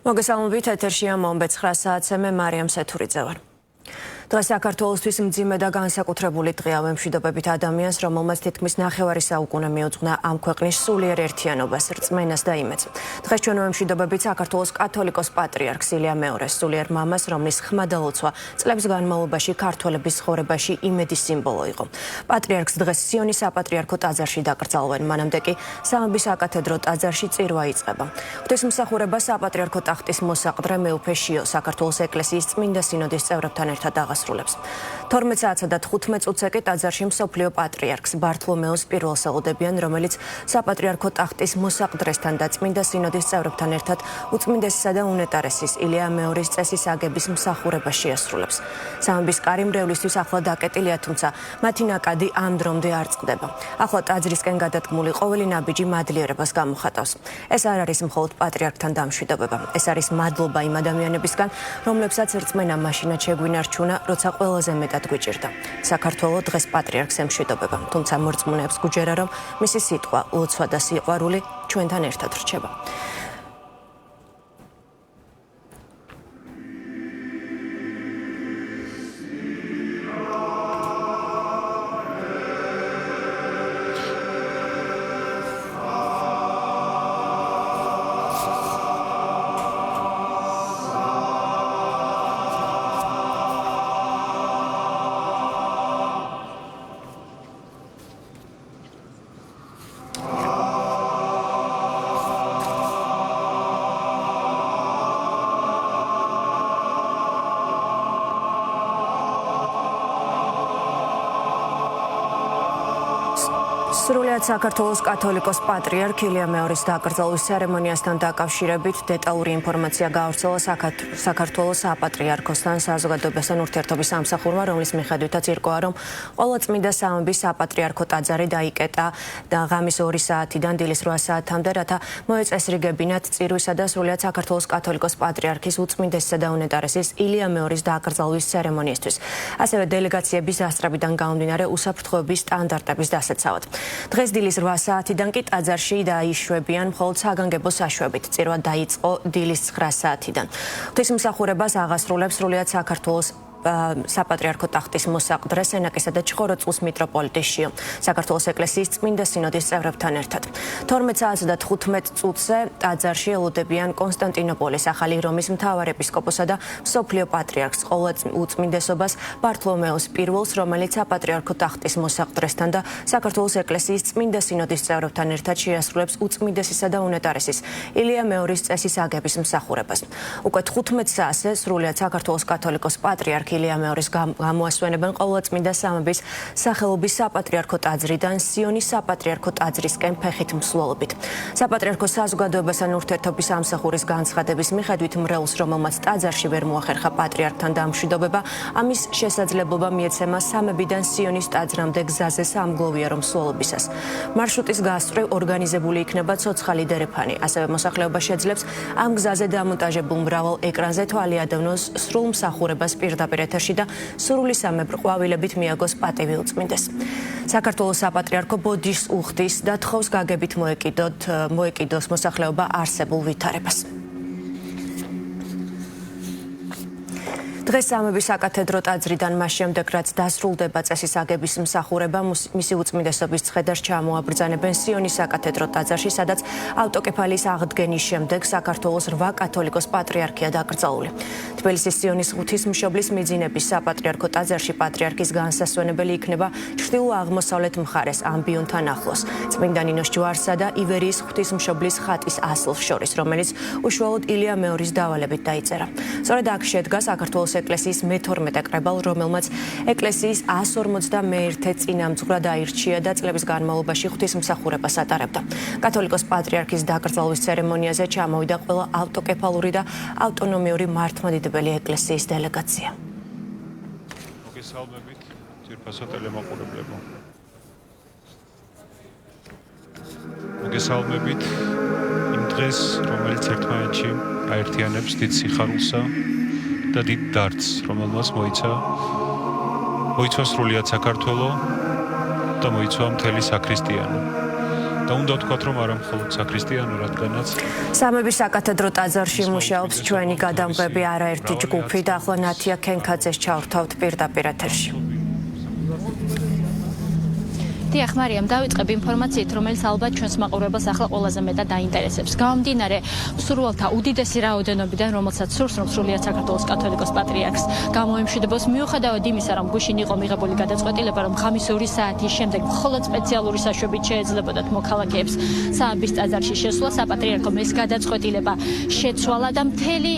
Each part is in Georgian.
მოგესალმებით, ეთერშია მომბეც 9 საათზე მე მარიამ სეთურიძე ვარ. დღეს საქართველოსთვის მძიმე და განსაკუთრებული დღეა მშვიდობებით ადამიანს, რომელმაც თითქმის ნახევარი საუკუნე მიუძღვნა ამ ქვეყნის სულიერ ერთიანობას, რწმენას და იმედს. დღეს ჩვენ მშვიდობებით საქართველოს კათოლიკოს პატრიარქს ილია მეორეს, სულიერ მამას, რომლის ხმა და ლოცვა წლების განმავლობაში ქართველების ცხოვრებაში იმედის სიმბოლო იყო. პატრიარქს დღეს სიონის საპატრიარქო ტაძარში დაკრძალვენ, მანამდე კი სამების საკათედრო ტაძარში წირვა იწყება. ღვთისმსახურება საპატრიარქო ტახტის მოსაყდრე მეუფე შიო საქართველოს ეკლესიის წმინდა სინოდის წევრებთან ერთად 12 საათსა და 15 წუთზე კი ტაძარში მსოფლიო პატრიარქს ბართლომეოს პირველს ელოდებიან, რომელიც საპატრიარქო ტახტის მოსაყდრესთან და წმინდა სინოდის წევრებთან ერთად უწმინდესისა და უნეტარესის ილია მეორის წესის აგების მსახურებას შეასრულებს. სამების კარი მრევლისთვის ახლა დაკეტილია, თუმცა მათი ნაკადი ამ დრომდე არ წყდება. ახლა ტაძრისკენ გადადგმული ყოველი ნაბიჯი მადლიერებას გამოხატავს. ეს არ არის მხოლოდ პატრიარქთან დამშვიდობება, ეს არის მადლობა იმ ადამიანებისგან, რომლებსაც რწმენა მაშინაც შეგვინარჩუნა, როცა ყველაზე მეტად გვიჭირდა. საქართველო დღეს პატრიარქს ემშვიდობება, თუმცა მორწმუნეებს გვჯერა, რომ მისი სიტყვა, ლოცვა და სიყვარული ჩვენთან ერთად რჩება. სრულიად საქართველოს კათოლიკოს პატრიარქ ილია მეორის დაკრძალვის ცერემონიასთან დაკავშირებით დეტალური ინფორმაცია გაავრცელა საქართველოს საპატრიარქოსთან საზოგადოებასთან ურთიერთობის სამსახურმა, რომლის მიხედვითაც ირკვევა, რომ ყველა წმინდა სამების საპატრიარქო ტაძარი დაიკეტა და ღამის 2 საათიდან დილის 8 საათამდე, რათა მოეწესრიგებინათ წირვისა და სრულიად საქართველოს კათოლიკოს პატრიარქის უწმინდესისა და უნეტარესის ილია მეორის დაკრძალვის ცერემონიისთვის. ასევე დელეგაციების დასწრებიდან გამომდინარე უსაფრთხოების სტანდარტების დასაცავად. დღეს დილის 8 საათიდან კი ტაძარში დაიშვებიან მხოლოდ საგანგებო საშვებით. წირვა დაიწყო დილის 9 საათიდან. ღვთისმსახურებას აღასრულებს სრულიად საქართველოს საპატრიარქო ტახტის მოსაყდრე სენაკისა და ჩხოროწყუს მიტროპოლიტი შიო საქართველოს ეკლესიის წმინდა სინოდის წევრებთან ერთად. 12 საათსა და 15 წუთზე ტაძარში ელოდებიან კონსტანტინოპოლის ახალი რომის მთავარ ეპისკოპოსა და მსოფლიო პატრიარქს ყოველ უწმინდესობას ბართლომეოს პირველს, რომელიც საპატრიარქო ტახტის მოსაყდრესთან და საქართველოს ეკლესიის წმინდა სინოდის წევრებთან ერთად შეასრულებს უწმინდესისა და უნეტარესის ილია მეორის წესის აგების მსახურებას. უკვე 15 საათზე სრულიად საქართველოს კათოლიკოს პატრიარქი ილია მეორის გამოასვენებენ ყოვლადწმინდა სამების სახელობის საპატრიარქო ტაძრიდან სიონის საპატრიარქო ტაძრისკენ ფეხით მსვლელობით. საპატრიარქო საზოგადოებასთან ურთიერთობის სამსახურის განცხადების მიხედვით მრევლს, რომელმაც ტაძარში ვერ მოახერხა პატრიარქთან დამშვიდობება, ამის შესაძლებლობა მიეცემა სამებიდან სიონის ტაძრამდე გზაზე სამგლოვიარო მსვლელობისას. მარშრუტის გასწვრივ ორგანიზებული იქნება ცოცხალი დერეფანი, ასევე მოსახლეობა შეძლებს ამ გზაზე დამონტაჟებულ მრავალ ეკრანზე თვალი ადევნოს სრულ მსახურებას პირდაპირ ეთერში და სრული სამებრ ყვავილებით მიაგოს პატივი უწმინდეს. საქართველოს საპატრიარქო ბოდიშს უხდის და თხოვს გაგებით მოეკიდოს მოსახლეობა არსებულ ვითარებას. დღეს სამების საკათედრო ტაძრიდან მას შემდეგ, რაც დასრულდება წესის აგების მსახურება, მისი უწმინდესობის ცხედარს ჩამოაბრძანებენ სიონის საკათედრო ტაძარში, სადაც ავტოკეფალიის აღდგენის შემდეგ საქართველოს 8 კათოლიკოს პატრიარქია დაკრძალული. თბილისის სიონის ღვთისმშობლის მიძინების საპატრიარქო ტაძარში პატრიარქის განსასვენებელი იქნება ჩრდილო-აღმოსავლეთ მხარეს ამბიონთან ახლოს, წმინდა ნინოს ჯვარსა და ივერიის ღვთისმშობლის ხატის ასლს შორის, რომელიც უშუალოდ ილია მეორის დავალებით დაიწერა. სწორედ აქ შედგა საქართველოს ეკლესიის მე-12 კრებალ, რომელმაც ეკლესიის 151 წინამძღვრად აირჩია და წლების განმავლობაში ღვთისმსახურებას ატარებდა. კათოლიკოს პატრიარქის დაკრძალვის ცერემონიაზე ჩამოვიდა ყველა ავტოკეფალური და ავტონომიური მართლმადიდებელი ეკლესიის დელეგაცია. მოგესალმებით, ძვირფასო ტელემოყურებლებო. მოგესალმებით იმ დღეს, რომელიც ერთმანეთში აერთიანებს დიდ სიხარულსა და დიდ დარდს, რომელმაც მოიცვა სრულიად საქართველო და მოიცვა მთელი საქრისტიანო. და უნდა ვთქვათ, რომ არა მხოლოდ საქრისტიანო, რადგანაც სამების საკათედრო ტაძარში მუშაობს ჩვენი გადამღები არაერთი ჯგუფი და ახლა ნათია ქენქაძეს ჩავრთავთ პირდაპირ ეთერში. დიახ, მარიამ, დავიწყებ ინფორმაციით, რომელიც ალბათ ჩვენს მაყურებელს ახლა ყველაზე მეტად დაინტერესებს. გამომდინარე მსურველთა უდიდესი რაოდენობიდან, რომელსაც სურს, რომ სრულიად საქართველოს კათოლიკოს პატრიარქს გამოემშვიდობოს, მიუხედავად იმისა, რომ გუშინ იყო მიღებული გადაწყვეტილება, რომ ღამის 2 საათის შემდეგ მხოლოდ სპეციალური საშვებით შეეძლებოდათ მოქალაქეებს სამების ტაძარში შესვლა, საპატრიარქომ ეს გადაწყვეტილება შეცვალა და მთელი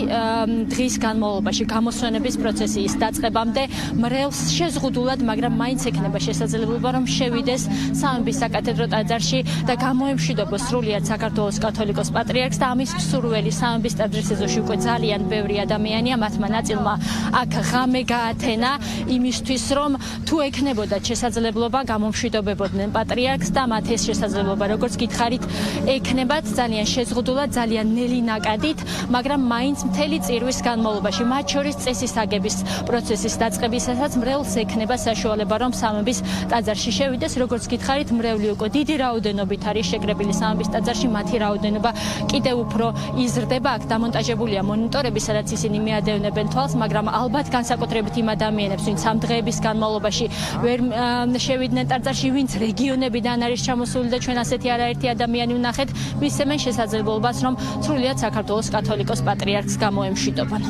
დღის განმავლობაში გამოსვენების პროცესის დაწყებამდე მრევლს შეზღუდულად, მაგრამ მაინც ექნება შესაძლებლობა, რომ შევიდეს სამების საკათედრო ტაძარში და გამოემშვიდობოს სრულიად საქართველოს კათოლიკოს პატრიარქს და ამის მსურველი სამების ტაძრის ეზოში უკვე ძალიან ბევრი ადამიანია, მათმა ნაწილმა აქ ღამე გაათენა იმისთვის, რომ თუ ექნებოდათ შესაძლებლობა გამომშვიდობებოდნენ პატრიარქს და მათ ეს შესაძლებლობა, როგორც გითხარით, ექნებათ ძალიან შეზღუდულად, ძალიან ნელი ნაკადით, მაგრამ მაინც მთელი წირვის განმავლობაში, მათ შორის წესის აგების პროცესის დაწყებისასაც მრევლს ექნება საშუალება, რომ სამების ტაძარში შევიდეს. როგორც გითხარით, მრევლი უკვე დიდი რაოდენობით არის შეკრებილი სამების ტაძარში, მათი რაოდენობა კიდევ უფრო იზრდება. აქ დამონტაჟებულია მონიტორები, სადაც ისინი მიადევნებენ თვალს, მაგრამ ალბათ განსაკუთრებით იმ ადამიანებს, ვინც ამ დღეების განმავლობაში ვერ შევიდნენ ტაძარში, ვინც რეგიონებიდან არის ჩამოსული და ჩვენ ასეთი არაერთი ადამიანი ვნახეთ, მისცემენ შესაძლებლობას, რომ სრულიად საქართველოს კათოლიკოს პატრიარქს გამოემშვიდობონ.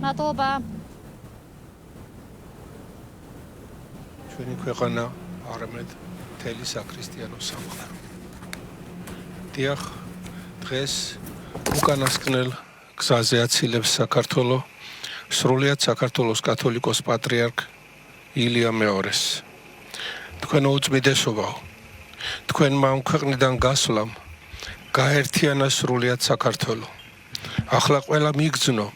მადლობა. ჩვენი ქვეყანა არამედ მთელი საქრისტიანო სამყარო. დიახ, დღეს უკანასკნელ გზაზე აცილებს საქართველოს სრულიად საქართველოს კათოლიკოს პატრიარქ ილია მეორეს. თქვენო უწმიდესობაო, თქვენმა ამ ქვეყნიდან გასვლამ გაერთიანა სრულიად საქართველო. ახლა ყველა მიგრძნო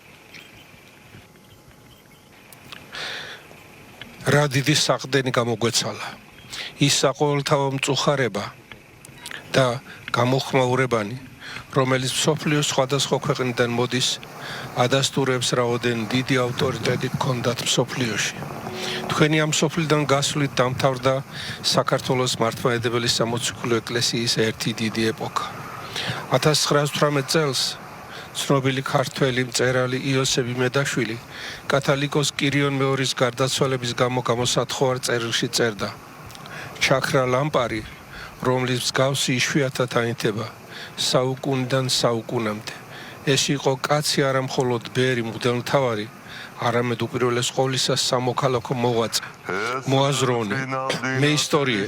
რა დიდი საყდენი გამოგვეცალა. ის საყოველთაო მწუხარება და გამოხმაურებანი, რომელიც მსოფლიოს სხვადასხვა ქვეყნიდან მოდის, ადასტურებს რაოდენ დიდი ავტორიტეტი გქონდათ მსოფლიოში. თქვენი ამ სოფლიდან გასვლით დამთავრდა საქართველოს მართლმადიდებელი სამოციქულო ეკლესიის ერთი დიდი ეპოქა. 1918 წელს ცნობილი ქართველი მწერალი იოსებ იმედაშვილი კათალიკოს კირიონ მეორის გარდაცვალების გამო გამოსათხოვარ წერილში წერდა: ჩაქრა ლამპარი, რომლის მსგავსი იშვიათად აინთება საუკუნიდან საუკუნამდე. ეს იყო კაცი არა მხოლოდ ბერი მღვდელმთავარი, არამედ უპირველეს ყოვლისა სამოქალაქო მოღვაწე, მოაზროვნე, მეისტორიე,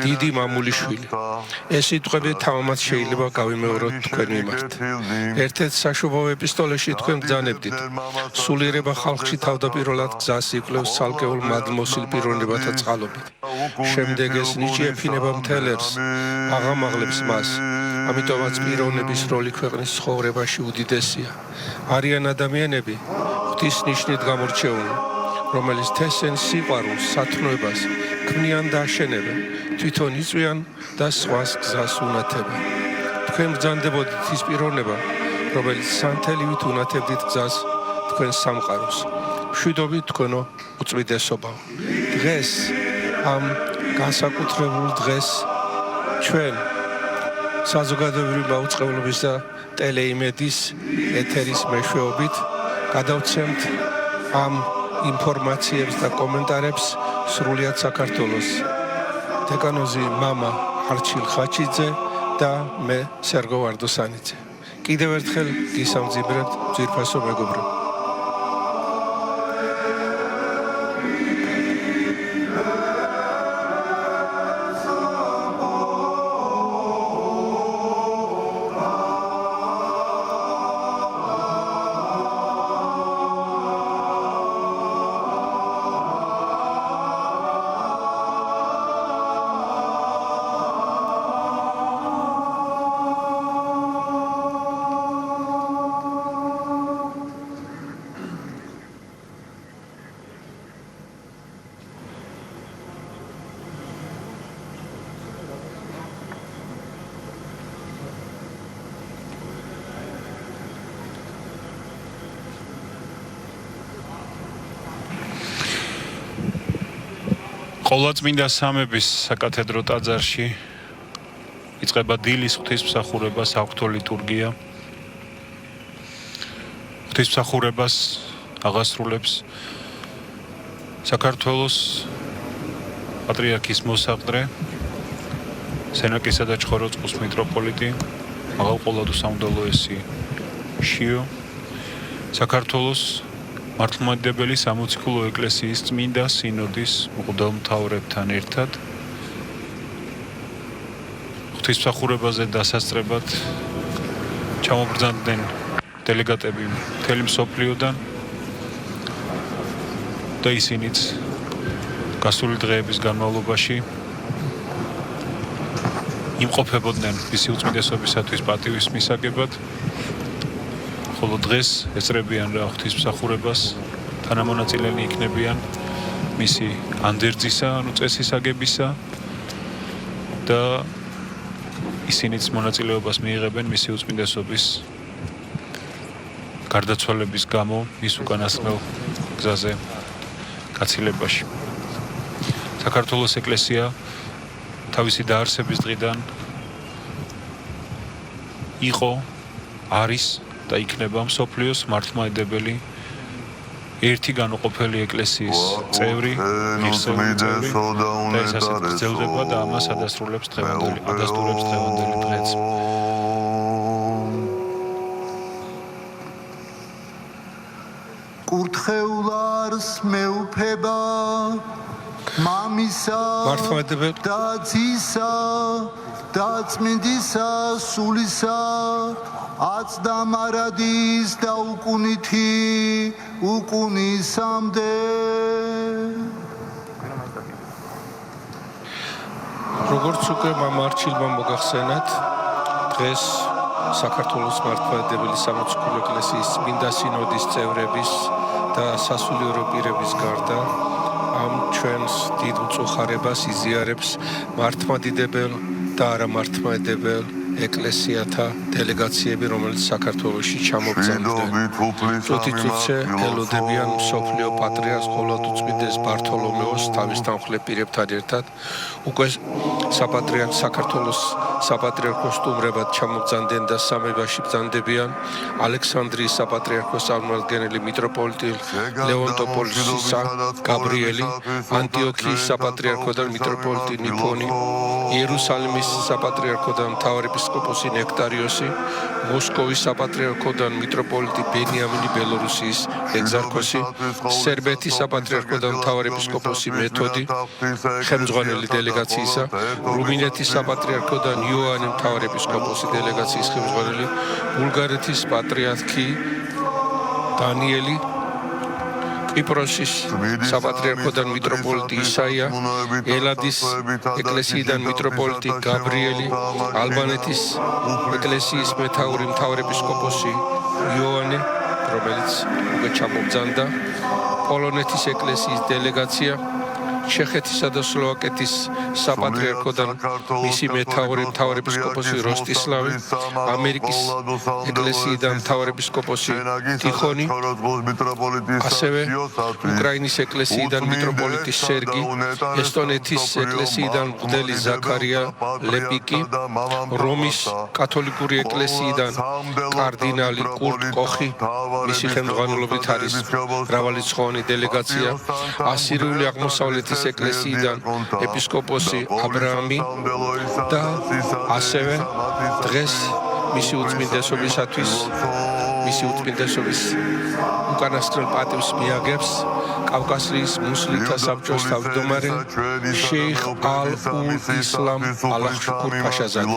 დიდი მამულიშვილი. ეს სიტყვები თამამად შეიძლება გავიმეოროთ თქვენ მიმართ. ერთ-ერთ საშობაო ეპისტოლეში თქვენ ბრძანებდით: სულიერება ხალხში თავდაპირველად გზას იკვლევს ცალკეულ მადლმოსილ პიროვნებათა წყალობით. შემდეგ ეს ნიჭი ეფინება მთელ ერს, აღამაღლებს მას. ამიტომაც პიროვნების როლი ქვეყნის ცხოვრებაში უდიდესია. არიან ადამიანები ღვთის ნიშნით გამორჩეული, რომელიც თესენ სიყვარულს, სათნოებას ქმნიან და აშენებენ, თვითონ იწვიან და სხვას გზას უნათებენ. თქვენ ბრძანდებოდით ის პიროვნება, რომელიც სანთელივით უნათებდით გზას თქვენ სამყაროს. მშვიდობით თქვენო უწმიდესობაო. დღეს ამ განსაკუთრებულ დღეს ჩვენ საზოგადოებრივი მაუწყებლობის და ტელეიმედის ეთერის მეშვეობით გადავცემთ ამ ინფორმაციებს და კომენტარებს სრულიად საქართველოს დეკანოზი მამა არჩილ ხაჩიძე და მე სერგო ვარდოსანიძე. კიდევ ერთხელ გისამძიმრებთ ძვირფასო მეგობრებო. ყოვლადწმინდა სამების საკათედრო ტაძარში იწყება დილის ღვთისმსახურება, საღვთო ლიტურგია. ღვთისმსახურებას აღასრულებს საქართველოს პატრიარქის მოსაყდრე, სენაკისა და ჩხოროწყუს მიტროპოლიტი მაღალყოლადო სამღვდელოესი შიო, საქართველოს მართლმადიდებელი სამოციქულო ეკლესიის წმინდა სინოდის მღვდელმთავრებთან ერთად ღვთისმსახურებაზე დასასწრებად ჩამობრძანდნენ დელეგატები მთელი მსოფლიოდან და ისინიც გასული დღეების განმავლობაში იმყოფებოდნენ მისი უწმიდესობისათვის პატივის მისაგებად, ხოლო დღეს ეწრებიან რა ღვთისმსახურებას, თანამონაწილენი იქნებიან მისი ანდერძისა, ანუ წესისაგებისა და ისინიც მონაწილეობას მიიღებენ მისი უწმიდესობის გარდაცვალების გამო მის უკანასკნელ გზაზე გაცილებაში. საქართველოს ეკლესია თავისი დაარსების დღიდან იყო, არის და იქნება მსოფლიოს მართლმადიდებელი ერთი განუყოფელი ეკლესიის წევრი, ღირსეული წევრი და ეს ასეთ გრძელდება და ამას ადასტურებს დღევანდელი დღეც. კურთხეულარს მეუფება მამისა და ძისა და წმინდისა სულისა აცდა მარადის და უკუნითი უკუნისამდე. როგორც უკვე მამარჩილმა მოგახსენათ, დღეს საქართველოს მართლმადიდებელი სამოციქულო ეკლესიის წმინდა სინოდის წევრების და სასულიერო პირების გარდა ამ ჩვენს დიდ უწუხარებას იზიარებს მართლმადიდებელ და არამართლმადიდებელ ეკლესიათა დელეგაციები, რომელიც საქართველოში ჩამობრძანდნენ. წუთიწუთზე ელოდებიან მსოფლიო პატრიარქს ყოვლადწმინდეს ბართოლომეოს თავის თანხმდელ პირებთან ერთად უკვე საქართველოს საპატრიარქოს სტუმრებად ჩამობრძანდნენ და სამებაში ბრძანდებიან ალექსანდრიის საპატრიარქოს წარმომადგენელი მიტროპოლიტი ლეონტოპოლისისა გაბრიელი, ანტიოქიის საპატრიარქოდან მიტროპოლიტი ნიფონი, იერუსალიმის საპატრიარქოდან მთავარეპისკოპოსი ნექტარიოსი, მოსკოვის საპატრიარქოდან მიტროპოლიტი ბენიამინი ბელორუსიის ეგზარქოსი, სერბეთის საპატრიარქოდან მთავარეპისკოპოსი მეთოდი, ხელმძღვანელი დელეგაციისა, რუმინეთის საპატრიარქოდან იოანე მთავარეპისკოპოსი დელეგაციის ხელმძღვანელი, ბულგარეთის პატრიარქი დანიელი, კვიპროსის საპატრიარქოდან მიტროპოლიტი ისაია, ელადის ეკლესიიდან მიტროპოლიტი გაბრიელი, ალბანეთის ეკლესიის მეთაური მთავარეპისკოპოსი იოანე, რომელიც უკვე ჩამობრძანდა, პოლონეთის ეკლესიის დელეგაცია, ჩეხეთისა და სლოვაკეთის საპატრიარქოდან მისი მეთაური მთავარეპისკოპოსი როსტისლავი, ამერიკის ეკლესიიდან მთავარეპისკოპოსი ტიხონი, ასევე უკრაინის ეკლესიიდან მიტროპოლიტი სერგი, ესტონეთის ეკლესიიდან მღვდელი ზაქარია ლეპიკი, რომის კათოლიკური ეკლესიიდან კარდინალი კურტ კოხი, მისი ხელმძღვანელობით არის მრავალრიცხოვანი დელეგაცია, ასირიული აღმოსავლეთის ეკლესიიდან ეპისკოპოსი აბრაამი და ასევე დღეს მისი უწმინდესობის უკანასკნელ პატივს მიაგებს კავკასიის მუსლიმთა საბჭოს თავმჯდომარე შეიხ ალ-ისლამ ალახშუკურ ფაშაზადი.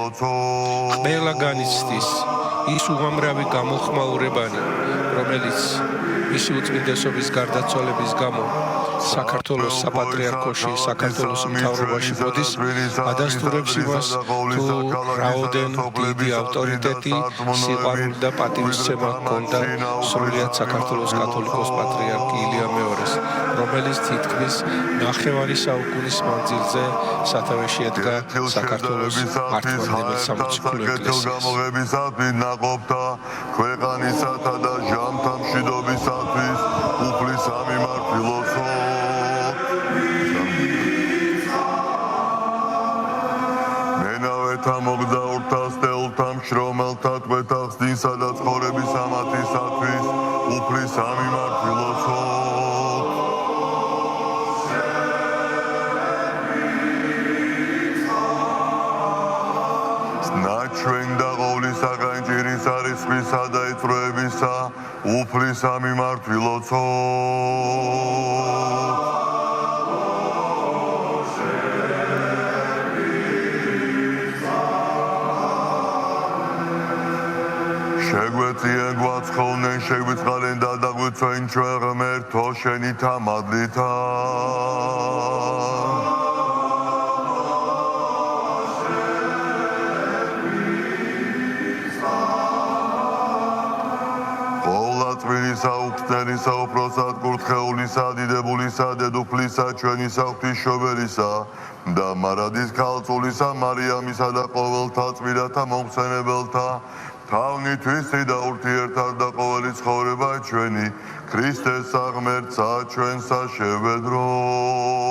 ყველა განიცდის ის უამრავი გამოხმაურებანი, რომელიც მისი უწმინდესობის გარდაცვალების გამო საქართველოს საპატრიარქოში, საქართველოს მთავრობაში მოდის, ადასტურებს იმას, თუ რაოდენ დიდი ავტორიტეტი, სიყვარული და პატივისცემა ჰქონდა სრულიად საქართველოს კათოლიკოს პატრიარქ ილია მეორეს, რომელიც თითქმის ნახევარი საუკუნის მანძილზე სათავეში ედგა საქართველოს მართლმადიდებელ სამოციქულო ეკლესიას. ქვეყანისათა და ჟამთა მშვიდობისათვის უფლის ამიმართლოცო. მოგეთა მოგზაურთა სტეულთა მშრომელთა ტყვეთახსნისა და ცხოვრების ამათისათვის უფლის ამიმართვილოცოთ ჩვენ და ყოვლისა განჭირის არისხისა და იწვროებისა უფლის ამიმართვილოცოთ შეგვეწიენ გვაცხოვნენ შეგვიწყალენ და დაგვიცვენ ჩვენ ღმერთო შენითა მადლითა საუხსნელისა უფროსად კურთხეულისა დიდებულისა დედუფლისა ჩვენისა ღვთისმშობელისა და მარადის ქალწულისა მარიამისა და ყოველთა წმინდათა მომხსენებელთა თავნითვისი და ურთიერთად და ყოველი ცხოვრება ჩვენი ქრისტეს აღმერთსა ჩვენსა შევედროთ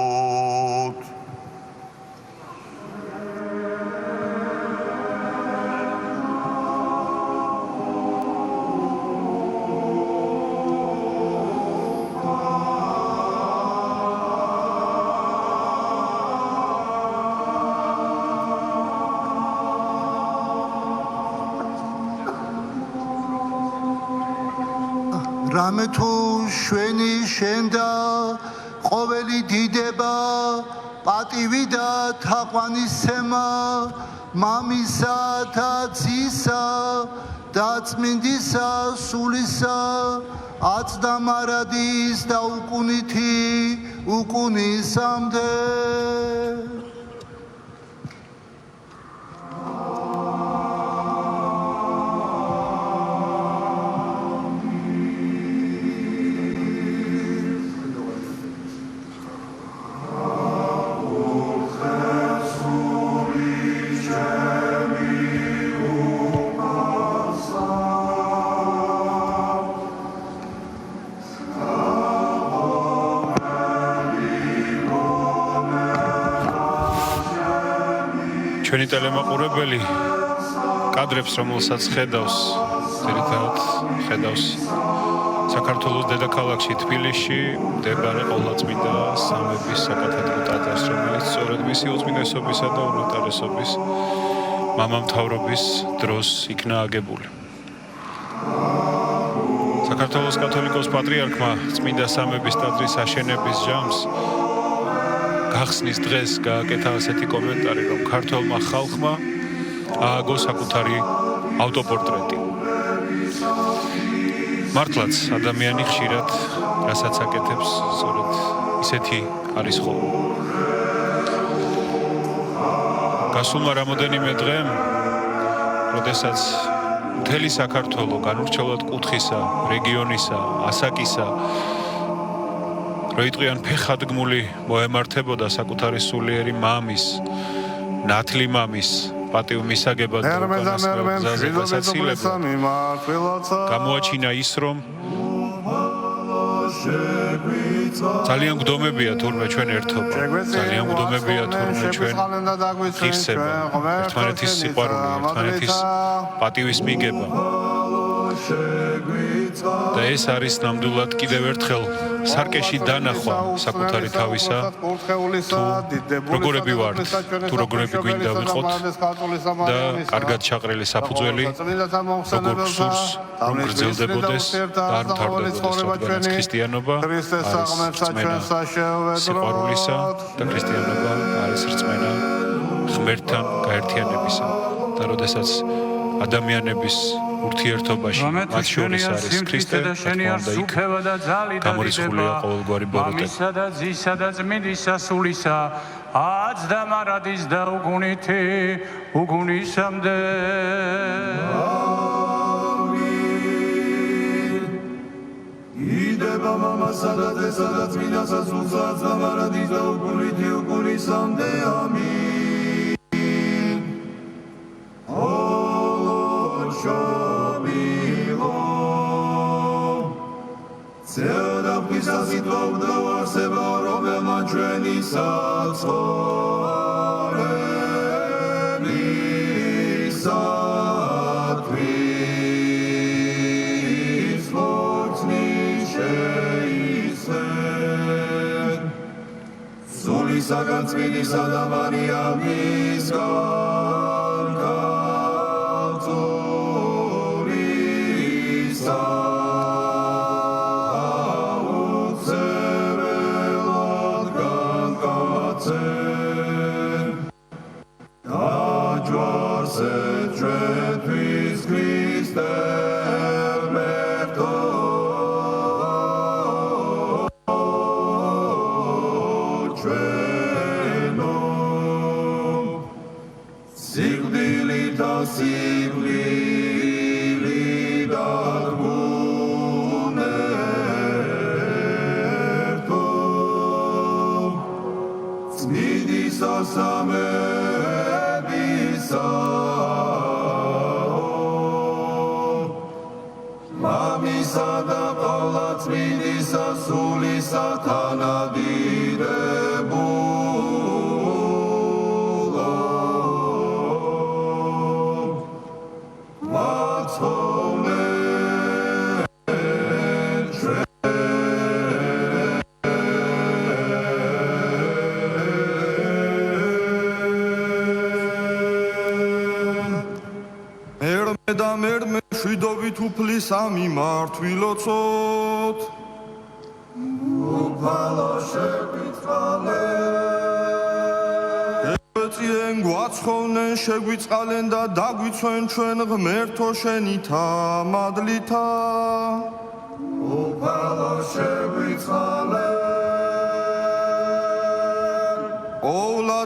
რამე თუ შვენი შენდა ყოველი დიდება პატივი და თაყვანისცემა მამისა და ძისა და წმინდისა სულისა აცდა მარადის და უკუნითი უკუნისამდე ჩვენი ტელემაყურებელი კადრებს, რომელსაც ხედავს საქართველოს დედაქალაქში თბილისში მდებარე ყოვლადწმინდა სამების საკათედრო ტაძარს, რომელიც სწორედ მისი უწმინდესობისა და უნეტარესობის მამამთავრობის დროს იქნა აგებული. საქართველოს კათოლიკოს პატრიარქმა წმინდა სამების ტაძრის აშენების ჟამს გახსნის დღეს გააკეთა ასეთი კომენტარი, რომ ქართველმა ხალხმა ააგო საკუთარი ავტოპორტრეტი. მართლაც ადამიანი ხშირად რასაც აკეთებს, სწორედ ისეთი არის ხოლმე. გასულმა რამოდენიმე დღემ, როდესაც მთელი საქართველო განურჩევლად კუთხისა, რეგიონისა, ასაკისა როიტყვიან ფეხადგმული მოემართებოდა საკუთარი სულიერი მამის, ნათლი მამის პატივმისაგებად და უკანასკნელ გზაზე გასაცილებლად გამოაჩინა ის, რომ ძალიან გვდომებია თურმე ჩვენ ერთობა, ძალიან გვდომებია თურმე ჩვენ ღირსება, ერთმანეთის სიყვარული, ერთმანეთის პატივის მიგება. და ეს არის ნამდვილად კიდევ ერთხელ სარკეში დანახვა საკუთარი თავისა, თუ როგორები ვართ, თუ როგორები გვინდა ვიყოთ და კარგად ჩაყრილი საფუძველი როგორ გსურს რომ გრძელდებოდეს და არ მთავრდებოდეს, რადგანაც ქრისტიანობა არის რწმენა სიყვარულისა და ქრისტიანობა არის რწმენა ღმერთთან გაერთიანებისა და როდესაც ადამიანების ურთიერთობაში მათ შორის არის ქრისტე, თქმა უნდა იქ გამორიცხულია ყოველგვარი ბოროტება. მამისა და ძისა და წმინდისა სულისა აცდა მარადის და უკუნითი უკუნისამდე. იდება მამასა და ძესა და წმინდისა სულსა აცდა მარადის და უკუნითი უკუნისამდე. ამინ. ჩვენი საცხოვრები სულისაგან წმინდისა და მარიამისგან გაწოლისა აუცებელად განკაცენ დაჯვარს ეჭვთვის ქრისტე სამი მართვილოცოთ უფალო შეგვიწყალე ეწიენ გვაცხოვნენ შეგვიწყალენ და დაგვიცვენ ჩვენ ღმერთო შენი თამადლითა უფალო შეგვიწყალე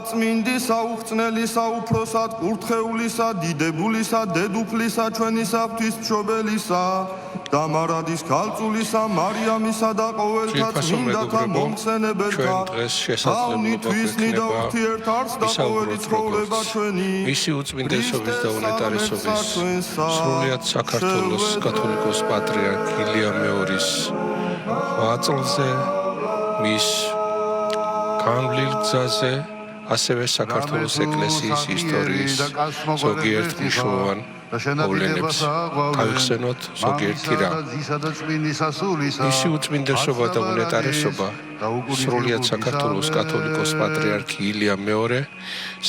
წმინდისა, უხწნელისა, უფროსად, კურთხეულისა, დიდებულისა, დედუფლისა, ჩვენისა ღვთისმშობელისა და მარადის ქალწულისა, მარიამისა და ყოველთა წმინდათა მომხსენებელთა თავნითვისნი და ურთიერთარს და ყოველი ცხოვრება ჩვენი მისი უწმინდესობის და უნეტარესობის სრულიად საქართველოს კათოლიკოს პატრიარქ ილია მეორის ღვაწლზე მის განვლილ გზაზე ასევე საქართველოს ეკლესიის ისტორიის ზოგიერთ მნიშვნელოვან მოვლენებს გავიხსენოთ ზოგიერთი რამ. მისი უწმინდესობა და უნეტარესობა სრულიად საქართველოს კათოლიკოს პატრიარქი ილია მეორე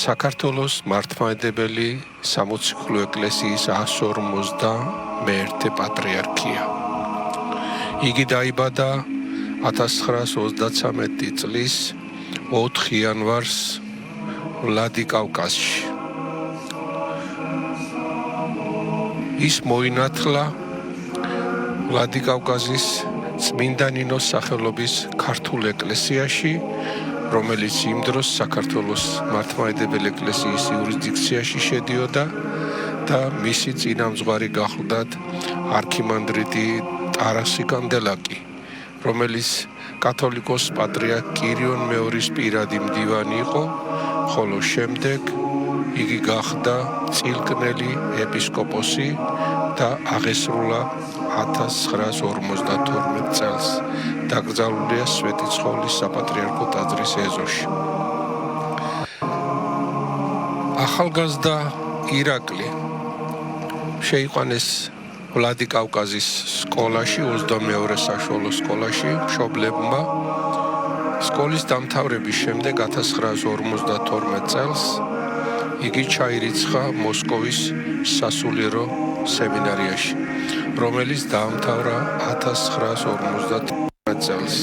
საქართველოს მართლმადიდებელი სამოციქულო ეკლესიის 151 პატრიარქია. იგი დაიბადა 1933 წლის 4 იანვარს ვლადიკავკაზში. ის მოინათლა ვლადიკავკაზის წმინდა ნინოს სახელობის ქართულ ეკლესიაში, რომელიც იმ დროს საქართველოს მართლმადიდებელი ეკლესიის იურისდიქციაში შედიოდა და მისი წინამძღვარი გახლდათ არქიმანდრიტი ტარასი კანდელაკი, რომელიც კათოლიკოს პატრიარქ კირიონ მეორის პირადი მდივანი იყო, ხოლო შემდეგ იგი გახდა წილკნელი ეპისკოპოსი და აღესრულა 1952 წელს დაკრძალულია სვეტიცხოვლის საპატრიარქო ტაძრის ეზოში. ახალგაზრდა ირაკლი შეიყვანეს ვლადიკავკაზის სკოლაში, 22 საშუალო სკოლაში მშობლებმა. სკოლის დამთავრების შემდეგ 1952 წელს იგი ჩაირიცხა მოსკოვის სასულიერო სემინარიაში, რომელიც დაამთავრა 1950 წელს.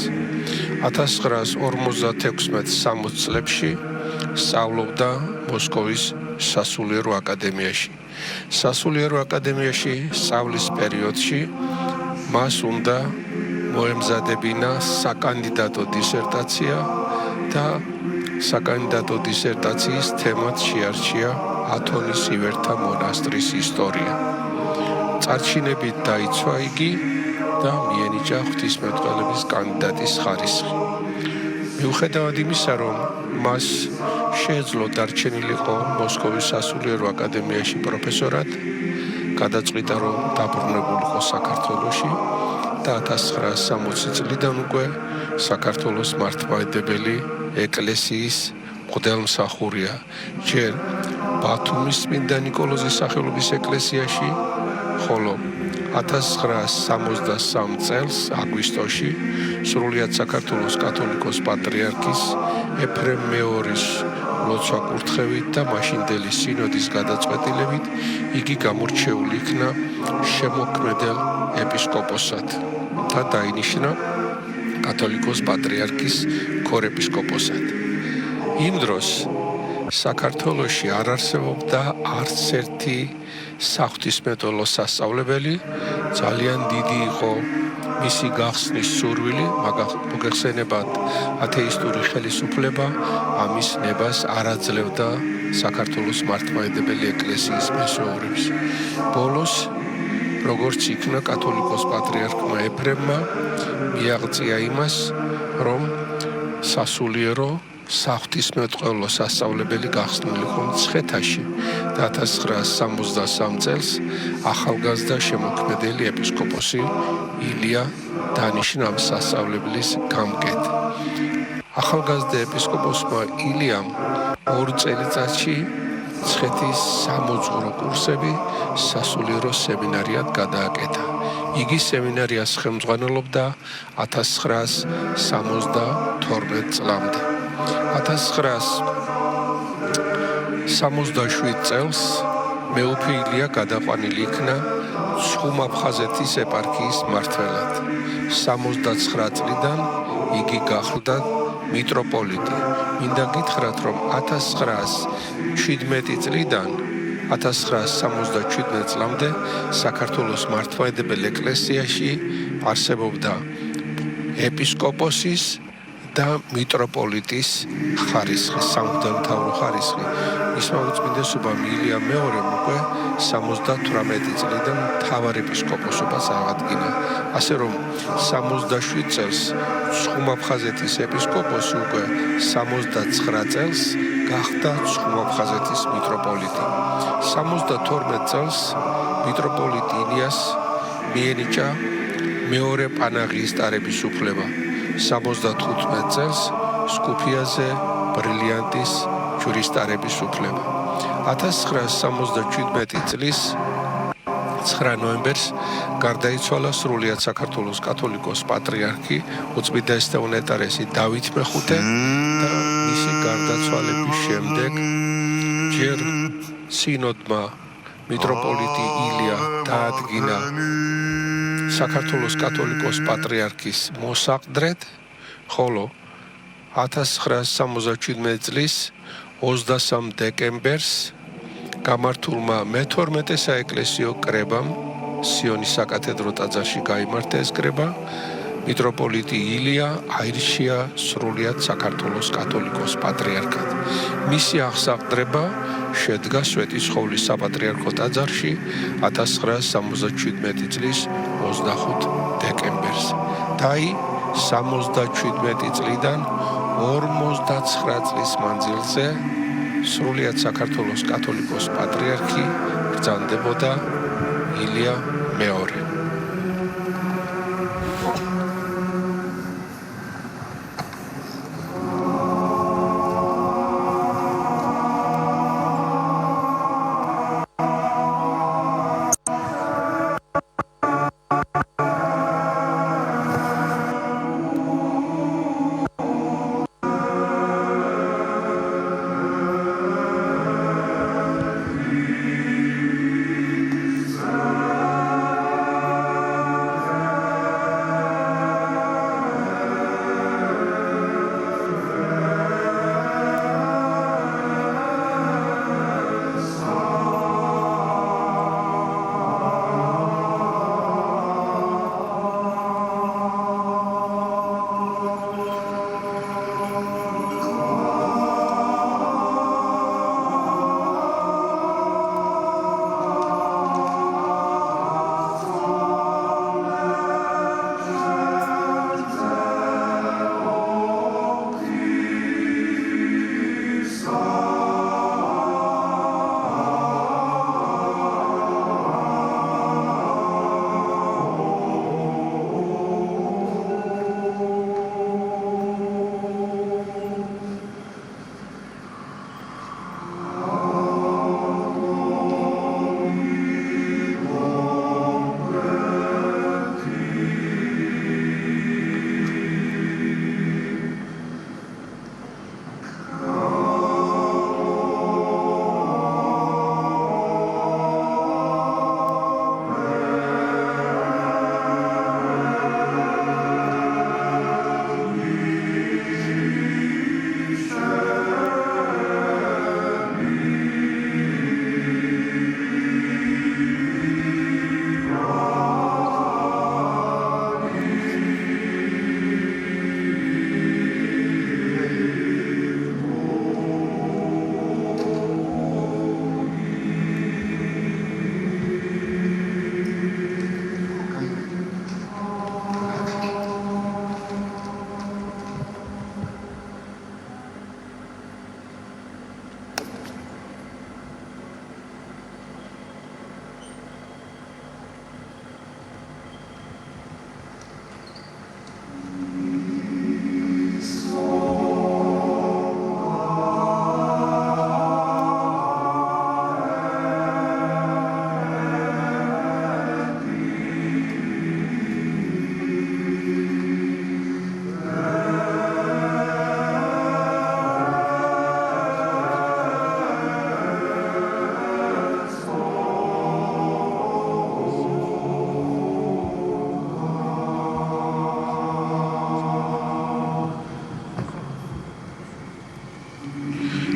1956-60 წლებში სწავლობდა მოსკოვის სასულიერო აკადემიაში. სასულიერო აკადემიაში სწავლის პერიოდში მას უნდა მოემზადებინა საკანდიდატო დისერტაცია და საკანდიდატო დისერტაციის თემად შეარჩია ათონის ივერთა მონასტრის ისტორია. წარჩინებით დაიცვა იგი და მიენიჭა ღვთისმეტყველების კანდიდატის ხარისხი. მიუხედავად იმისა, რომ მას შეეძლო დარჩენილიყო მოსკოვის სასულიერო აკადემიაში პროფესორად, გადაწყვიტა, რომ დაბრუნებულიყო საქართველოში და 1960 წლიდან უკვე საქართველოს მართლმადიდებელი ეკლესიის მღვდელმსახურია, ჯერ ბათუმის წმინდა ნიკოლოზის სახელობის ეკლესიაში, ხოლო 1963 წელს აგვისტოში სრულიად საქართველოს კათოლიკოს პატრიარქის ეფრემ მეორის ლოცვა-კურთხევით და მაშინდელი სინოდის გადაწყვეტილებით იგი გამორჩეული იქნა შემოქმედელ ეპისკოპოსად და დაინიშნა კათოლიკოს პატრიარქის ქორეპისკოპოსად. იმ დროს საქართველოში არ არსებობდა არც ერთი საღვთისმეტყველო სასწავლებელი, ძალიან დიდი იყო მისი გახსნის სურვილი, მოგეხსენებათ ათეისტური ხელისუფლება ამის ნებას არ აძლევდა საქართველოს მართლმადიდებელი ეკლესიის მესეურებს. ბოლოს როგორც იქნა კათოლიკოს პატრიარქმა ეფრემმა მიაღწია იმას, რომ სასულიერო საღვთისმეტყველო სასწავლებელი გახსნილიყო მცხეთაში და 1963 წელს ახალგაზრდა შემოქმედელი ეპისკოპოსი ილია დანიშნა ამ სასწავლებლის გამგედ. ახალგაზრდა ეპისკოპოსმა ილიამ 2 წელიწადში მცხეთის სამოძღვრო კურსები სასულიერო სემინარიად გადააკეთა. იგი სემინარიას ხელმძღვანელობდა 1972 წლამდე. 1977 წელს მეუფე ილია გადაყვანილი იქნა ცხუმ-აფხაზეთის ეპარქიის მმართველად. 79 წლიდან იგი გახლდა მიტროპოლიტი. მინდა გითხრათ, რომ 1917 წლიდან 1977 წლამდე საქართველოს მართლმადიდებელ ეკლესიაში არსებობდა ეპისკოპოსის და მიტროპოლიტის ხარისხი, სამღვდელმთავრო ხარისხი. მისმა უწმინდესობამ ილია მეორემ უკვე 78 წლიდან მთავარ ეპისკოპოსობას აღადგინა. ასე რომ 77 წელს ცხუმ-აფხაზეთის ეპისკოპოსი უკვე 79 წელს გახდა ცხუმ-აფხაზეთის მიტროპოლიტი. 72 წელს მიტროპოლიტ ილიას მიენიჭა მეორე პანაღიის ტარების უფლება. 75 წელს სკუფიაზე ბრილიანტის ჯვრის ტარების უფლება. 1977 წლის 9 ნოემბერს გარდაიცვალა სრულიად საქართველოს კათოლიკოს პატრიარქი უწმიდესთა უნეტარესი დავით მეხუთე და მისი გარდაცვალების შემდეგ ჯერ სინოდმა მიტროპოლიტი ილია დაადგინა საქართველოს კათოლიკოს პატრიარქის მოსაყდრედ, ხოლო 1977 წლის 23 დეკემბერს გამართულმა მე-12 საეკლესიო კრებამ სიონის საკათედრო ტაძარში გაიმართა ეს კრება, მიტროპოლიტი ილია აირჩია სრულიად საქართველოს კათოლიკოს პატრიარქად. მისი აღსაყდრება შედგა სვეტიცხოვლის საპატრიარქო ტაძარში 1977 წლის 25 დეკემბერს. დაი 77 წლიდან 59 წლის მანძილზე სრულიად საქართველოს კათოლიკოს პატრიარქი ბრძანდებოდა ილია მეორე.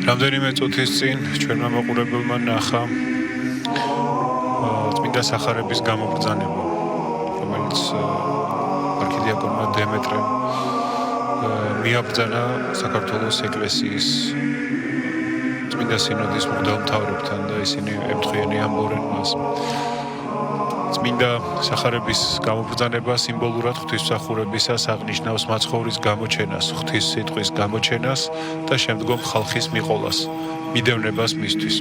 რამდენიმე წუთის წინ ჩვენმა მაყურებელმა ნახა წმინდა სახარების გამობრძანება, რომელიც არქიდიაკონმა დემეტრემ მიაბრძანა საქართველოს ეკლესიის წმინდა სინოდის მღვდელმთავრებთან და ისინი ემთხვიანი ამბობენ მას. წმინდა სახარების გამობრძანება სიმბოლურად ღვთისმსახურებისას აღნიშნავს მაცხოვრის გამოჩენას, ღვთის სიტყვის გამოჩენას და შემდგომ ხალხის მიყოლას, მიდევნებას მისთვის.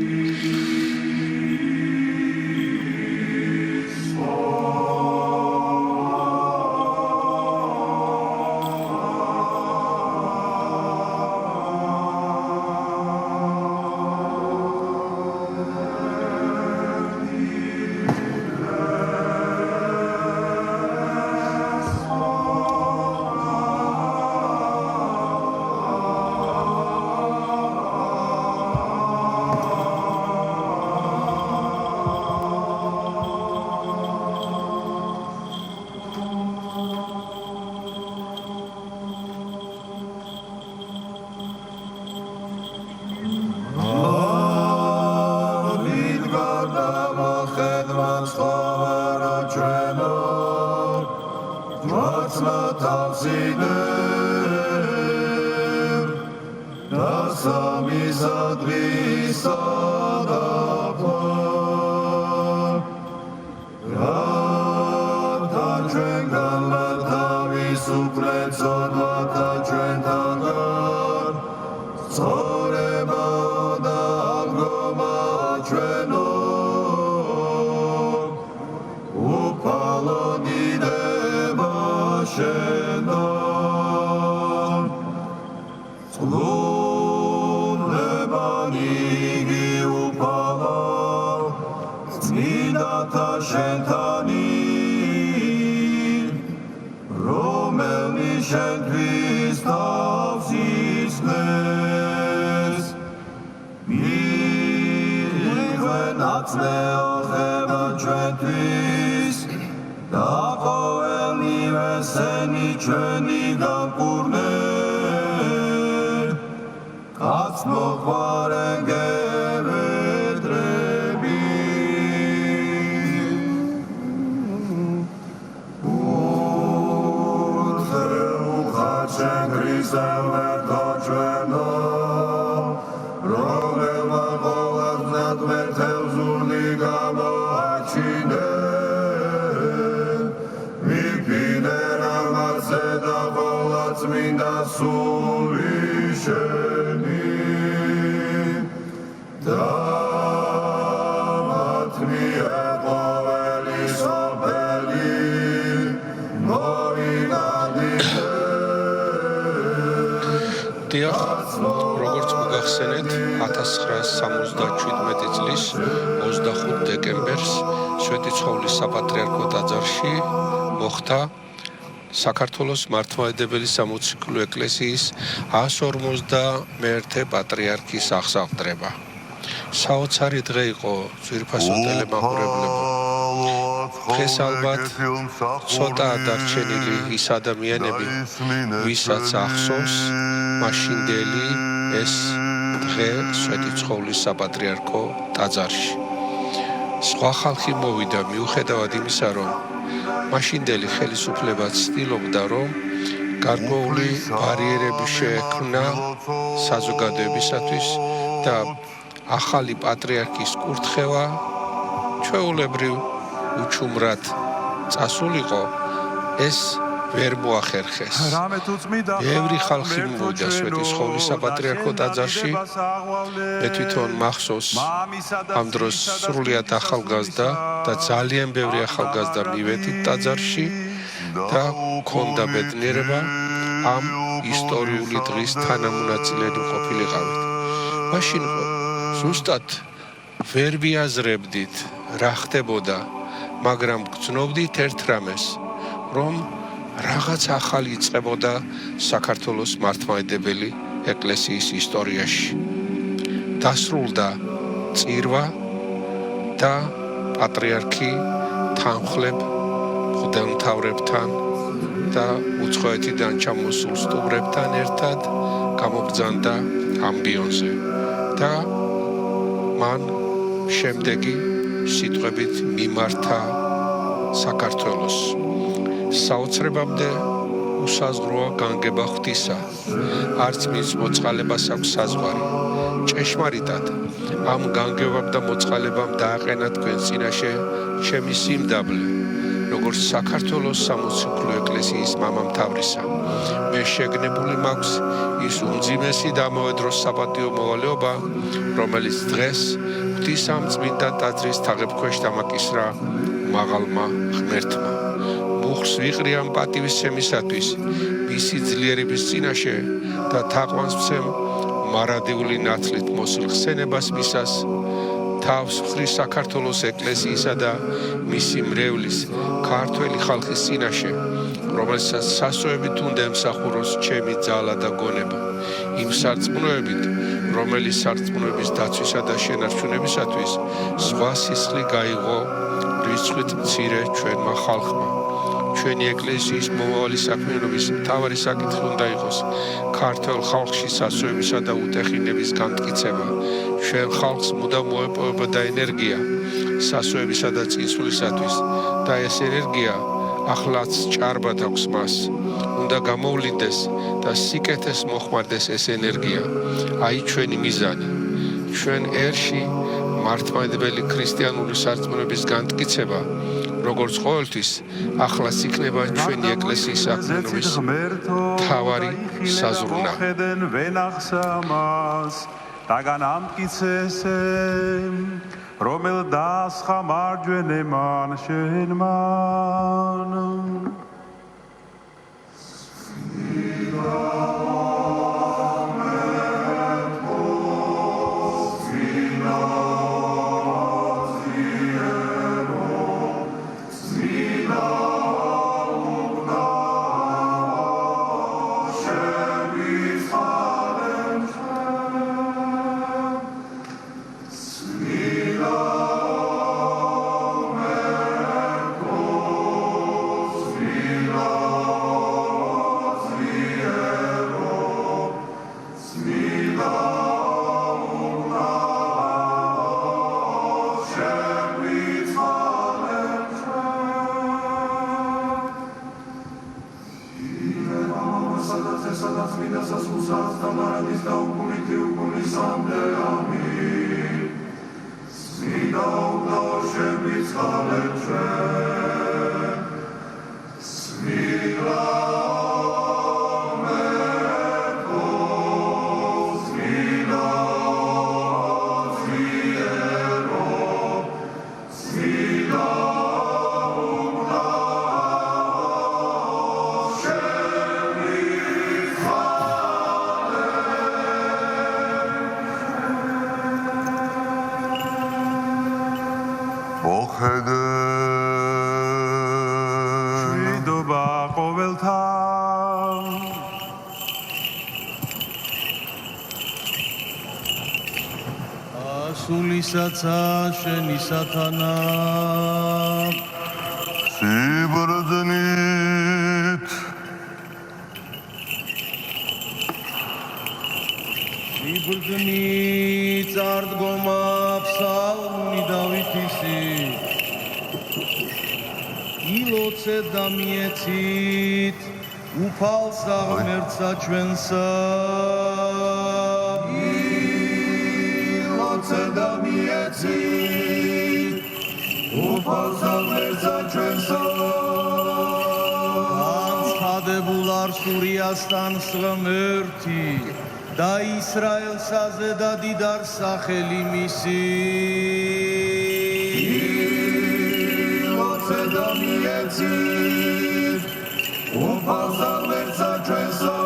როგორც მოგახსენეთ 1977 წლის 25 დეკემბერს შვედიცხოვლის საპატრიარქო ტაძარში მოხდა საქართველოს მართლმადიდებელი სამოციქულო ეკლესიის 151 პატრიარქის აღსავდრება. საოცარი დღე იყო ძვირფასო ტელემაყურებლებო. დღეს ალბათ ცოტაა დარჩენილი ის ადამიანები, ვისაც ახსოვს მაშინდელი ეს დღე შვედიცხოვლის საპატრიარქო ტაძარში. სხვა ხალხი მოვიდა მიუხედავად იმისა, რომ მაშინდელი ხელისუფლება ცდილობდა, რომ გარკვეული ბარიერები შეექმნა საზოგადოებისათვის და ახალი პატრიარქის კურთხევა ჩვეულებრივ უჩუმრად წასულიყო, ეს ვერ მოახერხეს. ბევრი ხალხი მოვიდა შვედიცხოვლის საპატრიარქო ტაძარში. მე თვითონ მახსოვს ამ დროს სრულიად ახალგაზრდა და ძალიან ბევრი ახალგაზრდა მივედით ტაძარში და გქონდა ბედნიერება ამ ისტორიული დღის თანამონაწილეები ყოფილიყავით. მაშინ ზუსტად ვერ ვიაზრებდით რა ხდებოდა, მაგრამ გრძნობდით ერთ რამეს, რომ რაღაც ახალი იწყებოდა საქართველოს მართლმადიდებელი ეკლესიის ისტორიაში. დასრულდა წირვა და პატრიარქი თანხლებ მღვდელმთავრებთან და უცხოეთიდან ჩამოსულ სტუმრებთან ერთად გამობრძანდა ამბიონზე და მან შემდეგი სიტყვებით მიმართა საქართველოს. საოცრებამდე უსაზღროა განგება ღვთისა, არც მის მოწყალებას აქვს საზღვარი. ჭეშმარიტად, ამ განგებამ და მოწყალებამ დააყენა თქვენ წინაშე ჩემი სიმდაბლე, როგორც საქართველოს სამოციქულო ეკლესიის მამამთავრისა. მე შეგნებული მაქვს ის უმძიმესი და ამავე დროს საპატიო მოვალეობა, რომელიც დღეს ღვთის ამ წმინდა ტაძრის თაღებს ქვეშ დამაკისრა მაღალმა ღმერთმა. მუხლს ვიყრი ამ პატივისცემისათვის, მისი ძლიერების წინაშე და თაყვანსმცემ მარადიული ნათლით მოსილ ხსენებას მისას, თავს ვხრი საქართველოს ეკლესიისა და მისი მრევლის ქართველი ხალხის წინაშე, რომელსაც სასოებით უნდა ემსახუროს ჩემი ძალა და გონება, იმ სარწმუნოებით, რომელიც სარწმუნოების დაცვისა და შენარჩუნებისათვის სხვა სისხლი გაიღო რიცხვით მცირე ჩვენმა ხალხმა. ჩვენი ეკლესიის მომავალი საქმიანობის მთავარი საკითხი უნდა იყოს ქართველ ხალხში სასოებისა და უტეხინების განმტკიცება. ჩვენ ხალხს მუდამ მოეპოვება და ენერგია სასოებისა და წინსვლისათვის და ეს ენერგია ახლაც ჭარბად აქვს მას. უნდა გამოვლინდეს და სიკეთეს მოხმარდეს ეს ენერგია. აი ჩვენი მიზანი. ჩვენ ერში მართლმადიდებელი ქრისტიანული სარწმუნოების განმტკიცება, როგორც ყოველთვის, ახლაც იქნება ჩვენი ეკლესიის საქმიანობის მთავარი საზრუნა. დაგან ამტკიცესე, რომელ დასხა მარჯვენე მან შენმან. სულისაცა შენი სათანა სიბრძნით სიბრძნით წარდგომა ფსალმუნი დავითისი ილოცე და მიეცით უფალსა ღმერთსა ჩვენსა და მიეცით უფალსა ღმერთსა ჩვენსა განცხადებულ არსურიასთან ღმერთი და ისრაელსაზე და დიდარ სახელი მისი ილოცე და მიეცით უფალსა ღმერთსა ჩვენსა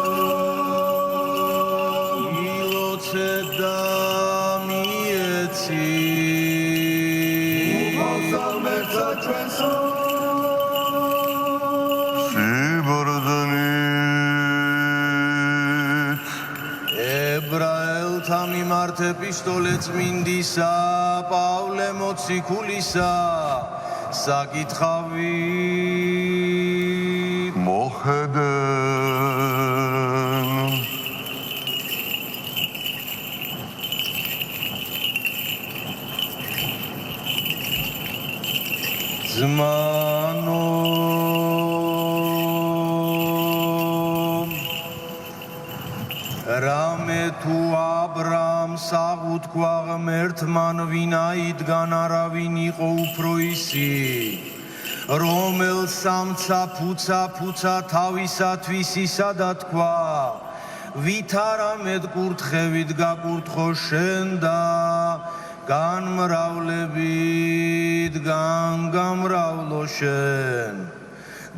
ილოცე და ებრაელთა მიმართ ეპისტოლე წმინდისა პავლე მოციქულისა საკითხავი ხედენ ზმანო რამე თუ აბრამს აღუთქვა ღმერთმან ვინაიდან არავინ იყო უფრო ისი რომელს ამცა ფუცა თავისათვის ისა თქვა ვით არამედ კურთხევით გაკურთხო შენ და განმრავლებით გამრავლო შენ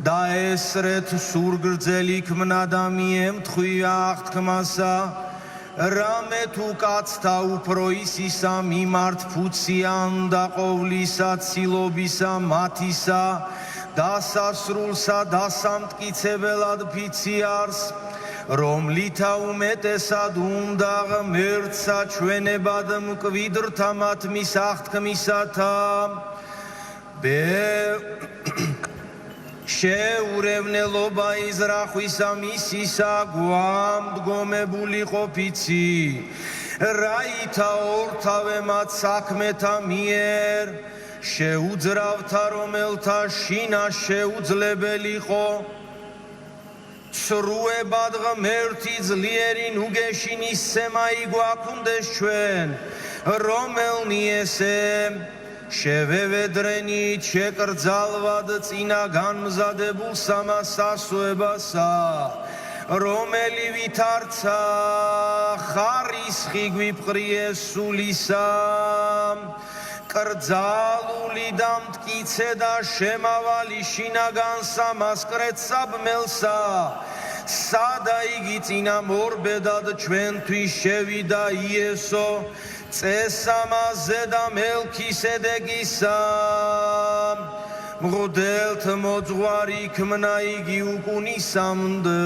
და ესრეთ სურგრძელი ქმნა და მიემთხვი აღთქმასა რამე თუ კაცთა უფრო ისისა მიმართ ფუციან და ყოვლისა ცილობისა მათისა დასასრულსა დასამტკიცებელად ფიციარს რომლითა უმეტესად უნდა ღმერთსა ჩვენებად მკვიდრთა მათმის აღთქმისათა შეურევნელობა იზრახვისა მისისა გვამდგომებული ყოფიცი რაითა ორთავემად საქმეთა მიერ შეუძრავთა რომელთა შინა შეუძლებელი იყო სრუებად ღმერთი ძლიერი ნუგეშინის სემაი გვაქუნდეს ჩვენ რომელნი ესე შევევედრენით შეკრძალვად წინა განმზადებულ სამასასოებასა რომელი ვითარცა ხარისხი გვიფყრიეს სულისა კრძალული და მტკიცე და შემავალი შინაგან სამასკრეთ საბმელსა სადა იგი წინა მორბედად ჩვენთვის შევიდა იესო წესამაზე და მელქისედეკისა მღვდელთ მოძღვარი ქმნა იგი უკუნისამდე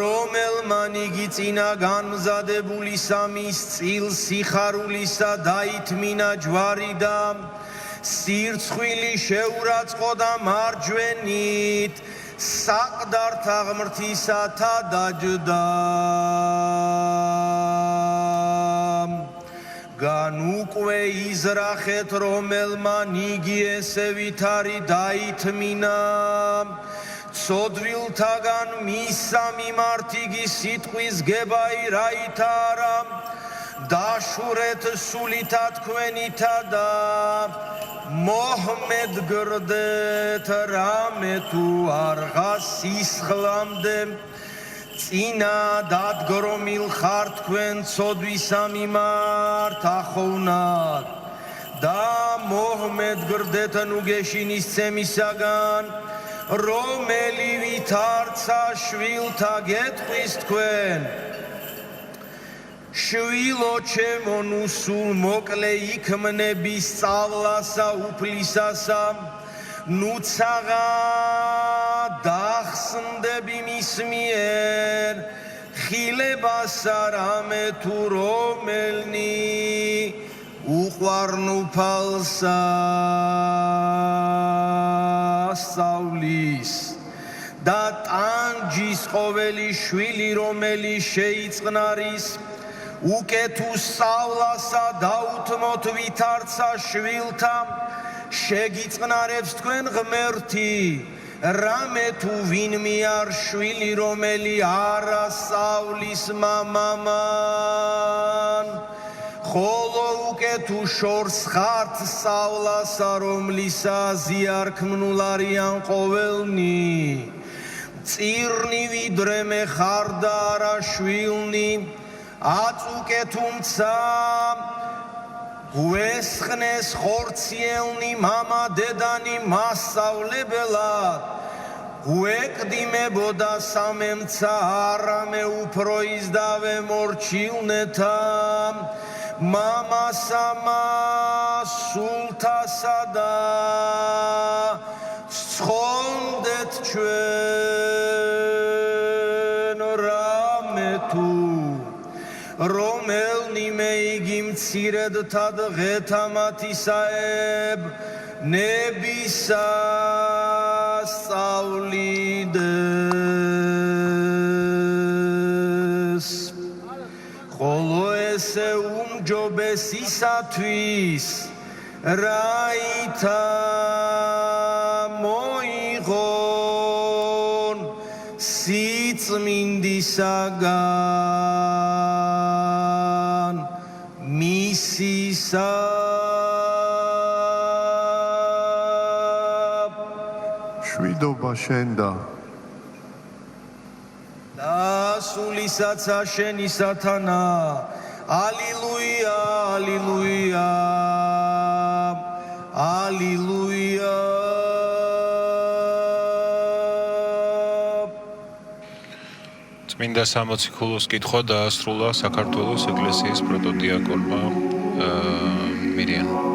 რომელმან იგი წინა განმზადებული სამის წილს სიხარულისა დაითმინა ჯვარი და სირცხვილი შეურაცხყო და მარჯვენით საყდართა ღმრთისათა დაჯდა განუკვე იზრახეთ რომელმან იგი ესე ვითარი დაითმინა ცოდვილთაგან მისა მიმართ იგი სიტყვის გებაი რაითა არა დაშურეთ სულითა თქვენითა და მოჰმედ გრდეთ რამე თუ არღას სისხლამდე წინა დადგრომილ ხარ თქვენ ცოდვისა მიმართ ახოვნად და მოჰმედ გრდეთ ნუგეშინის ცემისაგან რომელი ვითარცა შვილთა გეტყვის თქვენ შვილო ჩემო ნუსულ მოკლე იქმნები სწავლასა უფლისასა ნუცაღა დახსნდები მის მიერ ხილებასა რამე თუ რომელნი უყვარნუფალსა სწავლის და ტანჯის ყოველი შვილი რომელი შეიწყნარის უკეთუ სწავლასა დაუთმოთ ვითარცა შვილთა შეგიწყნარებს თქვენ ღმერთი რამე თუ ვინმე არ შვილი რომელი არა სწავლის მამამან ხოლო უკეთუ შორს ხართ სწავლასა რომლისა ზიარქმნულ არიან ყოველნი წირნი ვიდრე მე ხარ და არა შვილნი აწუკეთუმცა გვესხნეს ხორციელნი მამა დედანი მასწავლებელად გვეკდიმებოდა სამემცა არამე უფრო იზდავე მორჩილნეთა მამასა მასულთასა და სხონდეთ ჩვენ რამე თუ რომელნი მე იგი მცირედთა დღეთა მათისაებ ნებისა სწავლიდეს ხოლო ესე უმჯობესისათვის რაითა მოიღონ სიწმინდისაგან მისისა შვიდობა შენდა და სულისაცა შენი სათანა ალილუია ალილუია ალილუია წმინდა 60 ქულოს კითხვა დაასრულა საქართველოს ეკლესიის პროტოდიაკონმა მირიანმა.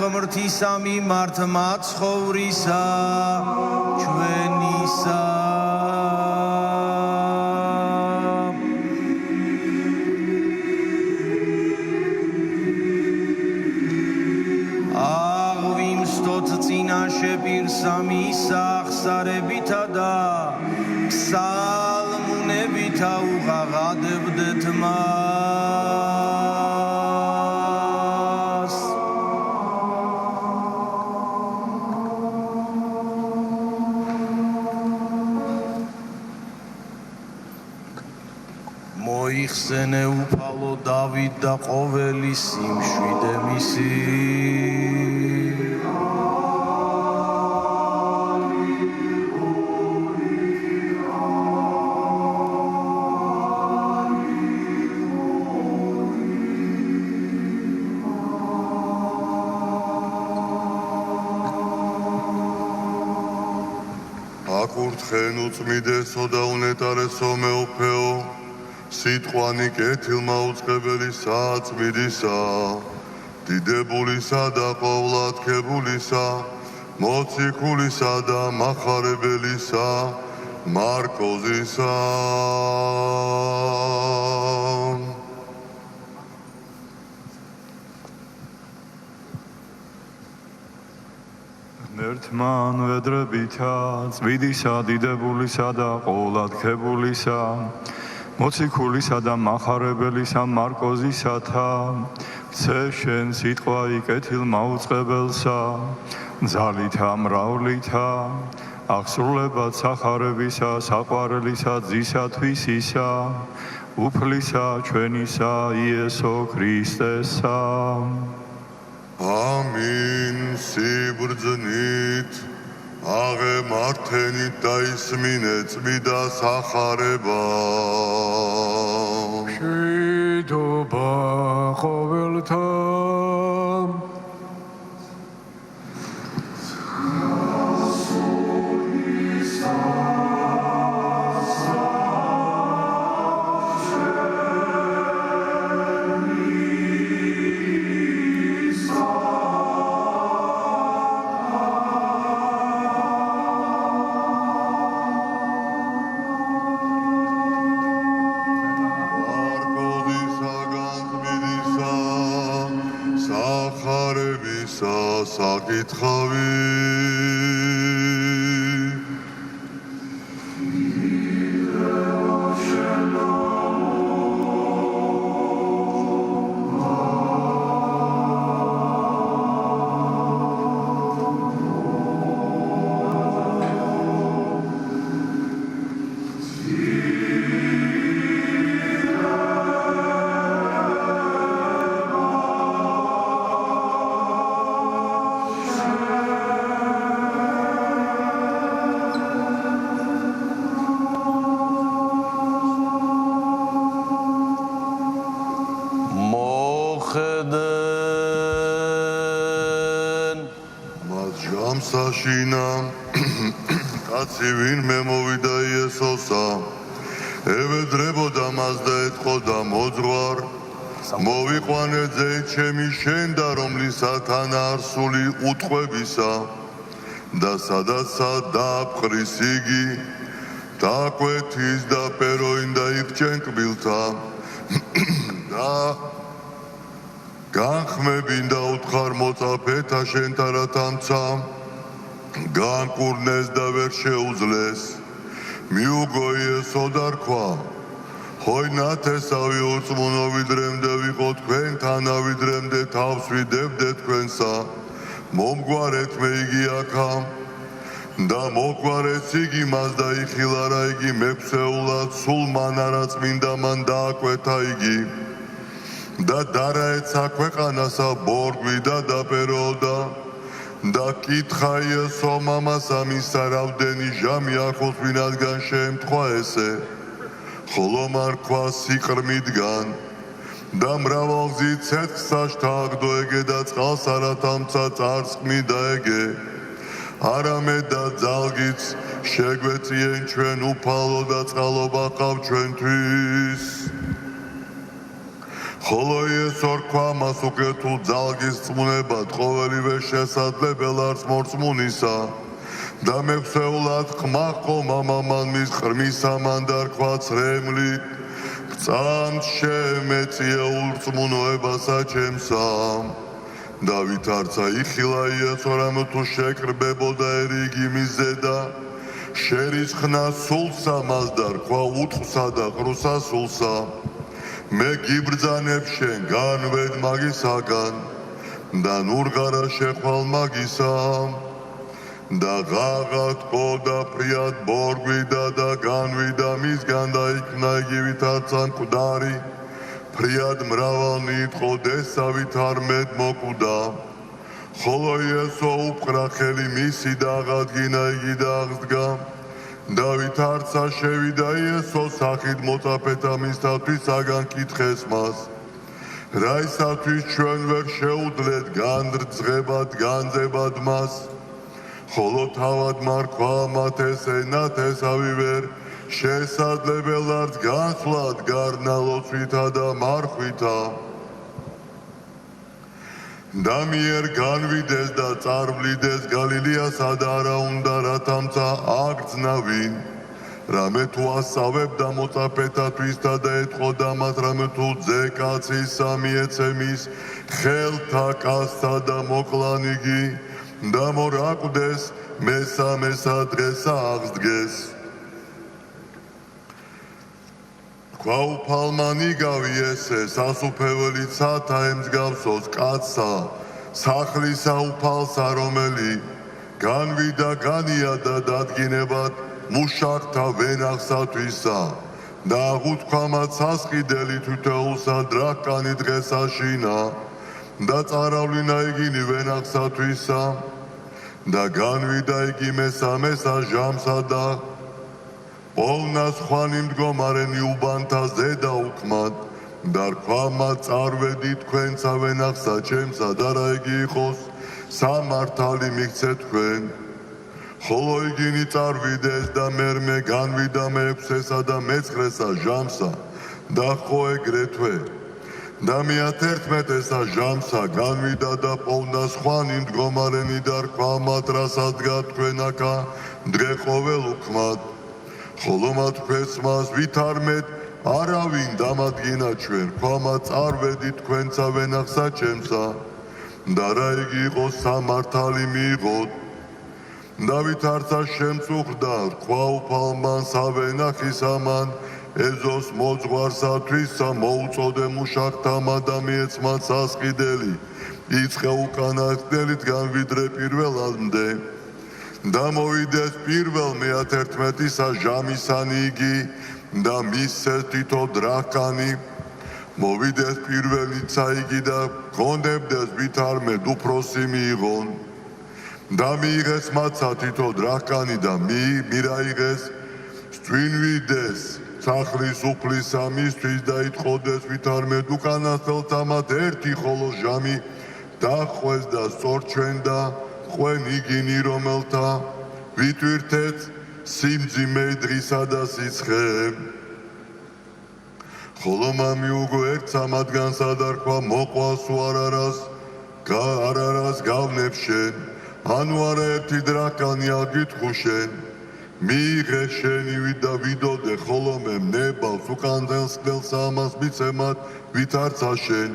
ღმრთისა მიმართ მაცხოვრისა ჩვენისა აღვიმსდოთ წინაშე პირსა მისა აღსარებითა და ფსალმუნებითა უღაღადებდეთ მას მოიხსენე უფალო დავით და ყოველი სიმშვიდე მისი აკურთხენ უწმიდესო და უნეტარესო მეუფეო სიტყვანი კეთილმა უწყებელისა წმიდისა დიდებულისა და ყოვლადქებულისა მოციქულისა და მახარებელისა მარკოზისა ერთმან ვედრებითა წმიდისა დიდებულისა და ყოვლადქებულისა მოციქულისა და მახარებელისა მარკოზისათა ქცე შენ სიტყვა იკეთილ მაუწყებელსა ძალითა მრავლითა აღსრულებად სახარებისა საყვარელისა ძისათვისისა უფლისა ჩვენისა იესო ქრისტესა ამინ სიბრძნით აღემართენით და ისმინე წმიდა სახარება მშვიდობა ყოველთა საკითხავი კაცი ვინმე მოვიდა იესოსა ევედრებოდა მას და ეთყოდა მოძღვარ მოვიყვანე ძე ჩემი შენ და რომლისათან არსული უტყვებისა და სადაცა დააფხრის იგი დააკვეთის და პეროინდა იქჩენ კბილთა და განხმებინდა უთხარ მოწაფეთა შენთა რა თამცა განკურნეს და ვერ შეუძლეს მიუგოიესო და რქვა ხოი ნათესავი ურწმუნო ვიდრემდე ვიყო თქვენთან ავიდრემდე თავს ვიდებდე თქვენსა მომგვარეთ მე იგი აქა და მოგვარეს იგი მას და იხილა რა იგი მეფსეულად სულ მან არა წმინდა მან დააკვეთა იგი და დარაეცა ქვეყანასა ბორგვი და დაპეროდა და კითხა იესო მამასა მისა რამდენი ჟამი ახლოს ვინადგან შეემთხვა ესე ხოლო მარქვა სიყრმიდგან და მრავალგზით ცეცხლსა შთააგდო ეგე და წყალს არა თამცა წარსკმი და ეგე არამედ და ძალგიც შეგვეწიენ ჩვენ უფალო და წყალობა ყავ ჩვენთვის ხოლო იესო რქვა მას უკეთილ ძალგის წმუნებად ყოველივე შესაძლებელ არც მორწმუნისა და მეფსეულად ხმა ყო მამამან მის ხრმისა მან და რქვა ცრემლით ბრძანთ შემეწია ურწმუნოებასა ჩემსა დავით არცა იხილა იესო რამე თუ შეკრბებოდა ერიგი მის ზედა შერისხნა სულსა მას და რქვა უთხსა და ყრუსა სულსა მე გიბრძანებ შენ განვედ მაგისაგან და ნურღარა შეხვალ მაგისა და ღაღად ყო და ფრიად ბორგვიდა და განვიდა მისგან და იქნა იგივით არცა მკვდარი ფრიად მრავალნი იტყო დესავით არ მეტ მოკვდა ხოლო იესო უფხრა ხელი მისი და აღადგინა იგი და აღსდგა დავით არცა შევიდა იესო სახით მოწაფეთა მისთათვის აგანკითხეს მას რაისათვის ჩვენ ვერ შეუძლეთ განძღებად განძებად მას ხოლო თავად მარქვა მათ ესენათ ესავი ვერ შესაძლებელ არც განსვლად გარნალოცვითა და მარხვითა და მიერ განვიდეს და წარვლიდეს გალილეასა და არა უნდა რა თამცა აგრძნავინ რამე თუ ასავებდა მოწაფეთათვისა და ეთყოდა მას რამე თუ ძე კაცისა მიეცემის ხელთა კაცთა და მოკლანიგი და მორაკვდეს მესამესა დღესა აღსდგეს ქვაუფალმან იგავი ესე სასუფეველი ცათა ემსგავსოს კაცსა სახლისა უფალსა რომელი განვიდა განიადა დადგინებად მუშაკთა ვენახსათვისა და აღუთქვა მათ სასყიდელი თითოეულსა დრაკანი დღესაშინა და წარავლინა იგინი ვენახსათვისა და განვიდა იგი მესამესა ჟამსა და პოლნას ხვანი მდგომარენი უბანთა ზედა უქმად და რქვა მათ წარვედი თქვენსა ვენახსა ჩემსა და რა იგი იყოს სამართალი მიქცე თქვენ ხოლო იგინი წარვიდეს და მერმე განვიდა მეექვსესა და მეცხრესა ჟამსა და ხო ეგრეთვე და მე-11-ესა ჟამსა განვიდა და პოლნას ხვანი მდგომარენი და რქვა მათ რასადგა თქვენ აქა დღე ყოველ უქმად ხოლო მათ ქვეს მას ვითარმეთ არავინ დამადგინა ჩვენ რქვა მათ წარვედი თქვენსა ვენახსა ჩემსა და რა იგი იყოს სამართალი მიიღოთ დავით არცა შემწუხდა რქვა უფალმან სავენახისა მან ეზოს მოძღვარსათვისა მოუწოდე მუშაკთამა და მიეცმათ სასყიდელი იწყე უკანასკნელით განვიდრე პირველადმდე და მოვიდეს პირველ მე-11-ისა ჟამისანი იგი და მისცეს თითო დრაკანი მოვიდეს პირველიცა იგი და გონდებდეს ვითარმედ უფროსი მიიღონ და მიიღეს მათსა თითო დრაკანი და მირაიღეს სტვინვიდეს სახლის უფლისა მისთვის და იტყოდეს ვითარმედ უკანასკნელთა მათ ერთი ხოლო ჟამი დახვეს და სწორჩვენდა ყვენ იგინი რომელთა ვიტვირთეთ სიმძიმე დღისა და სიცხე ხოლო მამიუგო ერთსა მათგანსა დარქვა მოყვას უარარას არარას გავნებშენ ანუ არა ერთი დრაკანია გითხუშენ მიიღე შენი და ვიდოდე ხოლო მე ნებავს უკანძელს კბელს ამას მიცემად ვითარცა შენ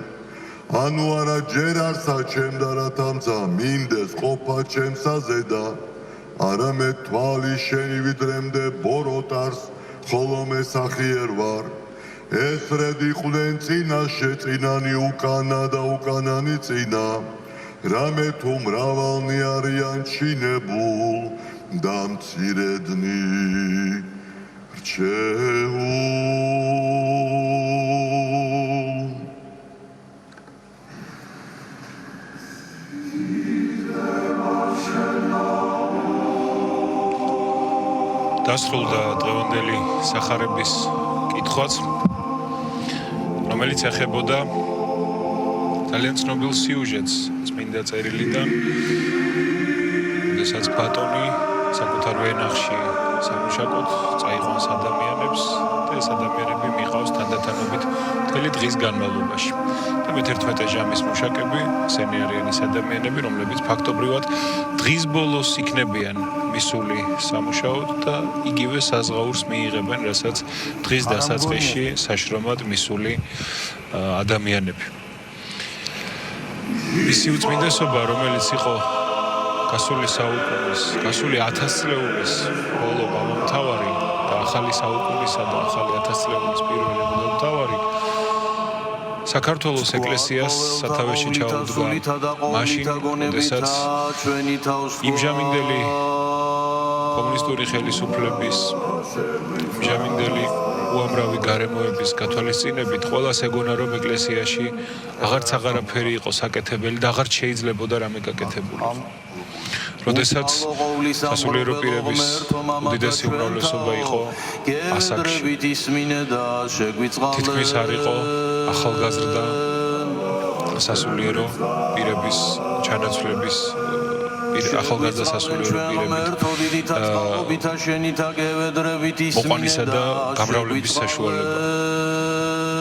ანუ არა ჯერ არსა ჩემ და რათამცა მინდეს ყოფა ჩემსაზე და არამე თვალი შენი ვიდრემდე ბოროტარს ხოლო მე სახიერ ვარ ესრედი ყვნენ წინაშე წინანი უკანა და უკანანი წინა რამე თუ მრავალნი არიან ჩინებულ და მცირედნი რჩეულ დასრულდა დღევანდელი სახარების კითხვაც, რომელიც ეხებოდა ძალიან ცნობილ სიუჟეტს წმინდა წერილიდან, როდესაც ბატონი საკუთარ ვენახში სამუშაკოდ წაიყვანს ადამიანებს და ეს ადამიანები მიყავს თანდათანობით მთელი დღის განმავლობაში. და მე-11 ჟამის მუშაკები, ესენი არიან ის ადამიანები, რომლებიც ფაქტობრივად დღის ბოლოს იქნებიან მისული სამუშაოდ და იგივე საზღაურს მიიღებენ, რასაც დღის დასაწყისში საშრომად მისული ადამიანები. მისი უწმინდესობა, რომელიც იყო გასული საუკუნის, გასული 1000 წლეულის ბოლო მამამთავარი და ახალი საუკუნისა და ახალი 1000 წლეულის პირველი მამამთავარი საქართველოს ეკლესიას სათავეში ჩაუდგა მაშინ, როდესაც იმჟამინდელი კომუნისტური ხელისუფლების იმჟამინდელი უამრავი გარემოების გათვალისწინებით ყველას ეგონა რომ ეკლესიაში აღარც აღარაფერი იყო საკეთებელი და აღარ შეიძლებოდა რამე გაკეთებული. როდესაც სასულიერო პირების უდიდესი უმრავლესობა იყო ასაკში, თითქმის არ იყო ახალგაზრდა სასულიერო პირების ჩანაცვლების ახალგაზრდა სასულიერო პირების მოყვანისა და გამრავლების საშუალება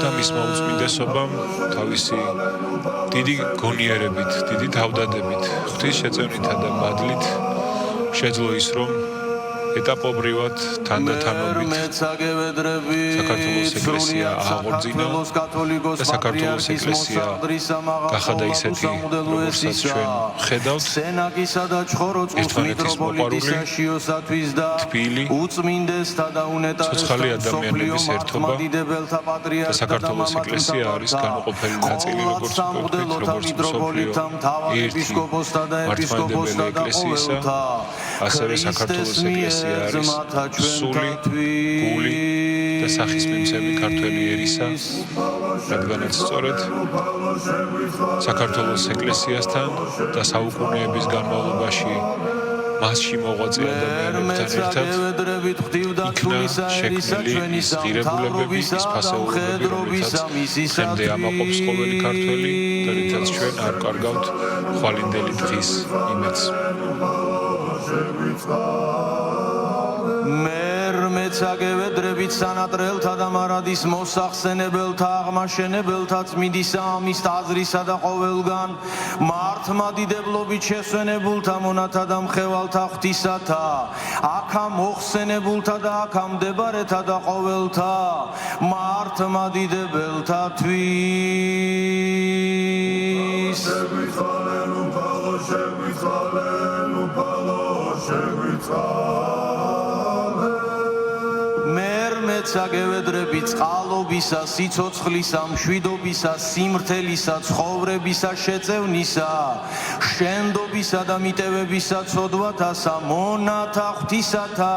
და მისმა უწმინდესობამ თავისი დიდი გონიერებით, დიდი თავდადებით, ღვთისშეწევნითა და მადლით შეძლო ის, რომ ეტაპობრივად თანდათანობით საქართველოს ეკლესია აღორძინა და საქართველოს ეკლესია გახადა ისეთი, როგორცაც ჩვენ ხედავთ, ერთმანეთის მოყვარული, თბილი, ცოცხალი ადამიანების ერთობა და საქართველოს ეკლესია არის განუყოფელი ნაწილი, როგორც ვთქვით, როგორც მსოფლიო ერთი მართლმადიდებელი ეკლესიისა, ასევე საქართველოს ეკლესია არის სული, გული და სახის მიმცემი ქართველი ერისა, რადგანაც სწორედ საქართველოს ეკლესიასთან და საუკუნეების განმავლობაში მასში მოღვაწე ადამიანებთან ერთად იქნა შექმნილი ის ღირებულებები, ის ფასეულობები, რომლითაც დღემდე ამაყობს ყოველი ქართველი და რითაც ჩვენ არ კარგავთ ხვალინდელი დღის იმედს. მეცაგევედრებით სანატრელთა და მარადის მოსახსენებელთა აღმაშენებელთა წმიდისა ამის აზრისა და ყოველგან მართლმადიდებლობით შესვენებულთა მონათა და მხევალთა ღვთისათა აქა მოხსენებულთა და აქა მდებარეთა და ყოველთა მართლმადიდებელთა თვის მეცაგევედრები წყალობისა, სიცოცხლისა, მშვიდობისა, სიმრთელისა, ცხოვრებისა, შეწევნისა, შენდობისა და მიტევებისა ცოდვათასა, მონათა ღვთისათა,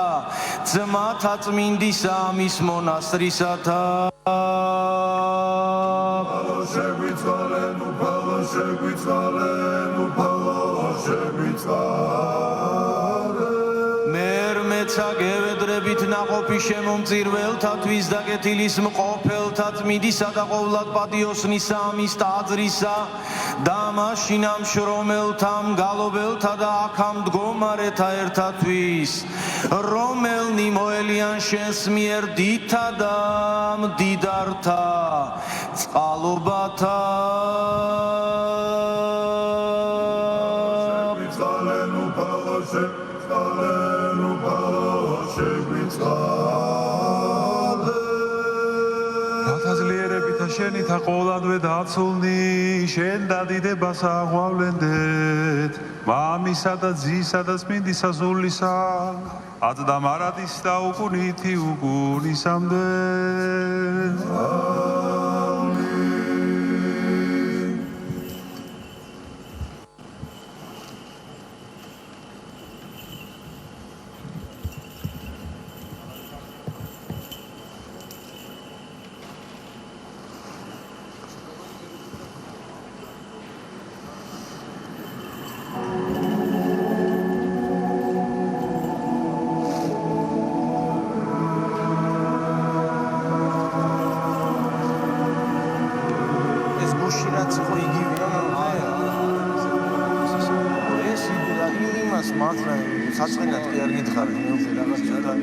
ძმათა წმინდისა ამის მონასტრისათა. ღერმეცა გევედრებით ნაყოფი შემომწირველთათვის და კეთილის მყოფელთა წმიდისა და ყოვლად პატიოსნისა ამის ტაძრისა და მაშინ ამ შრომელთა მგალობელთა და აქამ მდგომარეთა ერთათვის რომელნი მოელიან შენს მიერ დიდთა და მდიდართა წყალობათა გათაზლიერებითა შენითა ყოვლადვე დაცულნი შენ დადიდებას აღვავლენდეთ მამისა და ძისა და წმინდისა სულისა ად და მარადის და უკუნითი უკუნისამდე საწყინად კი არ გითხარი მეუღლე რაღაც ცოტა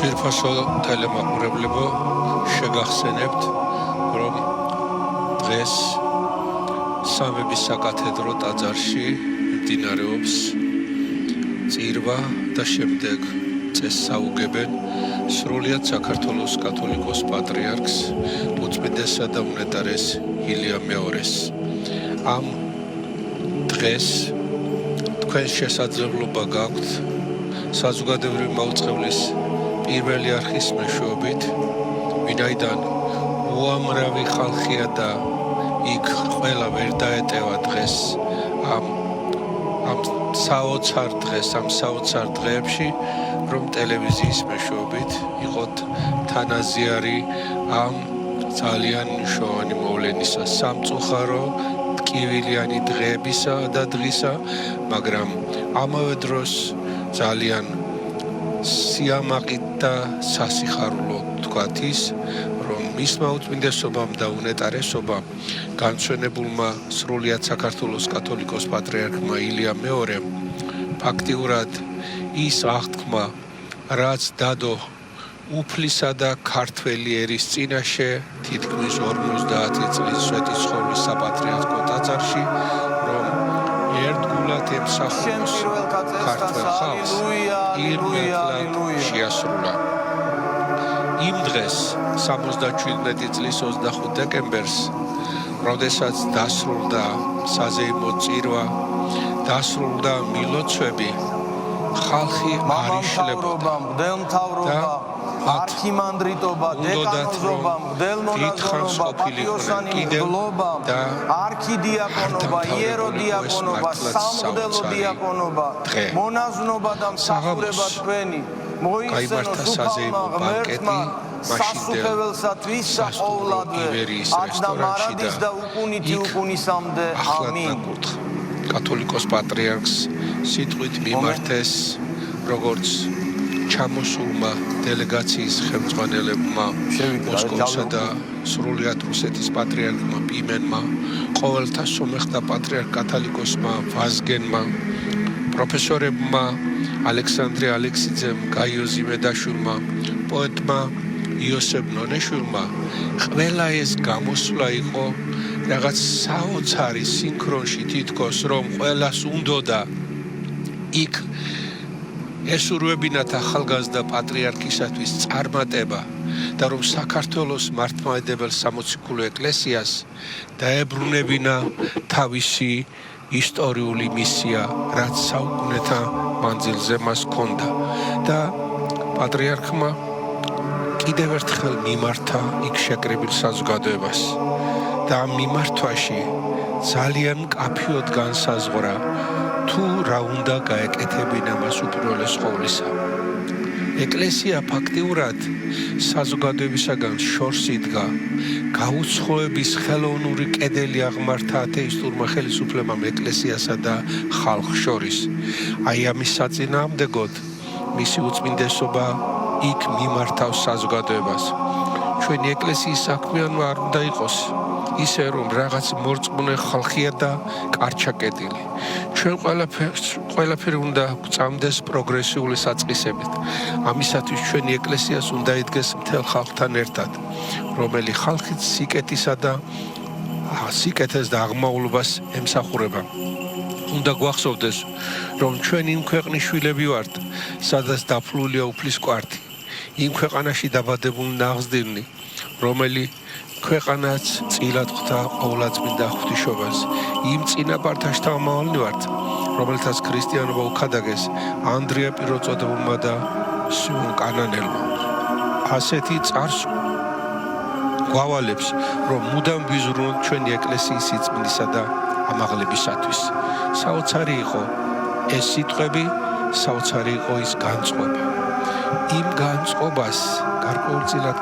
ფირფასო ტელემაყურებლებო შეგახსენებთ რომ დღეს სამების საკათედრო ტაძარში მიმდინარეობს წირვა და შემდეგ წესსაუგებენ სრულიად საქართველოს კათოლიკოს პატრიარქს უწმიდესსა და უნეტარეს ილია მეორეს ამ დღეს თქვენ შესაძლებლობა გაქვთ საზოგადოებრივი მაუწყებლის პირველი არხის მეშვეობით, ვინაიდან უამრავი ხალხია და იქ ყველა ვერ დაეტევა დღეს ამ საოცარ დღეებში, რომ ტელევიზიის მეშვეობით იყოთ თანაზიარი ამ ძალიან მნიშვნელოვანი მოვლენისა, სამწუხარო ტკივილიანი დღეებისა და დღისა, მაგრამ ამავე დროს ძალიან სიამაყით და სასიხარულო თქვათ ის, რომ მისმა უწმინდესობამ და უნეტარესობამ განჩვენებულმა სრულიად საქართველოს კათოლიკოს პატრიარქმა ილია მეორემ ფაქტიურად ის აღთქმა, რაც დადო უფლისა და ქართველი ერის წინაშე თითქმის 50 წლის სვეტიცხოვლის საპატრიარქო ტაძარში, რომ ერთგულად ემსახუროს ქართველ ხალხს ირმლად შეასრულა. იმ დღეს 77 წლის 25 დეკემბერს, როდესაც დასრულდა საზეიმო წირვა, დასრულდა მილოცვები, ხალხი არ იშლებოდა და არქიმანდრიტობა, დეკანოზობა, მგდელმონაზონობა, პატიოსანიმგლობა, არქიდიაკონობა, იეროდიაკონობა, სამღვდელო დიაკონობა, მონაზვნობა და მსახურება თქვენი მოიხსენოს უფალმა ღმერთმა სასუფეველსათვის და ყოვლადვე ად და მარადის და უკუნითი უკუნისამდე ამინ. კათოლიკოს პატრიარქს სიტყვით მიმართეს როგორც ჩამოსულმა დელეგაციის ხელმძღვანელებმა მოსკოვსა და სრულიად რუსეთის პატრიარქმა პიმენმა, ყოველთა სომეხთა პატრიარქ კათოლიკოსმა ვაზგენმა, პროფესორებმა ალექსანდრე ალექსიძემ, გაიო ზიმედაშვილმა, პოეტმა იოსებ ნონეშვილმა ყველა ეს გამოსვლა იყო რაღაც საოცარი სინქრონში თითქოს რომ ყველას უნდოდა იქ ესურვებინათ ახალგაზრდა პატრიარქისათვის წარმატება და რომ საქართველოს მართლმადიდებელ სამოციქულო ეკლესიას დაებრუნებინა თავისი ისტორიული მისია, რაც საუკუნეთა მანძილზე მას ჰქონდა და პატრიარქმა კიდევ ერთხელ მიმართა იქ შეკრებილ საზოგადოებას და ამ მიმართვაში ძალიან მკაფიოდ განსაზღვრა თუ რა უნდა გაეკეთებინა მას უპირველეს ყოვლისა. ეკლესია ფაქტიურად საზოგადოებისაგან შორს იდგა, გაუცხოების ხელოვნური კედელი აღმართა ათეისტურმა ხელისუფლებამ ეკლესიასა და ხალხს შორის. აი ამის საწინააღმდეგოდ მისი უწმინდესობა იქ მიმართავს საზოგადოებას. ჩვენი ეკლესიის საქმიანობა არ უნდა იყოს ისე რომ რაღაც მორწმუნე ხალხია და კარჩაკეტილი. ჩვენ ყველაფერი უნდა გვწამდეს პროგრესიული საწყისებით. ამისათვის ჩვენი ეკლესიას უნდა იდგეს მთელ ხალხთან ერთად, რომელი ხალხით სიკეთეს და აღმავლობას ემსახურება. უნდა გვახსოვდეს, რომ ჩვენ იმ ქვეყნის შვილები ვართ, სადაც დაფლულია უფლის კვართი, იმ ქვეყანაში დაბადებული ნაღზრდილი, რომელი ქვეყანაც წილად ხვდა ყოვლადწმინდა ღვთისმშობელს, იმ წინაპართა შთამომავალი ვართ, რომელთაც ქრისტიანობა უქადაგეს ანდრია პირველწოდებულმა და სიმონ კანანელმა. ასეთი წარს გვავალებს, რომ მუდამ ვიზრუნოთ ჩვენი ეკლესიის სიწმინდისა და ამაღლებისათვის. საოცარი იყო ეს სიტყვები, საოცარი იყო ის განწყობა. იმ განწყობას გარკვეულწილად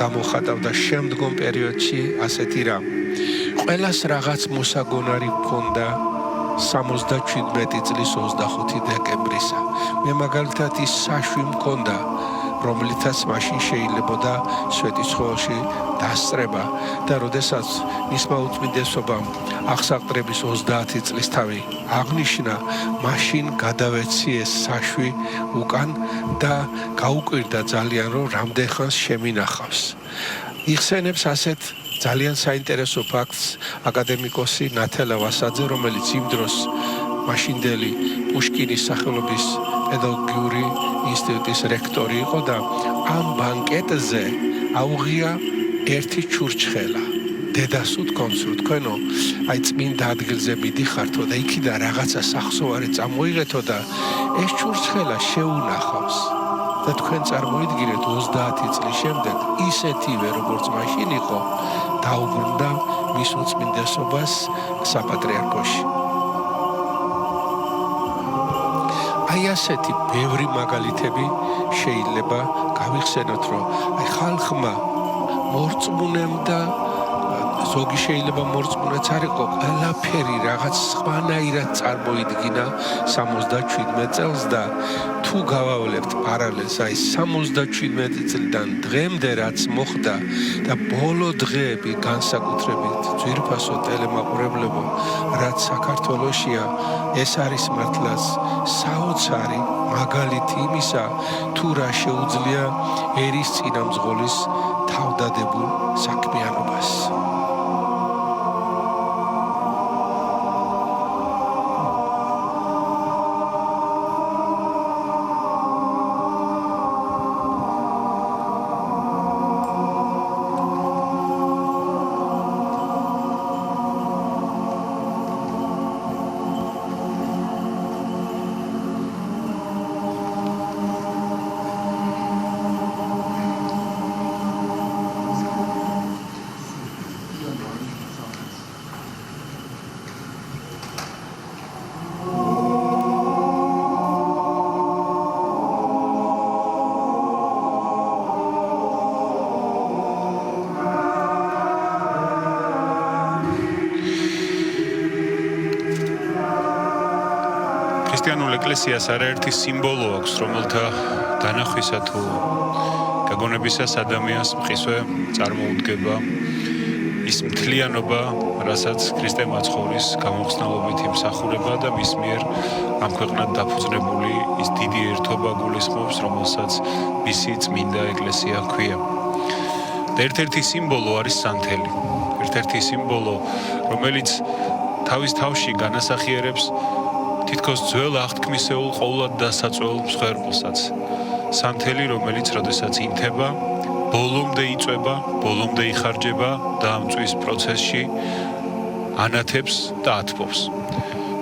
გამოხატავდა შემდგომ პერიოდში ასეთი რამ. ყველას რაღაც მოსაგონარი ჰქონდა 77 წლის 25 დეკემბრისა. მე მაგალითად ის საშვი მქონდა, რომლითაც მაშინ შეიძლებოდა სვეტიცხოველში დასწრება და როდესაც მისმა უწმინდესობამ აღსაყდრების 30 წლის თავი აღნიშნა, მაშინ გადავეცი ეს საშვი უკან და გაუკვირდა ძალიან, რომ რამდენხანს შემინახავს. იხსენებს ასეთ ძალიან საინტერესო ფაქტს აკადემიკოსი ნათელა ვასაძე, რომელიც იმ დროს მაშინდელი პუშკინის სახელობის პედაგოგიური ინსტიტუტის რექტორი იყო და ამ ბანკეტზე აუღია ერთი ჩურჩხელა. დედას უთქვამს, რომ თქვენო აი წმინდა ადგილზე მიდიხართო და იქიდან რაღაცა სახსოვარი წამოიღეთო და ეს ჩურჩხელა შეუნახავს. და თქვენ წარმოიდგინეთ 30 წლის შემდეგ ისეთივე როგორც მაშინ იყო დაუბრუნდა მის უწმინდესობას საპატრიარქოში. აი ასეთი ბევრი მაგალითები შეიძლება გავიხსენოთ, რომ აი ხალხმა მორწმუნემ და ზოგი შეიძლება მორწმუნეც არ იყო, ყველაფერი რაღაც სხვანაირად წარმოიდგინა 77 წელს და თუ გავავლებთ პარალელს აი 77 წლიდან დღემდე რაც მოხდა და ბოლო დღეები განსაკუთრებით ძვირფასო ტელემაყურებლებო, რაც საქართველოშია, ეს არის მართლაც საოცარი მაგალითი იმისა, თუ რა შეუძლია ერის წინამძღოლის თავდადებულ საქმიანობას. ქრისტიანულ ეკლესიას არაერთი სიმბოლო აქვს, რომელთა დანახვისა თუ გაგონებისას ადამიანს მყისვე წარმოუდგება ის მთლიანობა, რასაც ქრისტე მაცხოვრის გამომხსნელობით იმსახურება და მის მიერ ამ ქვეყნად დაფუძნებული ის დიდი ერთობა გულისხმობს, რომელსაც მისი წმინდა ეკლესია ჰქვია. და ერთ-ერთი სიმბოლო არის სანთელი. ერთ-ერთი სიმბოლო, რომელიც თავის თავში განასახიერებს თითქოს ძველ აღთქმისეულ ყოვლად დასაწვეულ მსხვერპლსაც. სანთელი, რომელიც როდესაც ინთება, ბოლომდე იწვება, ბოლომდე იხარჯება და ამ წვის პროცესში ანათებს და ათბობს.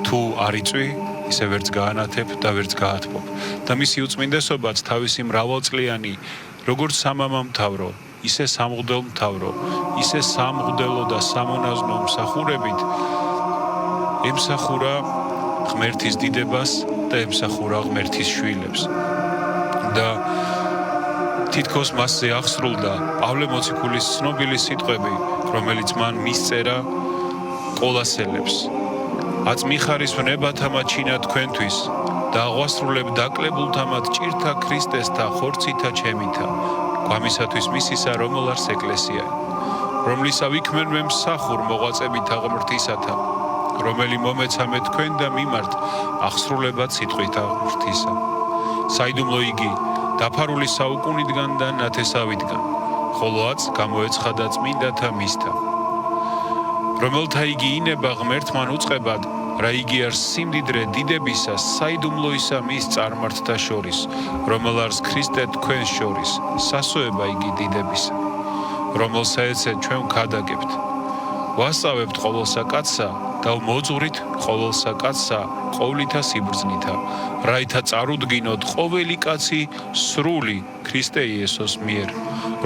თუ არ იწვი, ისე ვერც გაანათებ და ვერც გაათბობ. და მისი უწმინდესობაც თავისი მრავალწლიანი, როგორც სამამა მთავრო, ისე სამღვდელ მთავრო, ისე სამღვდელო და სამონაზვნო მსახურებით ემსახურა ღმერთის დიდებას და ემსახურა ღმერთის შვილებს. და თითქოს მასზე აღსრულდა პავლე მოციქულის ცნობილი სიტყვები, რომელიც მან მისწერა ყოლასელებს. აწმიხარის ვნებათამა ჩინა თქვენთვის და აღვასრულებ დაკლებულთამად ჭირთა ქრისტესთა ხორცითა ჩემითა, გვამისათვის მისისა რომელარს ეკლესია, რომლისა ვიქმნებ მსახურ მოღვაწებითა ღმრთისათა, რომელი მომეცამე თქვენ და მიმართ აღსრულებად სიტყვითა ღმრთისა. საიდუმლო იგი დაფარული საუკუნიდან და ნათესავიდან, ხოლოაც გამოეცხადა წმინდათა მისთა. რომელთა იგი ინება ღმერთმან უწყებად, რა იგი არ სიმდიდრე დიდებისა, საიდუმლოისა მის წარმართთა შორის, რომელარს ქრისტე თქვენს შორის, სასოება იგი დიდებისა, რომელსა ეცე ჩვენ ვქადაგებთ. ვასწავებთ ყოველსა კაცსა და მოძღვრით ყოველსა კაცსა ყოვლითა სიბრძნითა, რაითა წარუდგინოთ ყოველი კაცი სრული ქრისტე იესოს მიერ,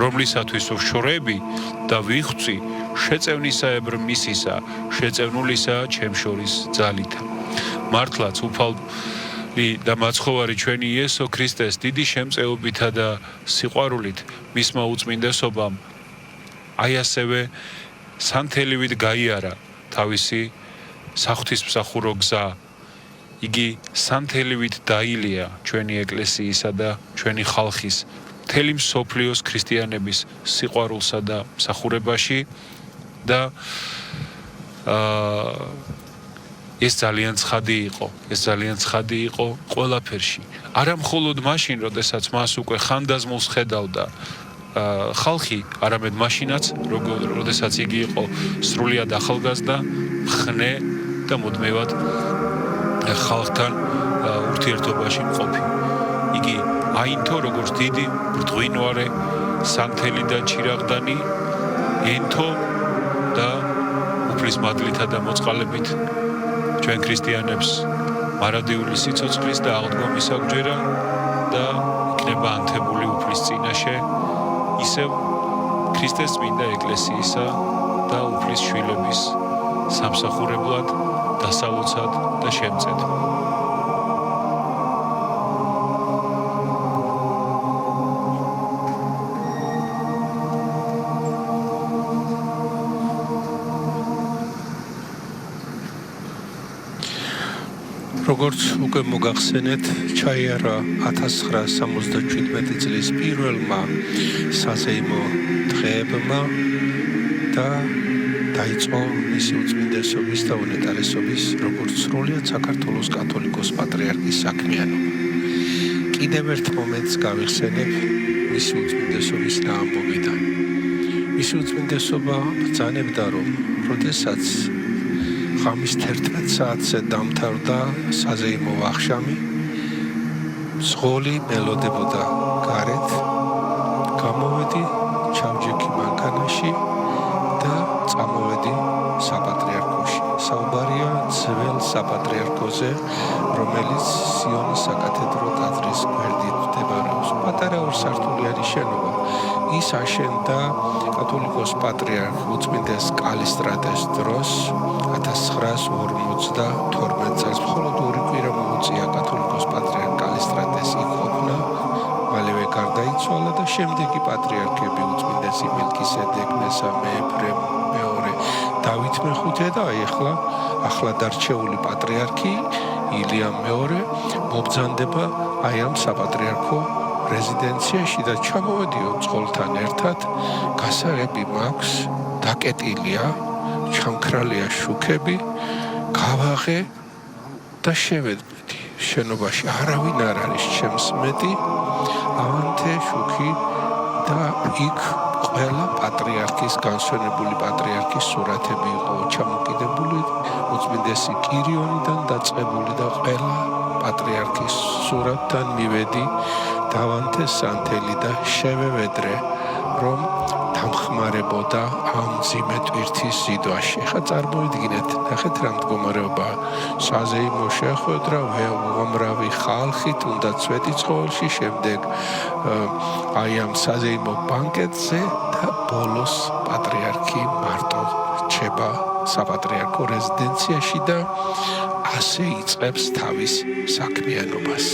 რომლისათვის ვშორები და ვიხვწი შეწევნისაებრ მისისა, შეწევნულისა ჩემ შორის ძალითა. მართლაც უფალი და მაცხოვარი ჩვენი იესო ქრისტეს დიდი შემწეობითა და სიყვარულით მისმა უწმინდესობამ აი ასევე სანთელივით გაიარა თავისი საღვთისმსახურო გზა. იგი სანთელივით დაილია ჩვენი ეკლესიისა და ჩვენი ხალხის მთელი მსოფლიოს ქრისტიანების სიყვარულსა და მსახურებაში და ეს ძალიან ცხადი იყო ყველაფერში. არა მხოლოდ მაშინ, როდესაც მას უკვე ხანდაზმულს ხედავდა ხალხი, არამედ მაშინაც, როდესაც იგი იყო სრულიად ახალგაზრდა, მხნე და მუდმივად ხალხთან ურთიერთობაში მყოფი. იგი აინთო როგორც დიდი ბრდღვინვარე, სანთელი და ჩირაღდანი, ენთო და უფლის მადლითა და მოწყალებით ჩვენ ქრისტიანებს მარადიული სიცოცხლის და აღდგომის აღჯერა და იქნება ანთებული უფლის წინაშე ისევ ქრისტეს წმინდა ეკლესიისა და უფლის შვილების სამსახურებლად, დასალოცად და შემწედ. როგორც უკვე მოგახსენეთ, ჩაიარა 1977 წლის პირველმა საზეიმო დღეებმა და დაიწყო მისი უწმინდესობის და უნეტარესობის როგორც სრულიად საქართველოს კათოლიკოს პატრიარქის საქმიანობა. კიდევ ერთ მომენტს გავიხსენებ მისი უწმინდესობის დაამბობიდან. მისი უწმინდესობა ბრძანებდა, რომ როდესაც ღამის 11 საათზე დამთავრდა საზეიმო ვახშამი, მსხოლი მელოდებოდა გარეთ, გამოვედი ჩავჯექი მანქანაში და წამოვედი საპატრიარქოში. საუბარია ძველ საპატრიარქოზე, რომელიც სიონის საკათედრო ტაძრის გვერდით მდებარეობს. პატარა ორსართულიანი შენობა. ის აშენდა კათოლიკოს პატრიარქ უწმინდეს კალისტრატეს დროს 1952 წელს. მხოლოდ 2 კვირა მოუწია კათოლიკოს პატრიარქ კალისტრატეს იქ ყოფნა, მალევე გარდაიცვალა და შემდეგი პატრიარქები უწმინდესი მელქისედეკ მესამე, ეფრემ მეორე, დავით მეხუთე და ახლად არჩეული პატრიარქი ილიამ მეორე მობრძანდება აი ამ საპატრიარქო რეზიდენციაში და ჩამოვედიო წყოლთან ერთად. გასაღები მაქვს, დაკეტილია ჩამქრალია შუქები, გავაღე და შევედმედი. შენობაში არავინ არ არის ჩემს მეტი, ავანთე შუქი და იქ ყველა პატრიარქის, განსვენებული პატრიარქის სურათები იყო ჩამოკიდებული, უწმინდესი კირიონიდან დაწყებული და ყველა პატრიარქის სურათთან მივედი დავანთე სანთელი და შევევედრე, რომ დამხმარებოდა ამ მძიმე ტვირთის ზიდვაში. ხა წარმოიდგინეთ, ნახეთ რა მდგომარეობა. საზეიმო შეხვედრა, უამრავი ხალხით, უნდა წვეტი ცხოველში, შემდეგ აი ამ საზეიმო ბანკეტზე და ბოლოს პატრიარქი მარტო რჩება საპატრიარქო რეზიდენციაში და ასე იწყებს თავის საქმიანობას.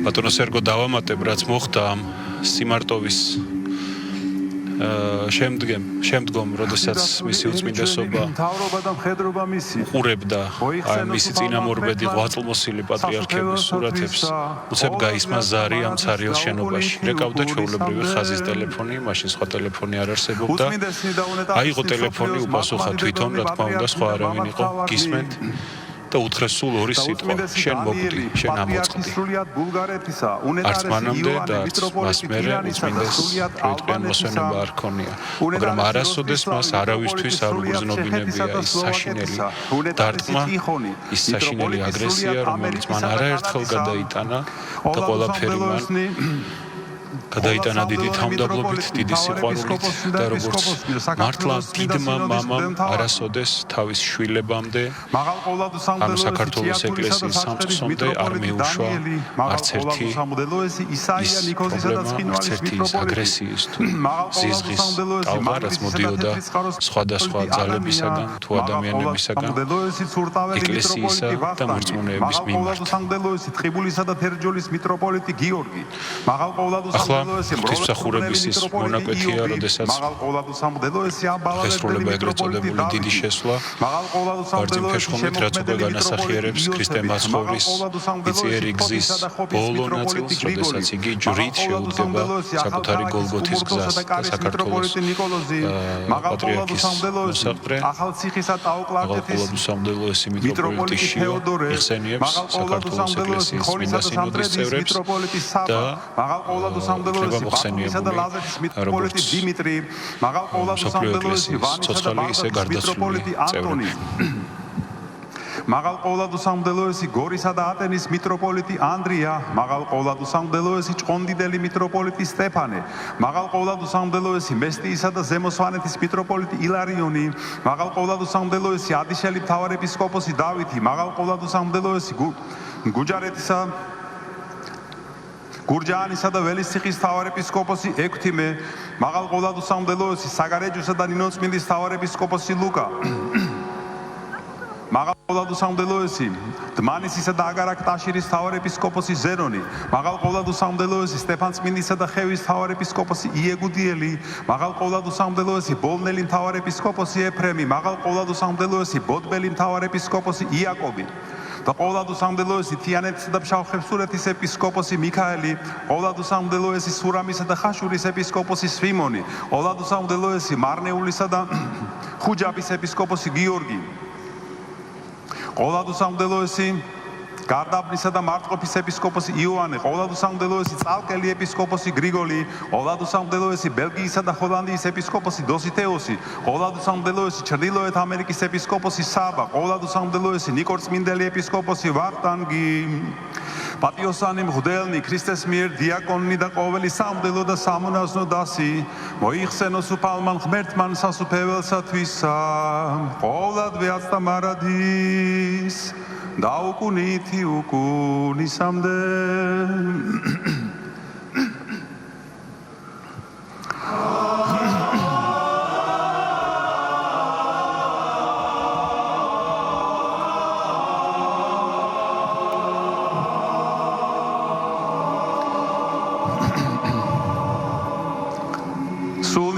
ბატონო სერგო დავამატებ, რაც მოხდა ამ სიმარტოვის შემდგომ, როდესაც მისი უწმინდესობა უყურებდა აი მისი წინამორბედი ღვაწლმოსილი პატრიარქების სურათებს, უცებ გაისმა ზარი ამ ცარიელ შენობაში. რეკავდა ჩვეულებრივი ხაზის ტელეფონი, მაშინ სხვა ტელეფონი არ არსებობდა. აიღო ტელეფონი, უპასუხა თვითონ, რა თქმა უნდა, სხვა არავინ იყო, გისმენთ. და უთხრეს სულ ორი სიტყვა, შენ მოკვდი, შენ ამოწყდი. არც მანამდე და არც მას მერე უწმინდეს დროიტყვიან მოსვენება არ ქონია. მაგრამ არასოდეს მას არავისთვის არ უგრძნობინებია ის საშინელი დარტყმა, ის საშინელი აგრესია, რომელიც მან არაერთხელ გადაიტანა და ყველაფერი მან გადაიტანა დიდი თავმდაბლობით, დიდი სიყვარულით და როგორც მართლა დიდმა მამამ არასოდეს თავის შვილებამდე ამ საქართველოს ეკლესიის სამწყსომდე არ მიუშვა არც ერთი ის პრობლემა, არც ერთი ის აგრესიის თუ ზიზღის ტალღა, რაც მოდიოდა სხვადასხვა ძალებისაგან თუ ადამიანებისაგან ეკლესიისა და მორწმუნეების მიმართ. ახლა ღვთისმსახურების ის მონაკვეთია, როდესაც დღესრულება ეგრეთ წოდებული დიდი შესვლა ბარძიმ ფეშხომით, რაც უკვე განასახიერებს ქრისტე მაცხოვრის მიწიერი გზის ბოლო ნაწილს, როდესაც იგი ჯვრით შეუდგება საკუთარი გოლგოთის გზას და საქართველოს პატრიარქის მოსაყრე აღალყოლადუსამდელოესი მიტროპოლიტი შიო იხსენიებს საქართველოს ეკლესიის წმინდა სინოდის წევრებს და treba მოხსენიებული როგორც მსოფლიო ეკლესიის ცოცხალი ისე გარდაცვლილი წევრები. მაღალყოვლადუსამდელოესი გორისა და ატენის მიტროპოლიტი ანდრია, მაღალყოვლადუსამდელოესი ჭყონდიდელი მიტროპოლიტი სტეფანე, მაღალყოვლადუსამდელოესი მესტიისა და ზემო სვანეთის მიტროპოლიტი ილარიონი, მაღალყოვლადუსამდელოესი ადიშელი მთავარეპისკოპოსი დავითი, მაღალყოვლადუსამდელოესი გუჯარეთისა გურჯაანისა და ველისციხის მთავარეპისკოპოსი ექვთიმე, მაღალყოვლადუსამდელოესი საგარეჯოსა და ნინოწმინდის მთავარეპისკოპოსი ლუკა, მაღალყოვლადუსამდელოესი დმანისისა და აგარაკ-ტაშირის მთავარეპისკოპოსი ზენონი, მაღალყოვლადუსამდელოესი სტეფანწმინდისა და ხევის მთავარეპისკოპოსი იეგუდიელი, მაღალყოვლადუსამდელოესი ბოლნელი მთავარეპისკოპოსი ეფრემი, მაღალყოვლადუსამდელოესი ბოდბელი მთავარეპისკოპოსი იაკობი. და ყოვლადუსამდელოესი თიანეთისა და ფშავ-ხევსურეთის ეპისკოპოსი მიქაელი, ყოვლადუსამდელოესი სურამისა და ხაშურის ეპისკოპოსი სვიმონი, ყოვლადუსამდელოესი მარნეულისა და ხუჯაბის ეპისკოპოსი გიორგი, ყოვლადუსამდელოესი გარდაბნისა და მარტყოფის ეპისკოპოსი იოანე, ყოვლადუსამდელოესი წალკელი ეპისკოპოსი გრიგოლი, ყოვლადუსამდელოესი ბელგიისა და ჰოლანდიის ეპისკოპოსი დოსითეოსი, ყოვლადუსამდელოესი ჩრდილოეთ ამერიკის ეპისკოპოსი საბა, ყოვლადუსამდელოესი ნიკორწმინდელი ეპისკოპოსი ვახტანგი, პატიოსანი მღვდელნი, ქრისტეს მიერ დიაკონნი და ყოველი სამღვდელო და სამონაზნო დასი, მოიხსენოს უფალმან ღმერთმან სასუფეველსათვისა, ყოვლად ვეაც და მარადის და უკუნითი უკუნისამდე.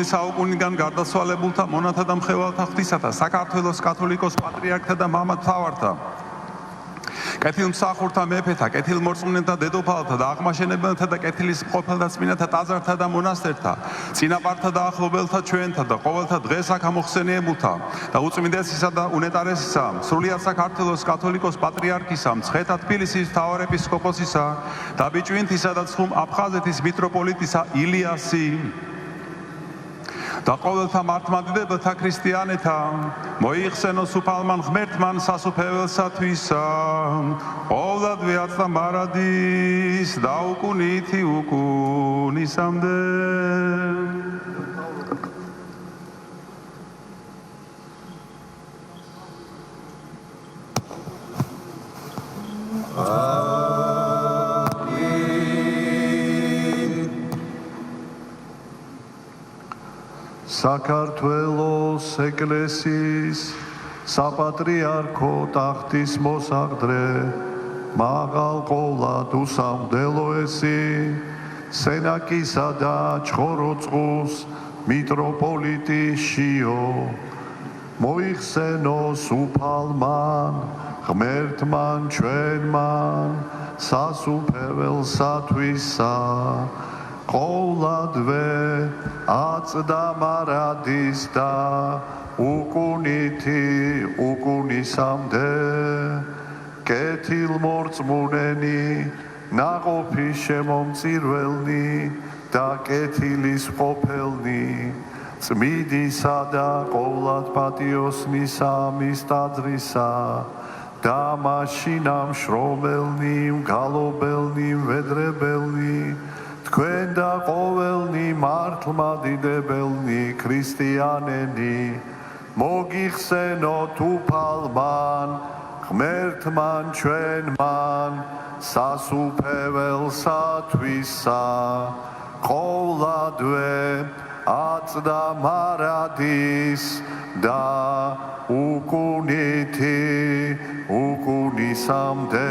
მრავალი საუკუნიდან გარდაცვალებულთა მონათა და მხევალთა ღვთისათა საქართველოს კათოლიკოს პატრიარქთა და მამათმთავართა კეთილმსახურთა მეფეთა, კეთილმორწმუნეთა დედოფალთა და აღმაშენებელთა და კეთილის მყოფელთა წმინდათა ტაძართა და მონასტერთა, წინაპართა და ახლობელთა ჩვენთა და ყოველთა დღეს აქ ამოხსენიებულთა და უწმინდესისა და უნეტარესისა, სრულიად საქართველოს კათოლიკოს პატრიარქისა, მცხეთა თბილისის მთავარეპისკოპოსისა და ბიჭვინთისა და ცხუმ აფხაზეთის მიტროპოლიტისა ილიასი და ყოველთა მართლმადიდებელთა ქრისტიანეთა მოიხსენოს უფალმან ღმერთმან სასუფეველსათვისა ყოვლადვე აცდა მარადის და უკუნითი უკუნისამდე საქართველოს ეკლესიის საპატრიარქო ტახტის მოსაგდრე მაღალყოვლად უსამრდელოესი სენაკისა და ჩხოროწყუს მიტროპოლიტი შიო მოიხსენოს უფალმან ღმერთმან ჩვენმან სასუფეველსათვისა ყოვლადვე აწდა მარადის და უკუნითი უკუნისამდე კეთილმორწმუნენი ნაყოფი შემომწირველნი და კეთილის მყოფელნი წმიდისა და ყოვლად პატიოსნისა მის ტაძრისა და მაშინა მშრომელნი მგალობელნი მვედრებელნი თქვენ და ყოველნი მართლმადიდებელნი ქრისტიანენი მოგიხსენოთ უფალმან ღმერთმან ჩვენმან სასუფეველსათვისა ყოვლადვე აწდა მარადის და უკუნითი უკუნისამდე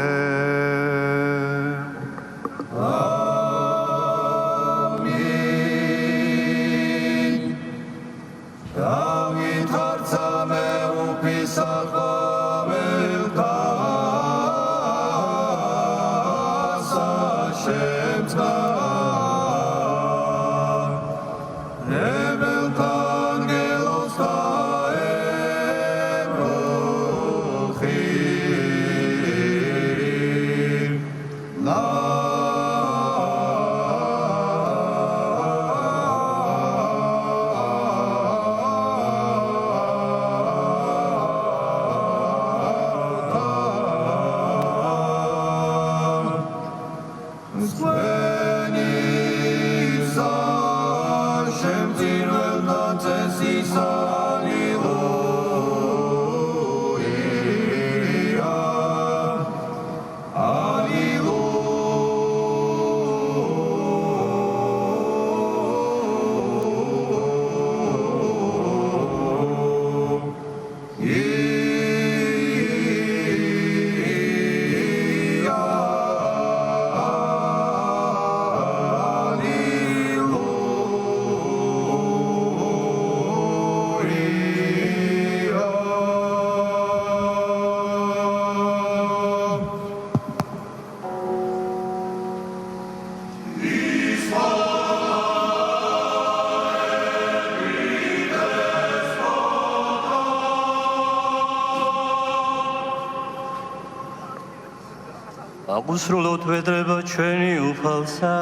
უსრულოთ ვედრება ჩვენი უფალსა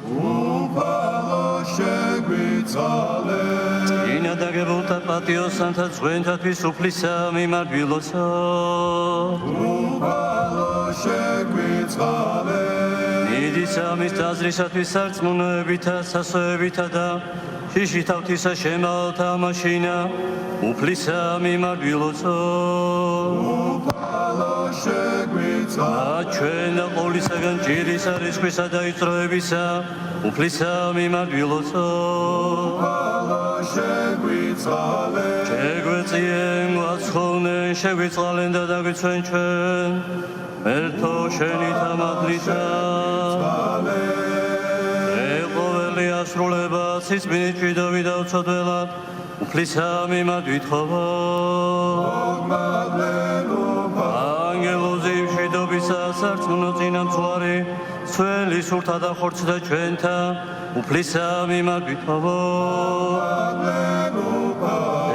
უფალო შეგვიწალე წინა დაგებულთა პატიოსანთა ძღვენთათვის უფლისა მიმარბილოსო უფალო შეგვიწალე მიდისა მის ტაძრისათვის სარწმუნოებითა სასოებითა და შიშითავთისა შემალთა მაშინა უფლისა მიმარბილოსო ჩვენ და ყოვლისაგან ჯირისა, რისხვისა და იწროებისა უფლისა მიმარბილოსო შეგვეწიენ გვაცხოვნენ შეგვიწყალენ და დაგვიცვენ ჩვენ მერთო შენი თამადლისა ყოველი მწერი ასრულება სისმინით შვიდობით და უცოდველად უფლისა მიმართ ვითხოვო ანგელოზი მშვიდობისა სარწმუნო წინამძღვარი სველი სურთა და ხორცთა ჩვენთან უფლისა მიმართ ვითხოვო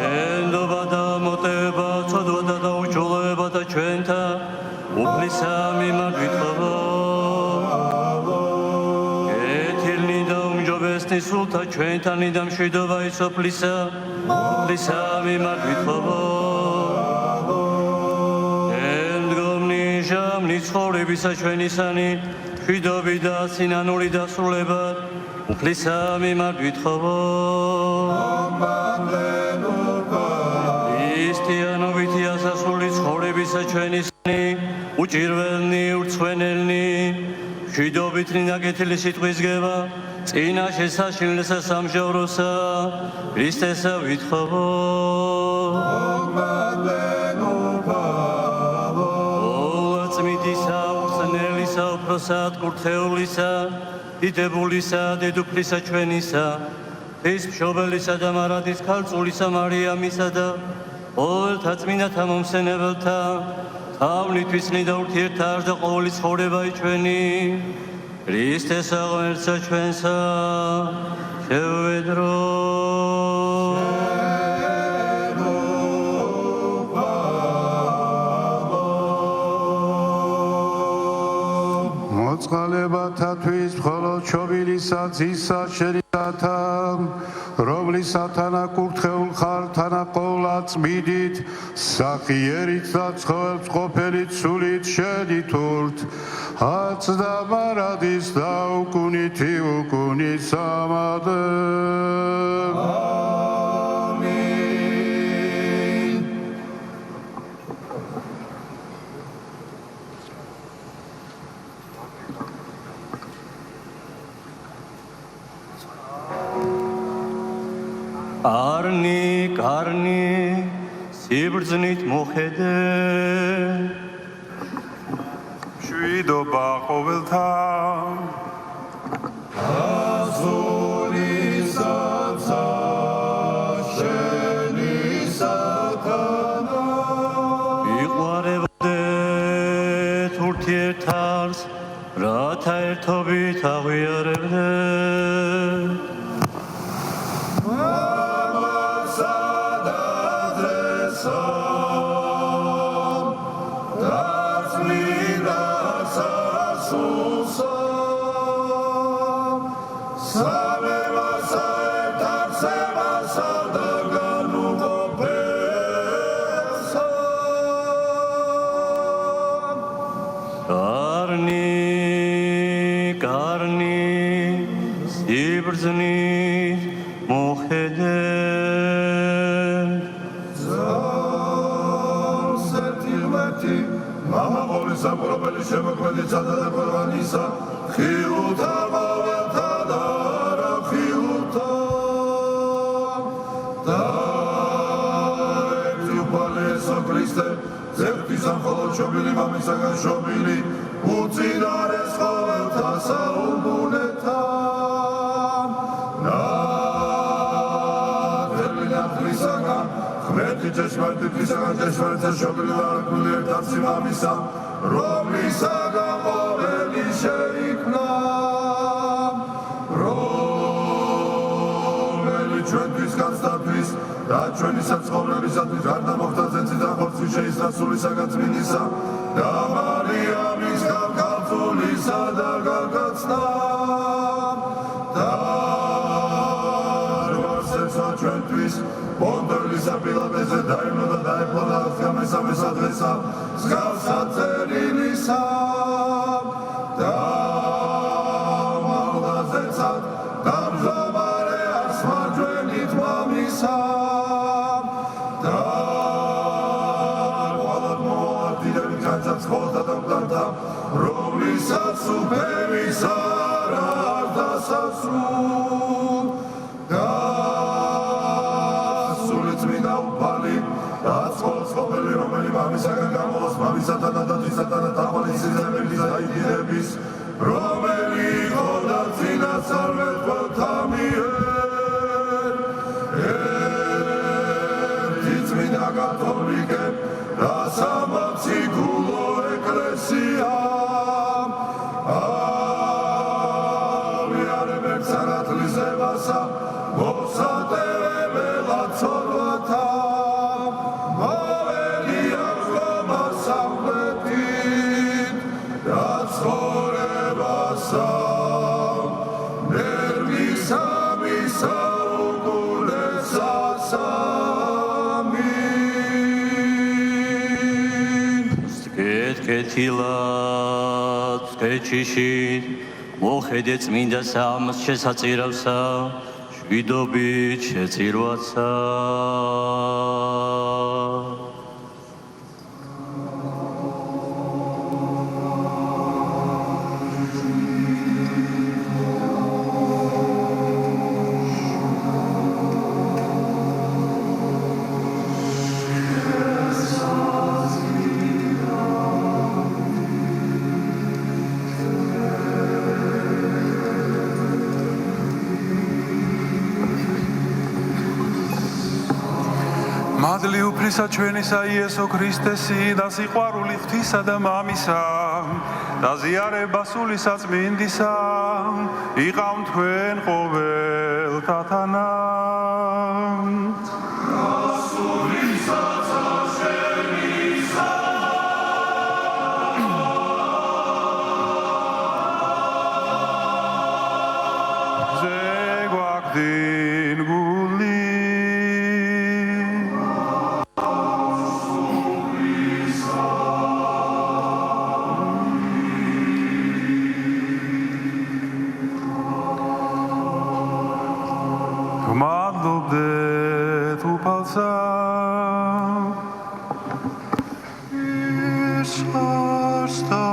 ენდობა და მოტება ცოდვა და უჩვეულება და ჩვენთან უფლისა მიმართ ვითხოვო ეთილნი და უმჯობესნი სულთა ჩვენთანი და მშვიდობა ისოფლისა უფლისა მიმართ ვითხოვო ემდგომნი ჟამნი ცხოვრებისა ჩვენისანი მშვიდობით და სინანული დასრულება უფლისა მიმართ ვითხოვო ქრისტიანობითი ასასრული ცხოვრებისა ჩვენისანი უჭირველნი ურცხვენელნი მშვიდობითი ნაკეთილი სიტყვის გება წინაშე საშინლესა სამჟავროსა ქრისტესა ვითხოვო ოლაწმიდისა უხსნელისა უფროსა კურთხეულისა დიდებულისა დედოფლისა ჩვენისა ის მშობელისა და მარადის ქალწულისა მარიამისა და ყოველთა წმინდათა მომსენებელთა თავნითვისნი და ურთიერთთა და ყოველი ცხოვრება ჩვენი ქრისტესა ღმერთსა ჩვენსა შევედრო მოწყალებათათვის მხოლოდ ჩობილისა ძისა შერისათა რომლისათანა კურთხეულ ხარ თანა ყოვლადწმიდით სახიერით და ცხოველს ყოფილით სულით შედითურთ აცდა მარადის და უკუნითი უკუნის ამადე არნი კარნი სიბრძნით მოხედე მშვიდობა ყოველთან ასულისაცა შენისათანა იყვარებდეთ ურთიერთთავს რათა ერთობით აღიარებდეთ შემოქმედისა და ყურანისა ხილუთა ყოველთა და რახილუთა და ექრიუპალესო ქრისტე ზეპტისა მხოლოდ შობილი მამისაგან შობილი უწინარეს ყოველთა საუბუნეთა ნათლისაგან ღმერთი ჭეშმარიტისაგან ჭეშმარიტზე შობილი და არქმული ერთაცი მამისა რომლისაგან ყოველი შეიქმნა რომელი ჩვენთვის განსტათვის და ჩვენი საცხოვრებისათვის გარდა მოხდა ზეცით და ხორცი შეისრა სულისაგან წმინდისა და მარიამის ქალწულისა და გაგაცნა და რვასეცა ჩვენთვის პონტელისა პილატესზე დაიმნო და დაეპყრო და მესამესა დღესა მსგავსა წერილისა და მაღლაზეცა დამზომარე არს მარჯვენით მამისა და ყოველად მოვალ დიდებით განძაც ხოლთა და მკვდართა რომლისაც უფერის არ დასასრულ და მამისაგან გამოს მამისათანა და ძისათანა თაყვანის სიზემების აიდირების რომელი ხოდა წინასწარმეტყველთა კათოლიკე და სამოციქულო ეკლესია აღიარებენ სანათლისებასა მოსატევებელად ცოდვათა მოველი აღდგომა სამხრეთით და ცხოვრებასა ნერვისა მისა უკუნესასა კეთილად კეჩიში მოხედე წმინდა სამს შესაწირავსა შვიდობით შეწირვაცა მადლი უფლისა ჩვენისა იესო ქრისტესი და სიყვარული ღვთისა და მამისა და ზიარება სული საწმინდისა იყავ თქვენ ყოველთათანაც. ზეგვაგდინ გული მადლობდეთ უფალსა ისარს და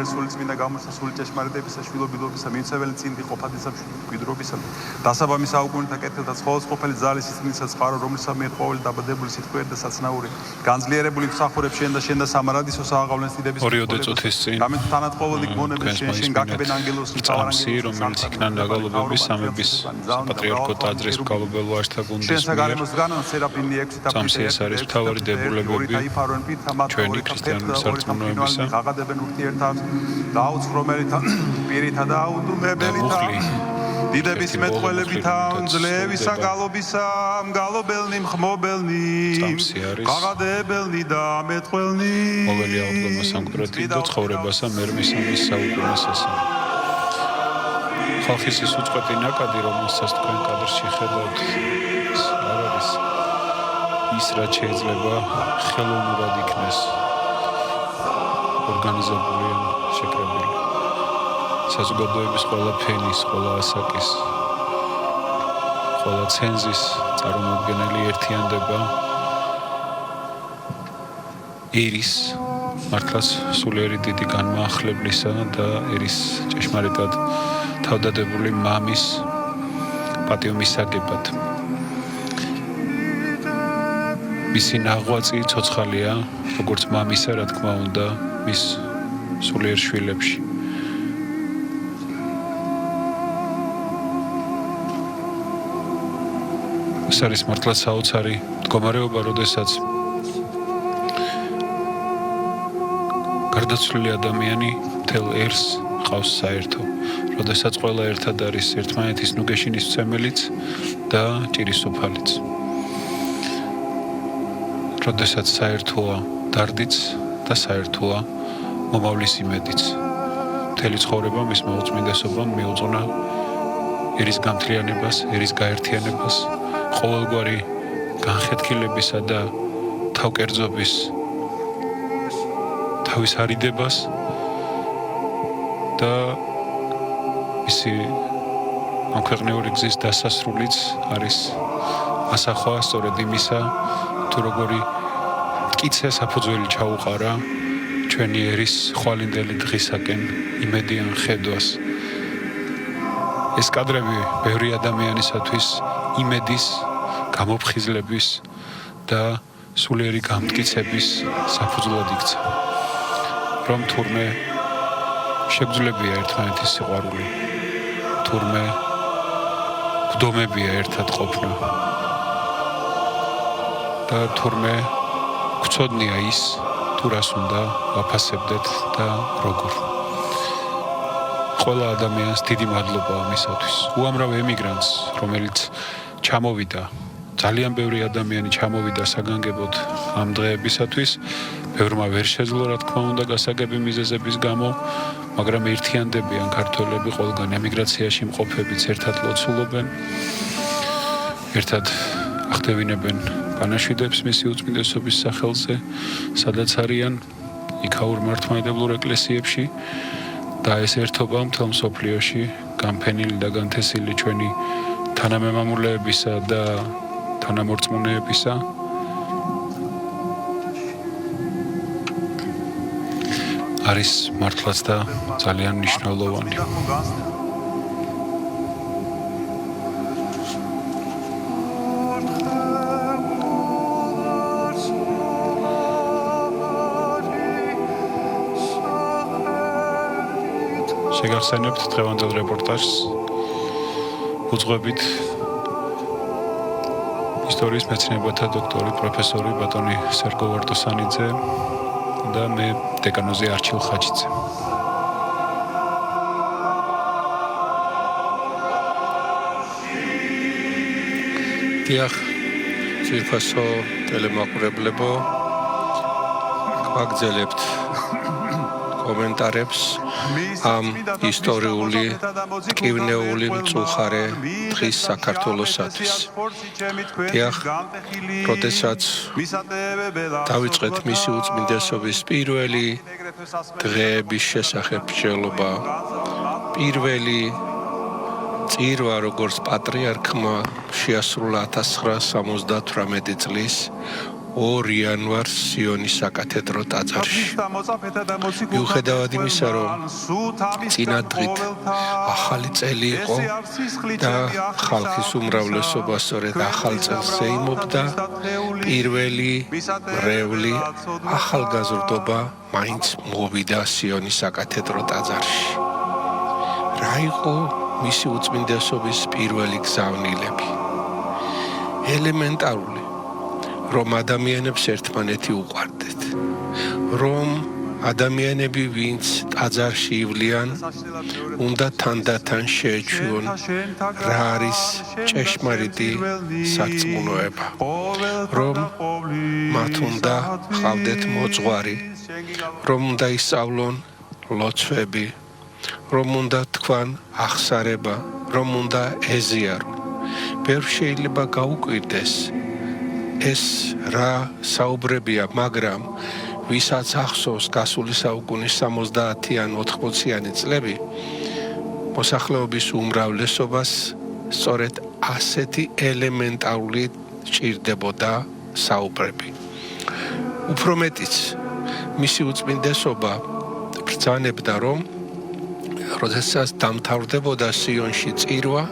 სულწმინდა გამოსასული ჭეშმარიტებისა შვილობილობისა მიცეველი წინდი ყოფადისა მშვიდობისა დასაბამი საუკუნეთა კეთილთა ცხოველსყოფელი ძალის სისხლისა წყარო რომლისა მიერ ყოველი დაბადებული სიტყვიერი და საცნაური განძლიერებული მსახურებს შენ და სამარადისო სააღავლენს დიდების გამეთ თანატყობოდი გმონების შენ გაკებენ ანგელოზს მწამსი რომელიც იქნა ნაგალობების სამების საპატრიარქო ტაძრის მკალობელ ვაჟთა გუნდის შენ საგარემოს განან სერაფინი 6 წამსი ეს არის მთავარი დებულებები ჩვენი ქრისტიანული სარწმუნოებისა აღადებენ ურთიერთად დაუცხრომელითა პირითა და აუდუმებელითა დიდების მეტყველებითა ძლევისა გალობისა მგალობელნი მხმობელნი აღადებელნი და მეტყველნი მოველი აღდგომა სამკვეთლით და ცხოვრებასა მერმისამის საუკუნესასა ხალხის ის უწყვეტი ნაკადი რომელსაც თქვენ კადრში ხედავთ არ არის ის რაც შეიძლება ხელოვნურად იქნეს ორგანიზებული შეკრებილი საზოგადოების ყველა ფენის, ყველა ასაკის, ყველა ცენზის წარმომადგენელი ერთიანდება ერის მართლაც სულიერი დიდი განმაახლებლისა და ერის ჭეშმარიტად თავდადებული მამის პატივმისაგებად. მისი ნაღვაწი ცოცხალია, როგორც მამისა, რა თქმა უნდა, მის სულიერ შვილებში. ეს არის მართლაც საოცარი მდგომარეობა, როდესაც გარდაცვლილი ადამიანი მთელ ერს ყავს საერთო. როდესაც ყველა ერთად არის ერთმანეთის ნუგეშინის მცემელიც და ჭირისუფალიც. როდესაც საერთოა დარდიც და საერთოა მომავლის იმედიც. მთელი ცხოვრება მისმა უწმინდესობამ მიუძღვნა ერის გამთლიანებას, ერის გაერთიანებას, ყოველგვარი განხეთქილებისა და თავკერძობის თავის არიდებას და მისი ამ ქვეყნიური გზის დასასრულიც არის ასახვა სწორედ იმისა, თუ როგორი მტკიცე საფუძველი ჩაუყარა ჩვენი ერის ხვალინდელი დღისაკენ იმედიან ხედვას. ეს კადრები ბევრი ადამიანისათვის იმედის, გამოფხიზლების და სულიერი გამტკიცების საფუძვლად იქცა. რომ თურმე შეგძლებია ერთმანეთის სიყვარული, თურმე გვდომებია ერთად ყოფნა და თურმე გვცოდნია ის, თუ რას უნდა ვაფასებდეთ და როგორ. ყველა ადამიანს დიდი მადლობა ამისათვის. უამრავ ემიგრანტს, რომელიც ჩამოვიდა, ძალიან ბევრი ადამიანი ჩამოვიდა საგანგებოდ ამ დღეებისათვის, ბევრმა ვერ შეძლო რა თქმა უნდა გასაგები მიზეზების გამო, მაგრამ ერთიანდებიან ქართველები ყველგან ემიგრაციაში მყოფებიც ერთად ლოცულობენ, ერთად ახდევინებენ პანაშვიდებს მისი უწმინდესობის სახელზე, სადაც არიან იქაურ მართლმადიდებლურ ეკლესიებში და ეს ერთობა მთელ მსოფლიოში განფენილი და განთესილი ჩვენი თანამემამულეებისა და თანამორწმუნეებისა არის მართლაც და ძალიან მნიშვნელოვანი. შეგახსენებთ დღევანდელ რეპორტაჟს უძღვებით ისტორიის მეცნიერებათა დოქტორი პროფესორი ბატონი სერგო ვარტოსანიძე და მე დეკანოზი არჩილ ხაჩიძე. დიახ, ძვირფასო ტელემაყურებლებო, გვაგრძელებთ კომენტარებს ამ ისტორიული ტკივნეული მწუხარე დღის საქართველოსათვის. დიახ, როდესაც დავიწყეთ მისი უწმინდესობის პირველი დღეების შესახებ მსჯელობა, პირველი წირვა, როგორც პატრიარქმა შეასრულა 1978 წლის 2 იანვარს სიონის საკათედრო ტაძარში. მიუხედავად იმისა, რომ წინა დღით ახალი წელი იყო და ხალხის უმრავლესობა სწორედ ახალ წელს ეიმობდა, პირველი მრევლი ახალგაზრდობა მაინც მოვიდა სიონის საკათედრო ტაძარში. რა იყო მისი უწმინდესობის პირველი გზავნილები? ელემენტარული, რომ ადამიანებს ერთმანეთი უყვარდეთ, რომ ადამიანები, ვინც ტაძარში ივლიან, უნდა თანდათან შეეჩვიონ რა არის ჭეშმარიტი სარწმუნოება, რომ მათ უნდა ჰყავდეთ მოძღვარი, რომ უნდა ისწავლონ ლოცვები, რომ უნდა თქვან ახსარება, რომ უნდა ეზიარონ. ბევრს შეიძლება გაუკვირდეს ეს რა საუბრებია, მაგრამ ვისაც ახსოვს გასული საუკუნის 70-იან 80-იანი წლები, მოსახლეობის უმრავლესობას სწორედ ასეთი ელემენტარული სჭირდებოდა საუბრები. უფრო მეტიც, მისი უწმინდესობა ბრძანებდა, რომ როდესაც დამთავრდებოდა სიონში წირვა,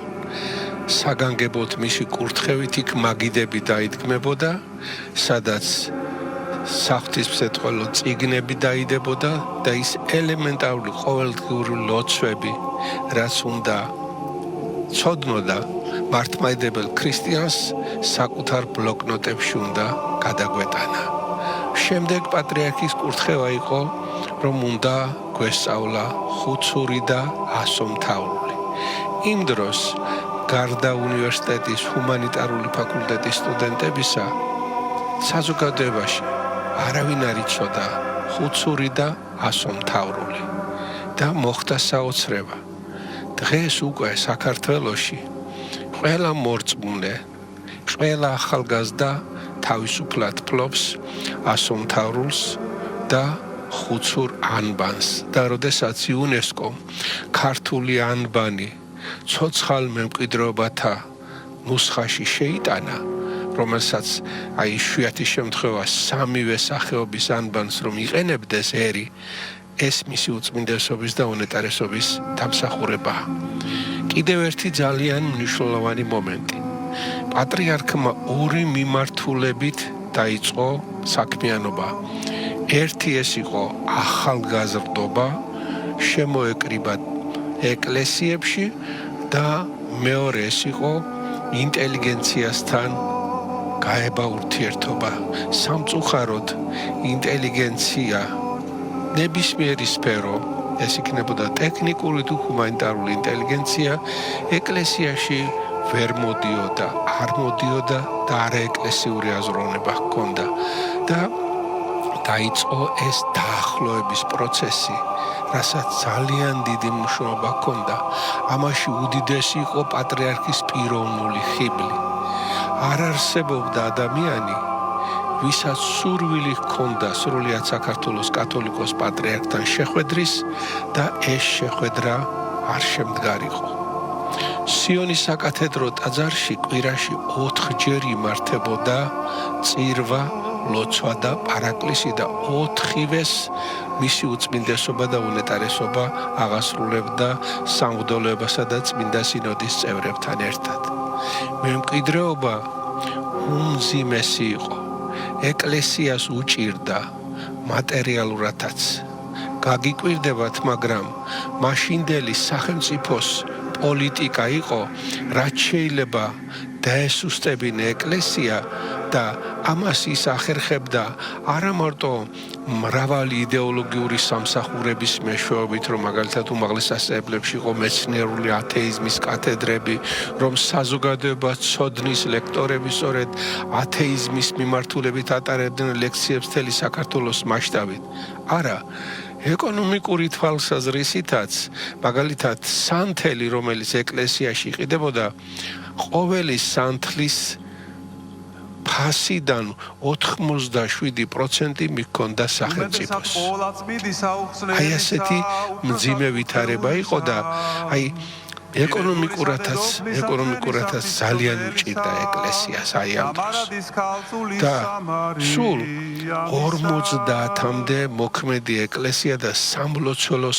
საგანგებოდ მისი კურთხევით იქ მაგიდები დაიდგმებოდა, სადაც საღვთისმსეთხველო წიგნები დაიდებოდა და ის ელემენტარული ყოველდღიური ლოცვები, რაც უნდა ცოდნოდა მართლმადიდებელ ქრისტიანს, საკუთარ ბლოკნოტებში უნდა გადაგვეტანა. შემდეგ პატრიარქის კურთხევა იყო, რომ უნდა გვესწავლა ხუცური და ასომთავრული. იმ დროს გარდა უნივერსიტეტის ჰუმანიტარული ფაკულტეტის სტუდენტებისა საზოგადოებაში არავინ არ იცოდა ხუცური და ასომთავრული და მოხდა საოცრება. დღეს უკვე საქართველოში ყველა მორწმუნე, ყველა ახალგაზრდა თავისუფლად ფლობს ასომთავრულს და ხუცურ ანბანს და როდესაც იუნესკომ ქართული ანბანი ცოცხალ მემკვიდრეობათა ნუსხაში შეიტანა, რომელსაც იშვიათი შემთხვევა სამივე სახეობის ანბანს რომ იყენებდეს ერი, ეს მისი უწმინდესობის და უნეტარესობის დამსახურებაა. კიდევ ერთი ძალიან მნიშვნელოვანი მომენტი. პატრიარქმა ორი მიმართულებით დაიწყო საქმიანობა. ერთი ეს იყო ახალგაზრდობა, შემოეკრიბა ეკლესიებში და მეორე ეს იყო ინტელიგენციასთან გაება ურთიერთობა. სამწუხაროდ ინტელიგენცია ნებისმიერი სფერო, ეს იქნებოდა ტექნიკური თუ ჰუმანიტარული ინტელიგენცია, ეკლესიაში ვერ მოდიოდა, არ მოდიოდა და არაეკლესიური აზროვნება ჰქონდა და დაიწყო ეს დაახლოების პროცესი, რასაც ძალიან დიდი მნიშვნელობა ჰქონდა. ამაში უდიდესი იყო პატრიარქის პიროვნული ხიბლი. არ არსებობდა ადამიანი, ვისაც სურვილი ჰქონდა სრულიად საქართველოს კათოლიკოს პატრიარქთან შეხვედრის და ეს შეხვედრა არ შემდგარიყო. სიონის საკათედრო ტაძარში კვირაში 4-ჯერ იმართებოდა წირვა, ლოცვა და პარაკლისი და 4-ივეს მისი უწმინდესობა და უნეტარესობა აღასრულებდა სამღვდელოებასა და წმინდა სინოდის წევრებთან ერთად. მემკვიდრეობა უმძიმესი იყო. ეკლესიას უჭირდა მატერიალურადაც. გაგიკვირდებათ, მაგრამ მაშინდელი სახელმწიფოს პოლიტიკა იყო, რაც შეიძლება დაესუსტებინა ეკლესია და ამას ის ახერხებდა არა მარტო მრავალი იდეოლოგიური სამსახურების მეშვეობით, რომ მაგალითად უმაღლეს სასწავლებლებში იყო მეცნიერული ათეიზმის კათედრები, რომ საზოგადოება ცოდნის ლექტორები სწორედ ათეიზმის მიმართულებით ატარებდნენ ლექციებს მთელი საქართველოს მასშტაბით. არა, ეკონომიკური თვალსაზრისითაც, მაგალითად, სანთელი, რომელიც ეკლესიაში იყიდებოდა, ყოველი სანთლის ფასიდან 87% მიქონდა სახელმწიფოს. აი ასეთი მძიმე ვითარება იყო და აი ეკონომიკურადაც ძალიან უჭირდა ეკლესიას აი ამ დროს. და სულ 50-მდე მოქმედი ეკლესია და სამლოცველო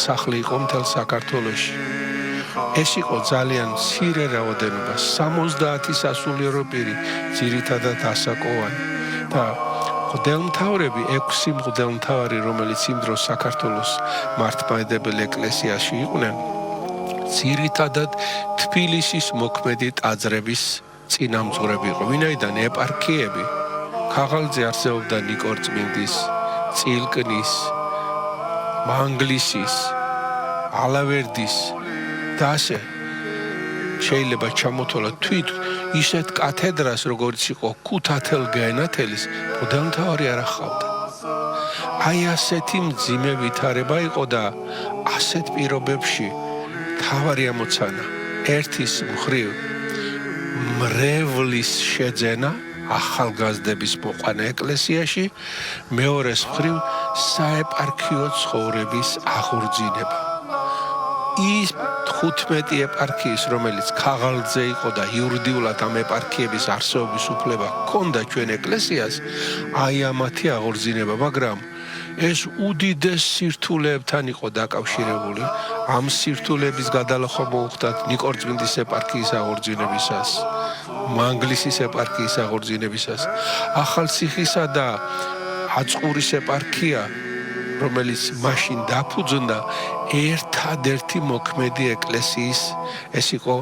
სახლი იყო მთელ საქართველოში. ეს იყო ძალიან მცირე რაოდენობა, 70 სასულიერო პირი, ძირითადად ასაკოვანი და მღვდელმთავრები, 6 მღვდელმთავარი, რომელიც იმ დროს საქართველოს მართლმადიდებელ ეკლესიაში იყვნენ, ძირითადად თბილისის მოქმედი ტაძრების წინამძღვრები იყო. ვინაიდან ეპარქიები ქაღალდზე არსებობდა ნიკორწმინდის, წილკნის, მანგლისის, ალავერდის და ასე შეიძლება ჩამოთვალოთ თვით ისეთ კათედრას, როგორც იყო ქუთათელ-გაენათელის, მღვდელმთავარი არ ახავდა. აი ასეთი მძიმე ვითარება იყო და ასეთ პირობებში თავარი ამოცანა ერთის მხრივ მრევლის შეძენა, ახალგაზრდების მოყვანა ეკლესიაში, მეორეს მხრივ საეპარქიო ცხოვრების აღორძინება. ის 15 ეპარქიის, რომელიც ქაღალდზე იყო და იურიდიულად ამ ეპარქიების არსებობის უფლება ჰქონდა ჩვენ ეკლესიას, აი ამათი აღორძინება, მაგრამ ეს უდიდეს სირთულეებთან იყო დაკავშირებული. ამ სირთულეების გადალახვა მოუხდათ ნიკორწმინდის ეპარქიის აღორძინებისას, მანგლისის ეპარქიის აღორძინებისას, ახალციხისა და აწყურის ეპარქია, რომელიც მაშინ დაფუძნდა ერთადერთი მოქმედი ეკლესიის, ეს იყო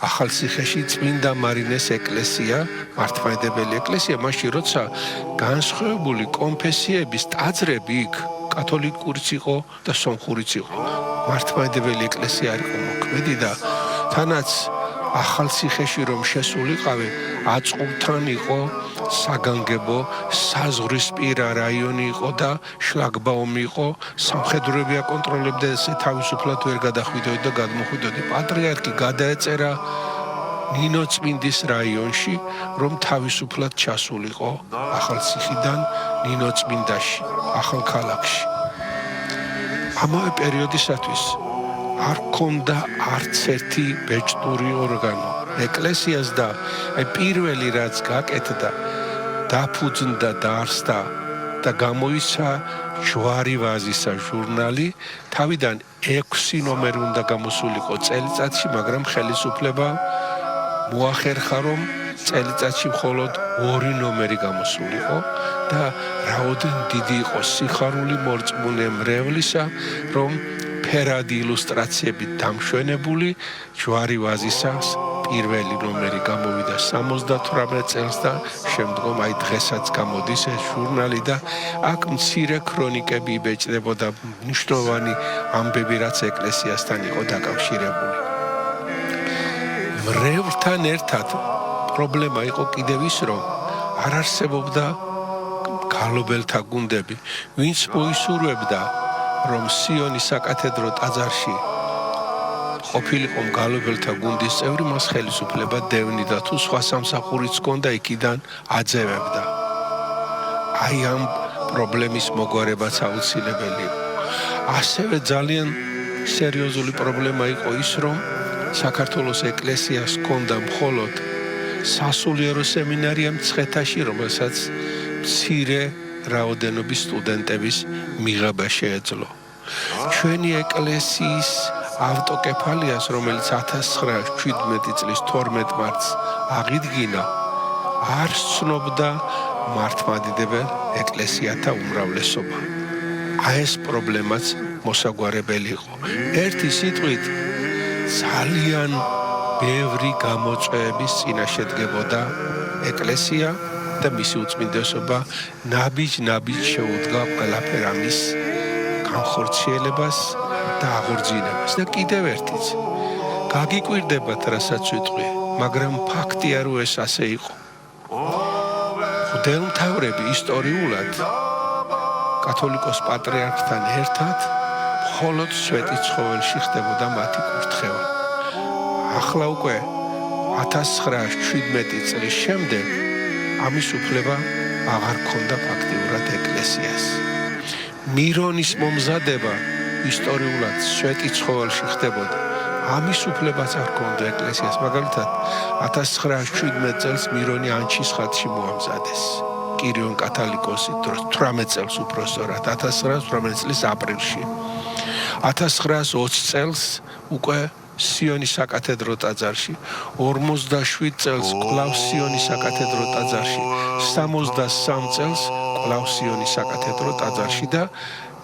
ახალციხეში წმინდა მარინეს ეკლესია, მართლმადიდებელი ეკლესია, მაშინ როცა განსხვავებული კონფესიების ტაძრები იქ კათოლიკურიც იყო და სომხურიც იყო. მართლმადიდებელი ეკლესია არ იყო მოქმედი და თანაც ახალციხეში რომ შესულიყავი, აწყურთან იყო საგანგებო, საზღვრისპირა რაიონი იყო და შლაგბაუმი იყო, სამხედროები აკონტროლებდა, ესე თავისუფლად ვერ გადახვიდოდი და გადმოხვიდოდი. პატრიარქი გადაეწერა ნინოწმინდის რაიონში, რომ თავისუფლად ჩასულიყო ახალციხიდან ნინოწმინდაში, ახალ ქალაქში. ამავე პერიოდისათვის არ ქონდა არც ერთი ბეჭდური ორგანო. ეკლესიას და პირველი რაც გაკეთდა, დაფუძნდა, დაარსდა და გამოიცა ჯვარი ვაზისა ჟურნალი. თავიდან 6 ნომერი უნდა გამოსულიყო წელიწადში, მაგრამ ხელისუფლება მოახერხა, რომ წელიწადში მხოლოდ 2 ნომერი გამოსულიყო და რაოდენ დიდი იყო სიხარული მორწმუნე მრევლისა, რომ ფერადი ილუსტრაციებით დამშვენებული ჯვარი ვაზისას პირველი ნომერი გამოვიდა 78 წელს და შემდგომ აი დღესაც გამოდის ეს ჟურნალი და აქ მცირე ქრონიკები იბეჭდებოდა, მნიშვნელოვანი ამბები, რაც ეკლესიასთან იყო დაკავშირებული. მრევლთან ერთად პრობლემა იყო კიდევ ის, რომ არ არსებობდა გალობელთა გუნდები, ვინც მოისურვებდა, რომ სიონის საკათედრო ტაძარში ყოფილიყო გალობელთა გუნდის წევრი, მას ხელისუფლება დევნიდა, თუ სხვა სამსახურიც ჰქონდა, იქიდან აძევებდა. აი ამ პრობლემის მოგვარებაც აუცილებელი. ასევე ძალიან სერიოზული პრობლემა იყო ის, რომ საქართველოს ეკლესიას ჰქონდა მხოლოდ სასულიერო სემინარია მცხეთაში, რომელსაც მცირე რაოდენობის სტუდენტების მიღება შეეძლო. ჩვენი ეკლესიის ავტოკეფალიას, რომელიც 1917 წლის 12 მარტს აღიდგინა, არ სცნობდა მართლმადიდებელ ეკლესიათა უმრავლესობა. აი ეს პრობლემაც მოსაგვარებელი იყო. ერთი სიტყვით ძალიან ბევრი გამოწვევების წინაშე დგებოდა ეკლესია და მისი უწმინდესობა ნაბიჯ-ნაბიჯ შეუდგა ყველაფერ ამის განხორციელებას და აღორძინებას. და კიდევ ერთიც, გაგიკვირდებათ, რასაც ვიტყვი, მაგრამ ფაქტია, რომ ეს ასე იყო. მღვდელმთავრები ისტორიულად კათოლიკოს პატრიარქთან ერთად მხოლოდ სვეტიცხოველში ხდებოდა მათი კურთხევა. ახლა უკვე 1917 წლის შემდეგ ამის უფლება აღარ ქონდა ფაქტიურად ეკლესიას. მირონის მომზადება ისტორიულად სვეტიცხოველში ხდებოდა. ამის უფლებაც არ ქონდა ეკლესიას. მაგალითად 1917 წელს მირონი ანჩის ხატში მოამზადეს. კირიონ კათალიკოსი დროს 18 წელს უბრალოდ 1918 წლის აპრილში. 1920 წელს უკვე სიონის საკათედრო ტაძარში, 47 წელს კვლავ სიონის საკათედრო ტაძარში, 63 წელს კვლავ სიონის საკათედრო ტაძარში და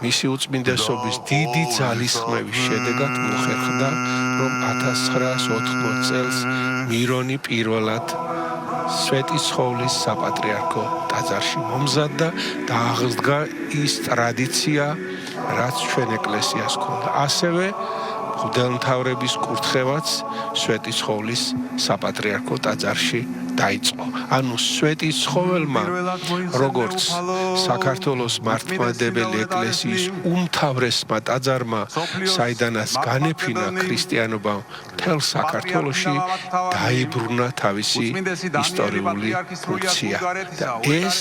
მისი უწმინდესობის დიდი ძალისხმევის შედეგად მოხერხდა, რომ 1980 წელს მირონი პირველად სვეტიცხოვლის საპატრიარქო ტაძარში მომზადდა და აღდგა ის ტრადიცია, რაც ჩვენ ეკლესიას ჰქონდა. ასევე მღვდელმთავრების კურთხევაც სვეტიცხოვლის საპატრიარქო ტაძარში დაიწყო. ანუ სვეტიცხოველმა, როგორც საქართველოს მართლმადიდებელი ეკლესიის უმთავრესმა ტაძარმა, საიდანაც განეფინა ქრისტიანობა მთელ საქართველოში, დაიბრუნა თავისი ისტორიული ფუნქცია. და ეს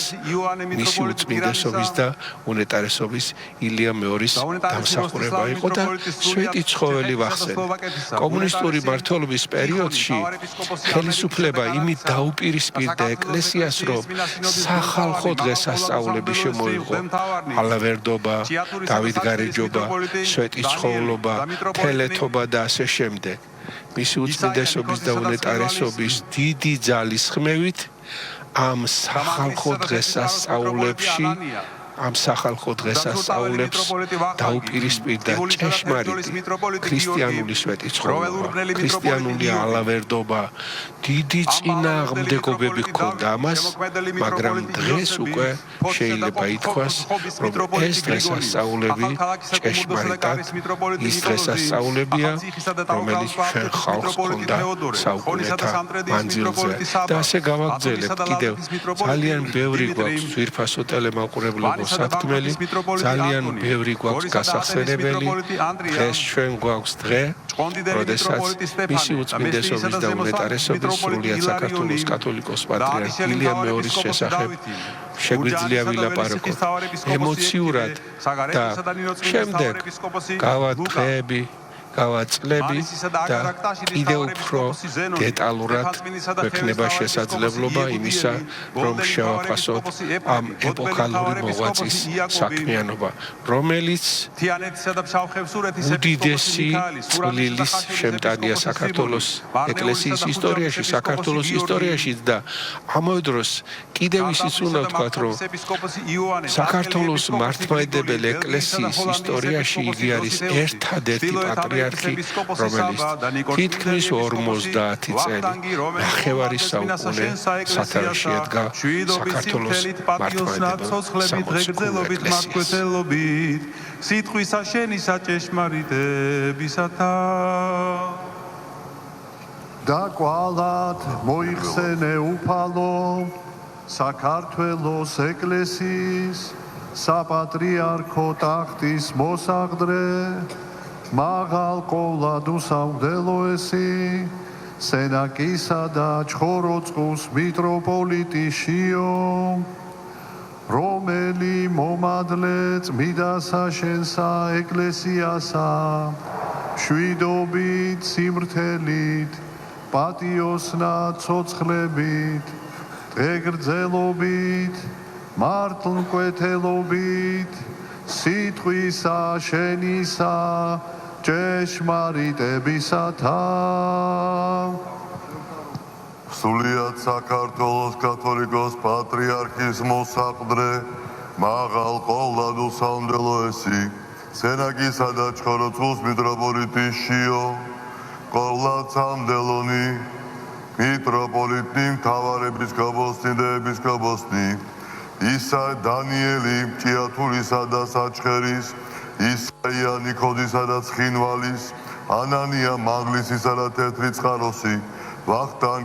მისი უწმინდესობის და უნეტარესობის ილია მეორის დამსახურება იყო და სვეტიცხოველი ვახსენე. კომუნისტური მმართველობის პერიოდში ხელისუფლება იმით დაუპირისპირდა ეკლესიას, რომ სახალხო დღესასწაულები შემოიღო, ალავერდობა, დავითგარეჯობა, სვეტიცხოვლობა, თელეთობა და ასე შემდეგ. მისი უწმინდესობის და უნეტარესობის დიდი ძალისხმევით ამ სახალხო დღესასწაულებში ამ სახალხო დღესასწაულებს დაუპირისპირდა ჭეშმარიტი ქრისტიანული სვეტიცხოველობა, ქრისტიანული ალავერდობა, დიდი წინააღმდეგობები ჰქონდა ამას, მაგრამ დღეს უკვე შეიძლება ითქვას, რომ ეს დღესასწაულები ჭეშმარიტად ის დღესასწაულებია, რომელიც ჩვენ ხალხს ჰქონდა საუკუნეთა მანძილზე. და ასე გავაგრძელებთ კიდევ ძალიან ბევრი გვაქვს ძვირფასო ტელემაყურებლებო სათქმელი, ძალიან ბევრი გვაქვს გასახსენებელი. დღეს ჩვენ გვაქვს დღე, როდესაც მისი უწმინდესობის და უნეტარესობის სრულიად საქართველოს კათოლიკოს პატრიარქ ილიამ მეორის შესახებ შეგვიძლია ვილაპარაკოთ ემოციურად და შემდეგ გავა დღეები, გავა წლები და კიდევ უფრო დეტალურად გვექნება შესაძლებლობა იმისა, რომ შევაფასოთ ამ ეპოქალური მოღვაწის საქმიანობა, რომელიც უდიდესი წვლილის შემტანია საქართველოს ეკლესიის ისტორიაში, საქართველოს ისტორიაშიც და ამავე დროს კიდევ ისიც უნდა ვთქვათ, რომ საქართველოს მართლმადიდებელ ეკლესიის ისტორიაში იგი არის ერთადერთი პატრიარქი, რომელიც თითქმის 50 წელი ნახევარი საუკუნე სათავეში ედგა საქართველოს მართლმადიდებელ ეკლესიას. სიტყვისა შენი საჭეშმარიტებისათა და კვალად მოიხსენე უფალო საქართველოს ეკლესიის საპატრიარქო ტახტის მოსაღდრე მაღალ ყოლად უსამგდელო ესი სენაკისა და ჩხოროწყუს მიტროპოლიტი შიო, რომელი მომადლე წმიდასა შენსა ეკლესიასა მშვიდობით, სიმრთელით, პატიოსნა ცოცხლებით, დღეგრძელობით, მართლმკვეთელობით, სიტყვისა შენისა ჭეშმარიტებისათა. სრულიად საქართველოს კათოლიკოს პატრიარქის მოსაყდრე მაღალ ყოლად უსამგდელო ესი სენაკისა და ჩხოროწყუს მიტროპოლიტი შიო, ყოლად სამგდელონი მიტროპოლიტი მთავარეპისკოპოსი და ეპისკოპოსი ისა დანიელი ჭიათურისა და საჩხერის, ისაია ნიქოდისა და ცხინვალის, ანანია მაღლისისა და თეთრი წყაროსი, ვახტანგ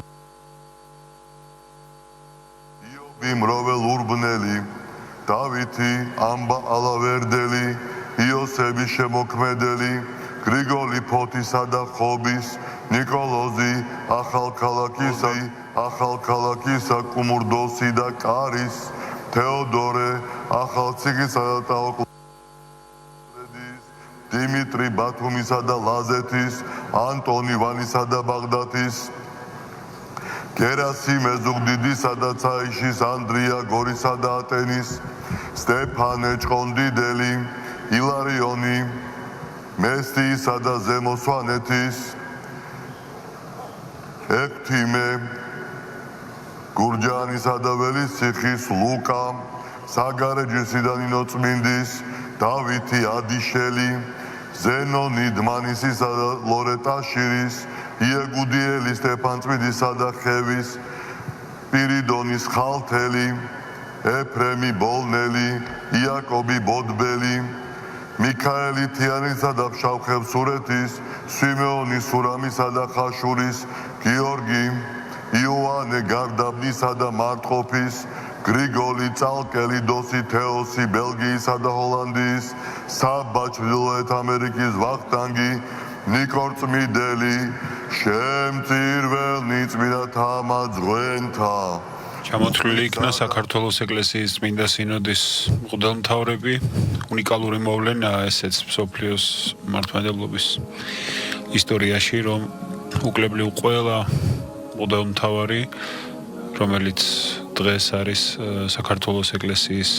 იობი მროվել ურბნელი, დავითი ამბა ალავერდელი, იოსები შემოქმედელი, გრიგოლი ფოთისა და ხობის, ნიკოლოზი ახალქალაქისა კუმურდოსი და კარის, თეოდორე ახალციხისა და ტაოკლედის, დიმიტრი ბათუმისა და ლაზეთის, ანტონი ვანისა და ბაღდათის, გერასიმე ზუგდიდისა და ცაიშის, ანდრია გორისა და ატენის, სტეფანე ჭყონდიდელი, ილარიონი მესტიისა და ზემო სვანეთის, ექვთიმე გურჯაანისა და ველისციხის, ლუკა საგარეჯისა და ნინოწმინდის, დავითი ადიშელი, ზენონი დმანისისა და ლორეტაშირის, იეგუდიელი სტეფანწმინდისა და ხევის, პირიდონის ხალთელი, ეფრემი ბოლნელი, იაკობი ბოდბელი, მიქაელი თიანისა და ფშავხევსურეთის, სვიმეონი სურამისა და ხაშურის, გიორგი იოანე გარდაბნისა და მარტყოფის, გრიგოლი წალკელი დოსი თეოსი ბელგიისა და ჰოლანდიის, საბა ჩრდილოეთ ამერიკის ვახტანგი, ნიკორწმიდელი, შემწირველნი წმინდათა მაძღვენთა. ჩამოთვლილი იქნა საქართველოს ეკლესიის წმინდა სინოდის მღვდელმთავრები, უნიკალური მოვლენაა ესეც მსოფლიოს მართლმადიდებლობის ისტორიაში, რომ უკლებლიო ყველა მღვდელმთავარი, რომელიც დღეს არის საქართველოს ეკლესიის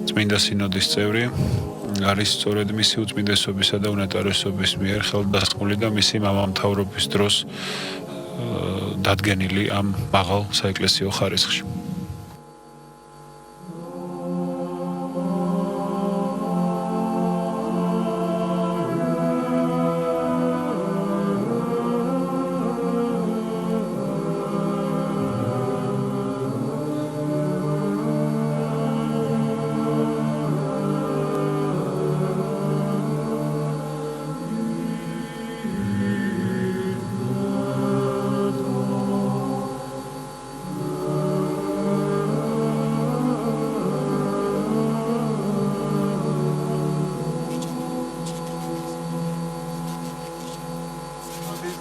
წმინდა სინოდის წევრი, არის სწორედ მისი უწმინდესობისა და უნეტარესობის მიერ ხელდასხმული და მისი მამამთავრობის დროს დადგენილი ამ მაღალ საეკლესიო ხარისხში.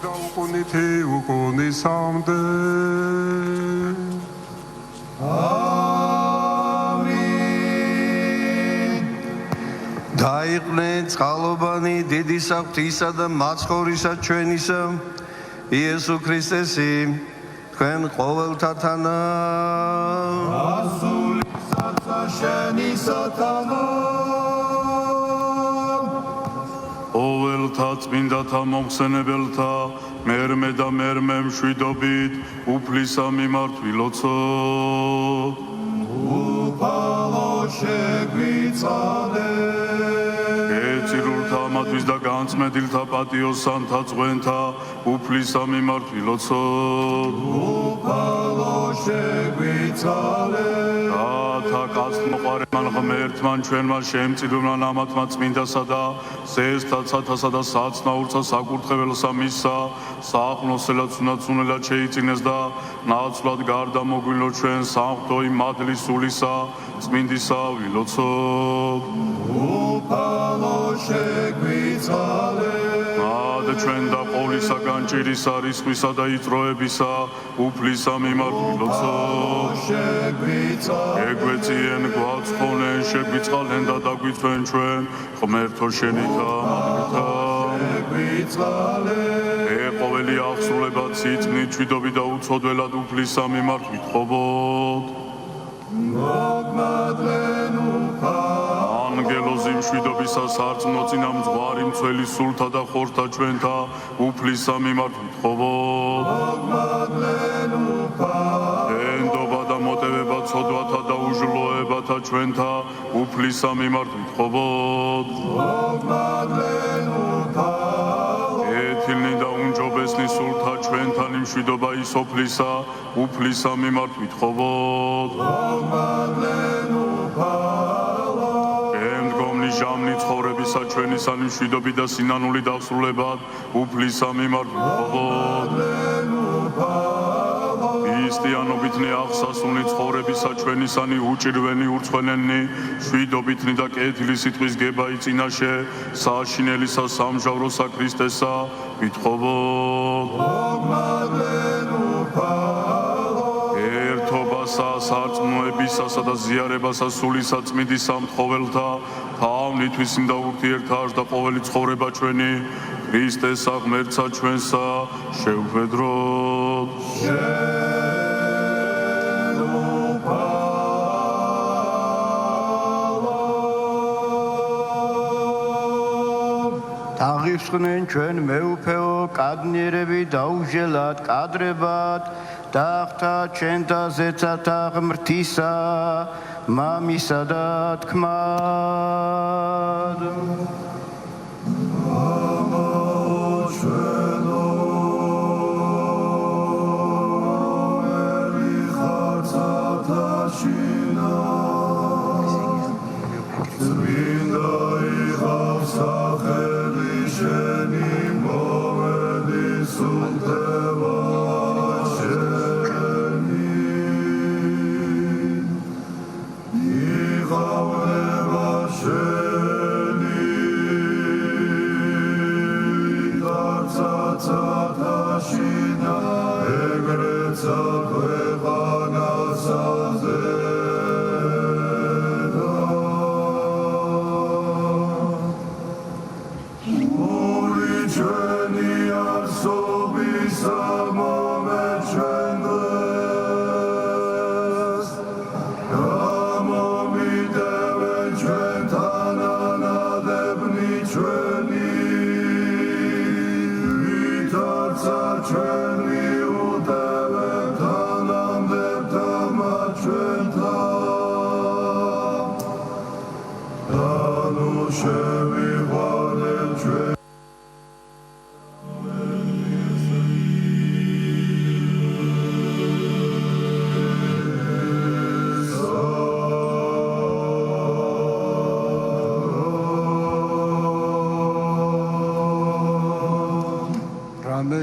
გაუყვნითი უკუნისამდე. დაიყვნენ წყალობანი დიდი საფრთხისა და მაცხოვრისა ჩვენისა იესო ქრისტესი თქვენ ყოველთათანა ასულისა შენისათანა ყოველთა წმინდათა მომხსენებელთა მერმე და მერმე მშვიდობით უფლისა მიმართ ვილოცოთ. უფალო შეგვიწალე ეწირულთა ამათვის და განწმენდილთა პატიოსანთა წვენთა უფლისა მიმართ ვილოცოთ. უფალო შეგვიწალე რათა კაცთმოყარემან ღმერთმან ჩვენმა შემწირველმა ამათმა წმინდასა და ზესთა ცათასა და საცნაურსა საკურთხეველსა მისსა სააღმოსელად უნაცუნელად შეიწინეს და ნაცვლად გარდა მოგვილო ჩვენ სამღვთო იმ მადლის სულისა წმინდისა ვილოცოთ. უფალო შეგვიწალე და ჩვენ და ყოვლისა განჭირისა რისხვისა და იწროებისა უფლისა მიმართ ვილოცოთ. ეგვეწიენ გვაცხონენ შეგვიწყალენ და დაგვიწვენ ჩვენ ღმერთო შენითა მადლითა. ყოველი აღსრულება ციტნით ჩვიდობით და უცოდველად უფლისა მიმართ ვითხოვოთ. მოგმადლენ ანგელოზი მშვიდობისა სარწმუნო წინა მძღვარი მცველი სულთა და ხორთა ჩვენთა უფლისა მიმართ ვითხოვოთ. მოგმადლენ ენდობა და მოტევება ცოდვათა და უჟლოებათა ჩვენთა უფლისა მიმართ ვითხოვოთ. მოგმადლენ ეთილნი და უნჯობესნი სულთა ჩვენთან იმშვიდობა ისოფლისა უფლისა მიმართ ვითხოვოთ. ემდგომნი ჟამნი ცხოვრებისა ჩვენისანი მშვიდობი და სინანული დასრულებად უფლისა მიმართ ვითხოვოთ. ქრისტიანობითნი აღსასუნი ცხოვრებისა ჩვენისანი უჭირვენი ურცხვენენი შვიდობითნი და კეთილი სიტყვის გებაი წინაშე სააშინელისა სამჟავროსა ქრისტესა ვითხოვოთ. ერთობასა სარწმუნოებისასა და ზიარებასა სულისა წმინდისა მთხოველთა თავნითვისინ და ურთიერთаж და ყოველი ცხოვრება ჩვენი ქრისტესა ღმერთსა ჩვენსა შევხვედროთ. აღიქვსნენ ჩვენ მეუფეო კადნიერები დაუჟელად კადრებად და ხთა ჩვენთა ზეცათა ღმრთისა მამისა და თქმად.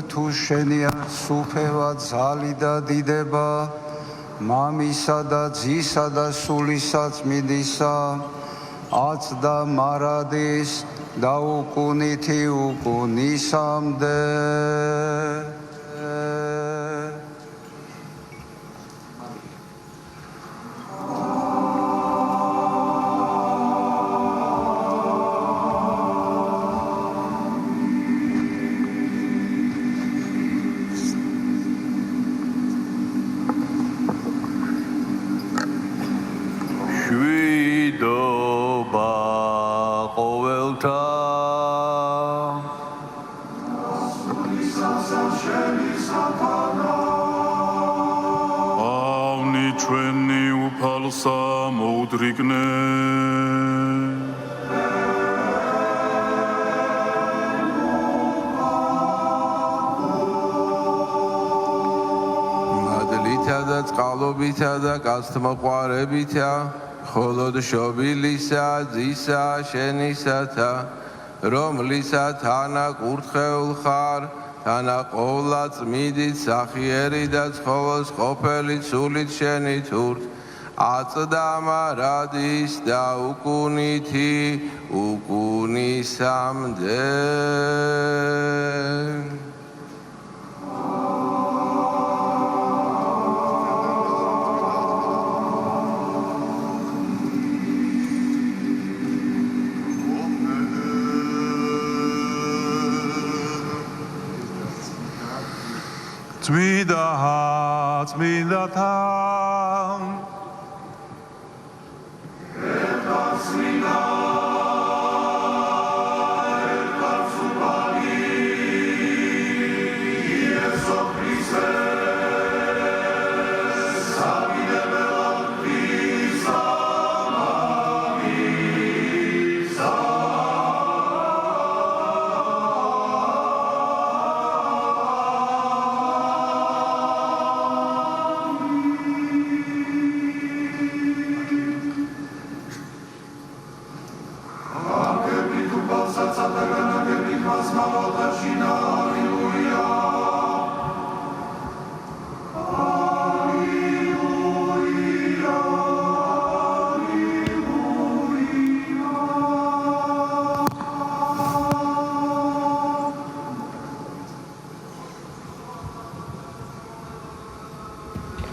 თუ შენია სუფევა ძალი და დიდება მამისა და ძისა და სულისა წმინდისა აცდა მარადის და უკუნითი უკუნისამდე წყალობითა და გასთმოყვარებითა, მხოლოდ შობილისა ძისა შენისათა, რომლისა თანა კურთხეულ ხარ, თანა ყოვლა წმიდით სახიერი და ცხოველს ყოფილი სულით შენი თურთ, აწდა მარადის და უკუნითი უკუნისამდე. წმინდათა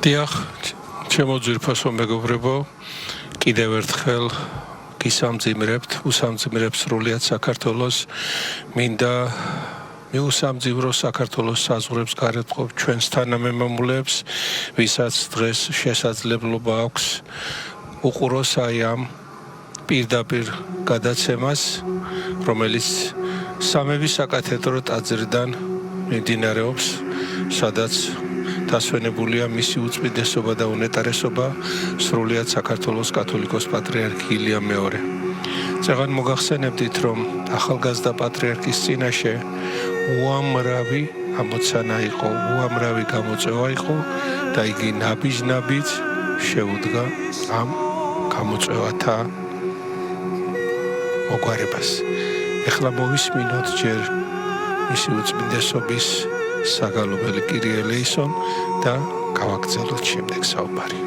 დიახ, ჩემო ძვირფასო მეგობრებო, კიდევ ერთხელ გისამძიმრებთ, უსამძიმრებთ სრულიად საქართველოს, მინდა მიუსამძიმრო საქართველოს საზღვრებს გარეთ მყოფ ჩვენს თანამემამულეებს, ვისაც დღეს შესაძლებლობა აქვს უყუროს აი ამ პირდაპირ გადაცემას, რომელიც სამების საკათედრო ტაძრიდან მიმდინარეობს, სადაც დასვენებულია მისი უწმიდესობა და უნეტარესობა სრულიად საქართველოს კათოლიკოს პატრიარქი ილია მეორე. წეგან მოგახსენებდით, რომ ახალგაზრდა პატრიარქის წინაშე უამრავი ამოცანა იყო, უამრავი გამოწვევა იყო და იგი ნაბიჯ-ნაბიჯ შეუდგა ამ გამოწვევათა მოგვარებას. ეხლა მოვისმინოთ ჯერ მისი უწმიდესობის საგალობელი კირიე ლეისონ და გავაგრძელოთ შემდეგ საუბარი.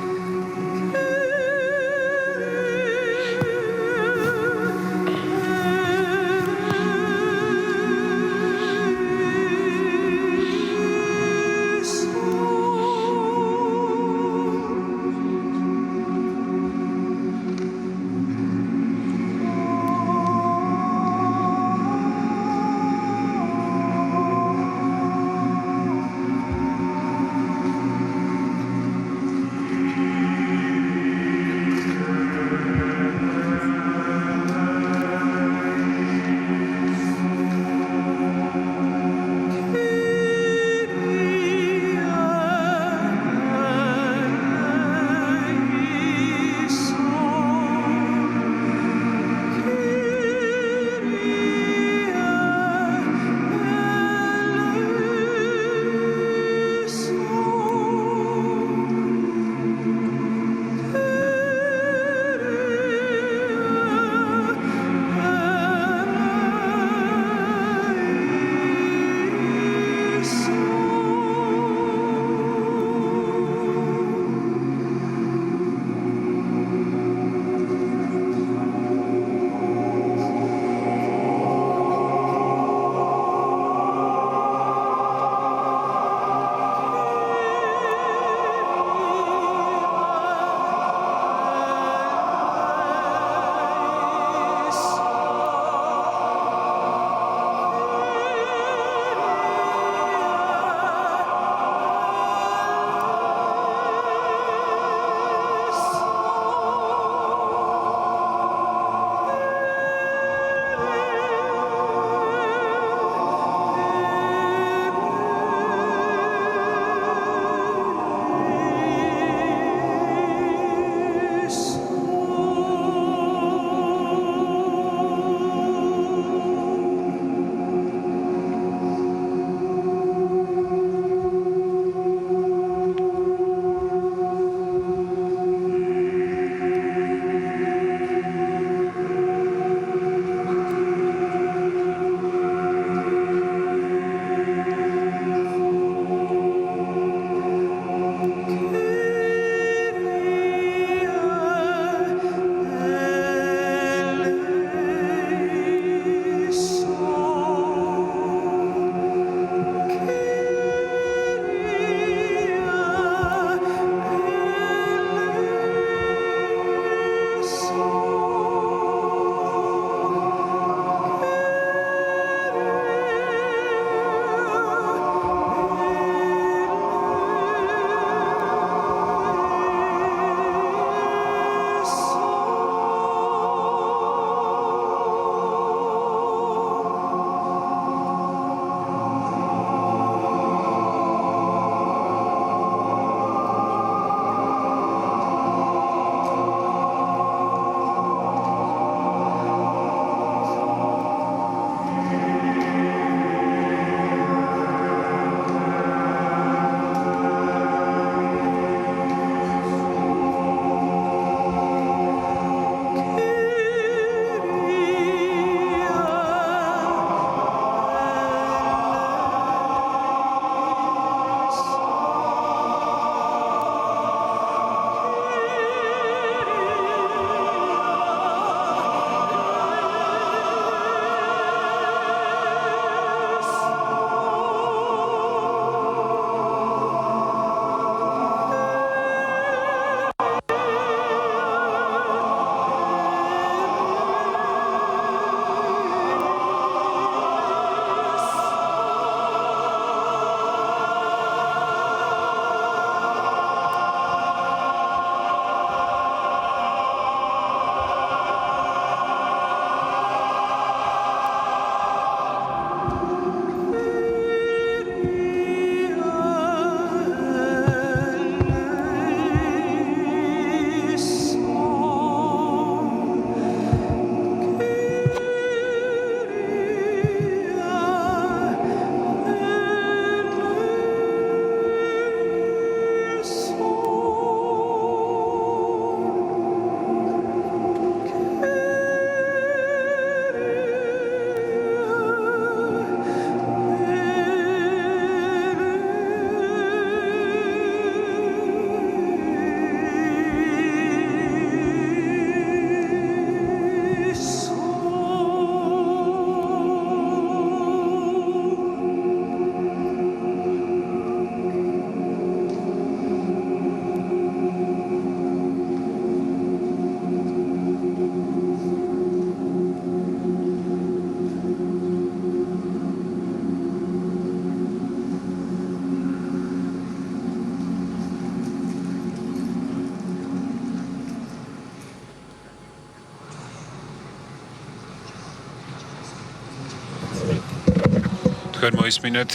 თქვენ მოისმინეთ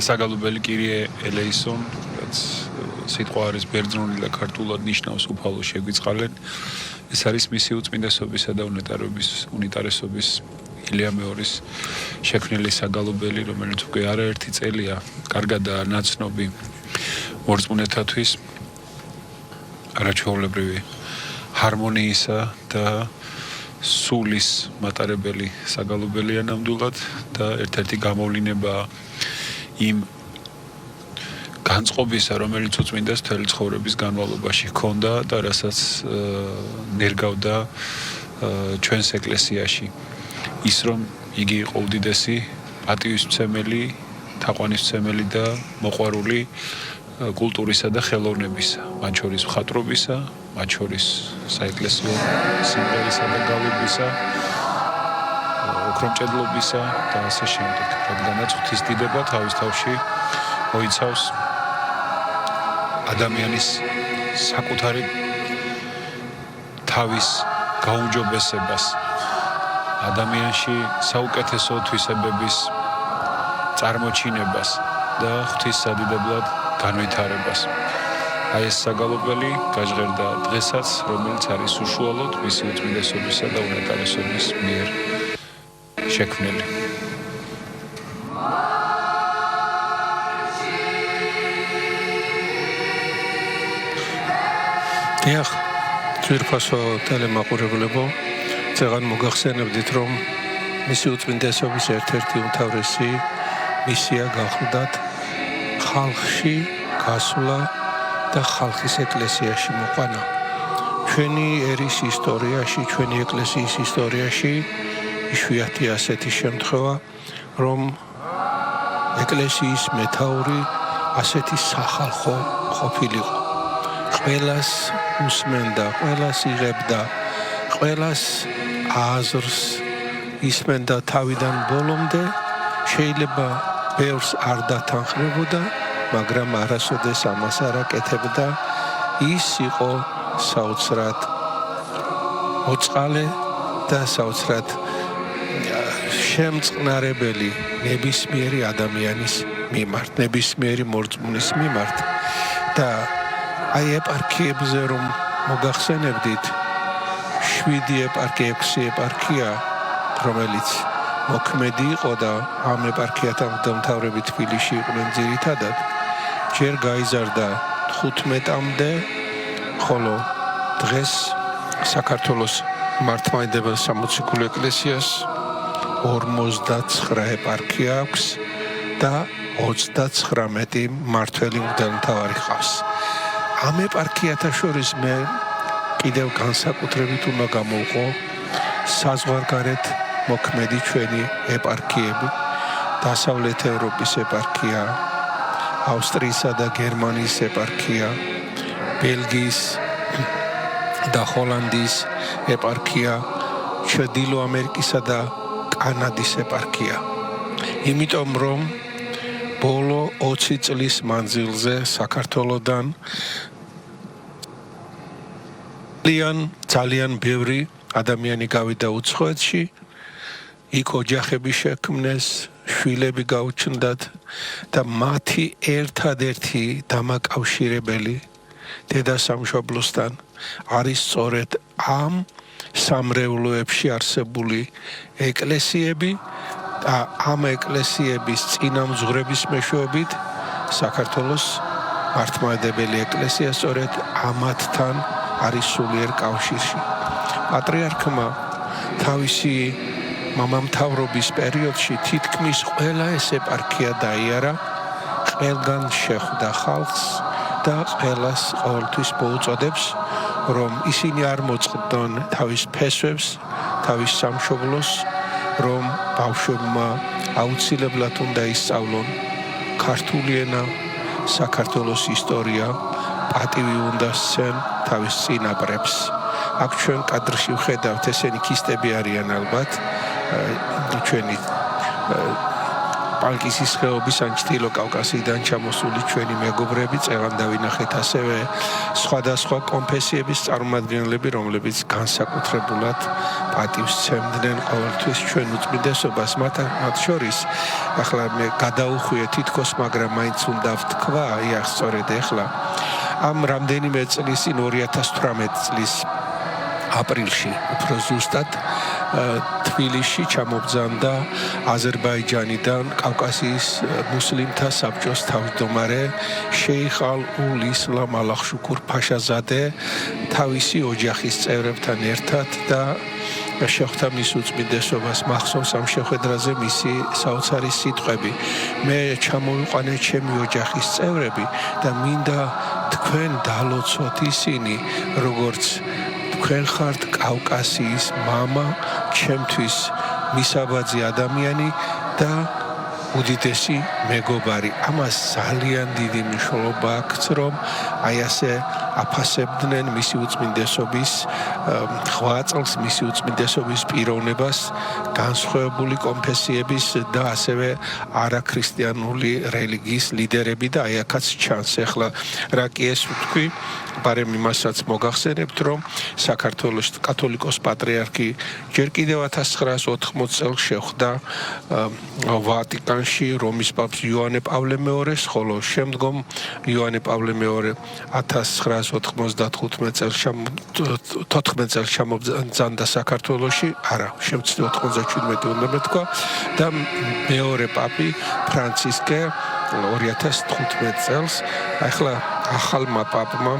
საგალობელი კირიე ელეისონ, რაც სიტყვა არის ბერძნული და ქართულად ნიშნავს უფალო შეგვიწყალენ. ეს არის მისი უწმინდესობისა და უნიტარესობის ილია მეორის შექმნილი საგალობელი, რომელიც უკვე არაერთი წელია კარგადაა ნაცნობი მორწმუნეთათვის არაჩვეულებრივი ჰარმონიისა და სულის მატარებელი საგალობელია ნამდვილად და ერთ-ერთი გამოვლინება იმ განწყობისა, რომელიც უწმინდეს მთელი ცხოვრების განმავლობაში ჰქონდა და რასაც ნერგავდა ჩვენს ეკლესიაში. ის რომ იგი იყო უდიდესი პატივისმცემელი, თაყვანისმცემელი და მოყვარული კულტურისა და ხელოვნებისა, მათ შორის მხატვრობისა, მათ შორის საეკლესიო სიმღერისა და გალობისა, ოქრომჭედლობისა და ასე შემდეგ. რადგანაც ღვთისდიდება თავის თავში მოიცავს ადამიანის საკუთარი თავის გაუმჯობესებას, ადამიანში საუკეთესო თვისებების წარმოჩინებას და ღვთის სადიდებლად განვითარებას. აი ეს საგალობელი გაჟღერდა დღესაც, რომელიც არის უშუალოდ მისი უწმინდესობისა და უნეტარესობის მიერ შექმნილი. დიახ, ძვირფასო ტელემაყურებლებო, წეგან მოგახსენებდით, რომ მისი უწმინდესობის ერთ-ერთი უმთავრესი მისია გახლდათ ხალხში გასვლა და ხალხის ეკლესიაში მოყვანა. ჩვენი ერის ისტორიაში, ჩვენი ეკლესიის ისტორიაში იშვიათია ასეთი შემთხვევა, რომ ეკლესიის მეთაური ასეთი სახალხო ყოფილიყო. ყველას უსმენდა, ყველას იღებდა, ყველას აზრს ისმენდა თავიდან ბოლომდე, შეიძლება ბევრს არ დათანხმებოდა, მაგრამ არასოდეს ამას არ აკეთებდა. ის იყო საოცრად მოწყალე და საოცრად შემწყნარებელი ნებისმიერი ადამიანის მიმართ, ნებისმიერი მორწმუნის მიმართ. და აი ეპარქიებზე რომ მოგახსენებდით, 7 ეპარქია, 6 ეპარქია, რომელიც მოქმედი იყო და ამ ეპარქიათან დამთავრებით თბილისში იყვნენ ძირითადად, ჯერ გაიზარდა 15-მდე, ხოლო დღეს საქართველოს მართლმადიდებელ სამოციქულო ეკლესიას 59 ეპარქია აქვს და 39 მმართველი მღვდელმთავარი ყავს. ამ ეპარქიათა შორის მე კიდევ განსაკუთრებით უნდა გამოვყო საზღვარგარეთ მოქმედი ჩვენი ეპარქიები, დასავლეთ ევროპის ეპარქია, ავსტრიისა და გერმანიის ეპარქია, ბელგიის და ჰოლანდიის ეპარქია, ჩრდილო ამერიკისა და კანადის ეპარქია. იმიტომ რომ ბოლო 20 წლის მანძილზე საქართველოდან ძალიან ბევრი ადამიანი გავიდა უცხოეთში, იქ ოჯახები შექმნეს, შვილები გაუჩნდათ და მათი ერთადერთი დამაკავშირებელი დედასამშობლოსთან არის სწორედ ამ სამრევლოებში არსებული ეკლესიები და ამ ეკლესიების წინამძღვრების მეშვეობით საქართველოს მართლმადიდებელი ეკლესია სწორედ ამათთან არის სულიერ კავშირში. პატრიარქმა თავისი მამამთავრობის პერიოდში თითქმის ყველა ეს ეპარქია დაიარა, ყველგან შეხვდა ხალხს და ყველას ყოველთვის მოუწოდებს, რომ ისინი არ მოწყდონ თავის ფესვებს, თავის სამშობლოს, რომ ბავშვებმა აუცილებლად უნდა ისწავლონ ქართული ენა, საქართველოს ისტორია, პატივი უნდა სცენ თავის წინაპრებს. აქ ჩვენ კადრში ვხედავთ, ესენი ქისტები არიან ალბათ, ჩვენი პალკისის ხეობის ან ჩრდილო კავკასიიდან ჩამოსული ჩვენი მეგობრები წეღან დავინახეთ ასევე სხვადასხვა კონფესიების წარმომადგენლები, რომლებიც განსაკუთრებულად პატივს სცემდნენ ყოველთვის ჩვენ უწმინდესობას, მათ შორის ახლა მე გადაუხვიე თითქოს, მაგრამ მაინც უნდა ვთქვა, სწორედ ახლა ამ რამდენიმე წლის წინ 2018 წლის აპრილში უფრო ზუსტად თბილისში ჩამობძანდა აზერბაიჯანიდან კავკასიის მუსლიმთა საბჭოს თავმჯდომარე შეიხ ალ-ულ ისლამ ალახშუქურ ფაშაზადე თავისი ოჯახის წევრებთან ერთად და შეხვდა მის უწმინდესობას, მახსოვს ამ შეხვედრაზე მისი საოცარი სიტყვები. მე ჩამოვიყვანე ჩემი ოჯახის წევრები და მინდა თქვენ დალოცოთ ისინი, როგორც თქვენ ხართ კავკასიის მამა, ჩემთვის მისაბაძი ადამიანი და უდიდესი მეგობარი. ამას ძალიან დიდი მნიშვნელობა აქვს, რომ აი ასე აფასებდნენ მისი უწმინდესობის ღვაწლს, მისი უწმინდესობის პიროვნებას, განსხვავებული კონფესიების და ასევე არაქრისტიანული რელიგიის ლიდერები და აი აქაც ჩანს ახლა რა კი ეს ვთქვი, ბარემ იმასაც მოგახსენებთ, რომ საქართველოს კათოლიკოს პატრიარქი ჯერ კიდევ 1980 წელს შეხვდა ვატიკანში რომის პაპს იოანე პავლე მეორეს, ხოლო შემდგომ იოანე პავლე მეორე 1995 წელს ჩამობძანდა საქართველოში, არა, შემცდე 97 უნდა მეთქვა და მეორე პაპი ფრანცისკე 2015 წელს, ახლა ახალმა პაპმა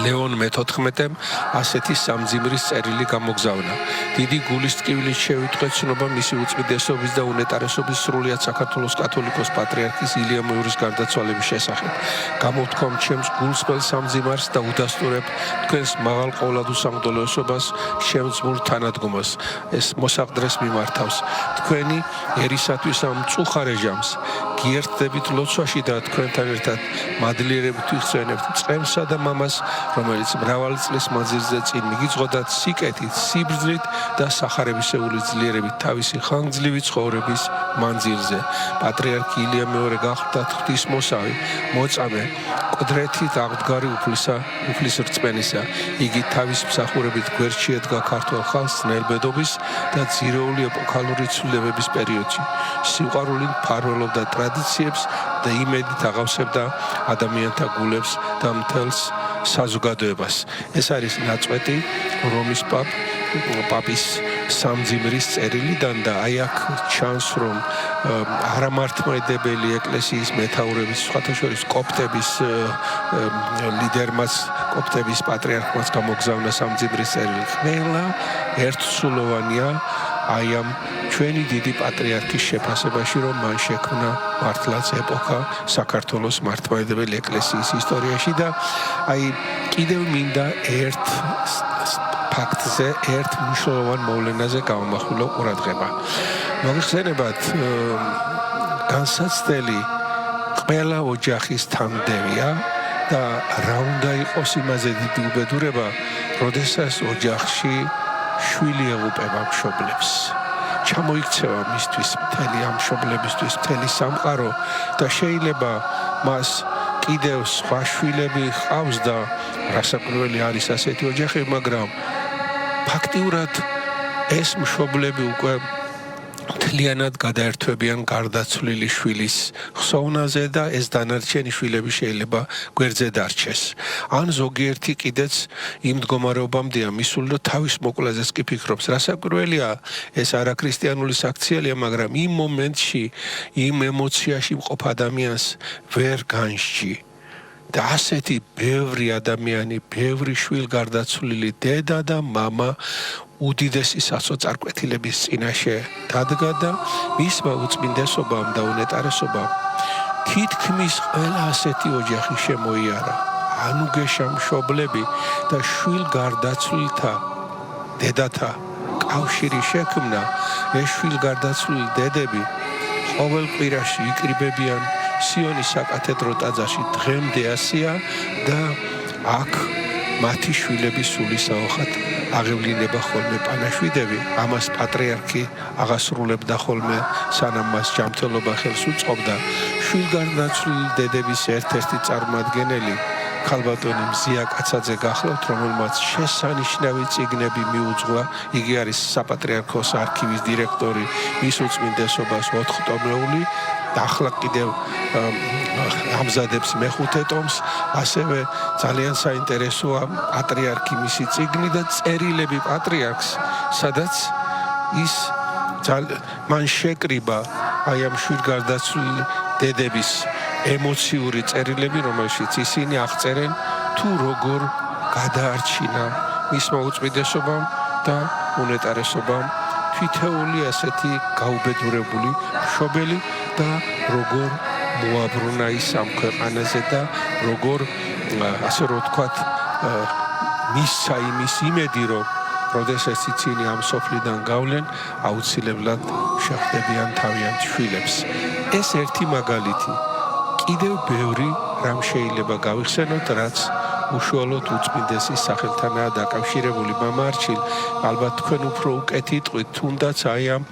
ლეონ მე-14-მ ასეთი სამძიმრის წერილი გამოგზავნა. დიდი გულისწყვილით შევიტყვეთ ცნობა მისი უწმინდესობის და უნეტარესობის სრულიად საქართველოს კათოლიკოს პატრიარქის ილია მეორის გარდაცვალების შესახებ. გამოვთქვამ ჩემს გულსმელ სამძიმარს და უდასტურებ თქვენს მაღალ ყოვლადუსამღდელოსობას შემძმურ თანადგომას. ეს მოსაყდრეს მიმართავს. თქვენი ერისათვის ამ მწუხარე ჟამს გიერთდებით ლოცვაში და თქვენთან ერთად მადლიერებით ვიხსენებთ წყემსა და მამას, რომელიც მრავალი წლის მანძილზე წინ მიგიძღოდათ სიკეთით, სიბრძნით და სახარებისეული ძლიერებით თავისი ხანგრძლივი ცხოვრების მანძილზე. პატრიარქი ილია მეორე გახლდათ ღვთისმოსავი, მოწამე, მკვდრეთით აღდგარი უფლის რწმენისა. იგი თავის მსახურებით გვერდში ედგა ქართველ ხალხს ძნელბედობის და ძირეული ეპოქალური ცვლილებების პერიოდში. სიყვარული მფარველობდა ტრადიციებს და იმედით აღავსებდა ადამიანთა გულებს და მთელს საზოგადოებას. ეს არის ნაწყვეტი რომის პაპის სამძიმრის წერილიდან და აი აქ ჩანს, რომ არამართმედებელი ეკლესიის მეთაურების, სხვათა შორის კოპტების ლიდერმაც, კოპტების პატრიარქმაც გამოგზავნა სამძიმრის წერილი. ყველა ერთსულოვანია აი ამ ჩვენი დიდი პატრიარქის შეფასებაში, რომ მან შექმნა მართლაც ეპოქა საქართველოს მართლმადიდებელი ეკლესიის ისტორიაში და აი კიდევ მინდა ერთ ფაქტზე, ერთ მნიშვნელოვან მოვლენაზე გავამახვილო ყურადღება. მოგხსენებათ, განსაცდელი ყველა ოჯახის თანმდევია და რა უნდა იყოს იმაზე დიდი უბედურება, როდესაც ოჯახში შვილი ეღუპება მშობლებს. ჩამოიქცევა მისთვის მთელი ამ მშობლებისთვის მთელი სამყარო და შეიძლება მას კიდევ სხვა შვილები ჰყავს და რასაკვირველი არის ასეთი ოჯახები, მაგრამ ფაქტიურად ეს მშობლები უკვე მთლიანად გადაერთვებიან გარდაცვლილი შვილის ხსოვნაზე და ეს დანარჩენი შვილები შეიძლება გვერდზე დარჩეს. ან ზოგიერთი კიდეც იმ მდგომარეობამდეა მისული, რომ თავის მოკვლაზეც კი ფიქრობს. რასაკვირველია, ეს არაქრისტიანული საქციელია, მაგრამ იმ მომენტში, იმ ემოციაში მყოფ ადამიანს ვერ განსჯი. და ასეთი ბევრი ადამიანი, ბევრი შვილგარდაცვლილი დედა და მამა უდიდესი სასოწარკვეთილების წინაშე დადგა და მისმა უწმინდესობამ და უნეტარესობამ თითქმის ყველა ასეთი ოჯახი შემოიარა. ანუგეშა მშობლები და შვილგარდაცვლილთა დედათა კავშირი შექმნა. ეს შვილგარდაცვლილი დედები ყოველ კვირაში იკრიბებიან სიონის საკათედრო ტაძარში, დღემდე ასეა და აქ მათი შვილების სულისაოხად აღევლინება ხოლმე პანაშვიდები, ამას პატრიარქი აღასრულებდა ხოლმე, სანამ მას ჯანმრთელობა ხელს უწყობდა. შვილგარდაცვლილი დედების ერთ-ერთი წარმომადგენელი ქალბატონი მზია კაცაძე გახლავთ, რომელმაც შესანიშნავი წიგნები მიუძღვა. იგი არის საპატრიარქოს არქივის დირექტორი, მის უწმინდესობას 4 ტომეული და ახლა კიდევ ამზადებს მეხუთე ტომს. ასევე ძალიან საინტერესოა პატრიარქი მისი წიგნი და წერილები პატრიარქს, სადაც ის მან შეკრიბა აი ამ შვილგარდაცვლილი დედების ემოციური წერილები, რომელშიც ისინი აღწერენ თუ როგორ გადაარჩინა მისმა უწმინდესობამ და უნეტარესობამ თითოეული ასეთი გაუბედურებული მშობელი და როგორ მოაბრუნა ის ამ ქვეყანაზე და როგორ ასე რომ ვთქვათ მისცა იმის იმედი, რომ როდესაც ისინი ამ სოფლიდან გავლენ, აუცილებლად შეხვდებიან თავიანთ შვილებს. ეს ერთი მაგალითი. კიდევ ბევრი რამ შეიძლება გავიხსენოთ, რაც უშუალოდ უწმინდესის სახელთანაა დაკავშირებული. მამა არჩილ, ალბათ თქვენ უფრო უკეთ იტყვით, თუნდაც აი ამ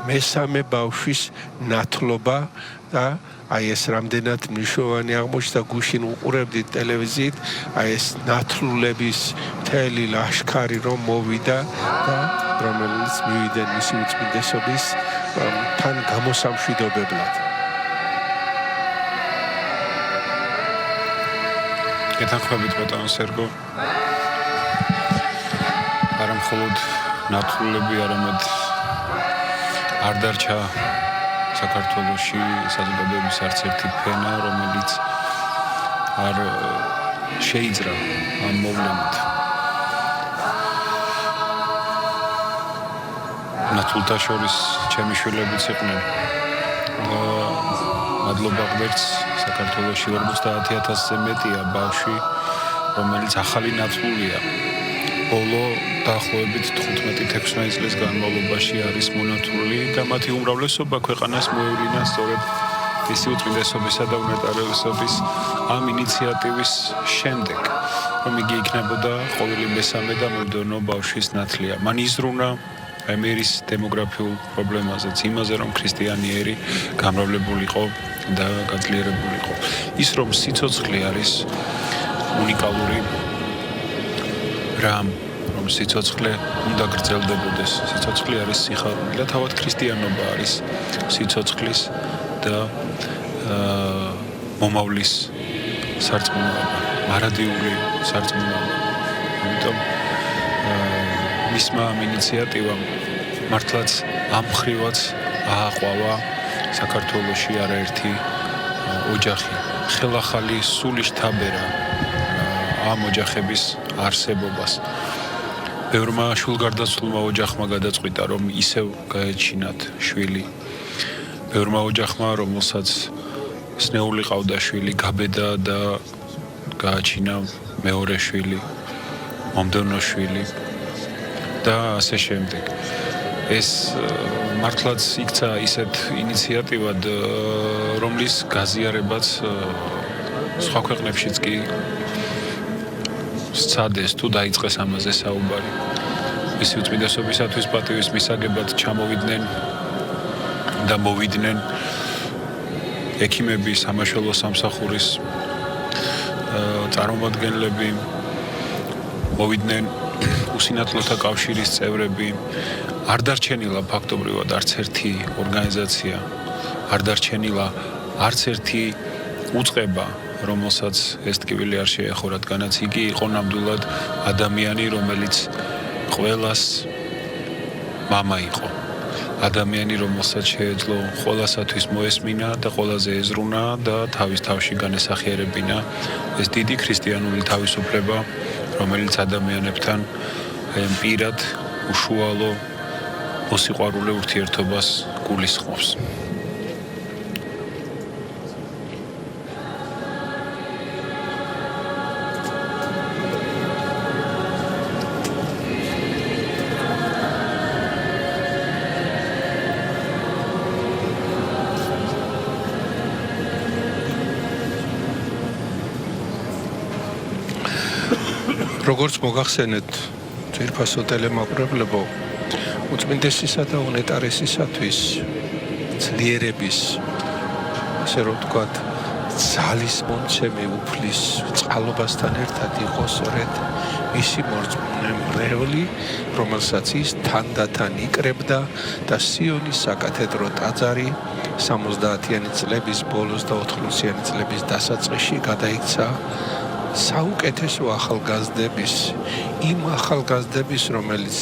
მესამე ბავშვის ნათლობა და აი ეს რამდენად მნიშვნელოვანი აღმოჩნდა, გუშინ უყურებდით ტელევიზიით, აი ეს ნათლულების მთელი ლაშქარი რომ მოვიდა და რომელიც მივიდნენ მისი უწმინდესობის თან გამოსამშვიდობებლად. გეთანხმებით ბატონო სერგო. არა მხოლოდ ნათლულები, არამედ არ დარჩა საქართველოში საზოგადოების არც ერთი ფენა, რომელიც არ შეიძრა ამ მოვლენით. ნათლულთა შორის ჩემი შვილებიც იყვნენ. მადლობა ღმერთს, საქართველოში 50,000-ზე მეტია ბავშვი, რომელიც ახალი ნათლულია. ბოლო დაახლოებით 15-16 წლის განმავლობაში არის მონათლული და მათი უმრავლესობა ქვეყანას მოევლინა სწორედ მისი უწმინდესობისა და უნეტარესობის ამ ინიციატივის შემდეგ, რომ იგი იქნებოდა ყოველი მესამე და მომდევნო ბავშვის ნათლია. მან იზრუნა ამერის დემოგრაფიულ პრობლემაზეც, იმაზე, რომ ქრისტიანიერი გამრავლებულიყო და გაძლიერებულიყო. ის რომ სიცოცხლე არის უნიკალური რამ, რომ სიცოცხლე უნდა გრძელდებოდეს. სიცოცხლე არის სიხარული და თავად ქრისტიანობა არის სიცოცხლის და მომავლის სარწმუნოება, მარადიული სარწმუნოება. ამიტომ მისმა ამ ინიციატივამ მართლაც ამ მხრივაც ააყვავა საქართველოში არაერთი ოჯახი. ხელახალი სული შთაბერა ამ ოჯახების არსებობას. ბევრმა შვილგარდაცვლილმა ოჯახმა გადაწყვიტა, რომ ისევ გაეჩინათ შვილი. ბევრმა ოჯახმა, რომელსაც სნეული ყავდა შვილი, გაბედა და გააჩინა მეორე შვილი, მომდევნო შვილი და ასე შემდეგ. ეს მართლაც იქცა ისეთ ინიციატივად, რომლის გაზიარებაც სხვა ქვეყნებშიც კი სცადეს თუ დაიწყეს ამაზე საუბარი. მისი უწმინდესობისათვის პატივის მისაგებად ჩამოვიდნენ და მოვიდნენ ექიმები, სამაშველო სამსახურის წარმომადგენლები, მოვიდნენ უსინათლოთა კავშირის წევრები. არ დარჩენილა ფაქტობრივად არც ერთი ორგანიზაცია, არ დარჩენილა არც ერთი უწყება, რომელსაც ეს ტკივილი არ შეეხო, რადგანაც იგი იყო ნამდვილად ადამიანი, რომელიც ყველას მამა იყო. ადამიანი, რომელსაც შეეძლო ყველასათვის მოესმინა და ყველაზე ეზრუნა და თავის თავში განესახიერებინა ეს დიდი ქრისტიანული თავისუფლება, რომელიც ადამიანებთან პირად უშუალო მოსიყვარულე ურთიერთობას გულისხმობს. როგორც მოგახსენეთ, ძვირფასო ტელემაყურებლებო, უწმინდესისა და უნეტარესისათვის ძლიერების, ასე რომ ვთქვათ, ძალის მომცემი უფლის წყალობასთან ერთად იყოს სწორედ მისი მორწმუნე მრევლი, რომელსაც ის თანდათან იკრებდა და სიონის საკათედრო ტაძარი 70-იანი წლების ბოლოს და 80-იანი წლების დასაწყისში გადაიქცა საუკეთესო ახალგაზრდების, იმ ახალგაზრდების, რომელიც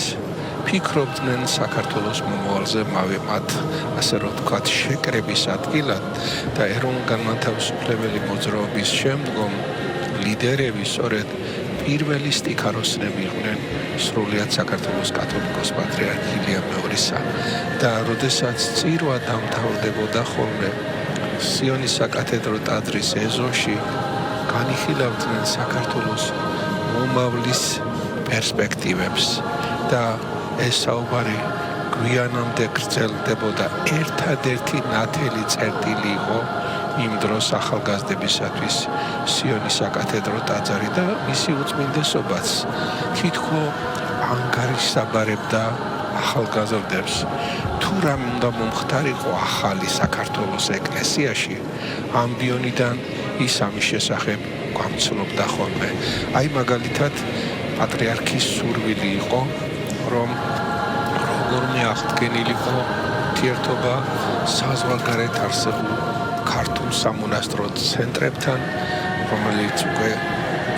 ფიქრობდნენ საქართველოს მომავალზე მათ, ასე რომ ვთქვათ, შეკრების ადგილად და ეროვნულ-განმათავისუფლებელი მოძრაობის შემდგომ ლიდერები სწორედ პირველი სტიქაროსნები იყვნენ სრულიად საქართველოს კათოლიკოს პატრიარქ ილიამ მეორისა და როდესაც წირვა დამთავრდებოდა ხოლმე სიონის საკათედრო ტაძრის ეზოში განიხილავდნენ საქართველოს მომავლის პერსპექტივებს და ეს საუბარი გვიანამდე გრძელდებოდა. ერთადერთი ნათელი წერტილი იყო იმ დროს ახალგაზრდებისათვის სიონის საკათედრო ტაძარი და მისი უწმინდესობაც თითქო ანგარიშსაბარებდა ახალგაზრდებს. თუ რამ უნდა მომხდარიყო ახალი საქართველოს ეკლესიაში, ამბიონიდან ის ამის შესახებ გამცნობდა ხოლმე. აი მაგალითად პატრიარქის სურვილი იყო, რომ როგორმე აღდგენილიყო ურთიერთობა საზღვარგარეთ არსებულ ქართულ სამონასტრო ცენტრებთან, რომელიც უკვე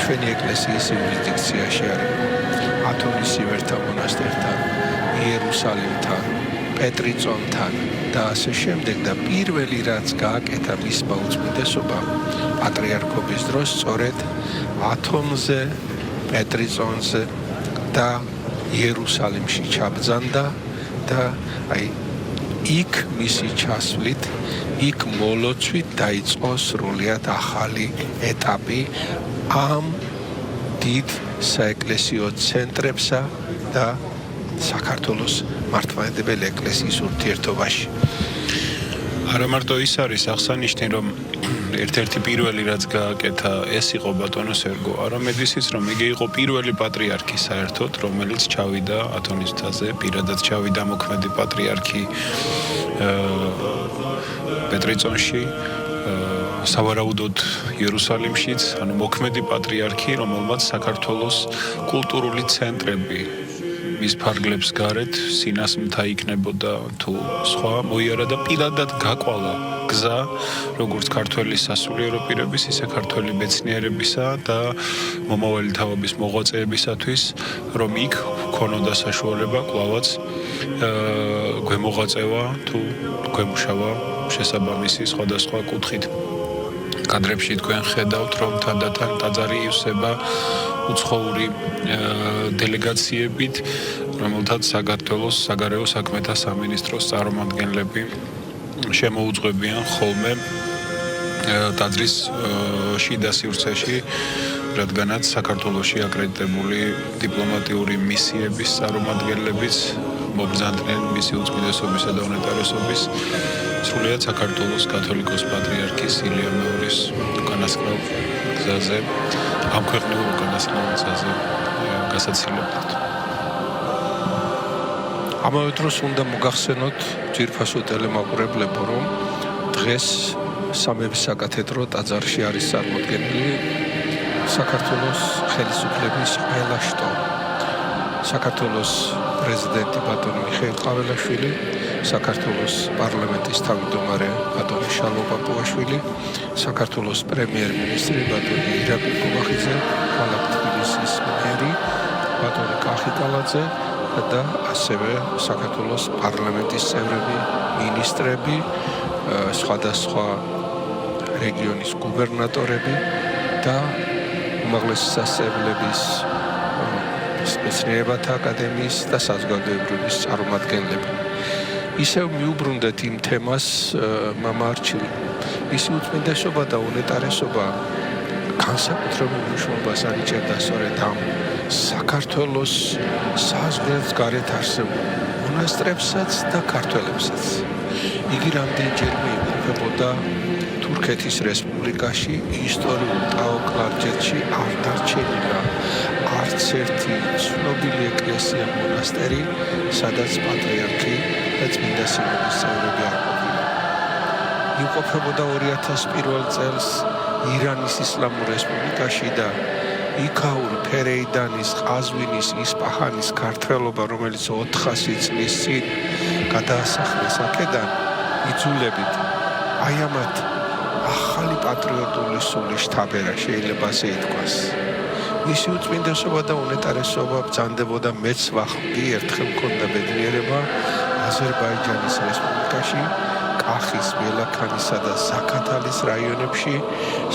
ჩვენი ეკლესიის იურისდიქციაში არის. ათონის სივერთა მონასტერთან, იერუსალიმთან, პეტრიწონთან და ასე შემდეგ და პირველი რაც გააკეთა მისმა უწმინდესობამ პატრიარქობის დროს სწორედ ათონზე, პეტრიწონზე და იერუსალიმში ჩაბრძანდა და აი იქ მისი ჩასვლით, იქ მოლოცვით დაიწყო სრულიად ახალი ეტაპი ამ დიდ საეკლესიო ცენტრებსა და საქართველოს მართლმადიდებელი ეკლესიის ურთიერთობაში. არა მარტო ის არის აღსანიშნავი, რომ ერთ-ერთი პირველი რაც გააკეთა ეს იყო ბატონო სერგო, არამედ ისიც რომ იგი იყო პირველი პატრიარქი საერთოდ, რომელიც ჩავიდა ათონის მთაზე, პირადად ჩავიდა მოქმედი პატრიარქი პეტრიწონში, სავარაუდოდ იერუსალიმშიც, ანუ მოქმედი პატრიარქი, რომელმაც საქართველოს კულტურული ცენტრები მის ფარგლებს გარეთ სინას მთა იქნებოდა თუ სხვა მოიარა და პირადად გაკვალა გზა როგორც ქართველი სასულიერო პირების, ისე ქართველი მეცნიერებისა და მომავალი თავების მოღვაწეებისათვის, რომ იქ ქონოდა საშუალება კვლავაც გვემოღვაწევა თუ გვემუშავა შესაბამისი სხვადასხვა კუთხით. კადრებში თქვენ ხედავთ, რომ თანდათან ტაძარი ივსება უცხოური დელეგაციებით, რომელთაც საქართველოს საგარეო საქმეთა სამინისტროს წარმომადგენლები შემოუძღვებიან ხოლმე ტაძრის შიდა სივრცეში, რადგანაც საქართველოში აკრედიტებული დიპლომატიური მისიების წარმომადგენლებიც მობრძანდნენ მისი უწმინდესობისა და უნეტარესობის სრულიად საქართველოს კათოლიკოს პატრიარქის ილიამ მეორის უკანასკნელ გზაზე, ამქვეყნიურ უკანასკნელ გზაზე გასაცილებლად. ამავე დროს უნდა მოგახსენოთ ძვირფასო ტელემაყურებლებო, რომ დღეს სამების საკათედრო ტაძარში არის წარმოდგენილი საქართველოს ხელისუფლების ყველა შტო. საქართველოს პრეზიდენტი ბატონი მიხეილ ყაველაშვილი, საქართველოს პარლამენტის თავმჯდომარე ბატონი შალო პაპუაშვილი, საქართველოს პრემიერ-მინისტრი ბატონი ირაკლი კობახიძე, ქალაქ თბილისის მერი ბატონი კახი კალაძე და ასევე საქართველოს პარლამენტის წევრები, მინისტრები, სხვადასხვა რეგიონის გუბერნატორები და უმაღლესი სასწავლებლების მეცნიერებათა აკადემიის და საზოგადოებრივის წარმომადგენლები. ისევ მიუბრუნდეთ იმ თემას მამა არჩილ, მისი უწმინდესობა და უნეტარესობა განსაკუთრებულ მნიშვნელობას ანიჭებდა სწორედ ამ საქართველოს საზღვრებს გარეთ არსებულ მონასტრებსაც და ქართველებსაც. იგი რამდენჯერმე იმყოფებოდა თურქეთის რესპუბლიკაში ისტორიულ ტაო-კლარჯეთში არ დარჩენილა არც ერთი ცნობილი ეკლესია მონასტერი, სადაც პატრიარქი და წმინდა სინოდის წევრები არ ყოფილან. იმყოფებოდა 2001 წელს ირანის ისლამურ რესპუბლიკაში და იქაურ ფერეიდანის, ყაზვინის, ისპაჰანის ქართველობა, რომელიც 400 წლის წინ გადაასახლეს აქედან, იძულებით აი ამათ ახალი პატრიოტული სული შთაბერა, შეიძლება ასე ითქვას. მისი უწმინდესობა და უნეტარესობა ბრძანდებოდა მეც ვახდი, ერთხელ მქონდა ბედნიერება აზერბაიჯანის რესპუბლიკაში, კახის, მელაქანისა და ზაქათალის რაიონებში,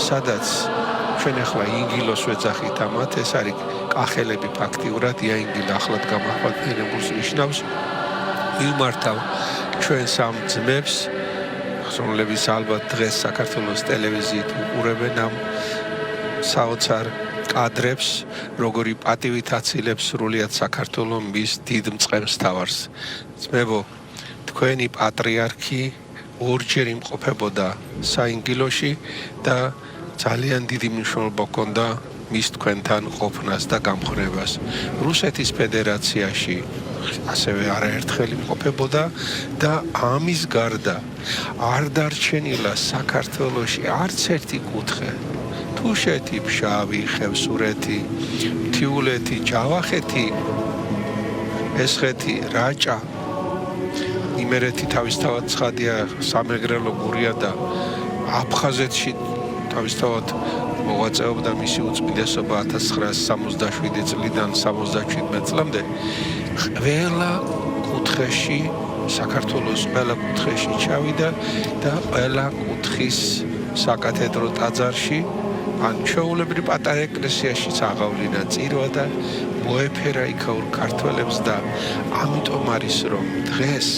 სადაც ჩვენ ახლა ინგილოს ვეძახით ამათ, ეს არის კახელები ფაქტიურად, იაინგილა ახლად გამახვადენებულს ნიშნავს. მივმართავ ჩვენს ამ ძმებს, რომლებიც ალბათ დღეს საქართველოს ტელევიზიით უყურებენ ამ საოცარ კადრებს, როგორი პატივით აცილებს სრულიად საქართველოს მის დიდ მწყემსთავარს. ძმებო, თქვენი პატრიარქი ორჯერ იმყოფებოდა საინგილოში და ძალიან დიდი მნიშვნელობა ჰქონდა მის თქვენთან ყოფნას და გამხრებას. რუსეთის ფედერაციაში ასევე არაერთხელ იმყოფებოდა და ამის გარდა არ დარჩენილა საქართველოში არც ერთი კუთხე. თუშეთი, ფშავი, ხევსურეთი, მთიულეთი, ჯავახეთი, ესხეთი, რაჭა, იმერეთი თავისთავად ცხადია, სამეგრელო გურია და აფხაზეთში თავისთავად მოღვაწეობდა მისი უწმინდესობა 1967 წლიდან 77 წლამდე. ყველა კუთხეში, საქართველოს ყველა კუთხეში ჩავიდა და ყველა კუთხის საკათედრო ტაძარში ან ჩვეულებრივ პატარა ეკლესიაშიც აღავლინა წირვა და მოეფერა იქაურ ქართველებს და ამიტომ არის რომ დღეს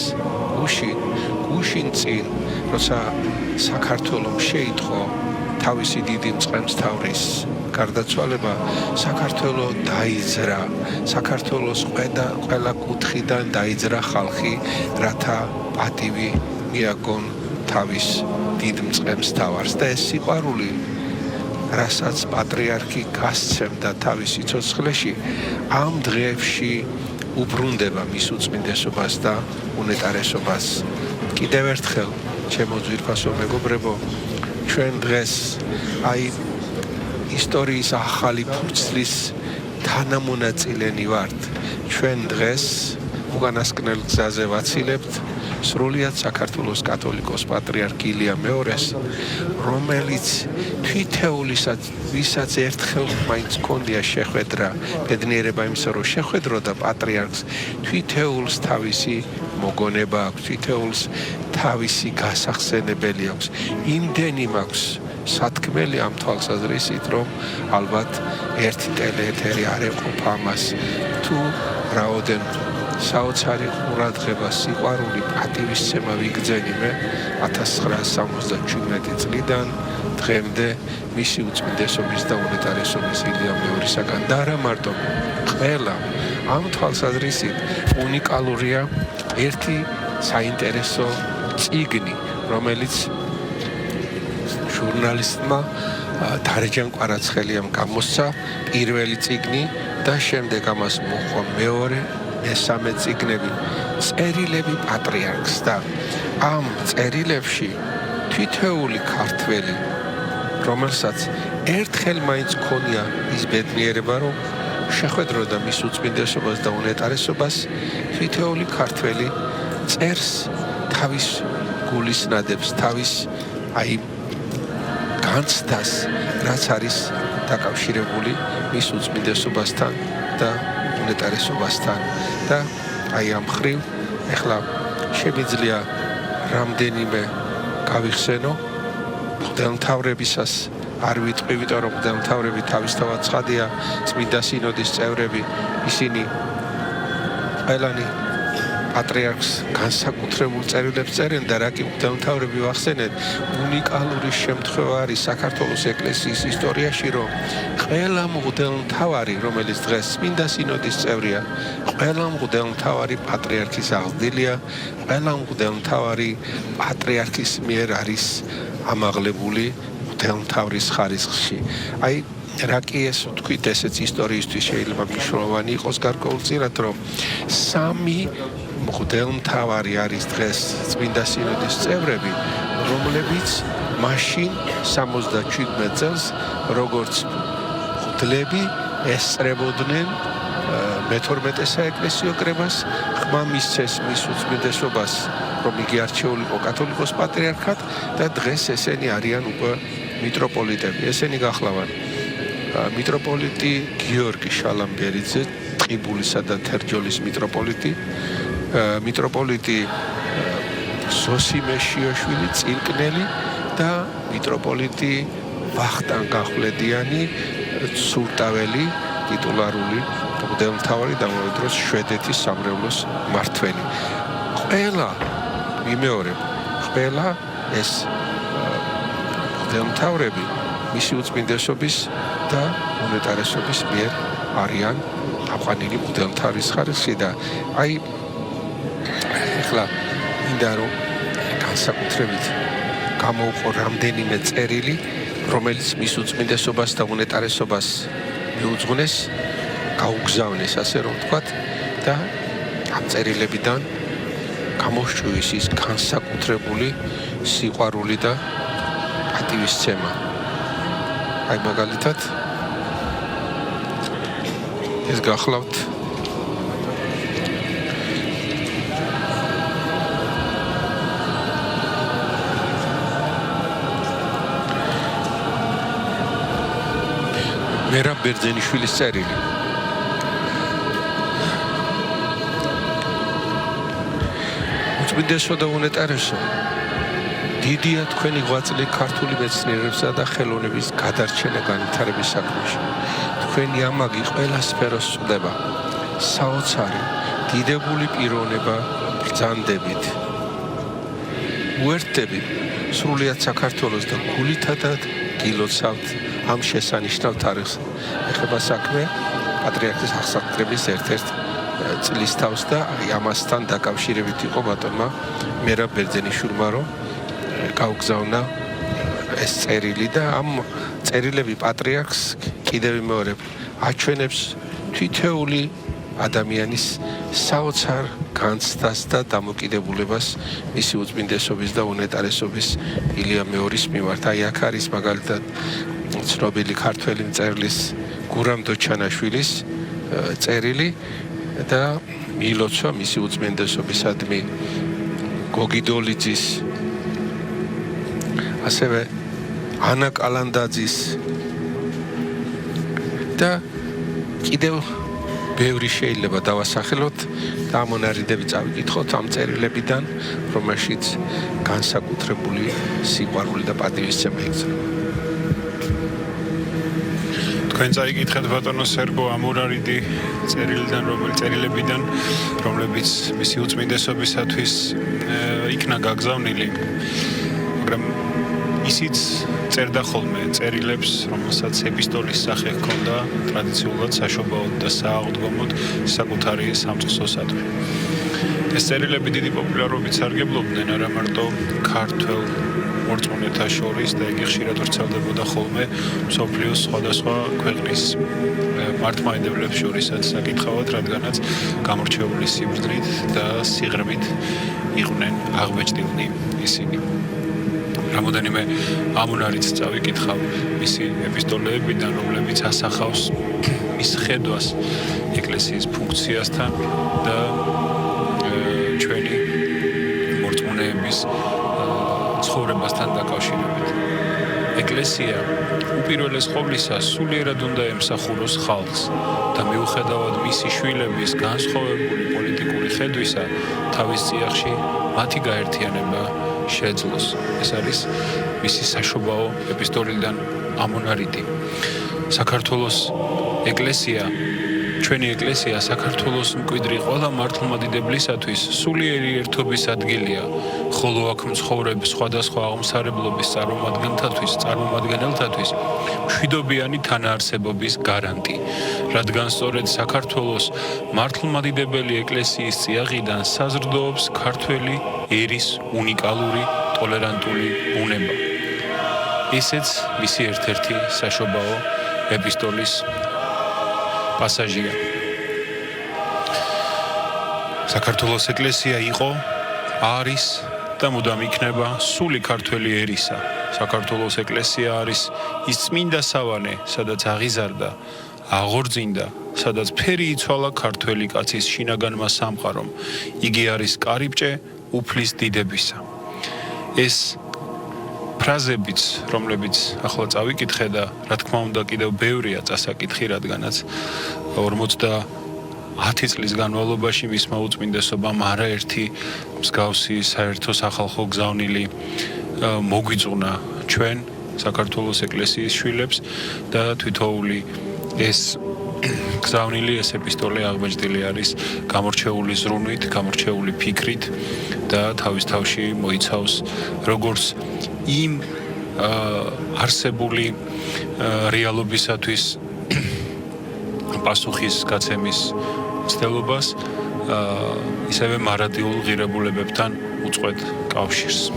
გუშინ წინ როცა საქართველოს შეიტყო თავისი დიდი მწყემსთავრის გარდაცვალება, საქართველოს დაიძრა, საქართველოს ყველა კუთხიდან დაიძრა ხალხი, რათა პატივი მიაგონ თავის დიდ მწყემსთავარს და ეს სიყვარული, რასაც პატრიარქი გასცემდა თავის სიცოცხლეში, ამ დღეებში უბრუნდება მის უწმინდესობას და უნეტარესობას. კიდევ ერთხელ, ჩემო ძვირფასო მეგობრებო, ჩვენ დღეს აი ისტორიის ახალი ფურცლის თანამონაწილენი ვართ. ჩვენ დღეს უკანასკნელ გზაზე ვაცილებთ სრულიად საქართველოს კათოლიკოს პატრიარქ ილია მეორეს, რომელიც თვითეულისაც ვისაც ერთხელ მაინც ჰქონდია შეხვედრა, ბედნიერება იმისა, რომ შეხვედროდა პატრიარქს, თვითეულს თავისი მოგონება აქვს, თვითეულს თავისი გასახსენებელი აქვს. იმდენი მაქვს სათქმელი ამ თვალსაზრისით, რომ ალბათ ერთი ტელეეთერი არ ეყოფა ამას. თუ რაოდენ საოცარი ყურადღება, სიყვარული, პატივისცემა ვიგრძენიმე 1977 წლიდან დღემდე მისი უწმინდესობის და უნეტარესობის ილია მეორისაგან და არა მარტო ყველა ამ თვალსაზრისით უნიკალურია ერთი საინტერესო წიგნი, რომელიც ჟურნალისტმა დარეჯან კვარაცხელიამ გამოსცა პირველი წიგნი და შემდეგ ამას მოჰყვა მეორე, მესამე წიგნები, წერილები პატრიარქს და ამ წერილებში თითოეული ქართველი, რომელსაც ერთხელ მაინც ქონია ის ბედნიერება, რომ შეხვედროდა მის უწმინდესობას და უნეტარესობას, თითოეული ქართველი წერს თავის გულის ნადებს, თავის აი განცდას, რაც არის დაკავშირებული მის უწმინდესობასთან და უნეტარესობასთან და აი ამ ხრივ ეხლა შემიძლია რამდენიმე გავიხსენო მღვდელმთავრებისას არ ვიტყვი, იმიტომ რომ მღვდელმთავრები თავისთავად ცხადია, წმინდა სინოდის წევრები, ისინი ყველანი პატრიარქს განსაკუთრებულ წერილებს წერენ და რა კი მღვდელმთავრები ვახსენეთ, უნიკალური შემთხვევა არის საქართველოს ეკლესიის ისტორიაში, რომ ყველა მღვდელმთავარი, რომელიც დღეს წმინდა სინოდის წევრია, ყველა მღვდელმთავარი პატრიარქის აღზრდილია, ყველა მღვდელმთავარი პატრიარქის მიერ არის ამაღლებული ღვთელმთავრის ხარისხში. აი რა კი ეს ვთქვით, ესეც ისტორიისთვის შეიძლება მნიშვნელოვანი იყოს გარკვეულწილად, რომ სამი ღვთელმთავარი არის დღეს წმინდა სინოდის წევრები, რომლებიც მაშინ 77 წელს როგორც ღვთლები ესწრებოდნენ მე-12 საეკლესიო კრებას, ხმა მისცეს მის უწმინდესობას, რომ იგი არჩეულიყო კათოლიკოს პატრიარქად და დღეს ესენი არიან უკვე მიტროპოლიტები. ესენი გახლავენ მიტროპოლიტი გიორგი შალამბერიძე, ტყიბულისა და თერჯოლის მიტროპოლიტი, მიტროპოლიტი ზოსიმე შიაშვილი წილკნელი და მიტროპოლიტი ვახტანგ ახვლედიანი სულტაველი ტიტულარული ღვთელმთავარი და ამავე დროს შვედეთის სამრევლოს მმართველი. ყველა მიმეორებ, ყველა ეს ღვთელმთავრები მისი უწმინდესობის და უნეტარესობის მიერ არიან აყვანილი ღვთელმთავრის ხარისხში და აი ეხლა მინდა რომ განსაკუთრებით გამოვყო რამდენიმე წერილი, რომელიც მის უწმინდესობას და უნეტარესობას მიუძღვნეს, გაუგზავნეს, ასე რომ ვთქვათ, და ამ წერილებიდან გამოსჭვის ის განსაკუთრებული სიყვარული და პატივისცემა. აი მაგალითად ეს გახლავთ მერაბ ბერძენიშვილის წერილი. უწმინდესო და უნეტარესო, დიდია თქვენი ღვაწლი ქართული მეცნიერებისა და ხელოვნების გადარჩენა განვითარების საქმეში. თქვენი ამაგი ყველა სფეროს წვდება. საოცარი, დიდებული პიროვნება ბრძანდებით. უერთდებით სრულიად საქართველოს და გულითადად გილოცავთ ამ შესანიშნავ თარიღს. ეხება საქმე პატრიარქის აღსაყდრების ერთ-ერთ წლის თავს და ამასთან დაკავშირებით იყო ბატონმა მერაბ ბერძენიშვილმა, რომ გაუგზავნა ეს წერილი და ამ წერილები პატრიარქს კიდევ მეორებ აჩვენებს თითოეული ადამიანის საოცარ განცდას და დამოკიდებულებას მისი უწმინდესობის და უნეტარესობის ილია მეორის მიმართ. აი აქ არის მაგალითად ცნობილი ქართველი მწერლის გურამ დოჩანაშვილის წერილი და მიილოცვა მისი უწმინდესობისადმი გოგი დოლიძის, ასევე ანა კალანდაძის და კიდევ ბევრი შეიძლება დავასახელოთ და ამონარიდები წავიკითხოთ ამ წერილებიდან, რომელშიც განსაკუთრებული სიყვარული და პატივისცემა იგრძნობა. თქვენ წაიკითხეთ ბატონო სერგო ამონარიდი წერილებიდან, რომლებიც მისი უწმინდესობისათვის იქნა გაგზავნილი, მაგრამ ისიც წერდა ხოლმე წერილებს, რომელსაც ეპისტოლის სახე ჰქონდა ტრადიციულად საშობაოდ და სააღდგომოდ საკუთარი სამწყსოსადმი. ეს წერილები დიდი პოპულარობით სარგებლობდნენ არა მარტო ქართველ მორწმუნეთა შორის და იგი ხშირად ვრცელდებოდა ხოლმე მსოფლიოს სხვადასხვა ქვეყნის მართლმადიდებლებს შორისაც საკითხავად, რადგანაც გამორჩეული სიბრძნით და სიღრმით იყვნენ აღმოჩნილნი ისინი. რამოდენიმე ამონარიდს წავიკითხავ მისი ეპისტოლეებიდან, რომლებიც ასახავს მის ხედვას ეკლესიის ფუნქციასთან და ჩვენი მორწმუნეების ცხოვრებასთან დაკავშირებით. ეკლესია უპირველეს ყოვლისა სულიერად უნდა ემსახუროს ხალხს და მიუხედავად მისი შვილების განსხვავებული პოლიტიკური ხედვისა, თავის წიაღში მათი გაერთიანება შეძლოს. ეს არის მისი საშობაო ეპისტოლიდან ამონარიდი. საქართველოს ეკლესია, ჩვენი ეკლესია საქართველოს მკვიდრი ყველა მართლმადიდებლისათვის სულიერი ერთობის ადგილია, ხოლო აქ მცხოვრებ სხვადასხვა აღმსარებლობის წარმომადგენელთათვის მშვიდობიანი თანაარსებობის გარანტი, რადგან სწორედ საქართველოს მართლმადიდებელი ეკლესიის წიაღიდან საზრდოობს ქართველი ერის უნიკალური ტოლერანტული ბუნება. ისიც მისი ერთ-ერთი საშობაო ეპისტოლის პასაჟია. საქართველოს ეკლესია იყო, არის და მუდამ იქნება სული ქართველი ერისა. საქართველოს ეკლესია არის ის წმინდა სავანე, სადაც აღიზარდა, აღორძინდა, სადაც ფერი იცვალა ქართველი კაცის შინაგანმა სამყარომ. იგი არის კარიბჭე უფლის დიდებისა. ეს ფრაზებიც, რომლებიც ახლა წავიკითხე და რა თქმა უნდა კიდევ ბევრია წასაკითხი, რადგანაც 50 წლის განმავლობაში მისმა უწმინდესობამ არაერთი მსგავსი საერთო სახალხო გზავნილი მოგვიწუნა ჩვენ საქართველოს ეკლესიის შვილებს და თვითოული ეს გზავნილი ეს ეპისტოლე აღბეჭდილი არის გამორჩეული ზრუნვით, გამორჩეული ფიქრით და თავის თავში მოიცავს როგორც იმ არსებული რეალობისათვის პასუხის გაცემის მცდელობას, ისევე მარადიულ ღირებულებებთან უწყვეტ კავშირს.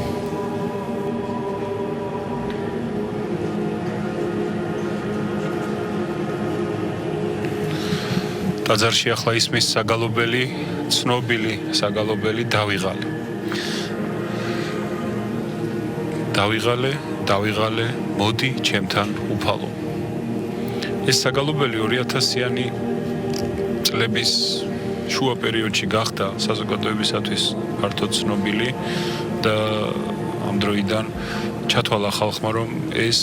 ტაძარში ახლა ისმის საგალობელი, ცნობილი საგალობელი დავიღალე. დავიღალე, მოდი ჩემთან უფალო. ეს საგალობელი 2000-იანი წლების შუა პერიოდში გახდა საზოგადოებისათვის ფართოდ ცნობილი და ამ დროიდან ჩათვალა ხალხმა, რომ ეს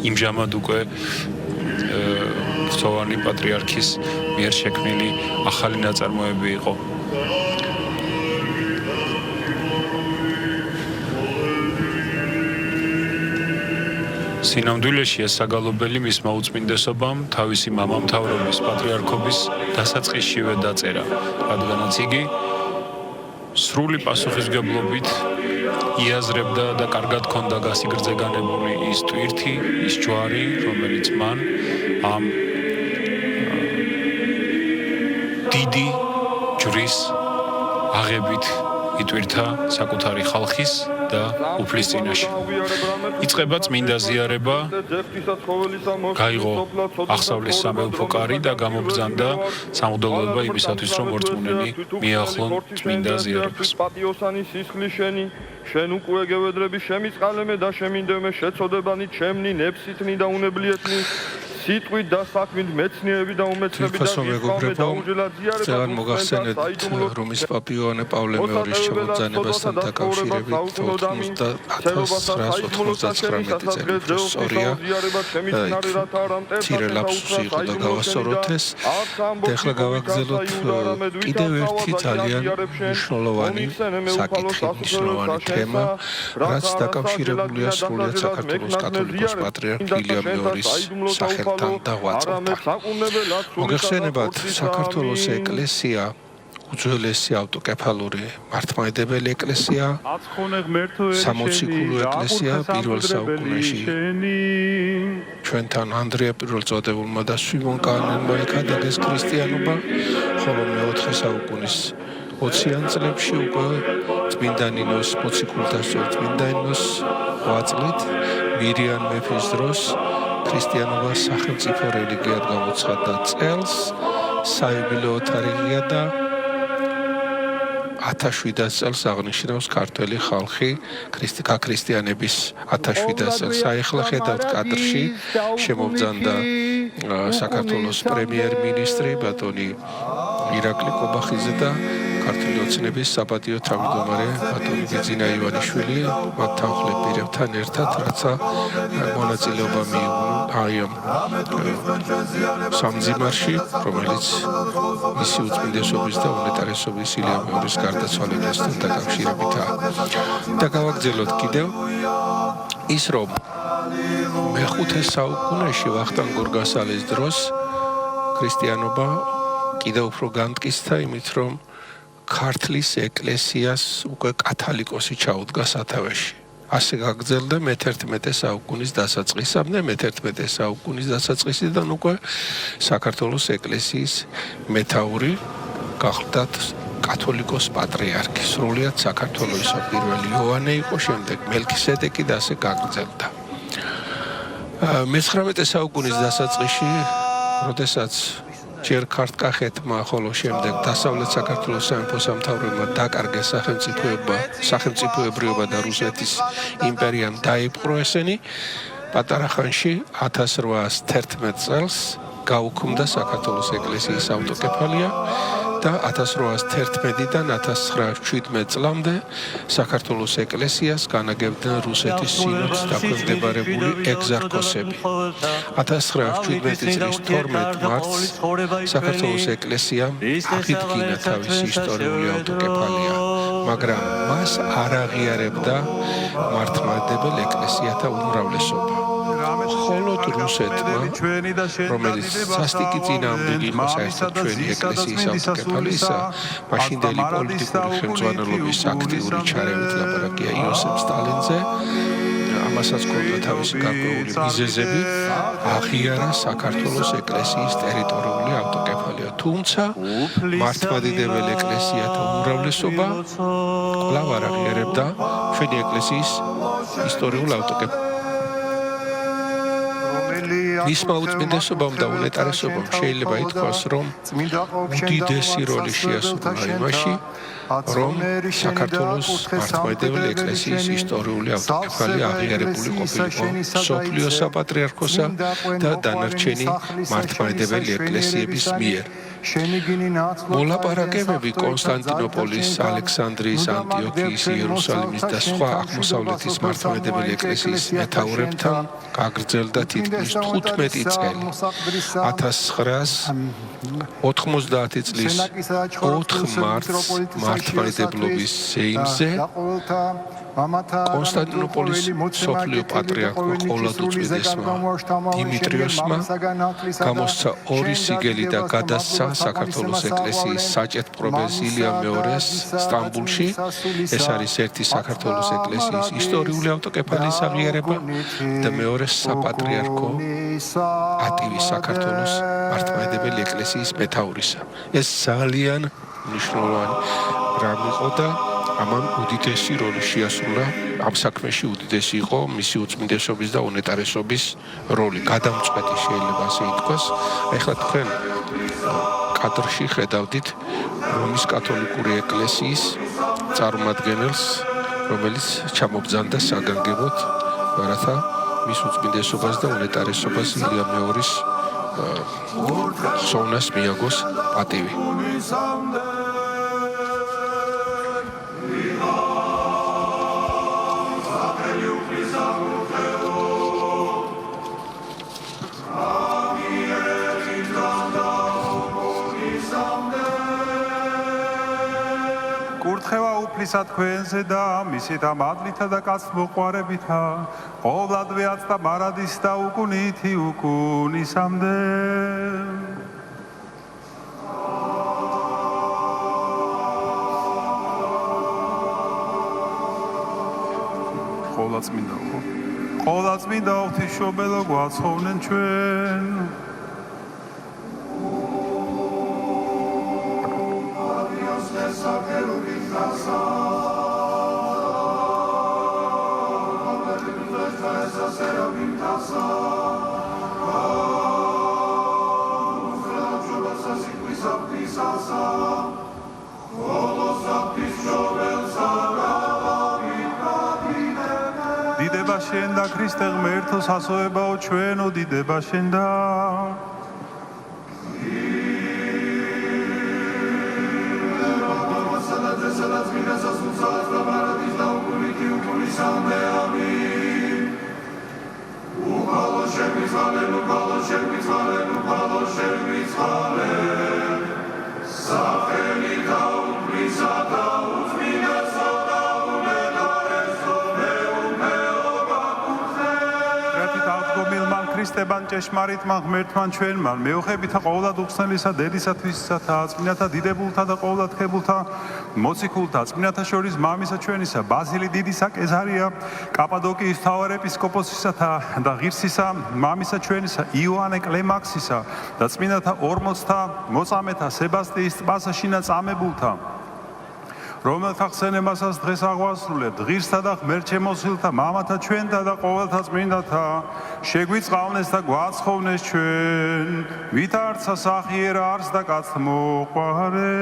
იმჟამად უკვე ღვთოვანი პატრიარქის მიერ შექმნილი ახალი ნაწარმოები იყო. სინამდვილეში ეს საგალობელი მისმა უწმინდესობამ თავისი მამამთავრობის პატრიარქობის დასაწყისშივე დაწერა, რადგანაც იგი სრული პასუხისგებლობით იაზრებდა და კარგად ჰქონდა გასიგრძე განებული ის ტვირთი, ის ჯვარი, რომელიც მან ამ დიდი ჯვრის აღებით იტვირთა საკუთარი ხალხის და უფლის წინაშე. იწყება წმინდა ზიარება, გაიღო აღსავლის სამეუფო კარი და გამობრძანდა სამღვდელოება იმისათვის, რომ მორწმუნენი მიახლონ წმინდა ზიარებას. შენ უკვე გევედრები შემიწყალემე და შემინდემე შეწოდებანი ჩემნი ნებსითნი და უნებლიეთნი სიტყვით და საქმით მეცნიერები და უმეცნები და ისხავმე დაუჯელა ზიარება ძალიან მოგახსენეთ რომის პაპი იოანე პავლე მეორის ჩამობრძანებასთან დაკავშირებით 1999 წელს სწორია ცირე ლაფსუსი იყო და გავასწოროთ ეს და ახლა გავაგრძელოთ კიდევ ერთი ძალიან მნიშვნელოვანი საკითხი, მნიშვნელოვანი თემა, რაც დაკავშირებულია სრულიად საქართველოს კათოლიკოს პატრიარქ ილიამ მეორის სახელთან მოგეხსენებათ, საქართველოს ეკლესია უძველესი ავტოკეფალური მართლმადიდებელი ეკლესია, სამოციქულო ეკლესია პირველ საუკუნეში ჩვენთან ანდრია პირველწოდებულმა და სვიმონ კანონმა ეკადაგეს ქრისტიანობა, ხოლო მეოთხე საუკუნის 20-იან წლებში უკვე წმინდა ნინოს მოციქულთა წმინდა ნინოს ვაწლით მირიან მეფის დროს ქრისტიანობა სახელმწიფო რელიგიად გამოცხადდა წელს, საიუბილეო თარიღია და 1700 წელს აღნიშნავს ქართველი ხალხი ქრისტიანების 1700 წელს. ახლა ხედავთ კადრში შემობძანდა საქართველოს პრემიერ-მინისტრი ბატონი ირაკლი კობახიძე და ქართული ოცნების საპატიო თავმჯდომარე ბატონი ბიძინა ივანიშვილი მათ თანხლებირებთან ერთად, რაცა მონაწილეობა მიიღო აი ამ სამძიმარში, რომელიც მისი უწმინდესობის და უნეტარესობის ილიამ მეორის გარდაცვალებასთან დაკავშირებითაა. და გავაგრძელოთ კიდევ ის, რომ მეხუთე საუკუნეში ვახტანგ გორგასალის დროს ქრისტიანობა კიდევ უფრო განმტკიცდა იმით, რომ ქართლის ეკლესიას უკვე კათალიკოსი ჩაუდგა სათავეში. ასე გაგრძელდა მე-11 საუკუნის დასაწყისამდე, მე-11 საუკუნის დასაწყისიდან უკვე საქართველოს ეკლესიის მეთაური გახლდათ კათოლიკოს პატრიარქი. სრულიად საქართველოს პირველი იოანე იყო, შემდეგ მელქისედეკი და ასე გაგრძელდა. მე-19 საუკუნის დასაწყისში, როდესაც ჯერ ქართკახეთმა, ხოლო შემდეგ დასავლეთ საქართველოს სამეფო სამთავროებმა დაკარგეს სახელმწიფოებრიობა და რუსეთის იმპერიამ დაიპყრო ესენი, პატარა ხანში 1811 წელს გაუქმდა საქართველოს ეკლესიის ავტოკეფალია და 1811-დან 1917 წლამდე საქართველოს ეკლესიას განაგებდნენ რუსეთის სინოდს დაქვემდებარებული ეგზარქოსები. 1917 წლის 12 მარტს საქართველოს ეკლესიამ აღიდგინა თავისი ისტორიული ავტოკეფალია, მაგრამ მას არ აღიარებდა მართლმადიდებელ ეკლესიათა უმრავლესობა. მხოლოდ რუსეთმა, რომელიც სასტიკი წინააღმდეგი იყო საერთოდ ჩვენი ეკლესიის ავტოკეფალისა, მაშინდელი პოლიტიკური ხელმძღვანელობის აქტიური ჩარევით ლაპარაკია იოსებ სტალინზე, ამასაც ჰქონდა თავისი გარკვეული მიზეზები, აღიარა საქართველოს ეკლესიის ტერიტორიული ავტოკეფალია. თუმცა მართლმადიდებელ ეკლესიათა უმრავლესობა კვლავ არ აღიარებდა ჩვენი ეკლესიის ისტორიულ ავტოკეფალიას. მისმა უწმინდესობამ და უნეტარესობამ შეიძლება ითქვას, რომ უდიდესი როლი შეასრულა იმაში, რომ საქართველოს მართლმადიდებელი ეკლესიის ისტორიული ავტოკეფალია აღიარებული ყოფილიყო მსოფლიო საპატრიარქოსა და დანარჩენი მართლმადიდებელი ეკლესიების მიერ. მოლაპარაკებები კონსტანტინოპოლის, ალექსანდრიის, ანტიოქიის, იერუსალიმის და სხვა აღმოსავლეთის მართლმადიდებელი ეკლესიის მეთაურებთან გაგრძელდა თითქმის 15 წელი. 1990 წლის 4 მარტს მართლმადიდებლობის სეიმზე კონსტანტინოპოლის მსოფლიო პატრიარქმა ყოლადუწვიდესმა დიმიტრიოსმა გამოსცა 2 სიგელი და გადასცა საქართველოს ეკლესიის საჭეთპრობეს ილია მეორეს სტამბულში. ეს არის ერთი საქართველოს ეკლესიის ისტორიული ავტოკეფალიის აღიარება და მეორე საპატრიარქო პატივი საქართველოს მართლმადიდებელი ეკლესიის მეთაურისა. ეს ძალიან მნიშვნელოვანი რამ იყო და ამან უდიდესი როლი შეასრულა. ამ საქმეში უდიდესი იყო მისი უწმინდესობის და უნეტარესობის როლი. გადამწყვეტი შეიძლება ასე ითქვას. ეხლა თქვენ კადრში ხედავდით რომის კათოლიკური ეკლესიის წარმომადგენელს, რომელიც ჩამობძანდა საგანგებოდ, რათა მის უწმინდესობას და უნეტარესობას ილია მეორის ხსოვნას მიაგოს პატივი. კურთხევა უფლისა თქვენზე და მისითა მადლითა და კაცმოყვარებითა ყოვლადვე აცდა მარადის და უკუნითი უკუნისამდე. ყოვლადწმინდა ღვთისმშობელო გვაცხოვნენ ჩვენ. დიდება შენ და ქრისტე ღმერთო სასოებაო ჩვენო დიდება შენ და ქრისტებან ჭეშმარიტმა ღმერთმან ჩვენმან მეუხებითა ყოვლად უხსნელისა დედისათვისათა წმინდათა დიდებულთა და ყოვლადქებულთა მოციქულთა წმინდათა შორის მამისა ჩვენისა ბაზილი დიდისა კეზარია კაპადოკიის მთავარეპისკოპოსისათა და ღირსისა მამისა ჩვენისა იოანე კლემაქსისა და წმინდათა 40-თა მოწამეთა სებასტიის ტბასაშინა წამებულთა რომელთა ხსენებასაც დღეს აღვასრულებთ, ღირსთა და ღმერთშემოსილთა მამათა ჩვენთა და ყოველთა წმინდათა, შეგვიწყალნეს და გვაცხოვნეს ჩვენ, ვით არცა სახიერა არს და კაცთ მოყვარე.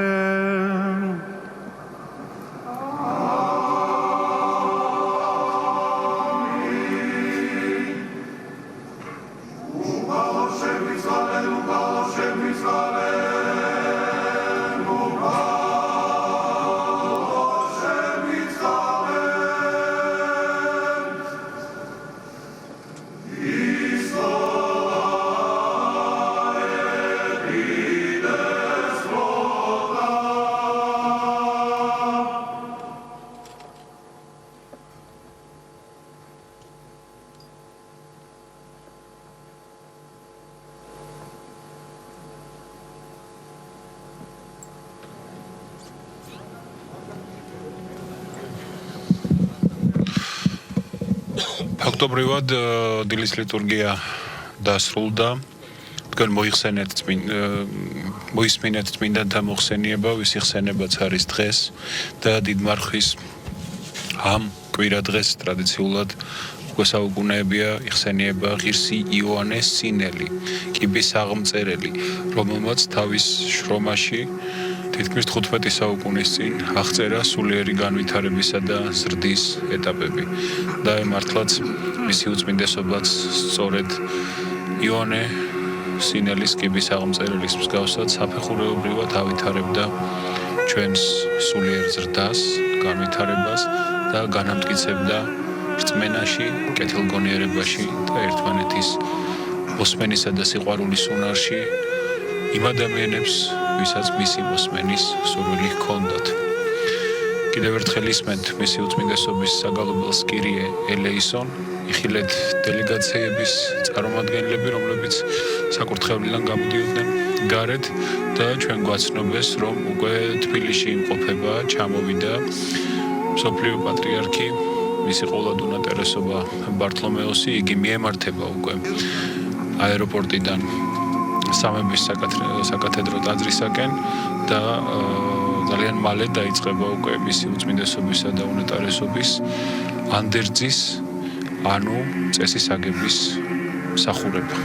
ფაქტობრივად დილის ლიტურგია დასრულდა. თქვენ მოისმინეთ წმინდანთა მოხსენება, ვისი ხსენებაც არის დღეს და დიდმარხვის ამ კვირა დღეს ტრადიციულად უკვე საუკუნეებია იხსენიება ღირსი იოანეს სინელი, კიბის აღმწერელი, რომელმაც თავის შრომაში თითქმის 15 საუკუნის წინ აღწერა სულიერი განვითარებისა და ზრდის ეტაპები და მართლაც მისი უწმინდესობაც სწორედ იოანე სინელის კიბის აღმწერელის მსგავსად საფეხურეობრივად ავითარებდა ჩვენს სულიერ ზრდას, განვითარებას და განამტკიცებდა რწმენაში, კეთილგონიერებაში და ერთმანეთის მოსმენისა და სიყვარულის უნარში იმ ადამიანებს, ვისაც მისი მოსმენის სურვილი ჰქონდათ. კიდევ ერთხელ ისმენთ მისი უწმინდესობის საგალობელს კირიე ელეისონ, იხილეთ დელეგაციების წარმომადგენლები, რომლებიც საკურთხევლიდან გამოდიოდნენ გარეთ და ჩვენ გვაცნობეს, რომ უკვე თბილისში იმყოფება, ჩამოვიდა მსოფლიო პატრიარქი, მისი ყოვლადუნა ტერესობა ბართლომეოსი, იგი მიემართება უკვე აეროპორტიდან სამების საკათედრო ტაძრისაკენ და ძალიან მალე დაიწყება უკვე მისი უწმინდესობისა და უნეტარესობის ანდერძის, ანუ წესის აგების მსახურება.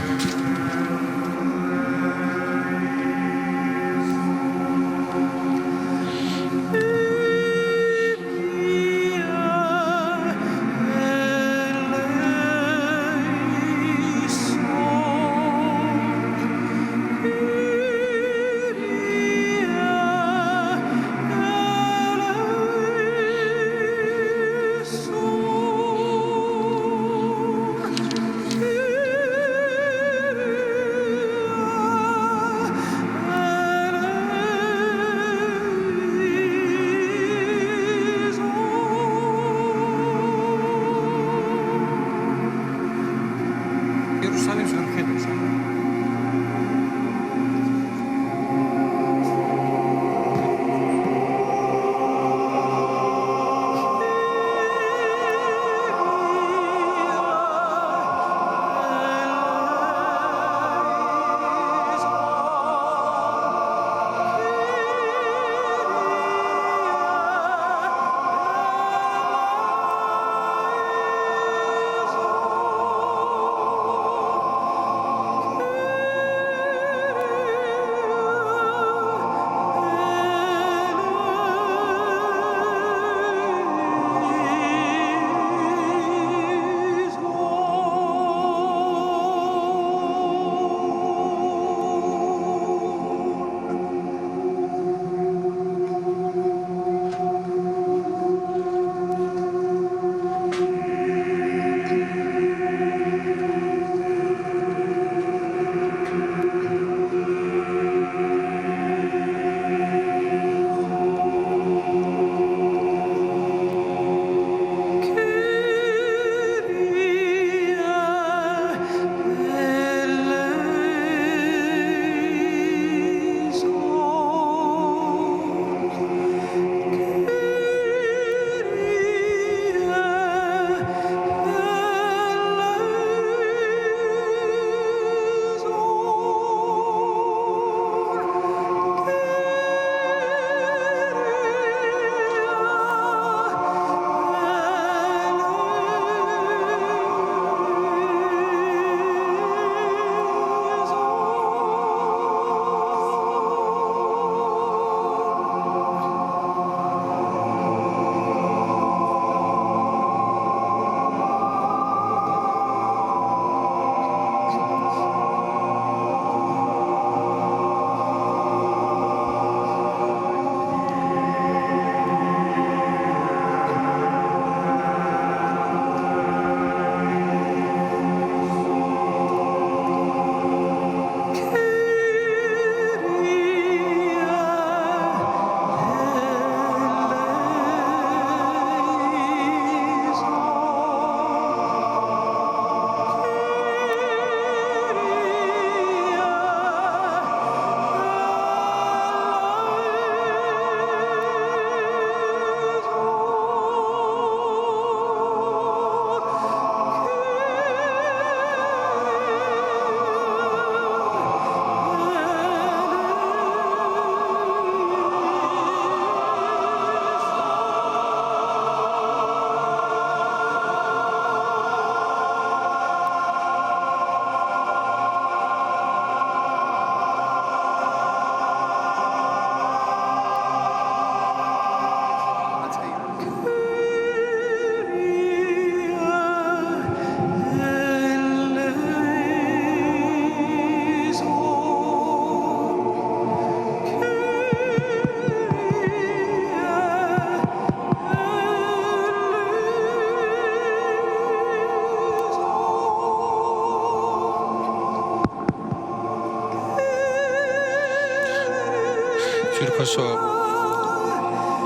საერთაშორისო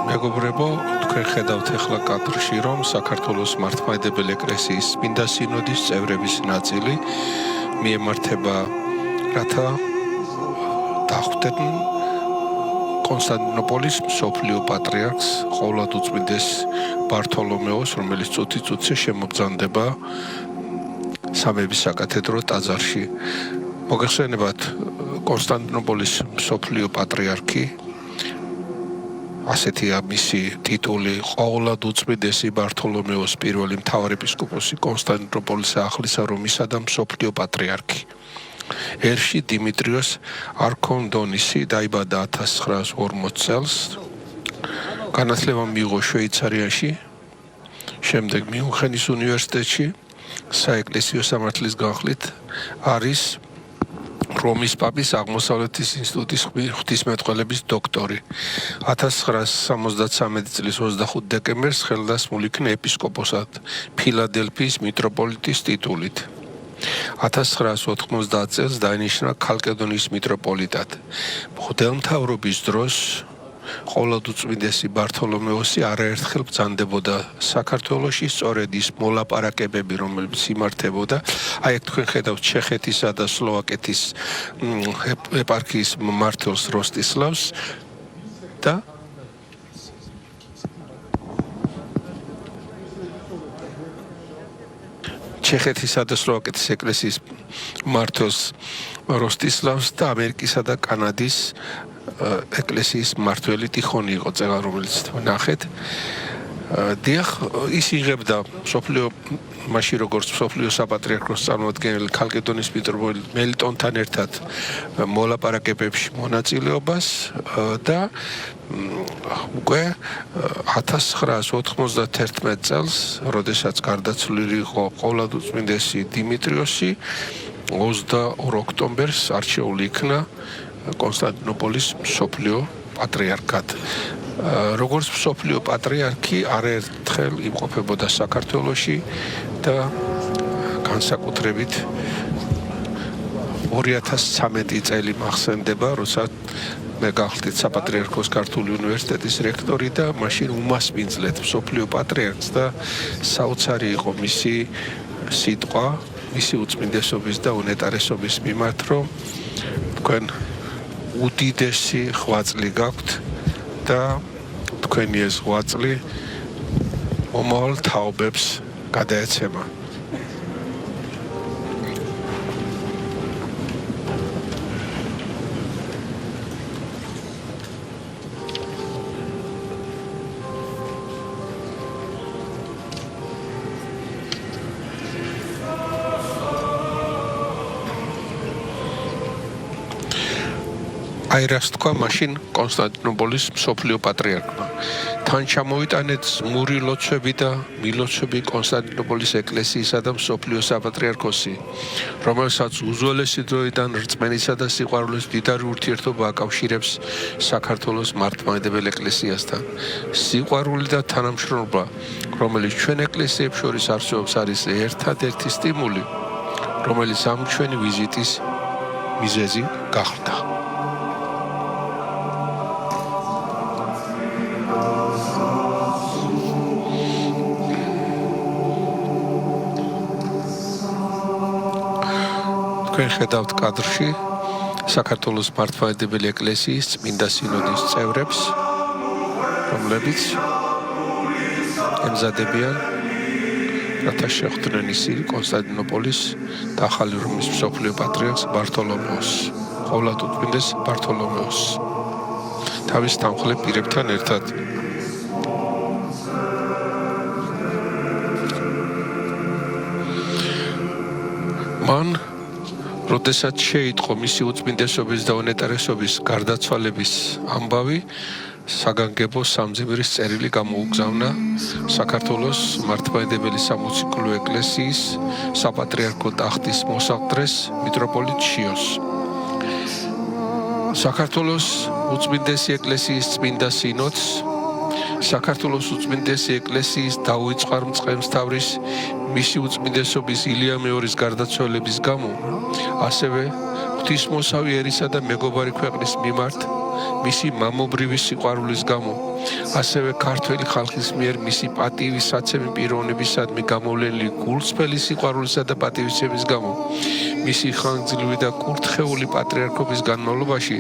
მეგობრებო, თქვენ ხედავთ ახლა კადრში, რომ საქართველოს მართლმადიდებელი ეკლესიის წმინდა სინოდის წევრების ნაწილი მიემართება, რათა დახვდნენ კონსტანტინოპოლის მსოფლიო პატრიარქს ყოვლადუწმინდეს ბართოლომეოს, რომელიც წუთი-წუთში შემოგზავნდება სამების საკათედრო ტაძარში. მოგეხსენებათ, კონსტანტინოპოლის მსოფლიო პატრიარქი, ასეთია მისი ტიტული, ყოვლადუწმინდესი ბართოლომეოს პირველი მთავარეპისკოპოსი კონსტანტინოპოლის ახლისა რომისა და მსოფლიო პატრიარქი. ერში დიმიტრიოს არქონდონისი დაიბადა 1940 წელს. განათლება მიიღო შვეიცარიაში, შემდეგ მიუნხენის უნივერსიტეტში, საეკლესიო სამართლის განხლით არის რომის პაპის აღმოსავლეთის ინსტიტუტის ღვთისმეტყველების დოქტორი. 1973 წლის 25 დეკემბერს ხელდასმულ იქნა ეპისკოპოსად ფილადელფიის მიტროპოლიტის ტიტულით. 1990 წელს დაინიშნა ქალკედონის მიტროპოლიტად. მღვდელმთავრობის დროს ყოვლადუწმინდესი ბართოლომეოსი არაერთხელ ბრძანდებოდა საქართველოში, სწორედ ის მოლაპარაკებები, რომელიც იმართებოდა, აი თქვენ ხედავთ ჩეხეთისა და სლოვაკეთის ეპარქიის მმართველს როსტისლავს და ჩეხეთისა და სლოვაკეთის ეკლესიის მმართველს როსტისლავს და ამერიკისა და კანადის ეკლესიის მმართველი ტიხონი იყო წელა, რომელიც ნახეთ. დიახ, ის იღებდა მსოფლიო მაშინ როგორც მსოფლიო საპატრიარქოს წარმომადგენელი ქალკედონის მიტროპოლიტ მელიტონთან ერთად მოლაპარაკებებში მონაწილეობას და უკვე 1991 წელს, როდესაც გარდაცვლილი იყო ყოვლადუწმინდესი დიმიტრიოსი, 22 ოქტომბერს არჩეული იქნა კონსტანტინოპოლის მსოფლიო პატრიარქად. როგორც მსოფლიო პატრიარქი არაერთხელ იმყოფებოდა საქართველოში და განსაკუთრებით 2013 წელი მახსენდება, როცა მე გავხდით საპატრიარქოს ქართული უნივერსიტეტის რექტორი და მაშინ უმასპინძლეთ მსოფლიო პატრიარქს და საოცარი იყო მისი სიტყვა, მისი უწმინდესობის და უნეტარესობის მიმართ, რომ თქვენ უდიდესი ღვაწლი გაქვთ და თქვენი ეს ღვაწლი მომავალ თაობებს გადაეცემა. აი რას თქვა მაშინ კონსტანტინოპოლის მსოფლიო პატრიარქმა. თან ჩამოიტანეთ ზმური ლოცვები და მილოცვები კონსტანტინოპოლის ეკლესიისა და მსოფლიო საპატრიარქოსი, რომელსაც უძველესი დროიდან რწმენისა და სიყვარულის მდიდარი ურთიერთობა აკავშირებს საქართველოს მართლმადიდებელ ეკლესიასთან. სიყვარული და თანამშრომლობა, რომელიც ჩვენ ეკლესიებს შორის არსებობს, არის ერთადერთი სტიმული, რომელიც ამ ჩვენი ვიზიტის მიზეზი გახდა. თქვენ ხედავთ კადრში საქართველოს მართლმადიდებელი ეკლესიის წმინდა სინოდის წევრებს, რომლებიც ემზადებიან, რათა შეხვდნენ ისინი კონსტანტინოპოლის და ახალი რომის მსოფლიო პატრიარქს ბართოლომეოს, ყოვლადუწმინდეს ბართოლომეოს, თავის თანმხლებ პირებთან ერთად. მან როდესაც შეიტყო მისი უწმინდესობის და უნეტარესობის გარდაცვალების ამბავი, საგანგებო სამძიმრის წერილი გამოუგზავნა საქართველოს მართლმადიდებელი სამოციქულო ეკლესიის საპატრიარქო ტახტის მოსაყდრეს მიტროპოლიტ შიოს. საქართველოს უწმინდესი ეკლესიის წმინდა სინოდს, საქართველოს უწმინდესი ეკლესიის დაუიწყარმწყემსთავრის მისი უწმინდესობის ილია მეორის გარდაცვალების გამო, ასევე ღვთისმოსავი ერისა და მეგობარი ქვეყნის მიმართ მისი მამობრივი სიყვარულის გამო, ასევე ქართველი ხალხის მიერ მისი პატივისაცემი პიროვნებისადმი გამოვლენილი გულწრფელი სიყვარულისა და პატივისცემის გამო, მისი ხანგრძლივი და კურთხეული პატრიარქობის განმავლობაში,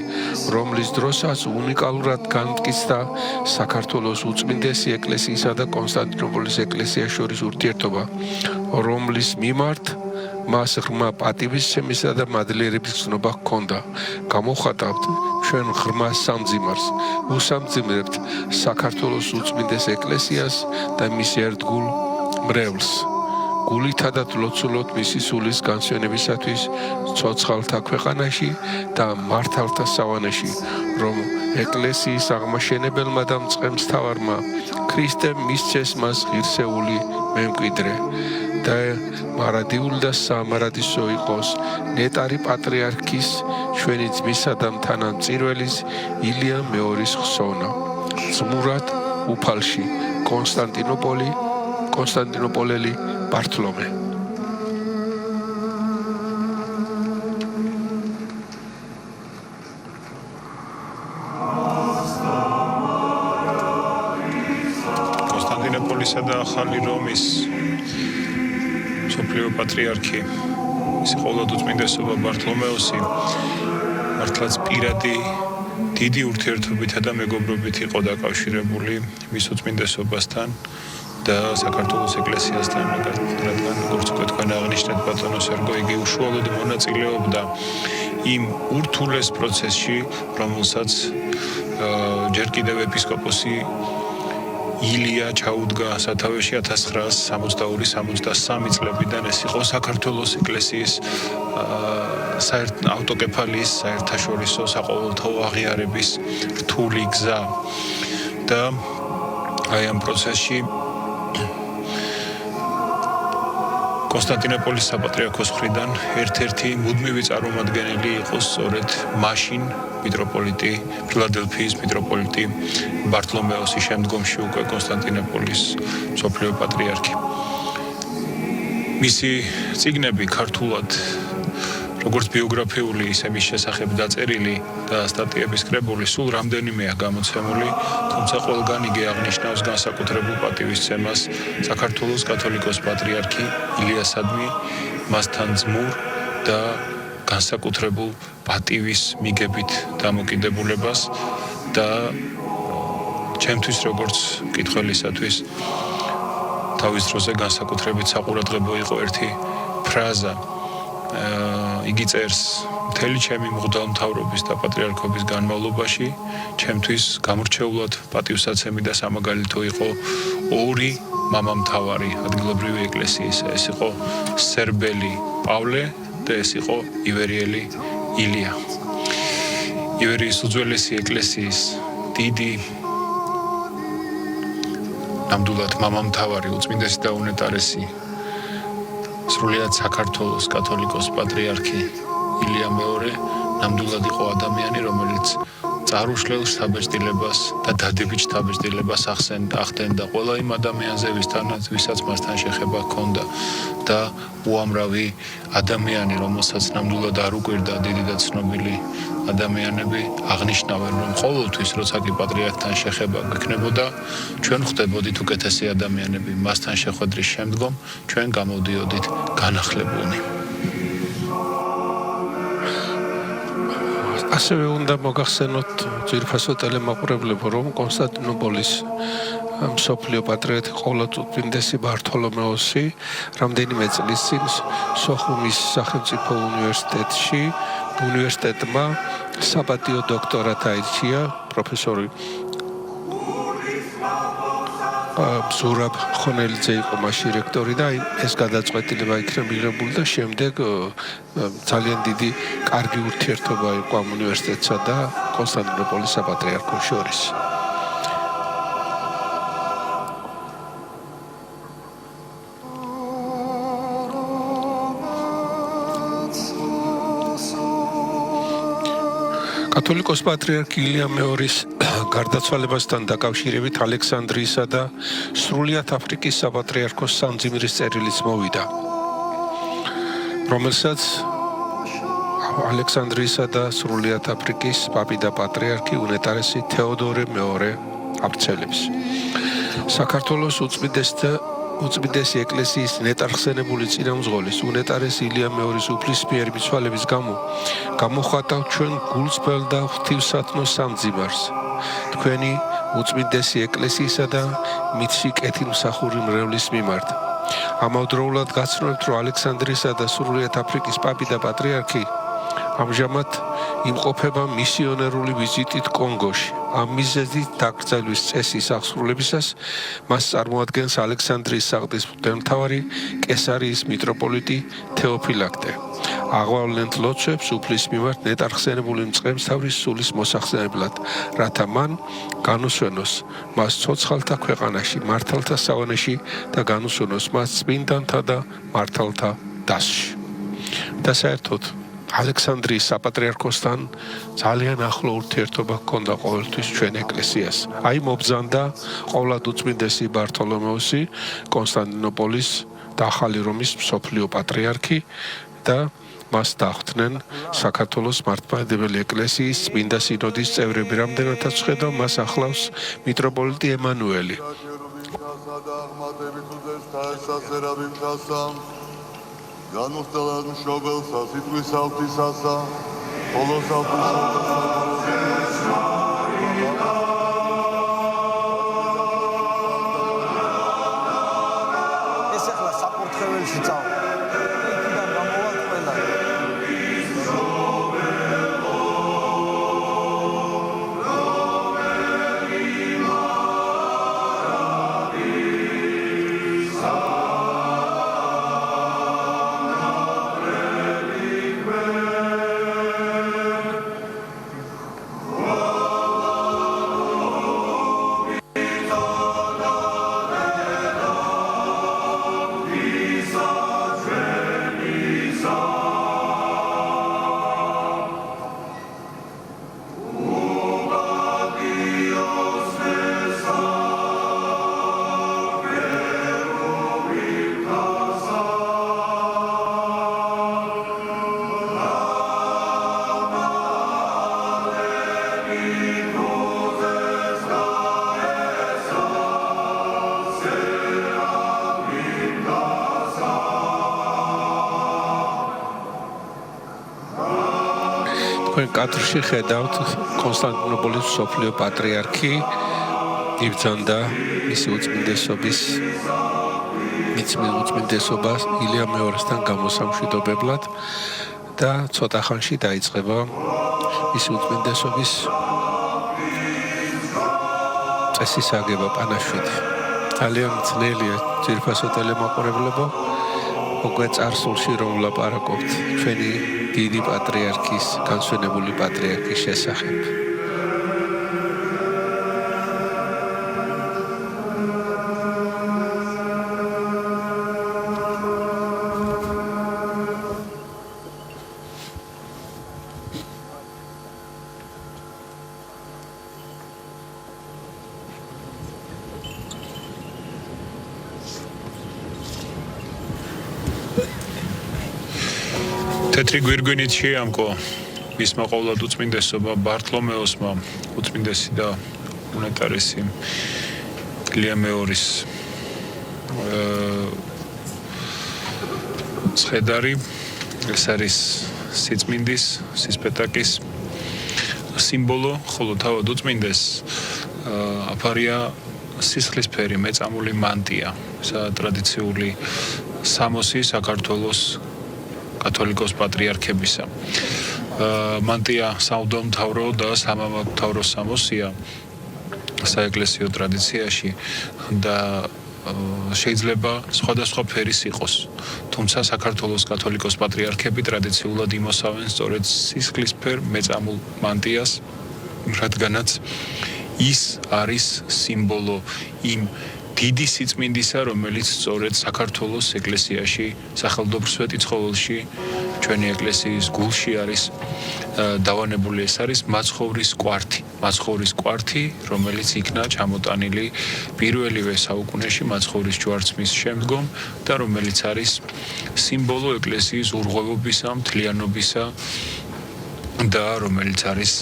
რომლის დროსაც უნიკალურად განმტკიცდა საქართველოს უწმინდესი ეკლესიისა და კონსტანტინოპოლის ეკლესიას შორის ურთიერთობა, რომლის მიმართ მას ღრმა პატივისცემისა და მადლიერების გზნობა ჰქონდა. გამოვხატავთ ჩვენ ღრმა სამძიმარს, უსამძიმრებთ საქართველოს უწმინდეს ეკლესიას და მის ერთგულ მრევლს. გულითა და ლოცულობთ მისი სულის განსვენებისათვის ცოცხალთა ქვეყანაში და მართალთა სავანეში, რომ ეკლესიის აღმაშენებელმა და მწყემსთავარმა ქრისტემ მისცეს მას ღირსეული მემკვიდრე და მარადიული და სამარადისო იყოს ნეტარი პატრიარქის ჩვენი ძმისა და თანამწირველის ილია მეორის ხსოვნა. ძმურად უფალში კონსტანტინოპოლელი ბართლომე. კონსტანტინოპოლისა და ახალი რომის მსოფლიო პატრიარქი მისი ყოვლადწმინდესობა ბართლომეოსი მართლაც პირადი დიდი ურთიერთობითა და მეგობრობით იყო დაკავშირებული მის უწმინდესობასთან და საქართველოს ეკლესიასთან, რადგან როგორც უკვე თქვენ აღნიშნეთ ბატონო სერგო, იგი უშუალოდ მონაწილეობდა იმ ურთულეს პროცესში, რომელსაც ჯერ კიდევ ეპისკოპოსი ილია ჩაუდგა სათავეში 1962-63 წლებიდან. ეს იყო საქართველოს ეკლესიის ავტოკეფალიის საერთაშორისო საყოველთაო აღიარების რთული გზა და აი ამ პროცესში კონსტანტინოპოლის საპატრიარქოს მხრიდან ერთ-ერთი მუდმივი წარმომადგენელი იყო სწორედ მაშინ მიტროპოლიტი ფილადელფიის მიტროპოლიტი ბართლომეოსი, შემდგომში უკვე კონსტანტინოპოლის მსოფლიო პატრიარქი. მისი წიგნები ქართულად როგორც ბიოგრაფიული, ისე მის შესახებ დაწერილი და სტატიების კრებული სულ რამდენიმეა გამოცემული, თუმცა ყველგან იგი აღნიშნავს განსაკუთრებულ პატივისცემას საქართველოს კათოლიკოს პატრიარქი ილიასადმი, მასთან ძმურ და განსაკუთრებულ პატივის მიგებით დამოკიდებულებას და ჩემთვის როგორც მკითხველისათვის თავის დროზე განსაკუთრებით საყურადღებო იყო ერთი ფრაზა. იგი წერს მთელი ჩემი მღვდელმთავრობის და პატრიარქობის განმავლობაში ჩემთვის გამორჩეულად პატივსაცემი და სამაგალითო იყო ორი მამამთავარი ადგილობრივი ეკლესიისა. ეს იყო სერბელი პავლე და ეს იყო ივერიელი ილია. ივერიის უძველესი ეკლესიის დიდი ნამდვილად მამამთავარი, უწმინდესი და უნეტარესი სრულიად საქართველოს კათოლიკოს პატრიარქი ილია მეორე ნამდვილად იყო ადამიანი, რომელიც წარუშლელ შთაბეჭდილებას და დადებით შთაბეჭდილებას ახდენდა ყველა იმ ადამიანზე, ვისაც მასთან შეხება ჰქონდა და უამრავი ადამიანი, რომელსაც ნამდვილად არ უკვირდა დიდი და ცნობილი ადამიანები აღნიშნავენ, რომ ყოველთვის როცა კი პატრიარქთან შეხება გვექნებოდა, ჩვენ ხვდებოდით უკეთესი ადამიანები, მასთან შეხვედრის შემდგომ ჩვენ გამოვდიოდით განახლებულნი. ასევე უნდა მოგახსენოთ ძვირფასო ტელემაყურებლებო, რომ კონსტანტინოპოლის მსოფლიო პატრიარქი ყოვლადწმინდესი ბართოლომეოსი რამდენიმე წლის წინ სოხუმის სახელმწიფო უნივერსიტეტმა საპატიო დოქტორად აირჩია პროფესორი ზურაბ ხონელიძე იყო მაშინ რექტორი და ეს გადაწყვეტილება იქნა მიღებული და შემდეგ ძალიან დიდი კარგი ურთიერთობა იყო ამ უნივერსიტეტსა და კონსტანტინოპოლის საპატრიარქოს შორის. კათოლიკოს პატრიარქი ილია მეორის გარდაცვალებასთან დაკავშირებით ალექსანდრიისა და სრულიად აფრიკის საპატრიარქოს სამძიმრის წერილიც მოვიდა, რომელსაც ალექსანდრიისა და სრულიად აფრიკის პაპი და პატრიარქი უნეტარესი თეოდორე მეორე ავრცელებს. საქართველოს უწმიდესი ეკლესიის ნეტარხსენებული წინამძღოლის უნეტარეს ილია მეორის უფლისმიერი მიცვალების გამო გამოხატავთ ჩვენ გულწრფელ და ღვთივსათნო სამძიმარს. თქვენი უწმიდესი ეკლესიისა და მითში კეთილმსახური მრევლის მიმართ. ამავდროულად გაცნობთ, რომ ალექსანდრიისა და სრულიად აფრიკის პაპი და პატრიარქი ამჟამად იმყოფება მისიონერული ვიზიტით კონგოში. ამ მიზეზით დაკრძალვის წესის აღსრულებისას მას წარმოადგენს ალექსანდრიის საყდრის მღვდელმთავარი კესარიის მიტროპოლიტი თეოფილაქტე. აღვავლენთ ლოცვებს უფლის მიმართ ნეტარხსენებული მწყემსთავრის სულის მოსახსენებლად, რათა მან განუსვენოს მას ცოცხალთა ქვეყანაში, მართალთა საონეში და განუსვენოს მას წმინდანთა და მართალთა დასში. და საერთოდ ალექსანდრიის საპატრიარქოსთან ძალიან ახლო ურთიერთობა ჰქონდა ყოველთვის ჩვენ ეკლესიას. აი მობრძანდა ყოვლად უწმინდესი ბართოლომეოსი, კონსტანტინოპოლის და ახალი რომის მსოფლიო პატრიარქი და მას დახვდნენ საქართველოს მართლმადიდებელი ეკლესიის წმინდა სინოდის წევრები. რამდენადაც ხედავ, მას ახლავს მიტროპოლიტი ემანუელი. განუხტელად მშობელსა, სიტყვის ალთისასა, ხოლოს ეს ახლა საკურთხეველში წავა. იქიდან გამოვალ ყველა. კადრში ხედავთ კონსტანტინოპოლის მსოფლიო პატრიარქი იბრძანდა მისი უწმინდესობის უწმინდესობას ილია მეორესთან გამოსამშვიდობებლად და ცოტა ხანში დაიწყება მისი უწმინდესობის წესის აგება პანაშვიდი. ძალიან ძნელია ძირფასო ტელემაყურებლებო, უკვე წარსულში რომ ვლაპარაკობთ ჩვენი დიდი პატრიარქის, განსვენებული პატრიარქის შესახებ. თეთრი გვირგვინით შეამკო მისმა ყოვლად უწმინდესობა ბართლომეოსმა, უწმინდესი და უნეტარესი ილია მეორის ცხედარი. ეს არის სიწმინდის, სისპეტაკის სიმბოლო, ხოლო თავად უწმინდეს აფარია სისხლისფერი მეწამული მანტია, ტრადიციული სამოსი საქართველოს კათოლიკოს პატრიარქებისა. მანტია საუდომთავრო და სამამათმთავრო სამოსია საეკლესიო ტრადიციაში და შეიძლება სხვადასხვა ფერის იყოს. თუმცა საქართველოს კათოლიკოს პატრიარქები ტრადიციულად იმოსავენ სწორედ სისხლისფერ მეწამულ მანტიას, რადგანაც ის არის სიმბოლო იმ დიდი სიწმინდისა, რომელიც სწორედ საქართველოს ეკლესიაში, სახელმწიფო სვეტიცხოველში, ჩვენი ეკლესიის გულში არის დავანებული. ეს არის მაცხოვრის კვართი. მაცხოვრის კვართი, რომელიც იქნა ჩამოტანილი პირველივე საუკუნეში მაცხოვრის ჯვარცმის შემდგომ და რომელიც არის სიმბოლო ეკლესიის ურღვევობისა, მთლიანობისა და რომელიც არის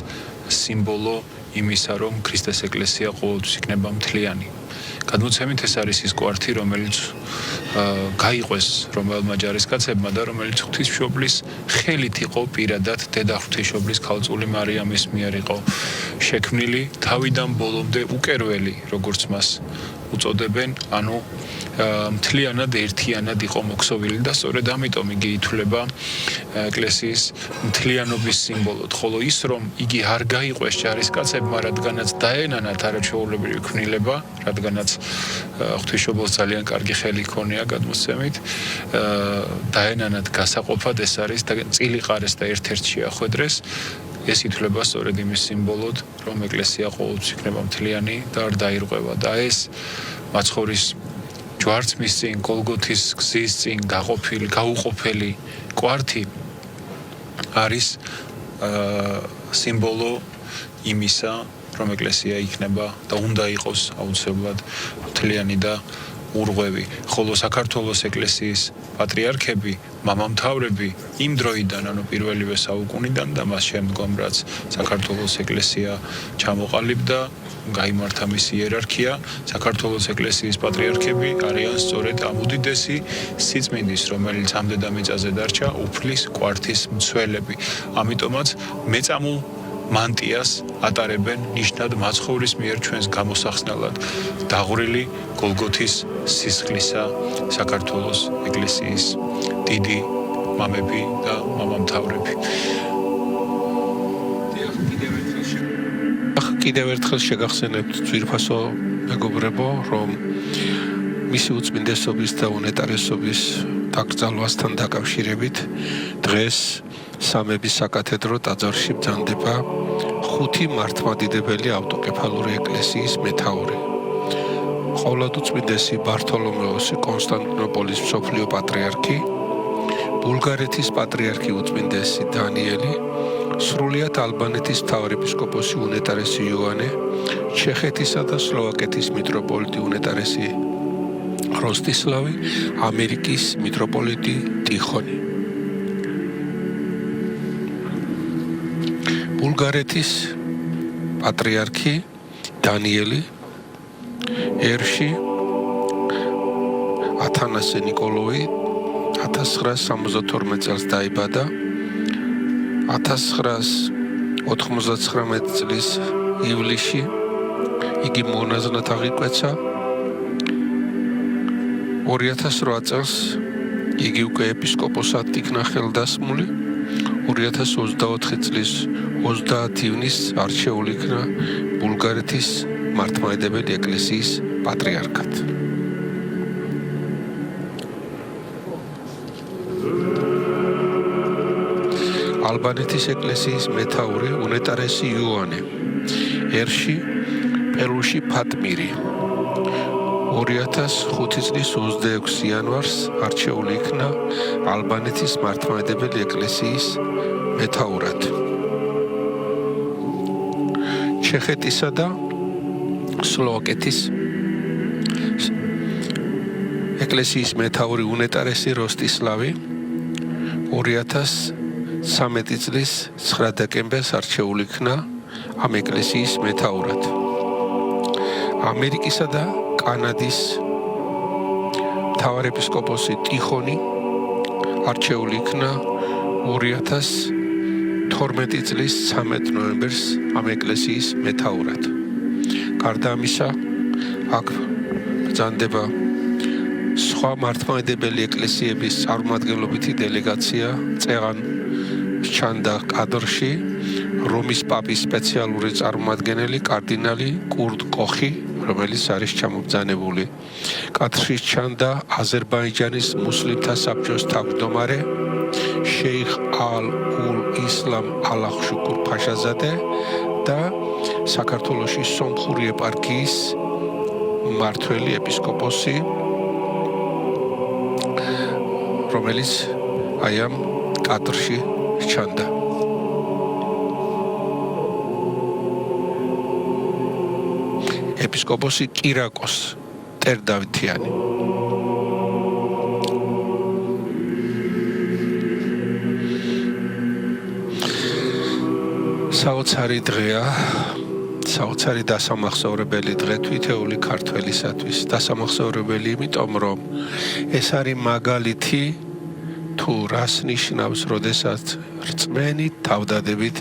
სიმბოლო იმისა, რომ ქრისტეს ეკლესია ყოველთვის იქნება მთლიანი. გადმოცემით ეს არის ის კვართი, რომელიც გაიყვეს რომელმა ჯარისკაცებმა და რომელიც ღვთისმშობლის ხელით იყო პირადად დედა ღვთისმშობლის ქალწული მარიამის მიერ იყო შექმნილი თავიდან ბოლომდე უკერველი, როგორც მას უწოდებენ, ანუ მთლიანად ერთიანად იყო მოქსოვილი და სწორედ ამიტომ იგი ითვლება ეკლესიის მთლიანობის სიმბოლოდ, ხოლო ის რომ იგი არ გაიყვეს ჯარისკაცებმა, რადგანაც დაენანათ არაჩვეულებრივი ქმნილება, რადგანაც ღვთისმშობელს ძალიან კარგი ხელი ჰქონია გადმოცემით, დაენანათ გასაყოფად ეს არის და წილიყარეს და ერთ-ერთ შეახვედრეს. ეს ითვლება სწორედ იმის სიმბოლოდ, რომ ეკლესია ყოველთვის იქნება მთლიანი და არ დაირღვევა და ეს მაცხოვრის ჯვარცმის წინ, გოლგოთის გზის წინ გაუყოფელი კვართი არის სიმბოლო იმისა, რომ ეკლესია იქნება და უნდა იყოს აუცილებლად მთლიანი და ურღვევი, ხოლო საქართველოს ეკლესიის პატრიარქები, მამამთავრები იმ დროიდან, ანუ პირველივე საუკუნიდან და მას შემდგომ, რაც საქართველოს ეკლესია ჩამოყალიბდა, გაიმართა მისი იერარქია, საქართველოს ეკლესიის პატრიარქები არიან სწორედ ამ უდიდესი სიწმინდის, რომელიც ამ დედამიწაზე დარჩა, უფლის კვართის მცველები. ამიტომაც მეწამულ მანტიას ატარებენ ნიშნად მაცხოვრის მიერ ჩვენს გამოსახსნელად დაღვრილი გოლგოთის სისხლისა საქართველოს ეკლესიის დიდი მამები და მამამთავრები. კიდევ ერთხელ შეგახსენებთ ძვირფასო მეგობრებო, რომ მისი უწმინდესობის და უნეტარესობის დაკრძალვასთან დაკავშირებით დღეს სამების საკათედრო ტაძარში ბრძანდება 5 მართლმადიდებელი ავტოკეფალური ეკლესიის მეთაური. ყოვლადუწმინდესი ბართოლომეოსი კონსტანტინოპოლის მსოფლიო პატრიარქი, ბულგარეთის პატრიარქი უწმინდესი დანიელი, სრულიად ალბანეთის მთავარეპისკოპოსი უნეტარესი იოანე, ჩეხეთისა და სლოვაკეთის მიტროპოლიტი უნეტარესი როსტისლავი, ამერიკის მიტროპოლიტი ტიხონი. ბულგარეთის პატრიარქი დანიელი, ერში ათანასე ნიკოლოვი 1972 წელს დაიბადა. 1999 წლის ივლისში იგი მონაზვნად აღიკვეცა. 2008 წელს იგი უკვე ეპისკოპოსად იქნა ხელდასმული. 2024 წლის 30 ივნისს არჩეული იქნა ბულგარეთის მართლმადიდებელი ეკლესიის პატრიარქად. ალბანეთის ეკლესიის მეთაური უნეტარესი იოანე, ერში პელუში ფატმირი. 2005 წლის 26 იანვარს არჩეული იქნა ალბანეთის მართლმადიდებელი ეკლესიის მეთაურად. ჩეხეთისა და სლოვაკეთის ეკლესიის მეთაური უნეტარესი როსტისლავი 2013 წლის 9 დეკემბერს არჩეული იქნა ამ ეკლესიის მეთაურად. ამერიკისა და კანადის მთავარეპისკოპოსი ტიხონი არჩეული იქნა 2012 წლის 13 ნოემბერს ამ ეკლესიის მეთაურად. გარდა ამისა, აქ ბრძანდება სხვა მართლმადიდებელი ეკლესიების წარმომადგენლობითი დელეგაცია წეღან ჩანდა კადრში რომის პაპის სპეციალური წარმომადგენელი კარდინალი კურტ კოხი, რომელიც არის ჩამობრძანებული. კადრში ჩანდა აზერბაიჯანის მუსლიმთა საბჭოს თავმჯდომარე შეიხ ალ-ულ ისლამ ალახშუკურ ფაშაზადე და საქართველოში სომხური ეპარქიის მმართველი ეპისკოპოსი, რომელიც აი ამ კადრში ჩანდა. ეპისკოპოსი კირაკოს ტერდავითიანი. საოცარი დღეა, საოცარი დასამახსოვრებელი დღე თითოეული ქართველისათვის. დასამახსოვრებელი იმიტომ, რომ ეს არის მაგალითი თუ რას ნიშნავს, როდესაც რწმენით, თავდადებით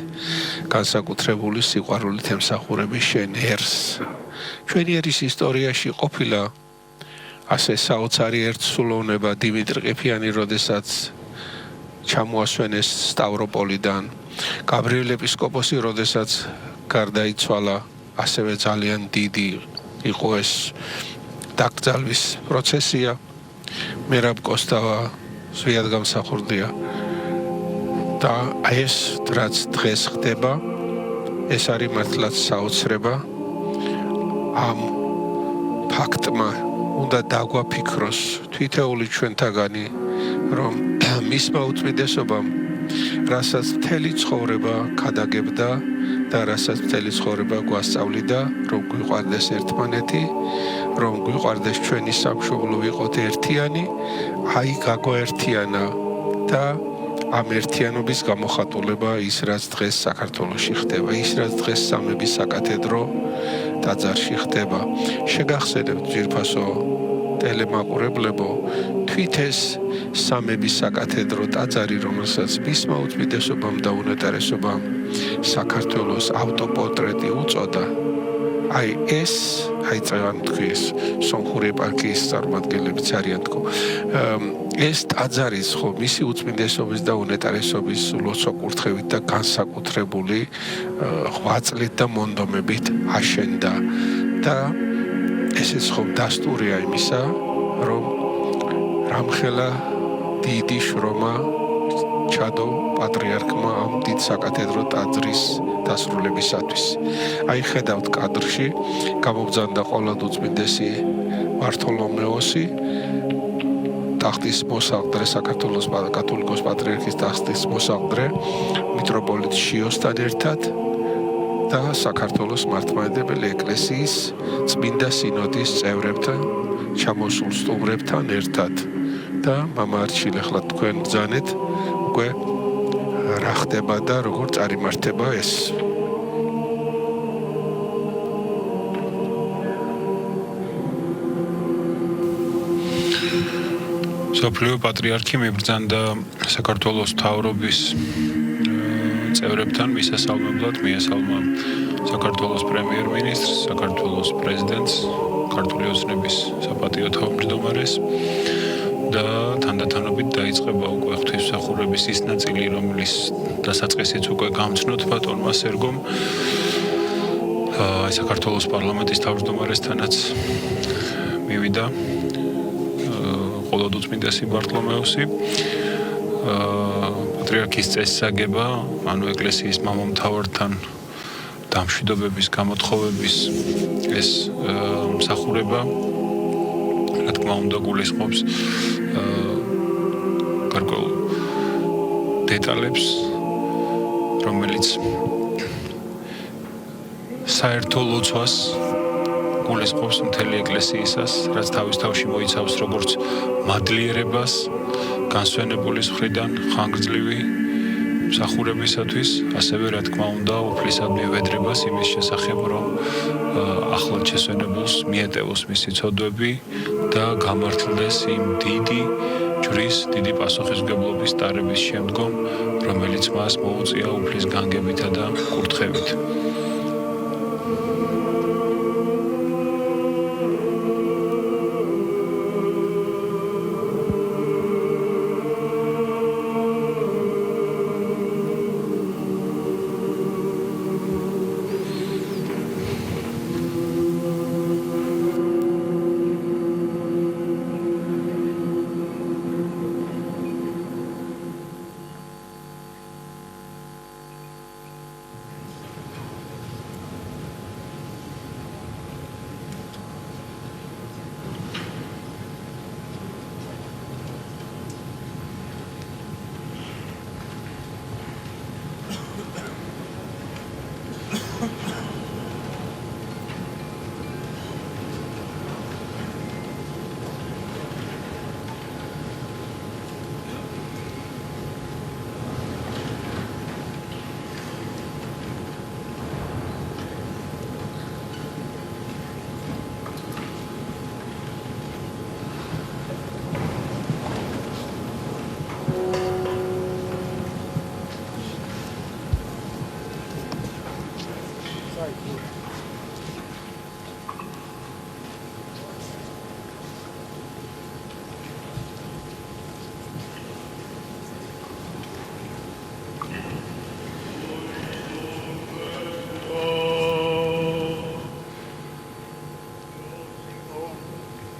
განსაკუთრებული სიყვარულით ემსახურები შენ ერს. ჩვენი ერის ისტორიაში ყოფილა ასე საოცარი ერთსულოვნება დიმიტრი ყიფიანი, როდესაც ჩამოასვენეს სტავროპოლიდან, გაბრიელ ეპისკოპოსი, როდესაც გარდაიცვალა, ასევე ძალიან დიდი იყო ეს დაკრძალვის პროცესია. მერაბ კოსტავა ზვიად გამსახურდია და ეს რაც დღეს ხდება, ეს არის მართლაც საოცრება. ამ ფაქტმა უნდა დაგვაფიქროს თითოეული ჩვენთაგანი, რომ მისმა უწმიდესობამ, რასაც მთელი ცხოვრება ქადაგებდა და რასაც მთელი ცხოვრება გვასწავლიდა, რომ გვიყვარდეს ერთმანეთი, რომ გვიყვარდეს ჩვენი სამშობლო, ვიყოთ ერთიანი, აი გაგვაერთიანა და ამ ერთიანობის გამოხატულება ის, რაც დღეს საქართველოში ხდება, ის, რაც დღეს სამების საკათედრო ტაძარში ხდება. შეგახსენებთ ძვირფასო ტელემაყურებლებო, თვით ეს სამების საკათედრო ტაძარი, რომელსაც მისმა უწმიდესობამ და უნეტარესობამ საქართველოს ავტოპორტრეტი უწოდა, აი ეს, აი წევან თქვის, სომხური ეპარქიის წარმომადგენლებიც არიან თქო. ეს ტაძარის ხო მისი უწმიდესობის და უნეტარესობის ლოცვა-კურთხევით და განსაკუთრებული ღვაწლით და მონდომებით აშენდა და ესეც ხომ დასტურია იმისა, რომ რამხელა დიდი შრომა ჩადო პატრიარქმა ამ დიდ საკათედრო ტაძრის დასრულებისათვის. აი ხედავთ კადრში გამოგზავნდა ყოლად უწმინდესი ბართოლომეოსი, ტახტის მოსაყდრე, საქართველოს კათოლიკოს პატრიარქის ტახტის მოსაყდრე მიტროპოლიტ შიოსთან ერთად და საქართველოს მართლმადიდებელი ეკლესიის წმინდა სინოდის წევრებთან, ჩამოსულ სტუმრებთან ერთად და მამა არჩილ, ახლა თქვენ ბრძანეთ უკვე რა ხდება და როგორ წარიმართება ეს. სოფლიო პატრიარქი მიბრძანდა საქართველოს მთავრობის წევრებთან მისასალმებლად, მიესალმა საქართველოს პრემიერ-მინისტრს, საქართველოს პრეზიდენტს, ქართული ოცნების საპატიო თავმჯდომარეს და თანდათანობით დაიწყება უკვე ღვთისმსახურების ის ნაწილი, რომლის დასაწყისიც უკვე გამცნოთ ბატონმა სერგომ საქართველოს პარლამენტის თავმჯდომარესთანაც მივიდა ყოლად უწმინდესი ბართლომეოსი. პატრიარქის წესსაგება, ანუ ეკლესიის მამამთავართან დამშვიდობების გამოთხოვების ეს მსახურება, რა თქმა უნდა, გულისხმობს გარკვეულ დეტალებს, რომელიც საერთო ლოცვას გულისხმობს მთელი ეკლესიისას, რაც თავის თავში მოიცავს როგორც მადლიერებას განსვენებულის მხრიდან ხანგრძლივი მსახურებისათვის, ასევე რა თქმა უნდა, უფლისად მივედრებას იმის შესახებ, რომ ახლად შესვენებულს მიეტევოს მისი ცოდვები და გამართლდეს იმ დიდი ჯვრის, დიდი პასუხისმგებლობის ტარების შემდგომ, რომელიც მას მოუწია უფლის განგებითა და კურთხევით.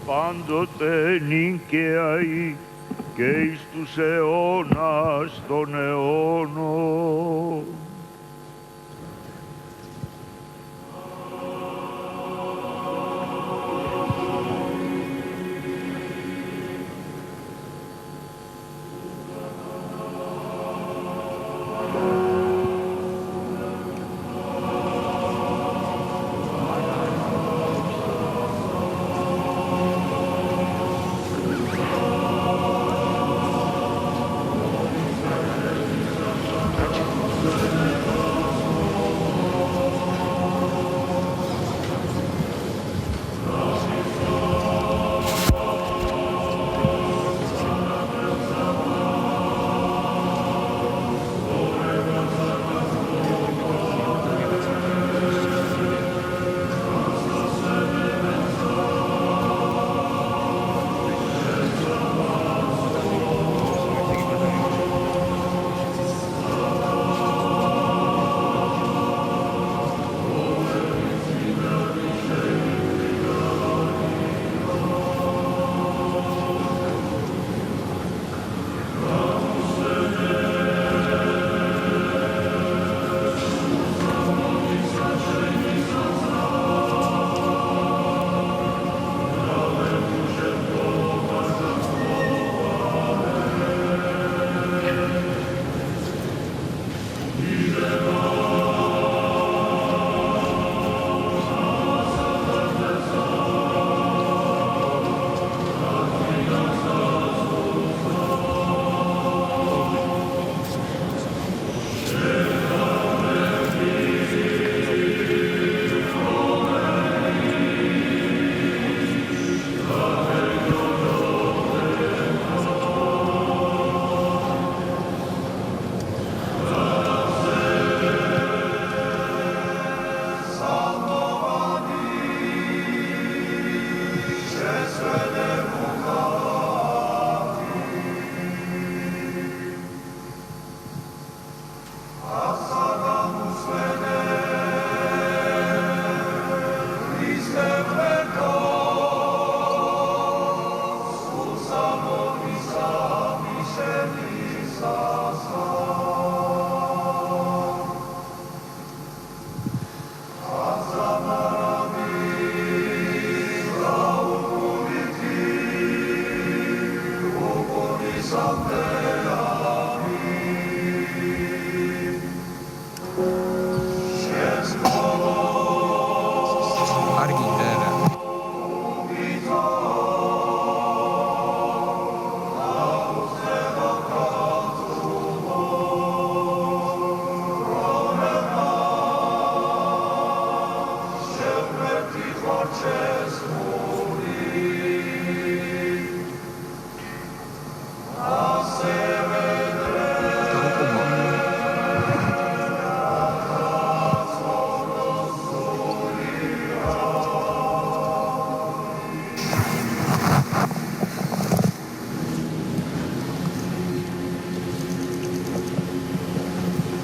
Πάντοτε νικαίοι και εις τους αιώνας των αιώνων.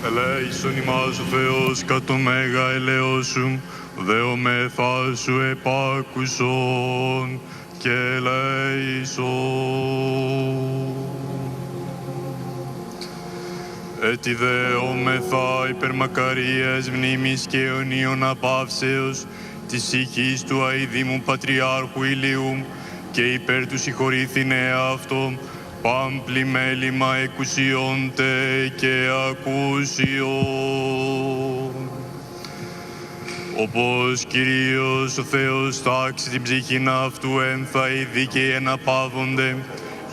Ελέησον ημάς ο Θεός κατ' το μέγα ελαιός σου, δεομέθα σου επάκουσον και ελέησον. Έτσι δεομέθα υπερμακαρίας μνήμης και αιωνίων απαύσεως της ψυχής του αηδήμου Πατριάρχου Ηλίου και υπέρ του συγχωρήθηνε αυτό πάμπλη μέλημα εκουσιόντε και ακούσιον. Όπως Κυρίως ο Θεός τάξει την ψυχήν αυτού ένθα οι δίκαιοι εναπαύονται,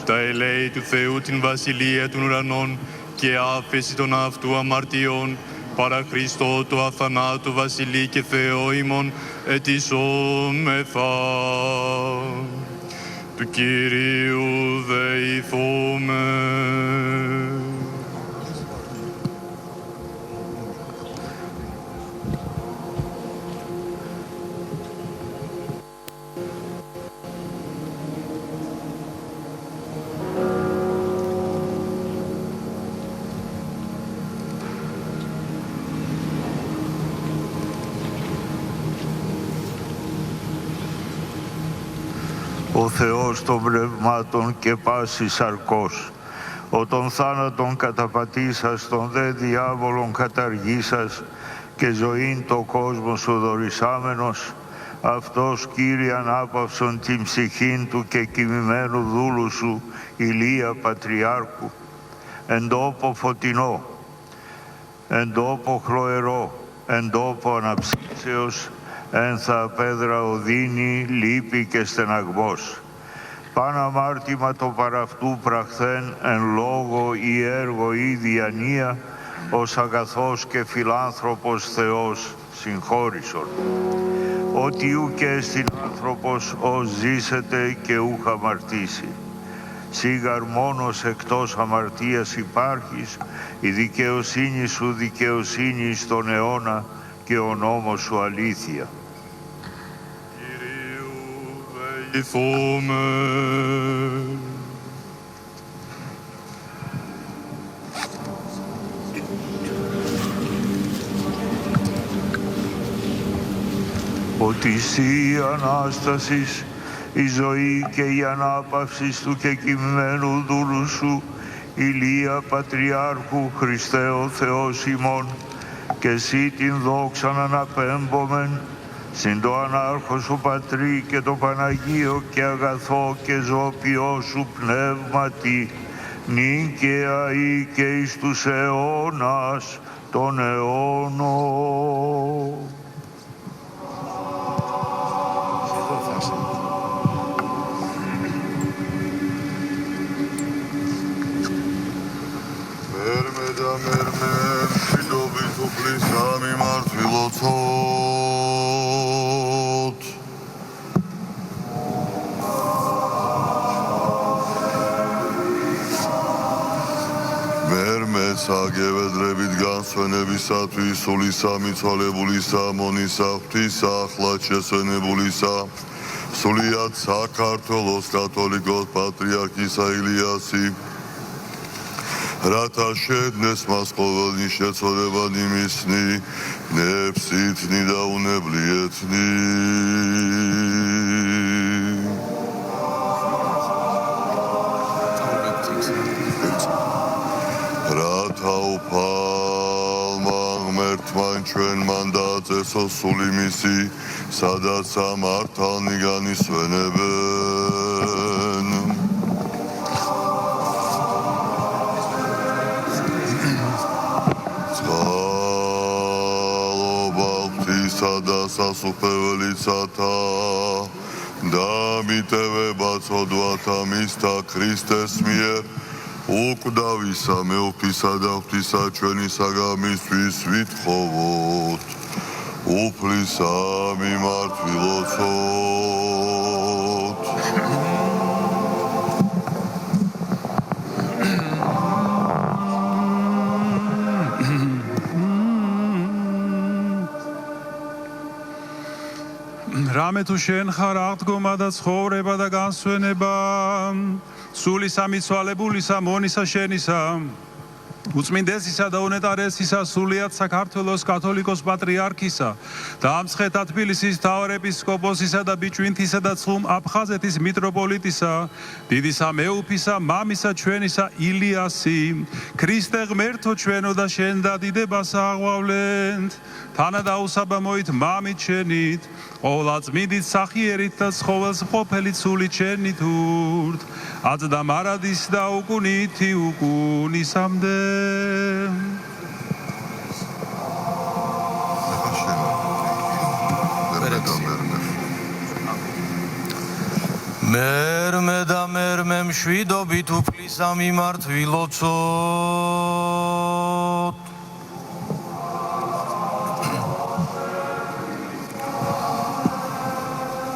τα ελέη του Θεού την βασιλεία των ουρανών και άφεση των αυτού αμαρτιών, παρά Χριστό το αθανάτου βασιλεί και Θεό ημών ετισόμεθα. Του Κυρίου δεηθούμε. O Θεός των πνευμάτων και πάσης αρκός, ο των θάνατων καταπατήσας, τον δε διάβολον καταργήσας και ζωήν το κόσμο σου δωρησάμενος, αυτός Κύριε ανάπαυσον την ψυχήν του και κοιμημένου δούλου σου Ηλία Πατριάρχου, εν τόπο φωτεινό, εν τόπο χλωερό, εν τόπο αναψύσεως, ένθα πέδρα οδύνη, λύπη και στεναγμός. Παν αμάρτημα το παραυτού πραχθέν εν λόγω ή έργο ή διανία, ως αγαθός και φιλάνθρωπος Θεός συγχώρησον. Ότι ου και στην άνθρωπος ως ζήσετε και ούχ αμαρτήσει. Σίγαρ μόνος εκτός αμαρτίας υπάρχεις, η δικαιοσύνη σου δικαιοσύνη στον αιώνα και ο νόμος σου αλήθεια. Κυρίου δεηθούμε. Ότι εσύ Ανάστασης, η ζωή και η ανάπαυση του κεκοιμμένου δούλου σου, Ηλία Πατριάρχου, Χριστέ ο Θεός ημών, και εσύ την δόξαν αναπέμπομεν, συν το ανάρχο σου Πατρί και το Παναγίο και αγαθό και ζωοποιό σου πνεύματι, νυν και αεί και εις τους αιώνας των αιώνων. Πλήσαμε μαρτυλωθốt. მერმეცა გევედრებით განსვენებისათვის სულისა მიცვალებულისა მონისა ღვთისა ახლად შესვენებულისა სულიად საქართველოს კათოლიკოს პატრიარქისა ილიასი რათა შედნეს მას ყოველნი შეცოლებანი მისნი, ნებსითნი და უნებლიეთნი. რათა უფალმა ღმერთმან ჩვენმან დააწესოს სული მისი, სადაც ამართალნი განისვენებენ. და სასუფეველიცათა და მიტევება ცოდვათა მისთა ქრისტეს მიერ უკვდავისა მეუფისა და ღვთისა ჩვენისაგამისთვის ვითხოვოთ უფლისა მიმართვილოცოთ. რამე თუ შენ ხარ აღდგომა და ცხოვრება და განსვენება სულისა მიცვალებულისა მონისა შენისა უწმინდესისა და უნეტარესისა სულიად საქართველოს კათოლიკოს პატრიარქისა და ამცხეთა თბილისის მთავარეპისკოპოსისა და ბიჭვინთისა და ცხუმ აფხაზეთის მიტროპოლიტისა დიდისა მეუფისა მამისა ჩვენისა ილიასი ქრისტე ღმერთო ჩვენო და შენ დადიდებას აღვავლენთ თანა დაუსაბამოით მამით შენით ყოვლადწმიდით სახიერით და ცხოველს მყოფელით სულით შენით ურთ აწ და მარადის და უკუნითი უკუნისამდე მერმე და მერმე მშვიდობით უფლისა მიმართვილოცოთ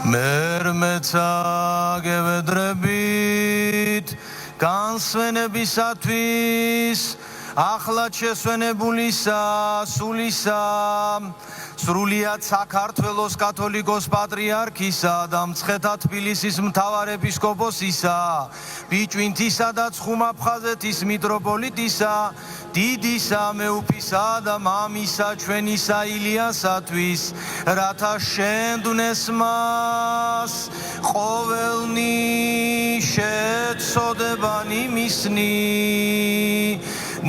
მერმეცა გევედრებით განსვენებისათვის ახლად შესვენებულისა სულისა სრულიად საქართველოს კათოლიკოს პატრიარქისა და მცხეთა თბილისის მთავარეპისკოპოსისა ბიჭვინთისა და ცხუმ აფხაზეთის მიტროპოლიტისა დიდისა მეუფისა და მამისა ჩვენისა ილიასათვის რათა შენდვნეს მას ყოველნი შეწოდებანი მისნი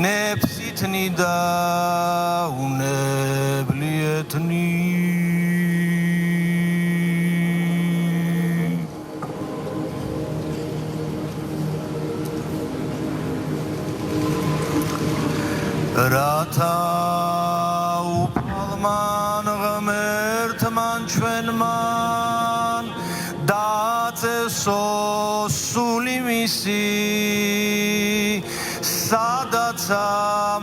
ნეფსითნი და უნებლიეთნი რათა უფალმან ღმერთმან ჩვენმან დაწესო სული მისი სადაცა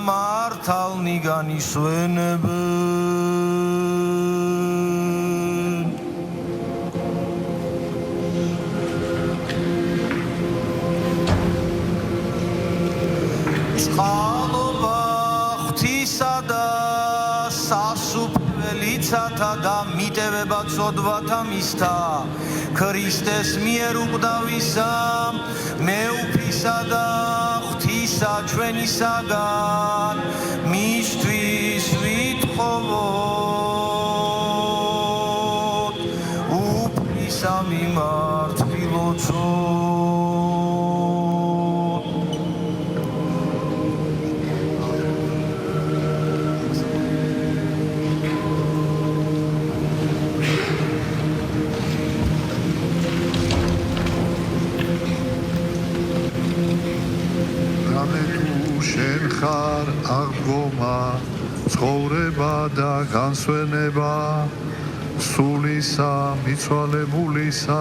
მართალნი განისვენებენ სასუფველიცათა და მიტევება წოდვათა მისთა ქრისტეს მიერ უკვდავისა მეუფისა და ღვთისა ჩვენისაგან მისთვის ვითხოვოთ უფლისა მიმართ ვილოცოთ შენ ხარ აღდგომა ცხოვრება და განსვენება სულისა მიცვალებულისა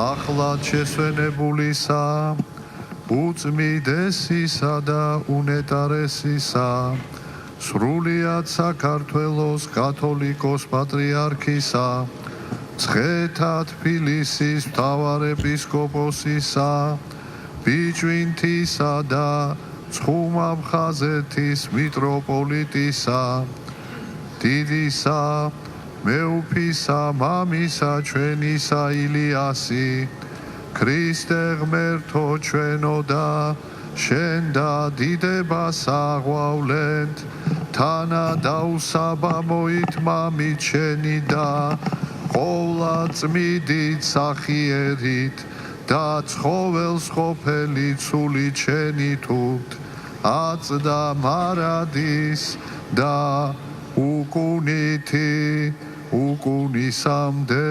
ახლად შესვენებულისა უწმიდესისა და უნეტარესისა სრულიად საქართველოს კათოლიკოს პატრიარქისა მცხეთა თბილისის მთავარ ეპისკოპოსისა ბიჭვინთისა და ცხუმამხაზეთის მიტროპოლიტისა დიდისა მეუფისა მამისა ჩვენისა ილიასი ქრისტე ღმერთო ჩვენო და შენ და დიდებას აღვავლენთ თანა დაუსაბამოით მამით შენი და ყოვლა წმიდით სახიერით და ცხოველს ყოფელი ცული ჩენი თუთ აწდა მარადის და უკუნითი უკუნისამდე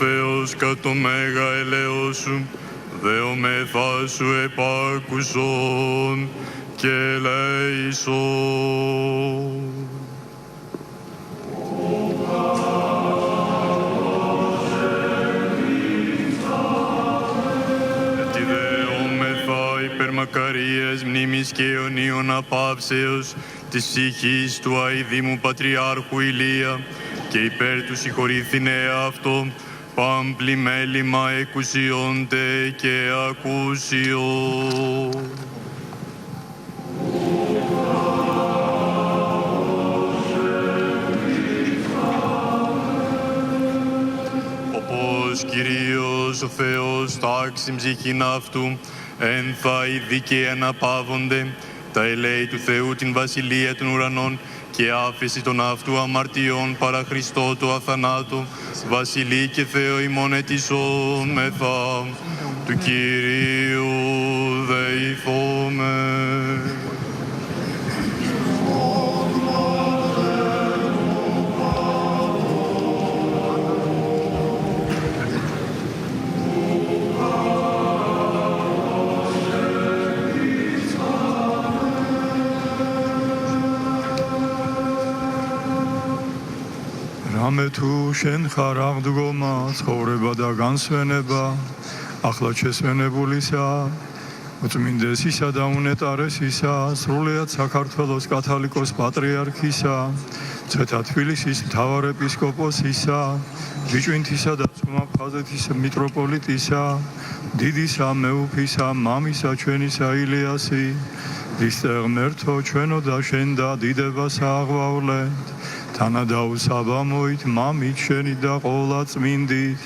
Θεός κατ' το μέγα ελαιός σου, δεόμεθα σου επάκουσον και ελέησον. Υπερμακαρίας μνήμης και αιωνίων απάψεως της ψυχής του αηδήμου Πατριάρχου Ηλία και υπέρ του συγχωρήθηνε αυτό πάμπλη μέλημα εκουσιόντε και ακούσιο. Όπως Κυρίως ο Θεός τάξει ψυχήν αυτού εν θα οι δίκαιοι αναπαύονται, τα ελέη του Θεού την βασιλεία των ουρανών και άφεση των αυτού αμαρτιών παρά Χριστό το αθανάτου, βασιλεί και Θεό ημών ετισόμεθα, του Κυρίου δεηθώμε. რამე თუ შენ ხარ აღდგომა, ცხოვრება და განსვენება, ახლა შესვენებულისა, უწმინდესისა და უნეტარესისა, სრულიად საქართველოს კათოლიკოს პატრიარქისა, ცეთა თბილისის მთავარ ეპისკოპოსისა, ბიჭვინთისა და წმაფხაზეთის მიტროპოლიტისა, დიდისა მეუფისა, მამისა ჩვენისა ილიასი, დისტე ღმერთო ჩვენო და შენ და დიდებას აღვავლეთ. თანადაუ საბამოით მამით შენი და ყოლა წმინდით,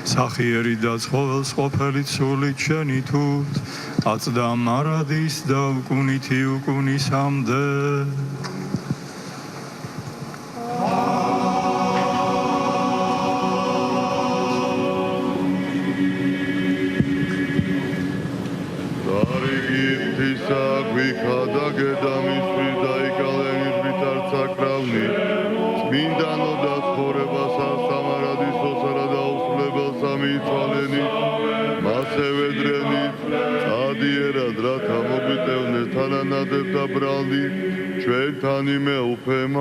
სახიერი და ცხოველს ყოფილით სულით შენი თუთ, აწდა მარადის და უკუნითი უკუნისამდე. ჩვენთან იმეუფემან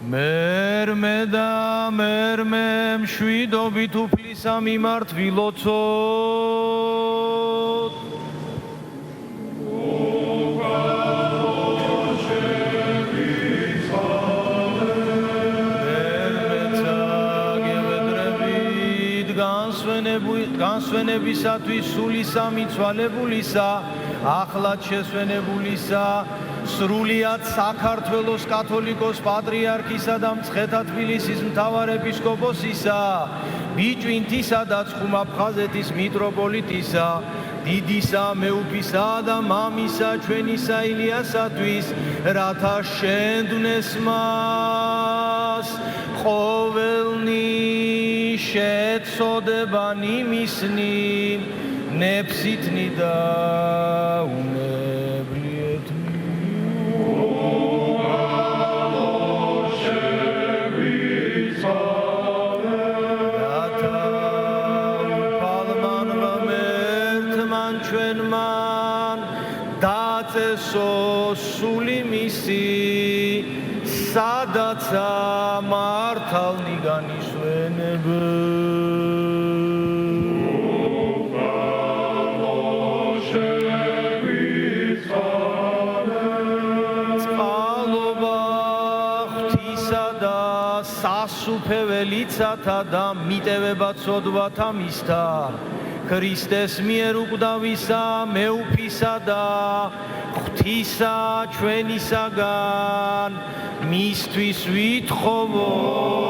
მერმე და მერმე მშვიდობით უფლისა მიმართ ვილოცოთ განსვენებისათვის სულისა მიცვალებულისა, ახლად შესვენებულისა, სრულიად საქართველოს კათოლიკოს პატრიარქისა და მცხეთა თბილისის მთავარ ეპისკოპოსისა, ბიჭვინთისა და ცხუმაფხაზეთის მიტროპოლიტისა, დიდისა მეუფისა და მამისა ჩვენისა ილიასათვის, რათა შენდვნეს მას ყოველნი შეწოდებანი მისნი ნეფსითნი და უნებლიეთნი რათა უფალმან ღმერთმან ჩვენმან დაწესო სული მისი სადაცა მართალნი წყალობა ღვთისა და სასუფეველიცათა და მიტევება ცოდვათა მისთა ქრისტეს მიერ უკვდავისა მეუფისა და ღვთისა ჩვენისაგან მისთვის ვითხოვოთ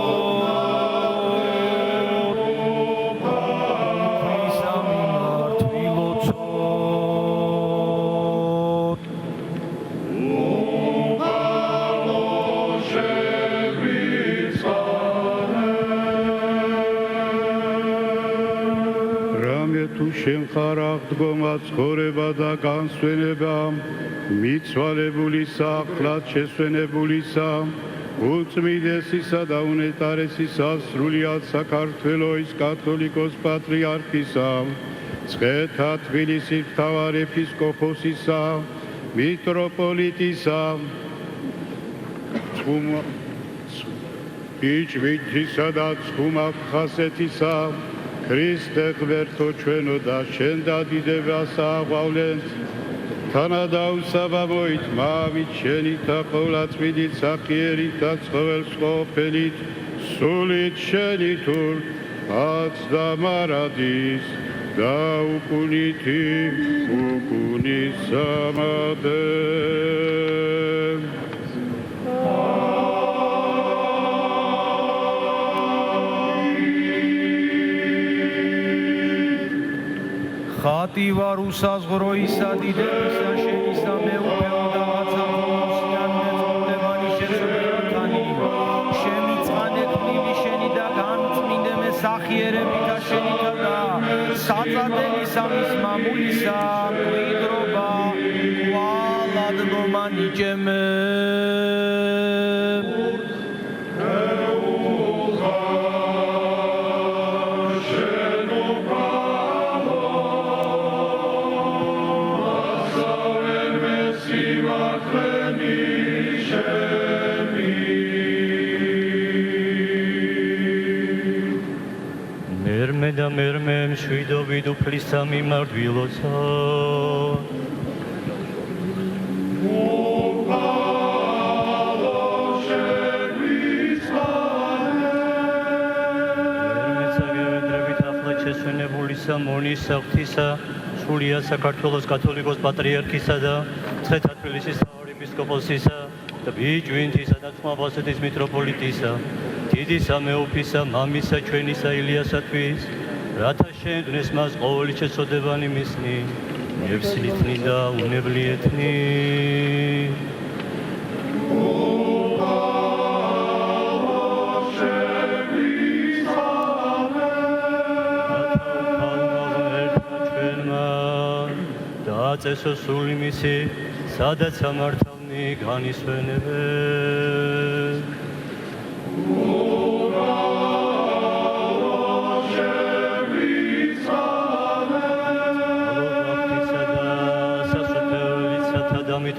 თუ შენ ხარ აღდგომა ცხოვრება და განსვენება მიცვალებულისა ახლად შესვენებულისა უწმიდესისა და უნეტარესისა სრულიად საქართველოს კათოლიკოს პატრიარქისა ცხეთა თბილისის მთავარ ეპისკოპოსისა მიტროპოლიტისა ბიჭვინთისა და ცხუმაქ ხასეთისა ქრისტე ღმერთო ჩვენო და შენ დადიდებას აღვავლენთ თანადავსაბა მოითმავით შენითა ყოვლადწმიდით სახიერით და ცხოველსყოფელით სულით შენი თურ აც და მარადის და უკუნითი უკუნისამადე ხატი ვარ უსაზღროისა დიდებისა შენისა მეუფეო და მაცალოსიან მეწოდებანი შეცვლილათანი შემიწყანე თვლილი შენი და განწმინდე მესახიერებითა შენითა და საწადელისა მის მამულისა მკვიდრობა ვალად მომანიჭემე და მერმე მშვიდობით უფლისა მიმართ შესვენებულისა მონისა ღვთისა სრულიად საქართველოს კათოლიკოს პატრიარქისა და ცხეთა თბილისის მთავარ ეპისკოპოსისა და ბიჭვინთისა და ცხმაბასეთის მიტროპოლიტისა დიდისა მეუფისა მამისა ჩვენისა ილიასათვის რათა შენგნეს მას ყოველი შეწოდებანი მისნი ნებსლითნი და უნებლიეთნი წესო სული მისი სადაც ამართავნი განისვენებე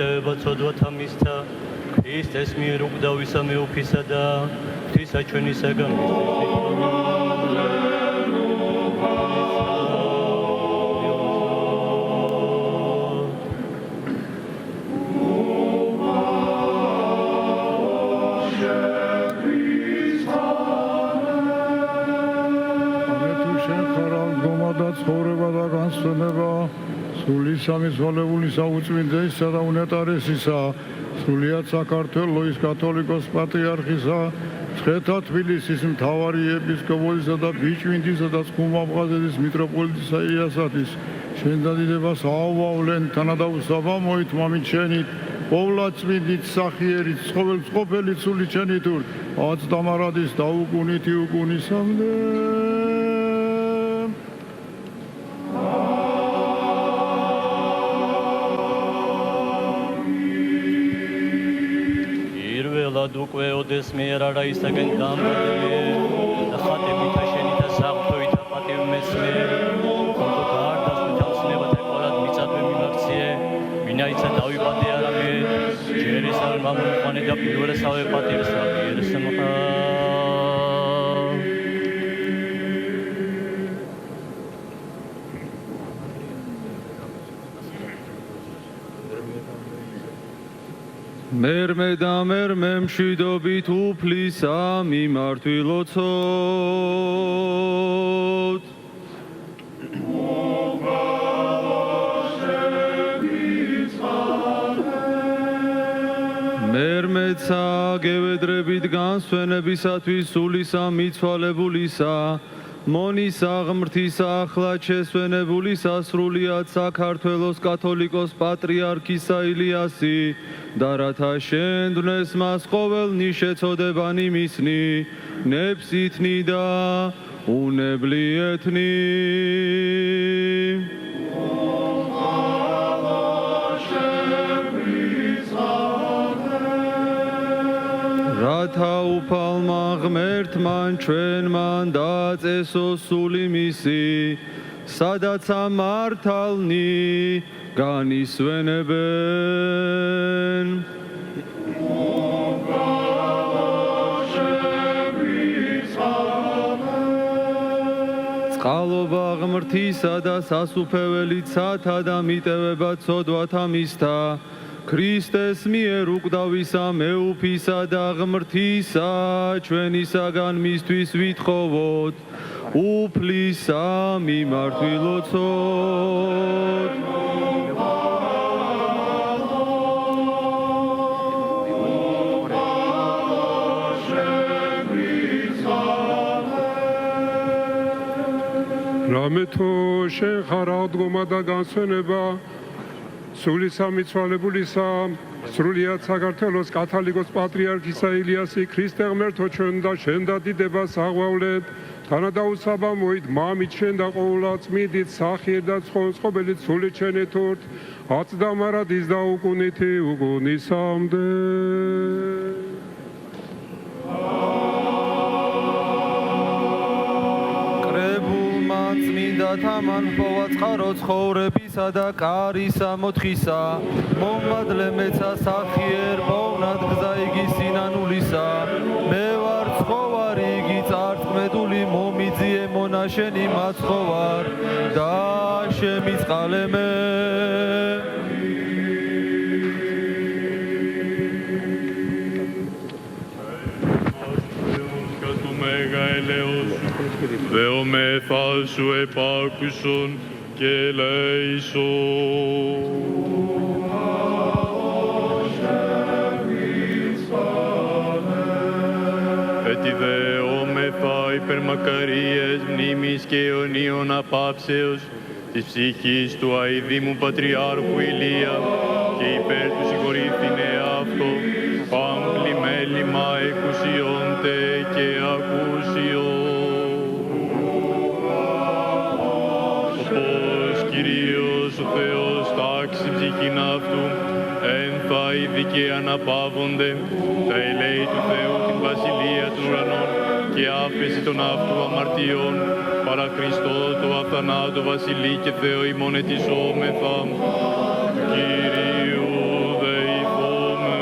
დამიტევება ცოდვათა მისთა ქრისტეს მიერ უკვდავისა მეუფისა და ღვთისა ჩვენისაგან სამისვალებულისა უწმინდესისა და უნეტარესისა სრულიად საქართველოს კათოლიკოს პატრიარქისა ცხეთა თბილისის მთავარი ეპისკოპოსისა და ბიჭვინთისა და ცხუმაბღაზეთის მიტროპოლიტისა ილიასათვის შენ დადიდებას აუავლენ თანადავსაბა მოითმამით შენით ყოვლადწმიდით სახიერით ცხოველსყოფელით სულით შენი თურთ აც და მარადის და უკუნითი უკუნისამდე უკვე ოდეს მიერ არა ისაგენ დამბადე და ხატებითა შენითა საღვთოითა პატივ მესმე ხონდო გარდას თავს ნებათა ყოლად მიწადვე მიმაქციე ვინაიცა დავიბადე არამე ჯერის არ მამონხანე და პირველესავე პატივს ვაპირეს მოხა მერმე და მერმე მშვიდობით უფლისა მიმართვილოცოთ მერმეცა გევედრებით განსვენებისათვის სულისა მიცვალებულისა მონისა ღმრთისა ახლა შესვენებული სასრულიად საქართველოს კათოლიკოს პატრიარქისა ილიასი და რათა შენდვნეს მას ყოველნი შეწოდებანი მისნი ნებსითნი და უნებლიეთნი რათა უფალმა ღმერთმან ჩვენმან დაწესოს სული მისი, სადაც ამართალნი განისვენებენ. წყალობა ღმრთისა და სასუფეველიცათა და მიტევება ცოდვათა მისთა, ქრისტეს მიერ უკვდავისა მეუფისა და ღმრთისა ჩვენისაგან მისთვის ვითხოვოთ უფლისა მიმართვილოცოთ. რამე თუ შენ ხარ აღდგომა და განსვენება სულისა მიცვალებულისა სრულიად საქართველოს კათოლიკოს პატრიარქისა ილიასი ქრისტე ღმერთო ჩვენ და შენ და დიდებას აღვავლეთ თანადაუსაბამოით მამით შენ და ყოვლადწმიდით სახიერ და ცხობელით სულით შენეთურთ აწდა მარადის და უკუნითი უკუნისამდე. წმინდა თამარ პოვა წყარო ცხოვრებისა და კარისა მოთხისა მომადლე მეცა სახიერ პოვნად გზა იგი სინანულისა მე ვარ ცხოვარი იგი წარწმედული მომიძიე მონაშენი მაცხოვარ და შემიწყალე მე. Veo me falso e pacuson que leison. Έτσι Veo me fai per μακαρίες μνήμης και αιωνίων απάψεως της ψυχής του αηδήμου Πατριάρχου Ηλία και υπέρ του συγχωρήθηνε αυτό πάμπλη μέλημα εκουσιόντε και ακούσιον. Κύριος ο Θεός τάξει ψυχήν αυτού, ένθαηδη και αναπαύονται, τα ελέη του Θεού την βασιλεία των ουρανών και άφεση των αυτού αμαρτιών, παρά Χριστό το αθανάτο βασιλεί και Θεό ημών ετισόμεθα, Κυρίου δεηθώμε.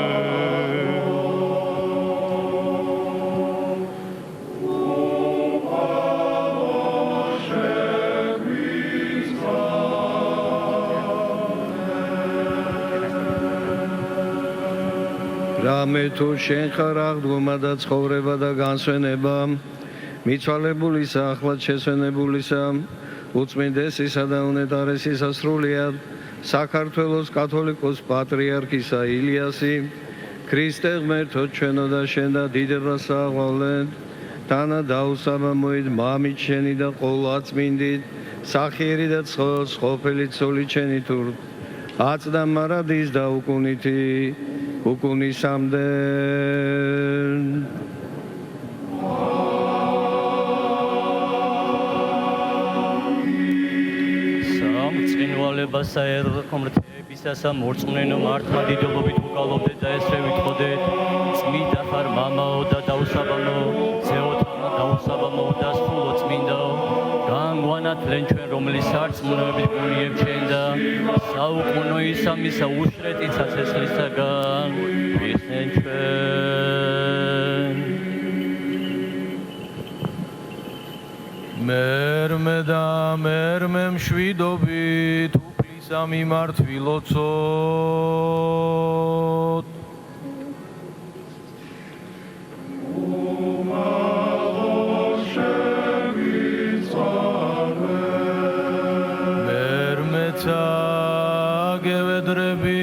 რამე თუ შენ ხარ აღდგომა და ცხოვრება და განსვენება მიცვალებულისა ახლად შესვენებულისა უწმინდესისა და უნეტარესისა სრულიად საქართველოს კათოლიკოს პატრიარქისა ილიასი ქრისტე ღმერთო ჩვენო და შენ და დიდებას აღვავლეთ თანადაუსაბამოით მამით შენი და ყოვლადწმინდით სახიერი და ცხობელი ცოლით შენი თურთ აწდა მარადის და უკუნითი უკუნისამდე. სამწყინვალებასა ერღმრთებისასა მორწმუნენო მართლმადიდებლობით უკალობდეთ და ესრე ვითხოვდეთ წმინდა ხარ მამაო და დაუსაბამო ზეოთამა დაუსაბამო და სრულო წმინდაო განგვანათლენ ჩვენ რომლის სარწმუნოებით გუნიებ ჩვენ და საუკუნო ისამისა უშრეტიცა ცეცხლისაგან ვიხსენ ჩვენ. მერმე და მერმე მშვიდობით უფლისა მიმართვილოცოთ. მერმეცა გევედრებით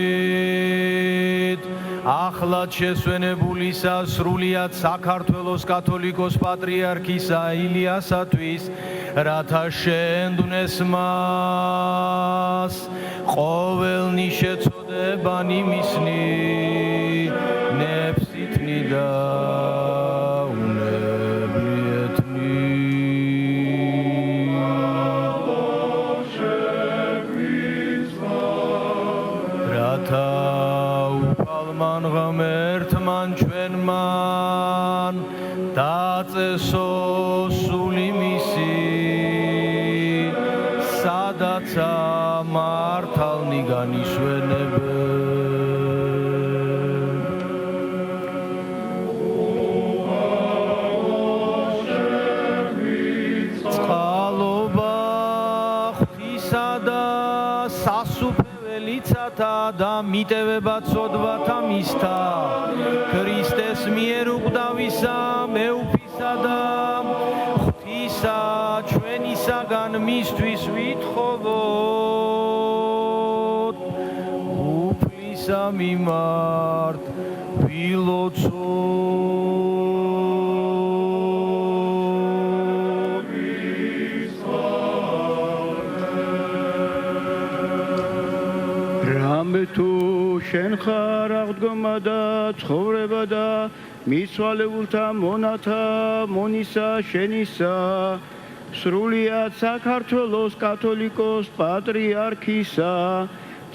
ახლა ახლად შესვენებულისა სრულიად საქართველოს კათოლიკოს პატრიარქისა ილიასათვის, რათა შენდვნეს მას ყოველნი შეწოდებანი მისნი ნებსითნი და ღმერთმან ჩვენმან დაწესო სული მისი, სადაცა მართალნი განისვენებენ. წყალობა ღვთისა და სასუფეველიცათა და მიტევება ცოდვათა მისთა, ქრისტეს მიერ უკვდავისა მეუფისა და ღვთისა ჩვენისაგან მისთვის ვითხოვოთ, უფლისა მიმართ ვილოცოთ. თუ შენ ხარ აღდგომა და ცხოვრება და მიცვალებულთა მონათა მონისა შენისა, სრულიად საქართველოს კათოლიკოს პატრიარქისა,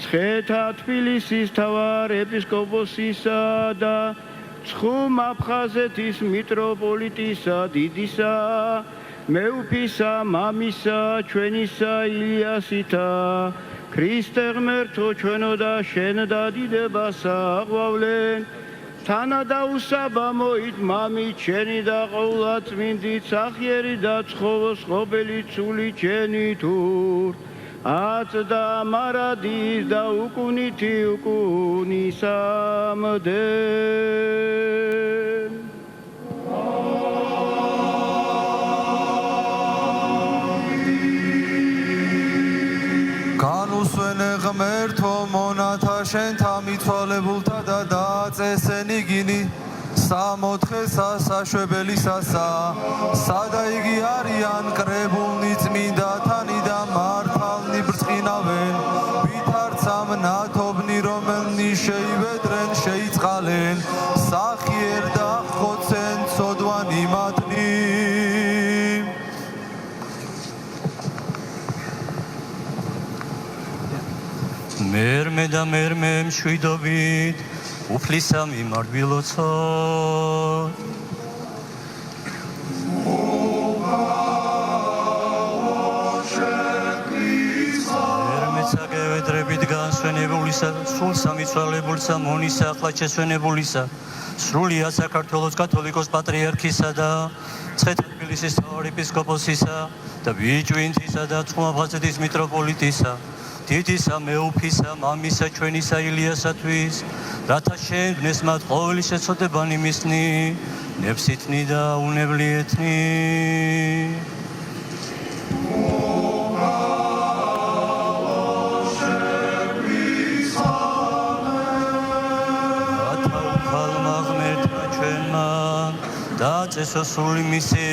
ცხეთა თბილისის მთავარ ეპისკოპოსისა და ცხუმ აფხაზეთის მიტროპოლიტისა დიდისა, მეუფისა მამისა ჩვენისა ილიასითა, ქრისტე ღმერთო ჩვენო და შენ დადიდებას აღვავლენ, თანადაუსაბამოით მამით შენი და ყოვლადწმინდით სახიერი და ცხოვოს ღობელი ცული ჩენი თურ, აწდა მარადის და უკუნითი უკუნისამდე. განუსვენე ღმერთო მონათა შენთა მიცვალებულთა და დაწესენი გინი სამოთხესა საშვებელისასა, სადა იგი არიან კრებულნი წმინდათანი და მართალნი ბრწყინავენ, ვითარცამ ნათობნი რომელნი შეივედრენ შეიწყალენ, სახიერ და ხოცენ ცოდვანი მათნი. მერმე და მერმე მშვიდობით უფლისა მიმართ ვილოცოთ. მერმეცა გევედრებით განსვენებულისა, სულ სამიცვალებულსა მონისა ახლად შესვენებულისა, სრულიად საქართველოს კათოლიკოს პატრიარქისა და ცხეთა თბილისის მთავარ ეპისკოპოსისა და ბიჭვინთისა და ცხუმ აფხაზეთის მიტროპოლიტისა, დიდისა მეუფისა მამისა ჩვენისა ილიასათვის, რათა შენდვნეს მათ ყოველი შეწოდებანი მისნი ნებსითნი და უნებლიეთნი. რათა უფალმა ღმერთმა ჩვენმა დაწესო სული მისი,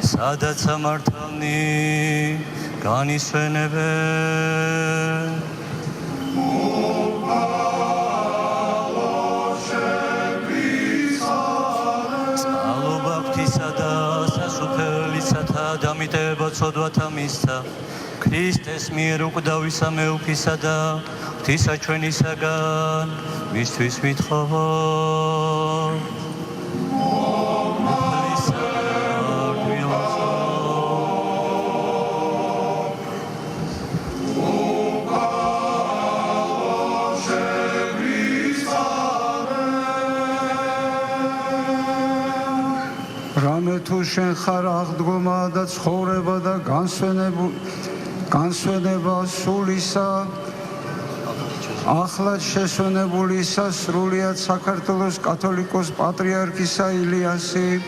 სადაც მართალნი განისვენებენ. წყალობა ღვთისა და სასუფეველიცათა და მიტევება ცოდვათა მისთა, ქრისტეს მიერ უკვდავისა მეუფისა და ღვთისა ჩვენისაგან მისთვის ვითხოვოთ. რამე თუ შენ ხარ აღდგომა და ცხოვრება და განსვენება სულისა, ახლად შესვენებულისა სრულიად საქართველოს კათოლიკოს პატრიარქისა ილიასი,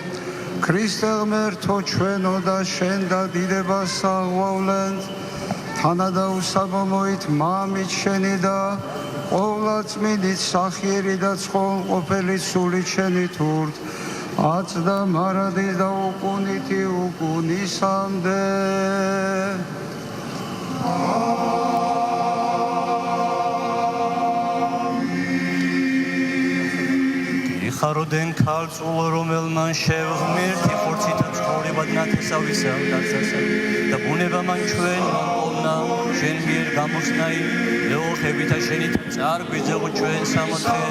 ქრისტე ღმერთო ჩვენო და შენ დადიდებას აღვავლენ, თანადაუსაბამოით მამით შენი და ყოვლადწმინდით სახიერი და ცხონყოფელი სული შენი თურთ აწდა მარადის და უკუნითი უკუნისამდე ხაროდენ ქალწულ რომელმან შევღმერთი ხორცით ცხოვრებად ნათესავისა და ბუნება მან ჩვენ მომყოლნა შენ მიერ გამოსნაი ლეოხებითა შენით წარგვიძეღო ჩვენ სამოთხე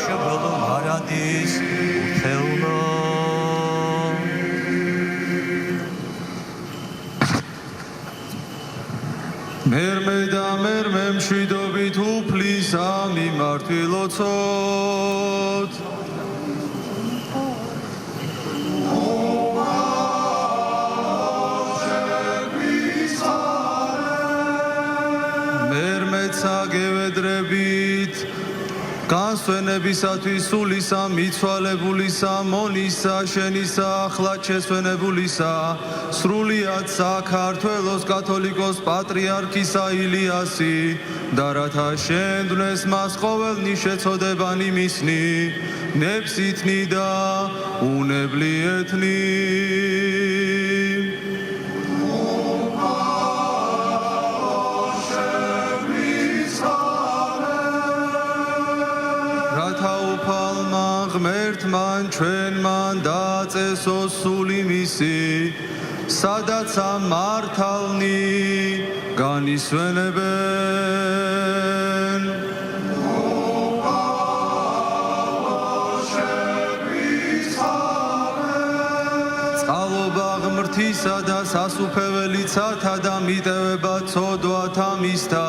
შებოლო მარადის უთეულო მერმე და მერმე მშვიდობით უფლისა მიმართვილოცოთ გევედრებით განსვენებისათვის სულისა მიცვალებულისა მონისა შენისა ახლა შესვენებულისა სრულიად საქართველოს კათოლიკოს პატრიარქისა ილიასი და რათა შენდვნეს მას ყოველნი შეწოდებანი მისნი ნებსითნი და უნებლიეთნი ღმერთმან ჩვენმან დაწესოს სული მისი სადაც მართალნი განისვენებენ წყალობა ღმრთისა და სასუფეველიცათა და მიტევება ცოდვათა მისთა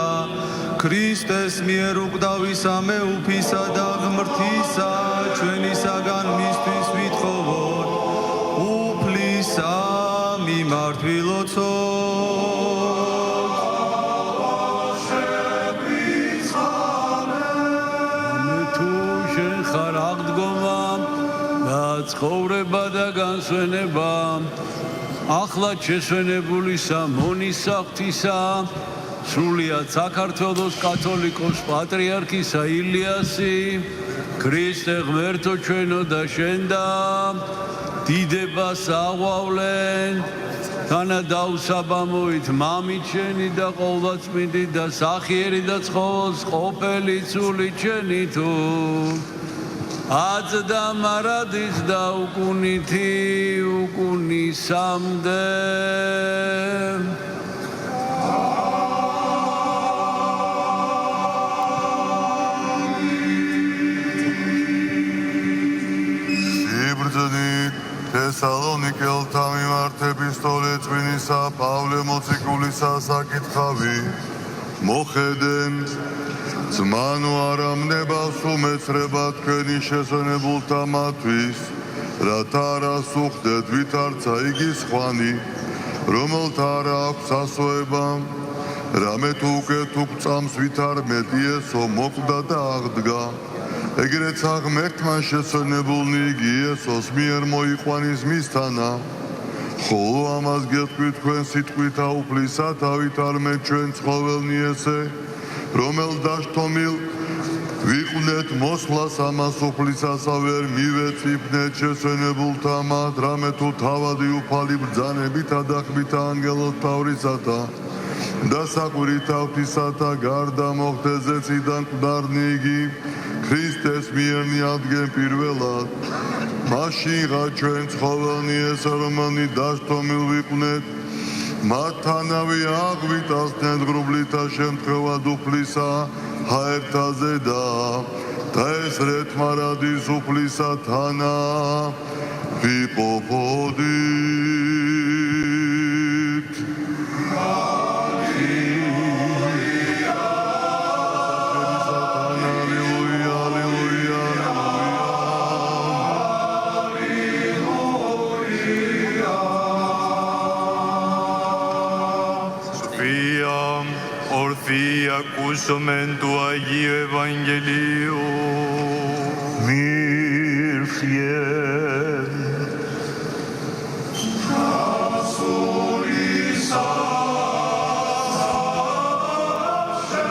ქრისტეს მიერ უკვდავისა მეუფისა და ღმრთისა ჩვენისაგან მისთვის ვითხოვოთ უფლისა მიმართვილოცოთ თუ შენ ხარ აღდგომა და ცხოვრება და განსვენება ახლა შესვენებულისა მონისა ღვთისა სრულიად საქართველოს კათოლიკოს პატრიარქისა ილიასი ქრისტე ღმერთო ჩვენო და შენ და დიდებას აღვავლენ თანა დაუსაბამოით მამით შენი და ყოვლადწმინდით და სახიერი და ცხოს ყოფელი სული შენი თუ აწდა მარადის და უკუნითი უკუნისამდე თესალონიკელთა მიმართ ეპისტოლე წმინისა პავლე მოციქულისა საკითხავი მოხედენ ძმანო არამნებას უმეცრება თქვენი შესვენებულთა მათთვის რათა არას უხდეთ ვითარცა იგი სხვანი რომელთა არა აქვს ასოება რამე თუ უკეთ უგწამს ვით არ მეტი ესო მოკვდა და აღდგა ეგრეც ღმერთმან შესვენებულნი იგი იესოს მიერ მოიყვანის მისთანა ხოლო ამას გეტყვით თქვენ სიტყვით აუფლისა თავით არ მე ჩვენ ცხოველნი ესე რომელ დაშთომილ ვიყვნეთ მოსვლას ამას უფლისასა ვერ მივეწიფნეთ შესვენებულთა მათ რამე თუ თავადი უფალი ბრძანებითა და ხმითა ანგელოზ თავრისათა და საყვირით თავთისათა გარდა მოხდეს ზეციდან მკვდარნი იგი ქრისტეს მიერნი ადგენ პირველად მაშინღა ჩვენ ცხოველნი ესე რომანი დაშთომილ ვიყვნეთ მათთანავე აღვიტასნეთ ღრუბლითა შემთხვევად უფლისა ჰაერთაზე და ეს რეთ მარადის უფლისა თანა ვიყოფოდით Ακούσομεν του Αγίου Ευαγγελίου. Μύρφιε. Ασούλησα σε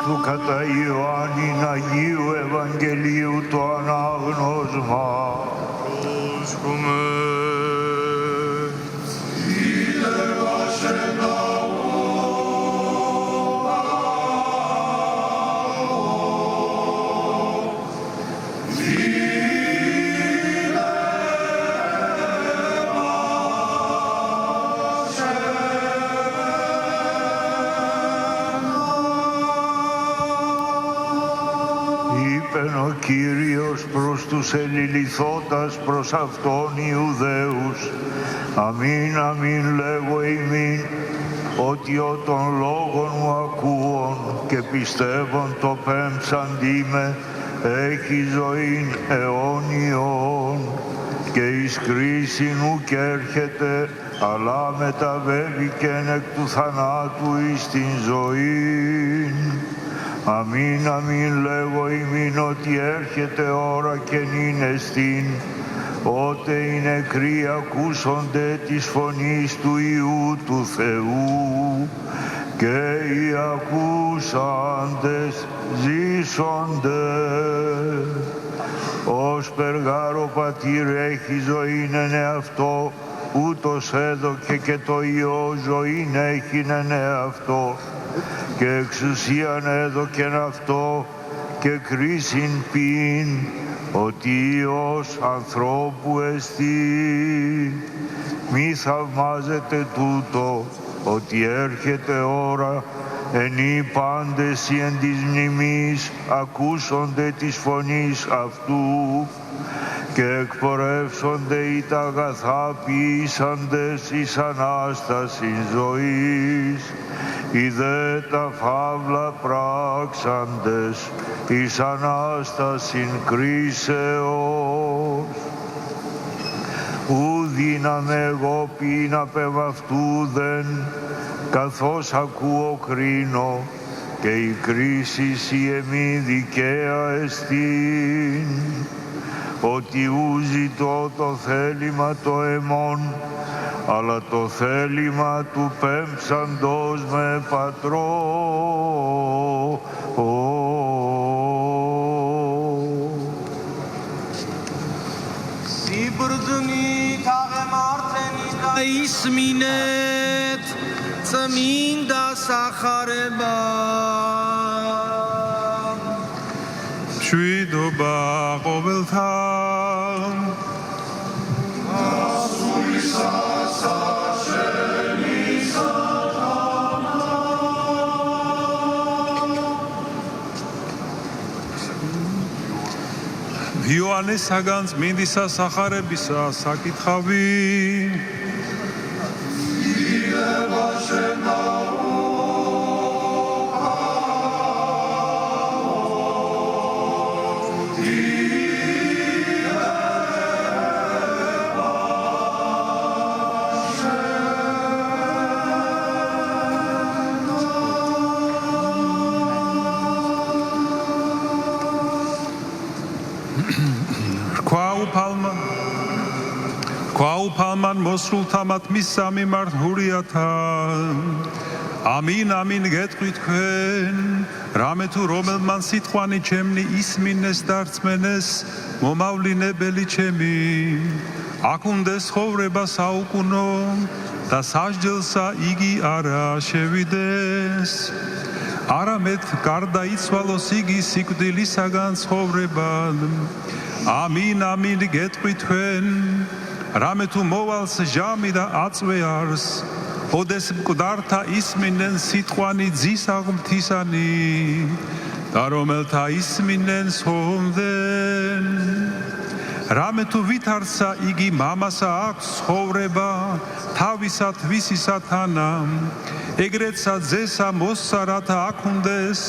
Luca da Ioanni na Iu Evangeliu to anagnosma. Ο Κύριος προς τους ελιληθώτας προς Αυτόν Ιουδαίους. Αμήν, αμήν λέγω ημίν, ότι ο των λόγων μου ακούων και πιστεύων το πέμψαντί με, έχει ζωήν αιώνιον και εις κρίσιν ουκ έρχεται, αλλά μεταβαίνει και εκ του θανάτου εις την ζωήν. Αμήν, αμήν λέγω ημίν ότι έρχεται ώρα και νυν εστίν, ότε οι νεκροί ακούσονται της φωνής του Υιού του Θεού και οι ακούσαντες ζήσονται. Ως περγάρο πατήρ έχει ζωήν εν εαυτό, ούτως έδωκε και το Υιό ζωήν έχει εν εαυτό και εξουσίαν έδωκεν αυτό και κρίσιν ποιήν ότι Υιός ανθρώπου εστί. Μη θαυμάζετε τούτο ότι έρχεται ώρα εν οι πάντες οι εν της μνημής ακούσονται της φωνής αυτού και εκπορεύσονται οι τα αγαθά ποιήσαντες εις Ανάστασιν ζωής, οι δε τα φαύλα πράξαντες εις Ανάστασιν κρίσεως. Ου δύναμαι εγώ ποιήν απ' αυτούδεν, καθώς ακούω κρίνω, και η κρίσις η εμή δικαία εστίν, ότι ου ζητώ το θέλημα το εμών, αλλά το θέλημα του πέμψαντος με πατρό. Συμπρδνή τα γεμάρτενη τα ισμινέτ, τσαμίντα σαχαρεμπά. Შვიდობა ყოველთა იოანესაგან წმინდისა სახარებისა საკითხავი. Ქვაუფალმან მოსრულთამათ მის სამიმართ ჰურიათა. ამინ, ამინ გეტყვით თქვენ, რამე თუ რომელმან სიტყვანი ჩემნი ისმინეს და რწმენეს, მომავლინებელი ჩემი, აქ უნდეს ცხოვრება საუკუნო და სასჯელსა იგი არა შევიდეს. არამედ გარდაიცვალოს იგი სიკვდილისაგან ცხოვრებად. ამინ, ამინ გეტყვით თქვენ, რამე თუ მოვალს ჟამი და აწვეარს, ოდეს მკვდართა ისმინენ სიტყვანი ძის აღმთისანი და რომელთა ისმინენ სვომდნენ. რამე თუ ვითარცა იგი მამასა აქვს ცხოვრება თავისა თვისისათანა, ეგრეცა ძესა მოსცა რათა აქ უნდეს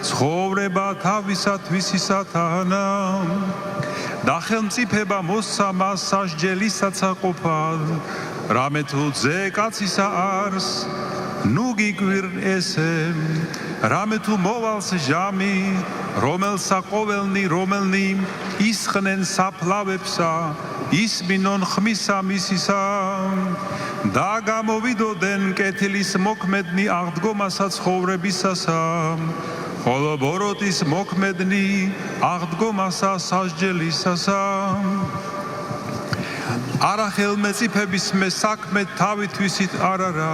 ცხოვრება თავისა თვისისათანა. და ხელმწიფება მოსცა მას სასჯელისაცაყოფად, რამე თუ ძე კაცისა არს, ნუ გიგვირ ესე, რამე თუ მოვალს ჟამი, რომელსა რომელნი ისხნენ საფლავებსა, ისმინონ ხმისა მისისა, და გამოვიდოდნენ კეთილის მოქმედნი აღდგომასა ცხოვრებისასა, ხოლო ბოროტის მოქმედნი აღდგომასა სასჯელისასა არა ხელმეწიფების მე საქმე თავითვისით არ არა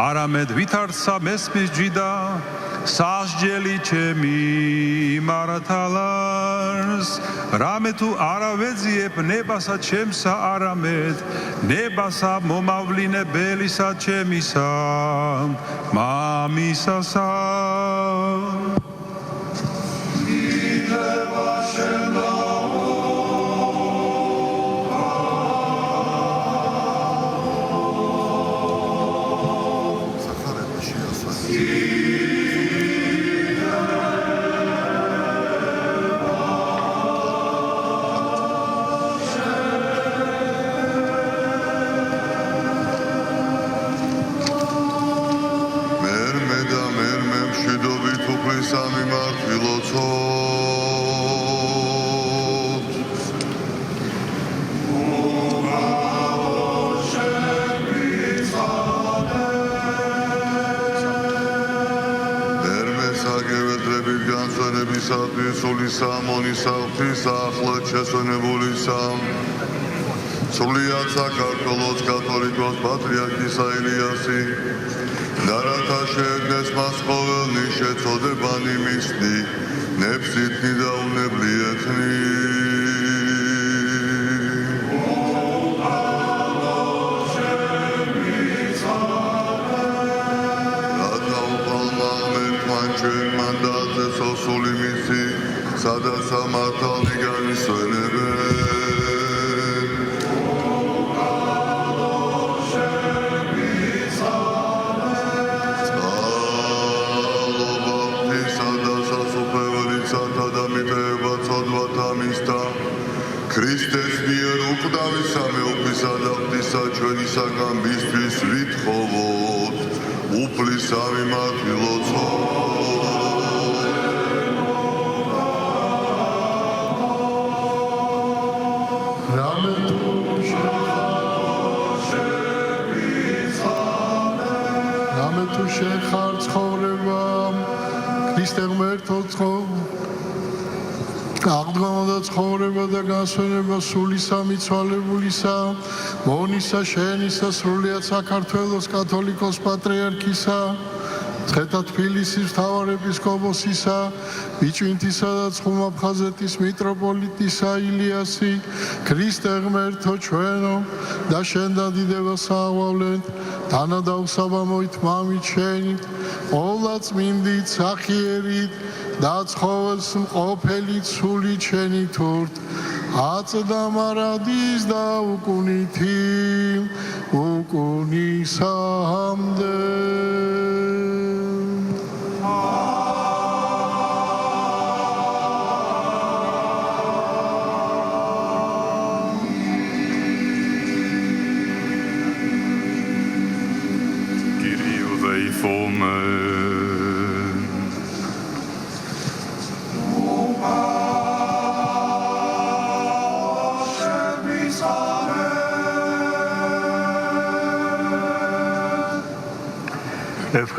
არამედ ვითარცა მესმის ჯიდა სასჯელი ჩემი მარათალარს რამე თუ არა ვეძიებ ნებასა ჩემსა არამედ ნებასა მომავლინებელისა ჩემისა მამისასა სრულიად საქართველოს კათოლიკოს პატრიარქისა ილიასი და რათა შეეგნეს მას ყოველნი შეწოდებანი მისნი ნებსითნი და უნებლიეთნი რათა უყალმა მერტმან ჩვენ მანდატზე სოსული მისი სადაც სამართალი განისვენებენ ქრისტეს მიერ უკვდავისა მეუფლისა და ღვთისა ჩვენისაგან მისთვის ვითხოვოთ უფლისავი მართლოცოთ რამე თუ შეხარ ცხოვრება ქრისტე ღმერთო აღდგომა და ცხოვრება და განსვენება სული სამიცვალებულისა მონისა შენისა სრულიად საქართველოს კათოლიკოს პატრიარქისა ცხეთა თბილისის მთავარ ეპისკოპოსისა ბიჭვინთისა და ცხუმ-აფხაზეთის მიტროპოლიტისა ილიასი ქრისტე ღმერთო ჩვენო და შენ დადიდებას აღვავლენთ თანა და უსაბამოით მამით შენით ყოვლადწმინდით სახიერით და ცხოველს მყოფელი ცული ჩენი თურთ აწდა მარადის და უკუნითი უკუნისამდე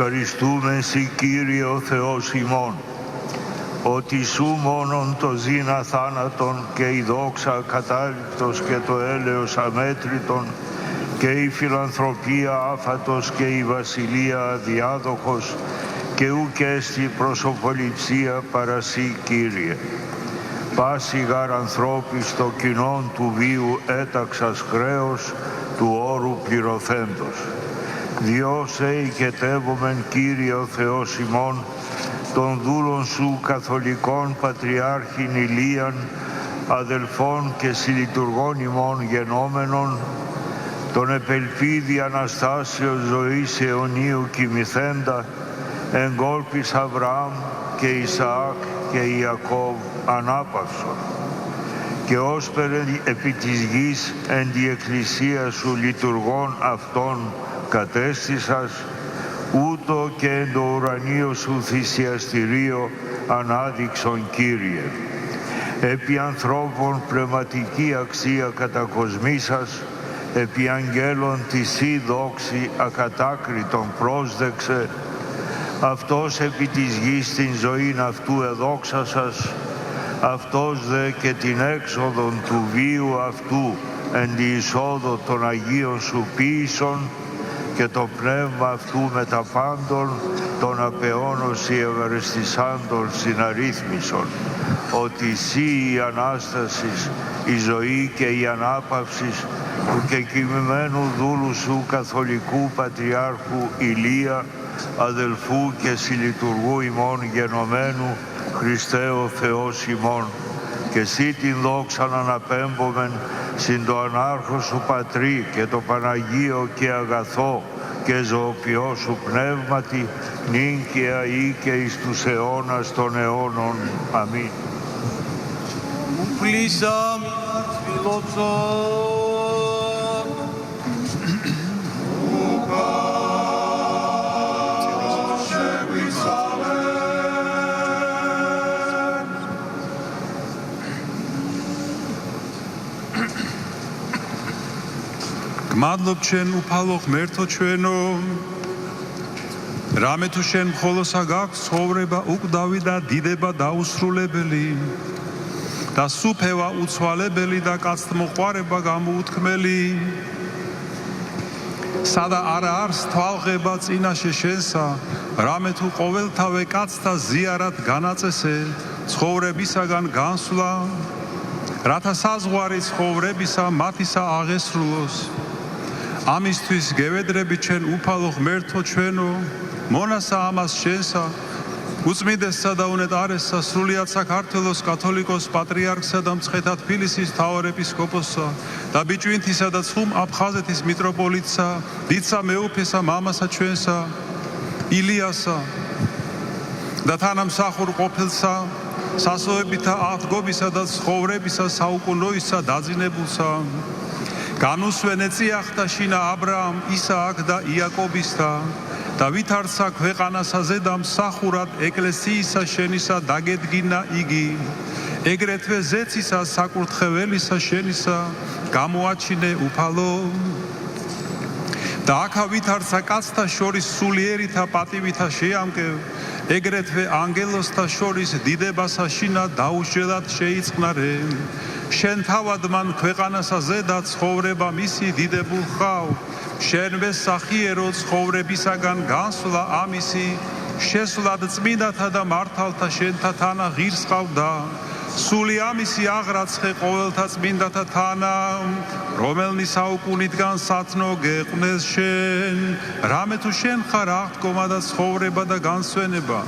Ευχαριστούμε Συ Κύριε ο Θεός ημών, ότι Σου μόνον το ζήνα θάνατον και η δόξα ακατάληπτος και το έλεος αμέτρητον και η φιλανθρωπία άφατος και η βασιλεία αδιάδοχος και ουκ έστι προσωποληψία παρά Συ Κύριε. Πάση γαρ ανθρώπης το κοινόν του βίου έταξας χρέος του όρου πληρωθέντος. Διώσε οικετεύομεν Κύριε ο Θεός ημών, των δούλων Σου καθολικών Πατριάρχην Ηλίαν, αδελφών και συλλειτουργών ημών γενόμενων, τον επελπίδη Αναστάσεως ζωής αιωνίου κοιμηθέντα, εγκόλπης Αβραάμ και Ισαάκ και Ιακώβ ανάπαυσον. Και όσπερ επί της γης εν τη εκκλησία Σου λειτουργών αυτών κατέστησας, ούτω και εν το ουρανίο Σου θυσιαστηρίο ανάδειξον Κύριε. Επί ανθρώπων πνευματική αξία κατακοσμήσας, επί αγγέλων τη Σύ δόξη ακατάκριτον πρόσδεξε, αυτός επί της γης την ζωήν αυτού εδόξασας, αυτός δε και την έξοδον του βίου αυτού εν τη εισόδο των Αγίων σου ποίησον και το πνεύμα αυτού με τα πάντων των απεώνωση ευαριστησάντων συναρρύθμισον, ότι εσύ η Ανάστασης, η ζωή και η ανάπαυσης του κεκοιμημένου δούλου σου καθολικού Πατριάρχου Ηλία, αδελφού και συλλειτουργού ημών γενομένου, Χριστέ ο Θεός ημών, και εσύ την δόξαν αναπέμπομεν συν το ανάρχο σου Πατρί και το Παναγίο και αγαθό και ζωοποιό σου πνεύματι, νυν και αεί και εις τους αιώνας των αιώνων. Αμήν. Πλήσαμ φιλόψον. გმადლობ ჩვენ უფალო ღმერთო ჩვენო, რამე თუ შენ მხოლოსა გაქვს ცხოვრება უკვდავი და დიდება დაუსრულებელი და სუფევა უცვალებელი და კაცთმოყვარება გამოუთქმელი, სადა არა არს თვალღება წინაშე შენსა, რამე თუ ყოველთავე კაცთა ზიარად განაწესე ცხოვრებისაგან განსვლა, რათა საზღვარი ცხოვრებისა მათისა აღესრულოს. ამისთვის გევედრები ჩვენ უფალო ღმერთო ჩვენო, მონასა ამას შენსა, უწმიდესსა და უნეტარესსა, სრულიად საქართველოს კათოლიკოს პატრიარქსა და მცხეთა თბილისის მთავარეპისკოპოსსა და ბიჭვინთისა და ცხუმ აფხაზეთის მიტროპოლიტსა, დიდსა მეუფესა მამასა ჩვენსა, ილიასა და თანამსახურ ყოფილსა, სასოებითა აღდგომისა და ცხოვრებისა საუკუნოისა დაძინებულსა, განუსვენე წიახთა შინა აბრაამ, ისააკ და იაკობისთა და ვითარცა ქვეყანასა ზედა მსახურად ეკლესიისა შენისა დაგედგინა იგი, ეგრეთვე ზეცისა საკურთხეველისა შენისა გამოაჩინე უფალო და აქა ვითარცა კაცთა შორის სულიერითა პატივითა შეამკევ, ეგრეთვე ანგელოსთა შორის დიდებასა შინა დაუშველად შეიწყნარე, შენ თავად მან ქვეყანასა ზედა ცხოვრება მისი დიდებულ ხავ, შენვე სახიერო ცხოვრებისაგან განსვლა ამისი, შესვლად წმინდათა და მართალთა შენთა თანა ღირს ყავდა, სული ამისი აღრაცხე ყოველთა წმინდათა თანა, რომელნი საუკუნიდან სათნო გეყვნეს შენ, რამე თუ შენ ხარ აღდგომა და ცხოვრება და განსვენება,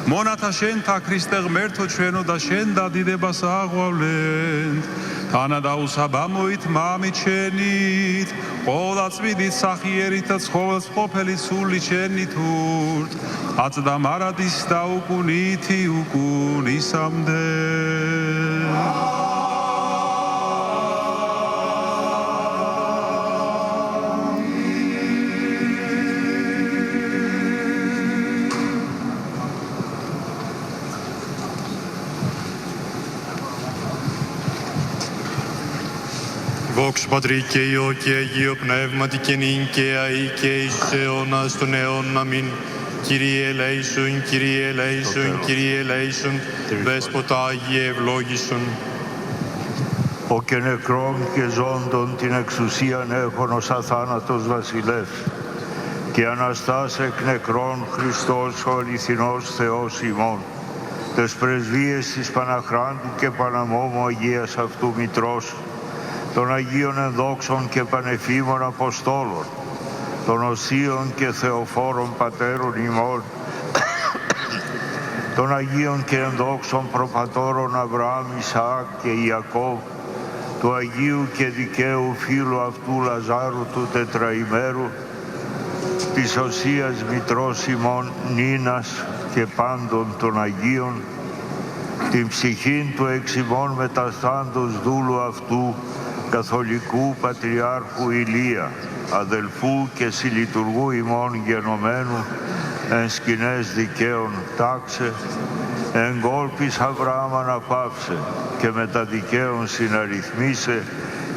მონათა შენთა ქრისტე ღმერთო ჩვენო და შენ დადიდებას აღვავლენთ, თანა და უსაბამოით მამით შენით, ყოლა წმინდით სახიერით და ცხოველს ყოფელი სული შენით ურთ, აწდა მარადის და უკუნითი უკუნისამდე. Vox Patri και Υιό και Αγίο Πνεύματι και νυν και αεί και εις αιώνας των αιώνων. Αμήν. Κύριε ελέησον, Κύριε ελέησον, Κύριε ελέησον, Δέσποτα Άγιε ευλόγησον. Ο και νεκρών και ζώντων την εξουσίαν έχων ως αθάνατος βασιλεύς και Αναστάς εκ νεκρών Χριστός ο αληθινός Θεός ημών, τες πρεσβείες της Παναχράντου και Παναμόμου Αγίας αυτού Μητρός, των Αγίων ενδόξων και πανεφήμων Αποστόλων, των οσίων και θεοφόρων πατέρων ημών, των Αγίων και ενδόξων προπατώρων Αβραάμ, Ισαάκ και Ιακώβ, του Αγίου και δικαίου φίλου αυτού Λαζάρου του τετραημέρου, της οσίας Μητρός ημών Νίνας και πάντων των Αγίων, την ψυχήν του εξ ημών μεταστάντος δούλου αυτού, καθολικού Πατριάρχου Ηλία, αδελφού και συλλειτουργού ημών γενομένου, εν σκηνές δικαίων τάξε, εν κόλπης Αβραάμ αναπαύσε και με τα δικαίων συναριθμίσε,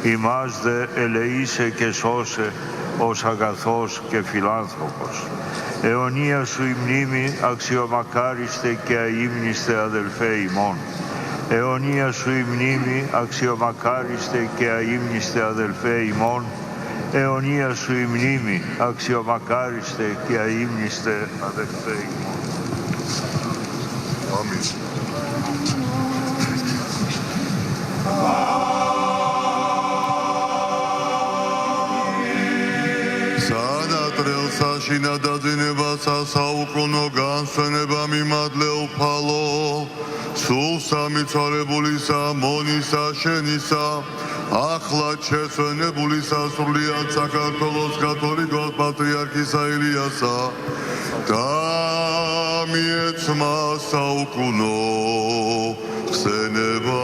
ημάς δε ελεήσε και σώσε ως αγαθός και φιλάνθρωπος. Eonia sui mnimi axiomakariste και αείμνηστε αδελφέ ημών. Αιωνία σου η μνήμη, αξιομακάριστε και αείμνηστε αδελφέ ημών. Αιωνία σου η μνήμη, αξιομακάριστε και αείμνηστε αδελφέ ημών. Αμήν. საშინა დაძინებასა საუკუნო განსვენება მიმადლე უფალო სულ სამიცვალებულისა მონისა შენისა ახლა შესვენებულისა სრულიად საქართველოს კათოლიკოს პატრიარქისა ილიასა და მიეცმა საუკუნო ხსენება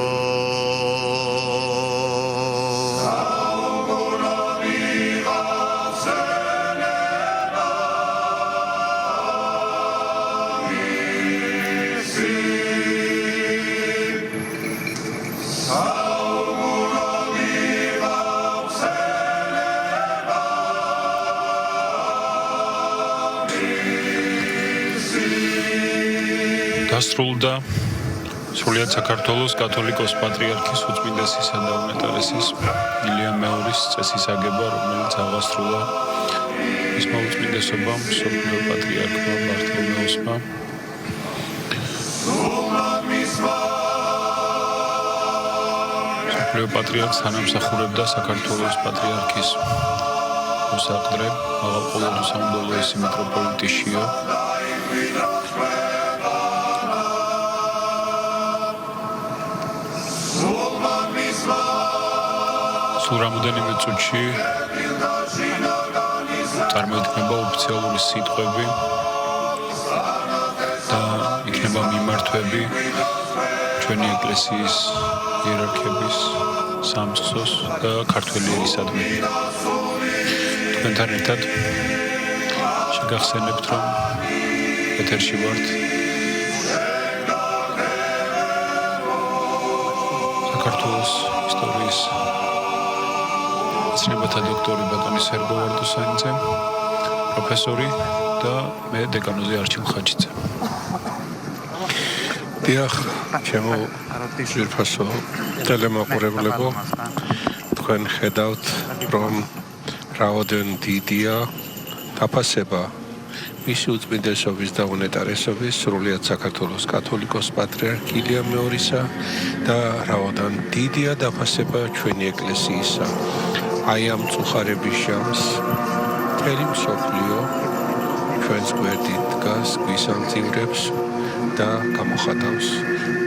დასრულდა სრულიად საქართველოს კათოლიკოს პატრიარქის უწმინდესისა და უნეტარესის ილია მეორის წესისაგება, რომელიც აღასრულა მისმა უწმინდესობამ მსოფლიო პატრიარქმა ბართოლომეოსმა. მსოფლიო პატრიარქს თანამსახურებდა საქართველოს პატრიარქის მოსაყდრე მაღალყოლოდო სამღვდელოესი მიტროპოლიტი შიო. სულ რამოდენიმე წუთში წარმოიქმნება ოფიციალური სიტყვები და იქნება მიმართვები ჩვენი ეკლესიის იერარქების სამწყსოს და ქართველი ერისადმი. თქვენთან ერთად შეგახსენებთ, რომ ეთერში ვართ საქართველოს ისტორიის მეცნიერებათა დოქტორი ბატონი სერგო ვარდუსანიძე, პროფესორი და მე დეკანოზი არჩილ ხაჯიძე. დიახ, ჩემო ძვირფასო ტელემაყურებლებო, თქვენ ხედავთ, რომ რაოდენ დიდია დაფასება მისი უწმინდესობის და უნეტარესობის სრულიად საქართველოს კათოლიკოს პატრიარქ ილია მეორისა და რაოდენ დიდია დაფასება ჩვენი ეკლესიისა. აი ამ წუხარების შამს მთელი მსოფლიო ჩვენს გვერდით დგას, გვისამძიმრებს და გამოხატავს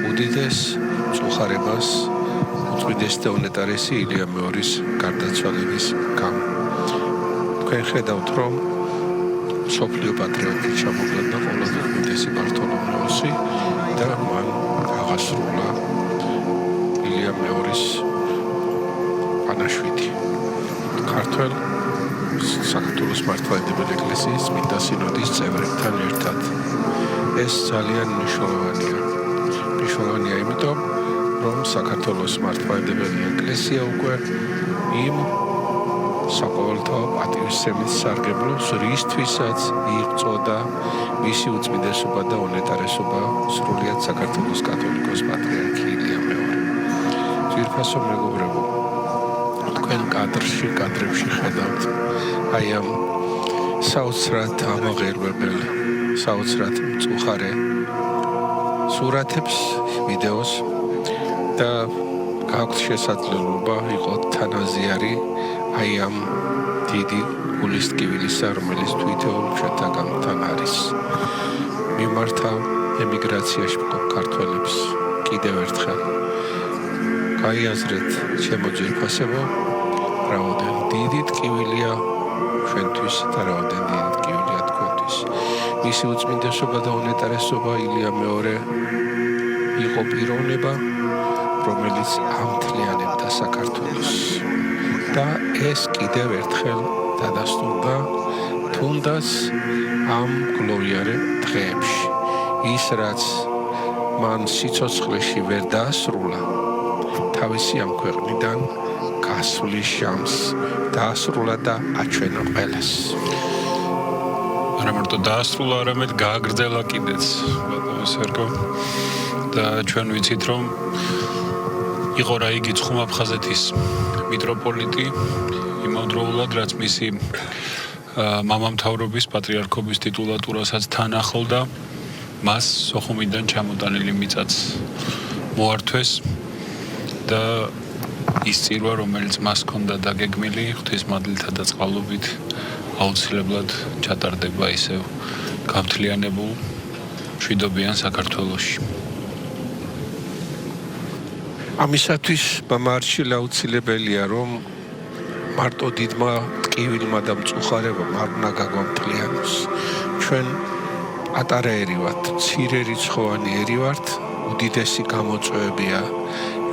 უდიდეს წუხარებას უწმინდესი და უნეტარესი ილია მეორის გარდაცვალების გამო. თქვენ ხედავთ, რომ მსოფლიო პატრიარქი ჩამოგვდა ყოველდღე უწმინდესი ბართოლომეოსი და მან აღასრულა ილია მეორის პანაშვიდი. ქართველ საქართველოს მართლმადიდებელი ეკლესიის წმინდა სინოდის წევრებთან ერთად. ეს ძალიან მნიშვნელოვანია იმიტომ, რომ საქართველოს მართლმადიდებელი ეკლესია უკვე იმ საყოველთაო პატივისცემის სარგებლობს, რისთვისაც იწყოდა მისი უწმინდესობა და უნეტარესობა სრულიად საქართველოს კათოლიკოს პატრიარქი ილია მეორე. ძვირფასო მეგობრებო, თქვენ კადრებში ხედავთ აი ამ საოცრად ამაღერვებელ, საოცრად მწუხარე სურათებს, ვიდეოს და გაქვთ შესაძლებლობა იყოთ თანაზიარი აი ამ დიდი გულის ტკივილისა, რომელიც თვითეულ შეთაგამთან არის. მიმართავ ემიგრაციაში მყოფ ქართველებს კიდევ ერთხელ გაიაზრეთ ჩემო ძვირფასებო, რაოდენ დიდი ტკივილია ჩვენთვის და რაოდენ დიდი ტკივილია თქვენთვის. მისი უწმინდესობა და უნეტარესობა ილია მეორე იყო პიროვნება, რომელიც ამთლიანებდა საქართველოს. და ეს კიდევ ერთხელ დადასტურდა თუნდაც ამ გლოვიარე დღეებში. ის რაც მან სიცოცხლეში ვერ დაასრულა, თავისი ამ ქვეყნიდან გასვლის შანსს დაასრულა და აჩვენა ყველას. არა მარტო დაასრულა, არამედ გააგრძელა კიდეც ბატონო სერგო და ჩვენ ვიცით რომ იყო რა იგი ცხუმ-აფხაზეთის მიტროპოლიტი იმავდროულად რაც მისი მამამთავრობის პატრიარქობის ტიტულატურასაც თან ახლდა მას სოხუმიდან ჩამოტანილი მიწაც მოართვეს და ის წირვა რომელიც მას ჰქონდა დაგეგმილი ღვთისმადლთა და წყალობით აუცილებლად ჩატარდება ისევ გამთლიანებულ მშვიდობიან საქართველოში. ამისათვის მამარჩილ აუცილებელია რომ მარტო დიდმა ტკივილმა და მწუხარებამ არ უნდა გაგვამთლიანოს. ჩვენ პატარა ერი ვართ, მცირე რიცხოვანი ერი ვართ, უდიდესი გამოწვევებია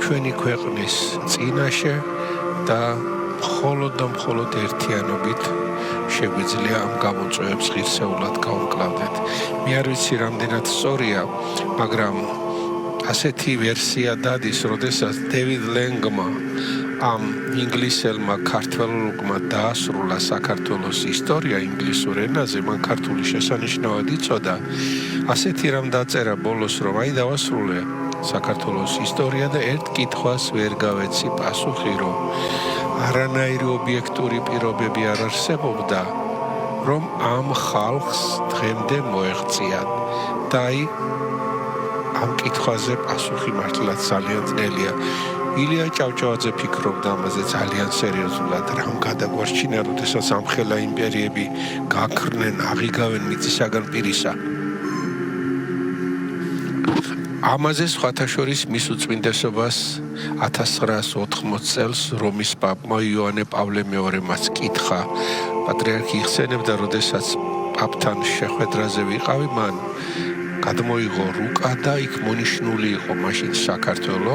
ჩვენი ქვეყნის წინაშე და მხოლოდ და მხოლოდ ერთიანობით შეგვიძლია ამ გამოწვევებს ღირსეულად გავუკლავდეთ. მე არ ვიცი რამდენად სწორია, მაგრამ ასეთი ვერსია დადის, როდესაც დევიდ ლენგმა ამ ინგლისელმა ქართველურმა დაასრულა საქართველოს ისტორია ინგლისურ ენაზე, მან ქართული შესანიშნავად იცოდა. ასეთი რამ დაწერა ბოლოს, რომ აი დავასრულე საქართველოს ისტორია და ერთ კითხვას ვერ გავეცი პასუხი, რომ არანაირი ობიექტური პირობები არ არსებობდა, რომ ამ ხალხს დღემდე მოეღწიათ. და აი ამ კითხვაზე პასუხი მართლაც ძალიან ძნელია. ილია ჭავჭავაძე ფიქრობდა ამაზე ძალიან სერიოზულად, რამ გადაგვარჩინა, როდესაც ამხელა იმპერიები გაქრნენ, აღიგავენ მიწისაგან პირისა. ამაზე სხვათა შორის მის უწმინდესობას 1980 წელს რომის პაპმა იოანე პავლე მეორემაც კითხა. პატრიარქი იხსენებდა, როდესაც პაპთან შეხვედრაზე ვიყავი, მან გადმოიღო რუკა და იქ მონიშნული იყო მაშინ საქართველო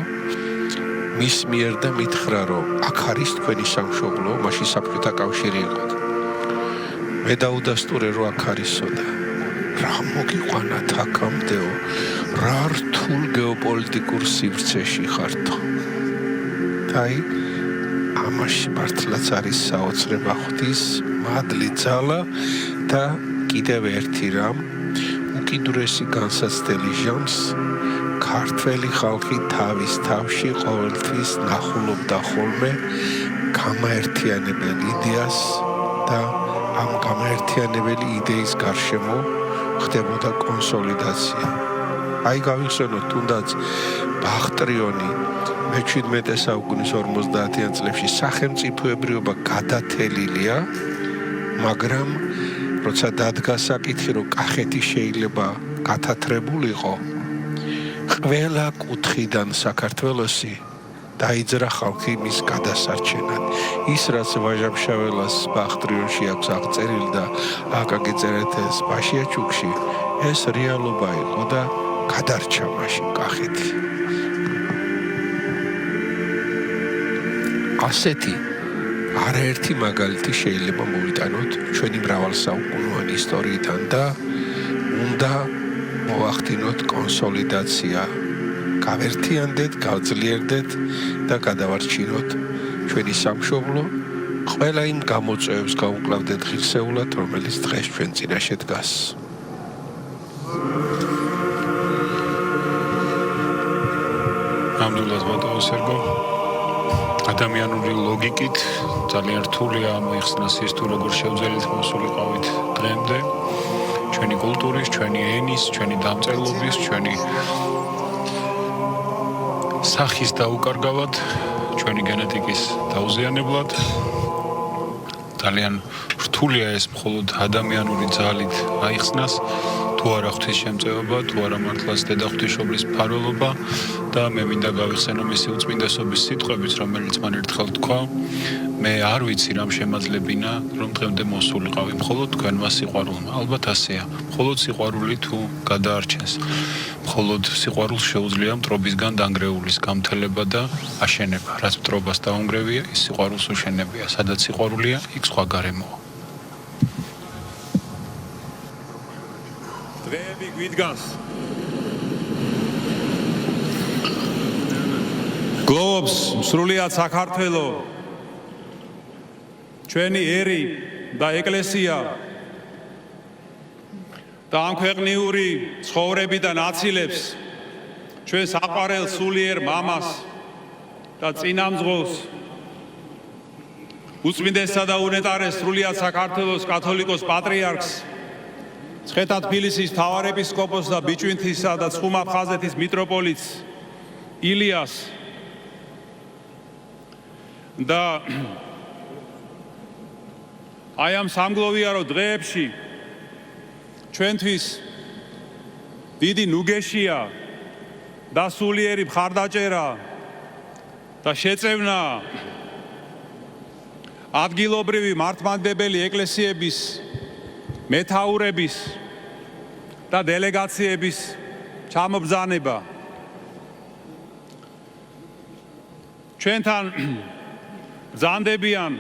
მის მიერ და მითხრა, რომ აქ არის თქვენი სამშობლო, მაშინ საბჭოთა კავშირი იყო. მე დაუდასტურე, რომ აქ არისო და რა მოგიყვანათ აქამდეო, რა რთულ გეოპოლიტიკურ სივრცეში ხართო. აი, ამაში მართლაც არის საოცრება ღვთის მადლი ძალა და კიდევ ერთი რამ უკიდურესი განსაცდელი ჟამს ქართველი ხალხი თავის თავში ყოველთვის ნახულობდა ხოლმე გამაერთიანებელ იდეას და ამ გამაერთიანებელი იდეის გარშემო ხდებოდა კონსოლიდაცია. აი გავიხსენოთ თუნდაც ბახტრიონი მე-17 საუკუნის 50-იან წლებში სახელმწიფოებრიობა გადათელილია, მაგრამ როცა დადგა საკითხი, რომ კახეთი შეიძლება გათათრებულიყო, ყველა კუთხიდან საქართველოსი დაიძრა ხალხი მის გადასარჩენად. ის რაც ვაჟა-ფშაველას ბახტრიონში აქვს აღწერილი და აკაკი წერეთელს ბაშიაჩუკში, ეს რეალობა იყო და გადარჩა მაშინ კახეთი. ასეთი არაერთი მაგალითი შეიძლება მოვიტანოთ ჩვენი მრავალსაუკუნოვანი ისტორიიდან და უნდა მოვახდინოთ კონსოლიდაცია. გავერთიანდეთ, გავძლიერდეთ და გადავარჩინოთ ჩვენი სამშობლო, ყველა იმ გამოწვევებს გავუკლავდეთ ღირსეულად, რომელიც დღეს ჩვენ წინაშე დგას. ნამდვილად ბატონო სერგო, ადამიანური ლოგიკით ძალიან რთულია მოიხსნას ის, თუ როგორ შევძელით მოსულიყავით დღემდე ჩვენი კულტურის, ჩვენი ენის, ჩვენი დამწერლობის, ჩვენი სახის დაუკარგავად, ჩვენი გენეტიკის დაუზიანებლად. ძალიან რთულია ეს მხოლოდ ადამიანური ძალით აიხსნას, თუ არა ღვთის შემწეობა, თუ არა მართლაც დედა ღვთისმშობლის მფარველობა და მე მინდა გავიხსენო მისი უწმინდესობის სიტყვებით, რომელიც მან ერთხელ თქვა, მე არ ვიცი რამ შემაძლებინა, რომ დღემდე მოსულიყავი, მხოლოდ თქვენმა სიყვარულმა. ალბათ ასეა, მხოლოდ სიყვარული თუ გადაარჩენს, მხოლოდ სიყვარულს შეუძლია მტრობისგან დანგრეულის გამთელება და აშენება. რაც მტრობას დაუნგრევია, ის სიყვარულს უშენებია. სადაც სიყვარულია, იქ სხვა გარემოა. დღეები გვიდგანს. გლოვობს სრულიად საქართველო, ჩვენი ერი და ეკლესია და ამ ქვეყნიური ცხოვრებიდან აცილებს ჩვენ საყვარელ სულიერ მამას და წინამძღოლს უწმინდესსა და უნეტარეს სრულიად საქართველოს კათოლიკოს პატრიარქს მცხეთა-თბილისის მთავარეპისკოპოსს და ბიჭვინთისა და ცხუმა-ფხაზეთის მიტროპოლიტს ილიას და აი ამ სამგლოვიარო დღეებში ჩვენთვის დიდი ნუგეშია და სულიერი მხარდაჭერა და შეწევნა ადგილობრივი მართლმადიდებელი ეკლესიების მეთაურების და დელეგაციების ჩამობრძანება. ჩვენთან ბრძანდებიან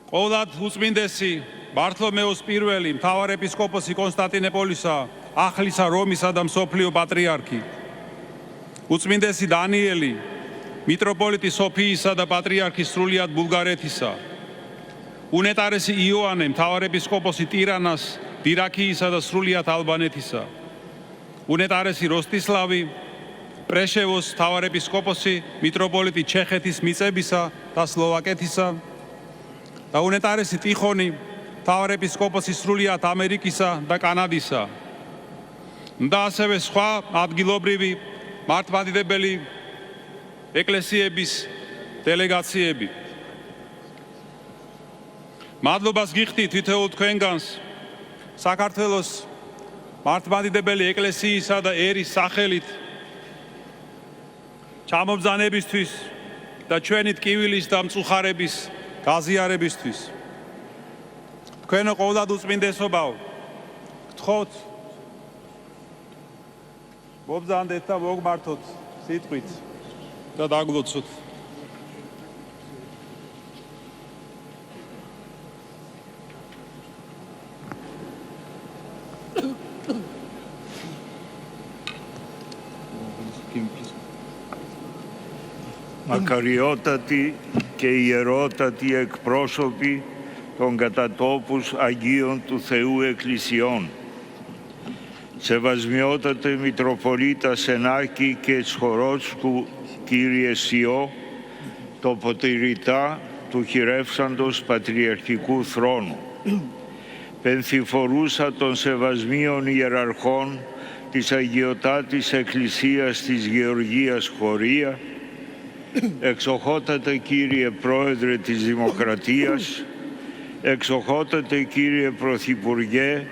ყოვლად უწმინდესი ბართლომეოს პირველი მთავარეპისკოპოსი კონსტანტინოპოლისა, ახლისა რომისა და მსოფლიო პატრიარქი, უწმინდესი დანიელი მიტროპოლიტი სოფიისა და პატრიარქი სრულიად ბულგარეთისა, უნეტარესი იოანე მთავარეპისკოპოსი ტირანას, დირაქიისა და სრულიად ალბანეთისა, უნეტარესი როსტისლავი პრეშევოს მთავარეპისკოპოსი მიტროპოლიტი ჩეხეთის მიწებისა და სლოვაკეთისა და უნეტარესი ტიხონი მთავარეპისკოპოსი სრულიად ამერიკისა და კანადისა და ასევე სხვა ადგილობრივი მართლმადიდებელი ეკლესიების დელეგაციები. მადლობას გიხდით თითოეულ თქვენგანს საქართველოს მართლმადიდებელი ეკლესიისა და ერის სახელით ჩამობრძანებისთვის და ჩვენი ტკივილის და მწუხარების გაზიარებისთვის. თქვენო ყოვლად უწმინდესობაო, გთხოვთ მობრძანდეთ და მოგმართოთ სიტყვით და დაგლოცოთ. Μακαριότατοι και ιερότατοι εκπρόσωποι των κατά τόπους Αγίων του Θεού Εκκλησιών, Σεβασμιότατε Μητροπολίτα Σενάκη και Τσχορότσκου Κύριε Σιώ, τοποτηρητά του χειρεύσαντος Πατριαρχικού Θρόνου, πενθυφορούσα των Σεβασμίων Ιεραρχών της Αγιωτάτης Εκκλησίας της Γεωργίας Χωρία, εξοχότατε Κύριε Πρόεδρε της Δημοκρατίας, εξοχότατε Κύριε Πρωθυπουργέ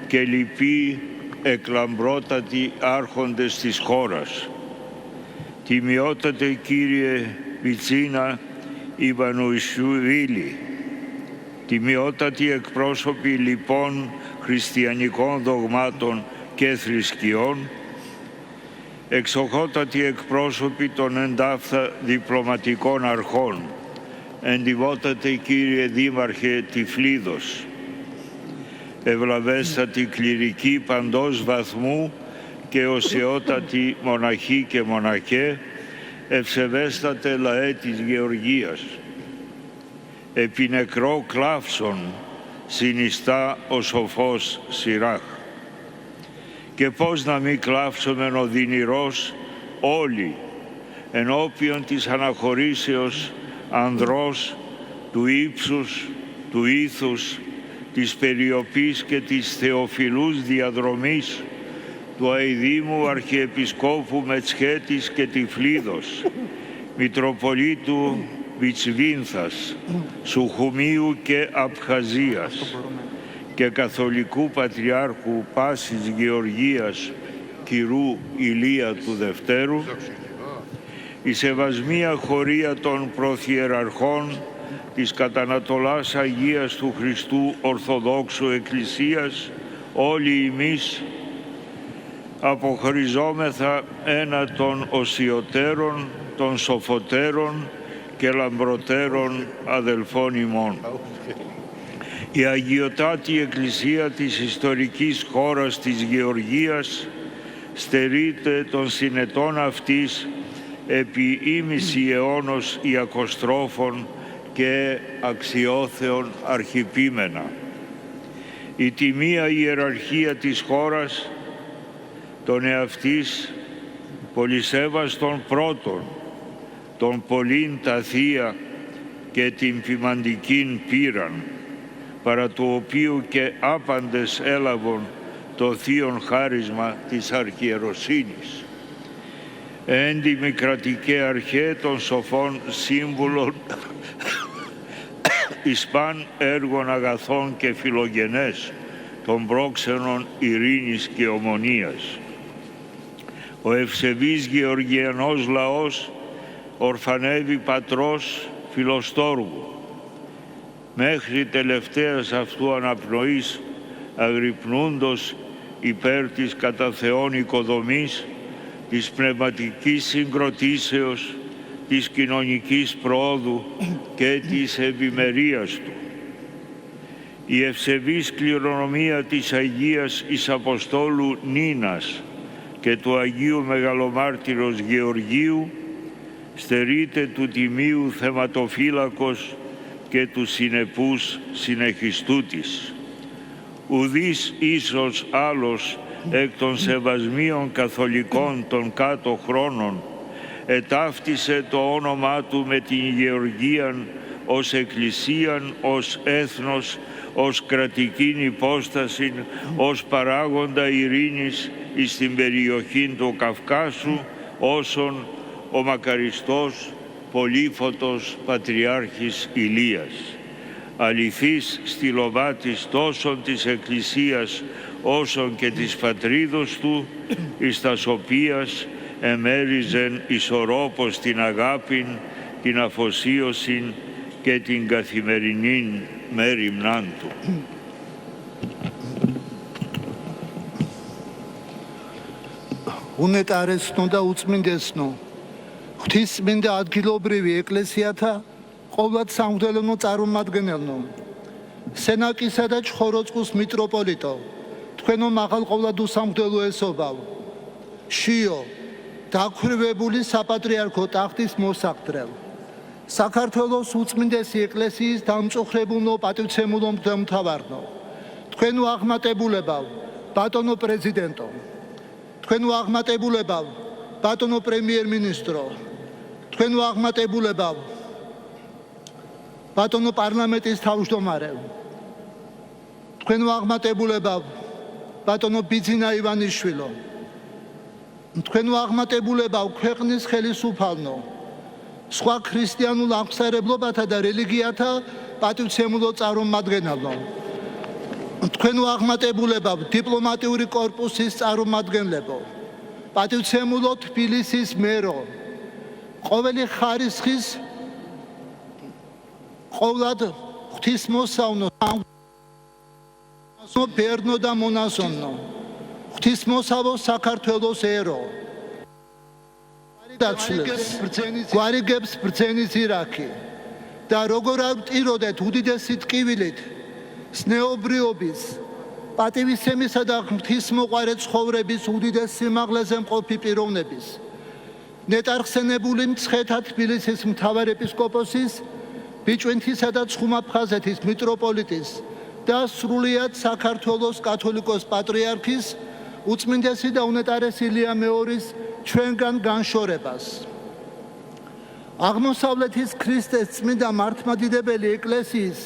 και λοιποί εκλαμπρότατοι άρχοντες της χώρας, τιμιότατε Κύριε Βιτσίνα Ιβανουισουβίλη, τιμιότατοι εκπρόσωποι λοιπόν χριστιανικών δογμάτων και θρησκειών, εξοχότατοι εκπρόσωποι των εντάφθα διπλωματικών αρχών, εντιμότατε Κύριε Δήμαρχε Τυφλίδος, ευλαβέστατοι κληρικοί παντός βαθμού και οσιότατοι μοναχοί και μοναχέ, ευσεβέστατε λαέ της Γεωργίας, επί νεκρό κλάψον συνιστά ο σοφός Σιράχ. Και πώς να μην κλάψομεν οδυνηρός όλοι ενώπιον της αναχωρήσεως ανδρός του ύψους, του ήθους, της περιοπής και της θεοφιλούς διαδρομής του αηδήμου Αρχιεπισκόπου Μετσχέτης και Τυφλίδος, Μητροπολίτου Βιτσβίνθας, Σουχουμίου και Απχαζίας και Καθολικού Πατριάρχου Πάσης Γεωργίας Κυρού Ηλία του Δευτέρου, η σεβασμία χωρία των Πρωθιεραρχών της Κατανατολάς Αγίας του Χριστού Ορθοδόξου Εκκλησίας, όλοι εμείς αποχωριζόμεθα ένα των οσιωτέρων, των σοφοτέρων και λαμπροτέρων αδελφών ημών. Η Αγιωτάτη Εκκλησία της ιστορικής χώρας της Γεωργίας στερείται των συνετών αυτής επί ήμιση αιώνος ιακοστρόφων και αξιόθεον αρχιπίμενα. Η τιμία ιεραρχία της χώρας, τον εαυτής πολυσέβαστον πρώτον, τον πολλήν τα θεία και την ποιμαντικήν πήραν, παρά του οποίου και άπαντες έλαβον το θείον χάρισμα της αρχιεροσύνης. Έντιμη κρατικέ αρχέ των σοφών σύμβουλων εις παν έργων αγαθών και φιλογενές των πρόξενων ειρήνης και ομονίας. Ο ευσεβής γεωργιανός λαός ορφανεύει πατρός Φιλοστόργου, μέχρι τελευταίας αυτού αναπνοής αγρυπνούντος υπέρ της κατά Θεόν οικοδομής, της πνευματικής συγκροτήσεως, της κοινωνικής προόδου και της ευημερίας του. Η ευσεβής κληρονομία της Αγίας εις Αποστόλου Νίνας και του Αγίου Μεγαλομάρτυρος Γεωργίου στερείται του τιμίου θεματοφύλακος και του συνεπούς συνεχιστού της. Ουδής ίσως άλλος εκ των σεβασμίων καθολικών των κάτω χρόνων ετάφτισε το όνομά του με την Γεωργίαν ως εκκλησίαν, ως έθνος, ως κρατικήν υπόσταση, ως παράγοντα ειρήνης εις την περιοχή του Καυκάσου, όσον ο μακαριστός πολύφωτος Πατριάρχης Ηλίας. Αληθής στυλοβάτης τόσον της Εκκλησίας όσον και της πατρίδος του, εις τας οποίας εμέριζεν ισορρόπως την αγάπην, την αφοσίωσιν και την καθημερινήν μέριμνάν του. უნეტარესნო და უწმინდესნო, ღვთისმინდა ადგილობრივი ეკლესიათა ყოვლად სამღვდელო წარმომადგენელნო, სენაკისა და ჩხოროწყუს მიტროპოლიტო, თქვენო მაღალყოვლად უსამღვდელოესობავ, შიო, დაქვრივებული საპატრიარქო ტახტის მოსაყდრელ, საქართველოს უწმინდესი ეკლესიის დამწუხრებულნო პატივცემულო მღვდელმთავარნო, თქვენო აღმატებულებავ, ბატონო პრეზიდენტო, თქვენო აღმატებულებავ, ბატონო პრემიერ-მინისტრო, თქვენო აღმატებულებავ, ბატონო პარლამენტის თავმჯდომარე, თქვენო აღმატებულებავ, ბატონო ბიძინა ივანიშვილო, თქვენო აღმატებულებავ, ქვეყნის ხელისუფალნო, სხვა ქრისტიანულ აღმსარებლობათა და რელიგიათა პატივცემულო წარმომადგენელნო, თქვენო აღმატებულებავ, დიპლომატიური კორპუსის წარმომადგენლებო, პატივცემულო თბილისის მერო, ყოველი ხარისხის ყოვლად ღვთისმოსავნო, ბერნო და მონაზონო, ღვთისმოსავო საქართველოს ერო, გვარიგებს ბრძენის ირაქი და როგორ არ ვტიროდეთ უდიდესი ტკივილით სნეობრიობის, პატივისცემისა და ღვთისმოყვარე ცხოვრების უდიდეს სიმაღლეზე მყოფი პიროვნების, ნეტარხსენებული მცხეთა თბილისის მთავარეპისკოპოსის, ბიჭვინთისა და ცხუმაფხაზეთის მიტროპოლიტის და სრულიად საქართველოს კათოლიკოს პატრიარქის, უწმინდესი და უნეტარესი ილია მეორის ჩვენგან განშორებას. აღმოსავლეთის ქრისტეს წმინდა მართლმადიდებელი ეკლესიის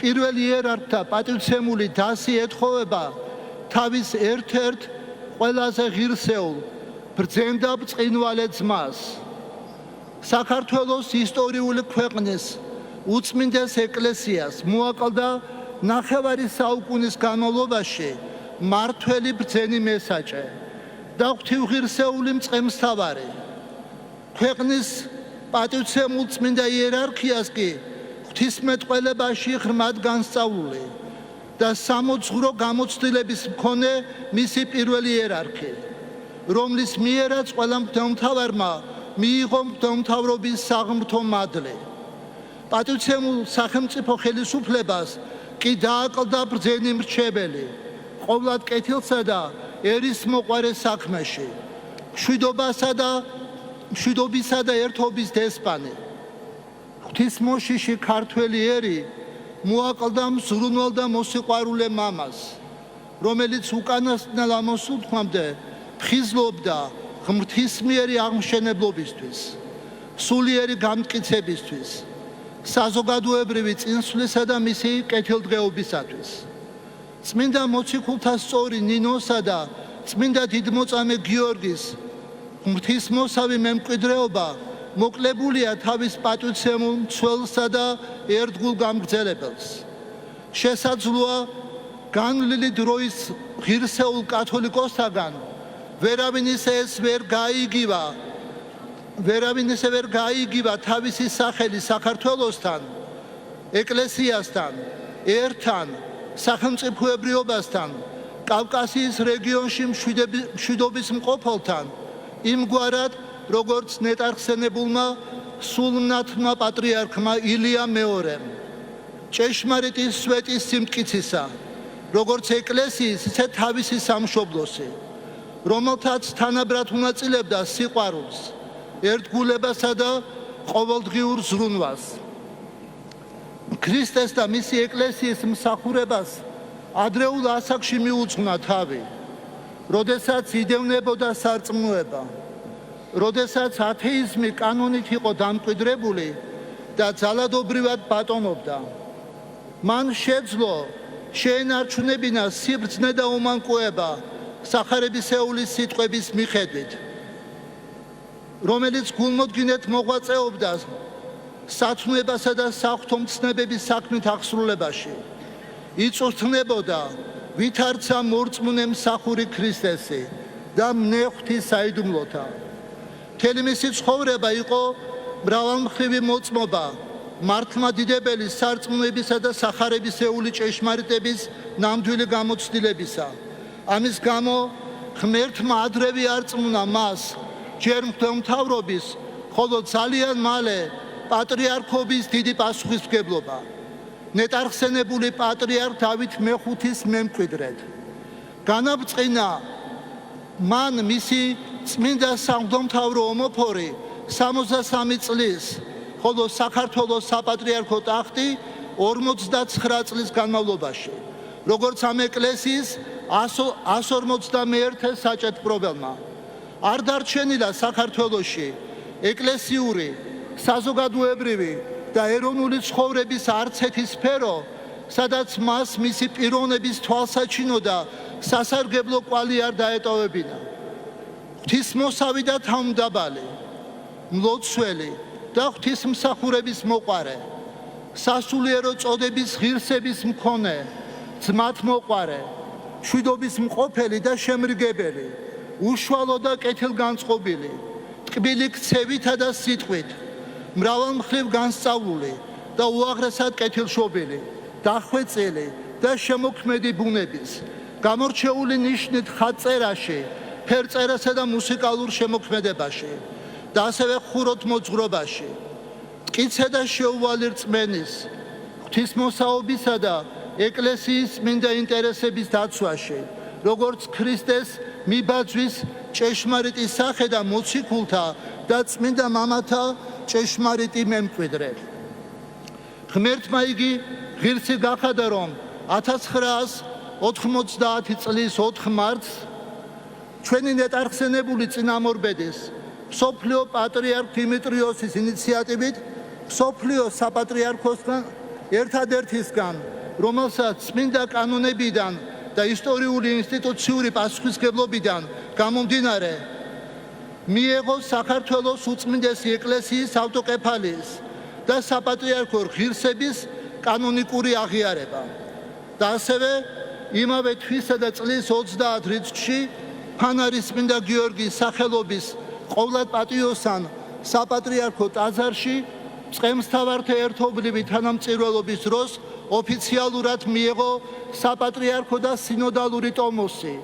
პირველ იერარქთა პატივცემული დასი ეთხოვება თავის ერთ-ერთ ყველაზე ღირსეულ ბრძენდა ბრწყინვალე ძმას, საქართველოს ისტორიული ქვეყნის უწმინდეს ეკლესიას მოაკლდა ნახევარი საუკუნის განმავლობაში მართველი ბრძენი მესაჭე და ღვთივღირსეული მწყემსთავარი. ქვეყნის პატივცემულ წმინდა იერარქიას კი ღვთისმეტყველებაში ღრმად განსწავლული და სამოძღვრო გამოცდილების მქონე მისი პირველი იერარქი, რომლის მიერაც ყველა მღვდელმთავარმა მიიღო მღვდელმთავრობის საღმრთო მადლი. პატივცემულ სახელმწიფო ხელისუფლებას კი დააკლდა ბრძენი მრჩეველი, ყოვლად კეთილსა და ერისმოყვარე საქმეში, მშვიდობისა და ერთობის დესპანი. ღვთისმოშიში ქართველი ერი მოაკლდა მზრუნვალ და მოსიყვარულე მამას, რომელიც უკანასკნელ ამოსულთქვამდე ფხიზლობდა ღმრთისმიერი აღმშენებლობისთვის, სულიერი გამტკიცებისთვის, საზოგადოებრივი წინსვლისა და მისი კეთილდღეობისათვის. წმინდა მოციქულთა სწორი ნინოსა და წმინდა დიდმოწამე გიორგის ღვთისმოსავი მემკვიდრეობა მოკლებულია თავის პატივცემულ მცველსა და ერთგულ გამგრძელებელს. შესაძლოა განვლილი დროის ღირსეულ კათოლიკოსთაგან ვერავინ ისე ვერ გაიგივა თავისი სახელი საქართველოსთან, ეკლესიასთან, ერთან, სახელმწიფოებრიობასთან, კავკასიის რეგიონში მშვიდობის მყოფელთან, იმგვარად, როგორც ნეტარხსენებულმა სულმნათმა პატრიარქმა ილია მეორემ, ჭეშმარიტი სვეტის სიმტკიცისა, როგორც ეკლესიის, ისე თავისი სამშობლოსი, რომელთაც თანაბრად უნაწილებდა სიყვარულს, ერთგულებასა და ყოველდღიურ ზრუნვას. ქრისტეს და მისი ეკლესიის მსახურებას ადრეულ ასაკში მიუძღვნა თავი, როდესაც იდევნებოდა სარწმუნოება, როდესაც ათეიზმი კანონით იყო დამკვიდრებული და ძალადობრივად ბატონობდა. მან შეძლო შეენარჩუნებინა სიბრძნე და უმანკოება სახარებისეულის სიტყვების მიხედვით, რომელიც გულმოდგინედ მოღვაწეობდა სათნოებასა და საღვთო მცნებების საქმით აღსრულებაში. იწვრთნებოდა ვითარცა მორწმუნე მსახური ქრისტესი და მნეღვთის საიდუმლოთა. მთელი მისი ცხოვრება იყო მრავალმხრივი მოწმობა მართლმადიდებელი სარწმუნოებისა და სახარებისეული ჭეშმარიტების ნამდვილი გამოცდილებისა. ამის გამო ღმერთმა ადრევე არწმუნა მას ჯერ მღვდელმთავრობის, ხოლო ძალიან მალე პატრიარქობის დიდი პასუხისმგებლობა. ნეტარხსენებული პატრიარქ დავით მეხუთის მემკვიდრედ. განაბწყინა მან მისი წმინდა სამღვდელმთავრო ომოფორი 63 წლის, ხოლო საქართველოს საპატრიარქო ტახტი 59 წლის განმავლობაში, როგორც ამ ეკლესიის 151 საჭეთპრობელმა. არ დარჩენილა საქართველოში ეკლესიური, საზოგადოებრივი და ეროვნული ცხოვრების არც ერთი სფერო, სადაც მას მისი პიროვნების თვალსაჩინო და სასარგებლო კვალი არ დაეტოვებინა. ღვთისმოსავი და თავმდაბალი, მლოცველი და ღვთისმსახურების მოყვარე, სასულიერო წოდების ღირსების მქონე, ძმათმოყვარე, მშვიდობის მყოფელი და შემრიგებელი, უშუალო და კეთილგანწყობილი, ტკბილი ქცევითა და სიტყვით, მრავალმხრივ განსწავლული და უაღრესად კეთილშობილი, დახვეწილი და შემოქმედი ბუნების, გამორჩეული ნიშნით ხატწერაში, ფერწერასა და მუსიკალურ შემოქმედებაში და ასევე ხუროთმოძღვრობაში, მტკიცე და შეუვალი რწმენის, ღვთისმოსაობისა და ეკლესიის წმინდა ინტერესების დაცვაში, როგორც ქრისტეს მიბაძვის ჭეშმარიტი სახე და მოციქულთა და წმინდა მამათა ჭეშმარიტი მემკვიდრე. ღმერთმა იგი ღირსი გახადა, რომ 1990 წლის 4 მარტს ჩვენი ნეტარხსენებული წინამორბედის მსოფლიო პატრიარქ დიმიტრიოსის ინიციატივით მსოფლიო საპატრიარქოსთან ერთადერთისგან, რომელსაც წმინდა კანონებიდან და ისტორიული ინსტიტუციური პასუხისმგებლობიდან გამომდინარე მიიღო საქართველოს უწმინდესი ეკლესიის ავტოკეფალიის და საპატრიარქო ღირსების კანონიკური აღიარება და ასევე იმავე თვისა და წლის 30 რიცხვში ფანარის წმინდა გიორგის სახელობის ყოვლად პატიოსან საპატრიარქო ტაძარში წყემსთავართა ერთობლივი თანამწირველობის დროს ოფიციალურად მიიღო საპატრიარქო და სინოდალური ტომოსი.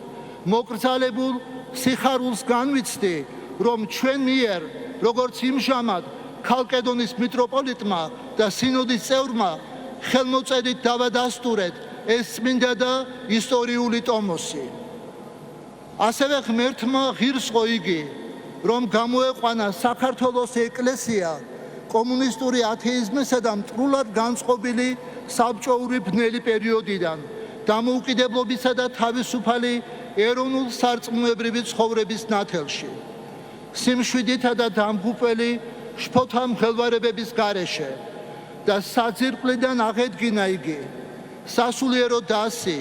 მოკრძალებულ სიხარულს განვიცდი, რომ ჩვენ მიერ, როგორც იმჟამად ქალკედონის მიტროპოლიტმა და სინოდის წევრმა ხელმოწერით დავადასტურეთ ეს წმინდა და ისტორიული ტომოსი. ასევე ღმერთმა ღირსყო იგი, რომ გამოეყვანა საქართველოს ეკლესია კომუნისტური ათეიზმისა და მტრულად განწყობილი საბჭოური ბნელი პერიოდიდან დამოუკიდებლობისა და თავისუფალი ეროვნულ სარწმუნოებრივი ცხოვრების ნათელში. სიმშვიდითა და დამღუპველი შფოთა მღელვარებების გარეშე და საძირკვლიდან აღედგინა იგი სასულიერო დასი,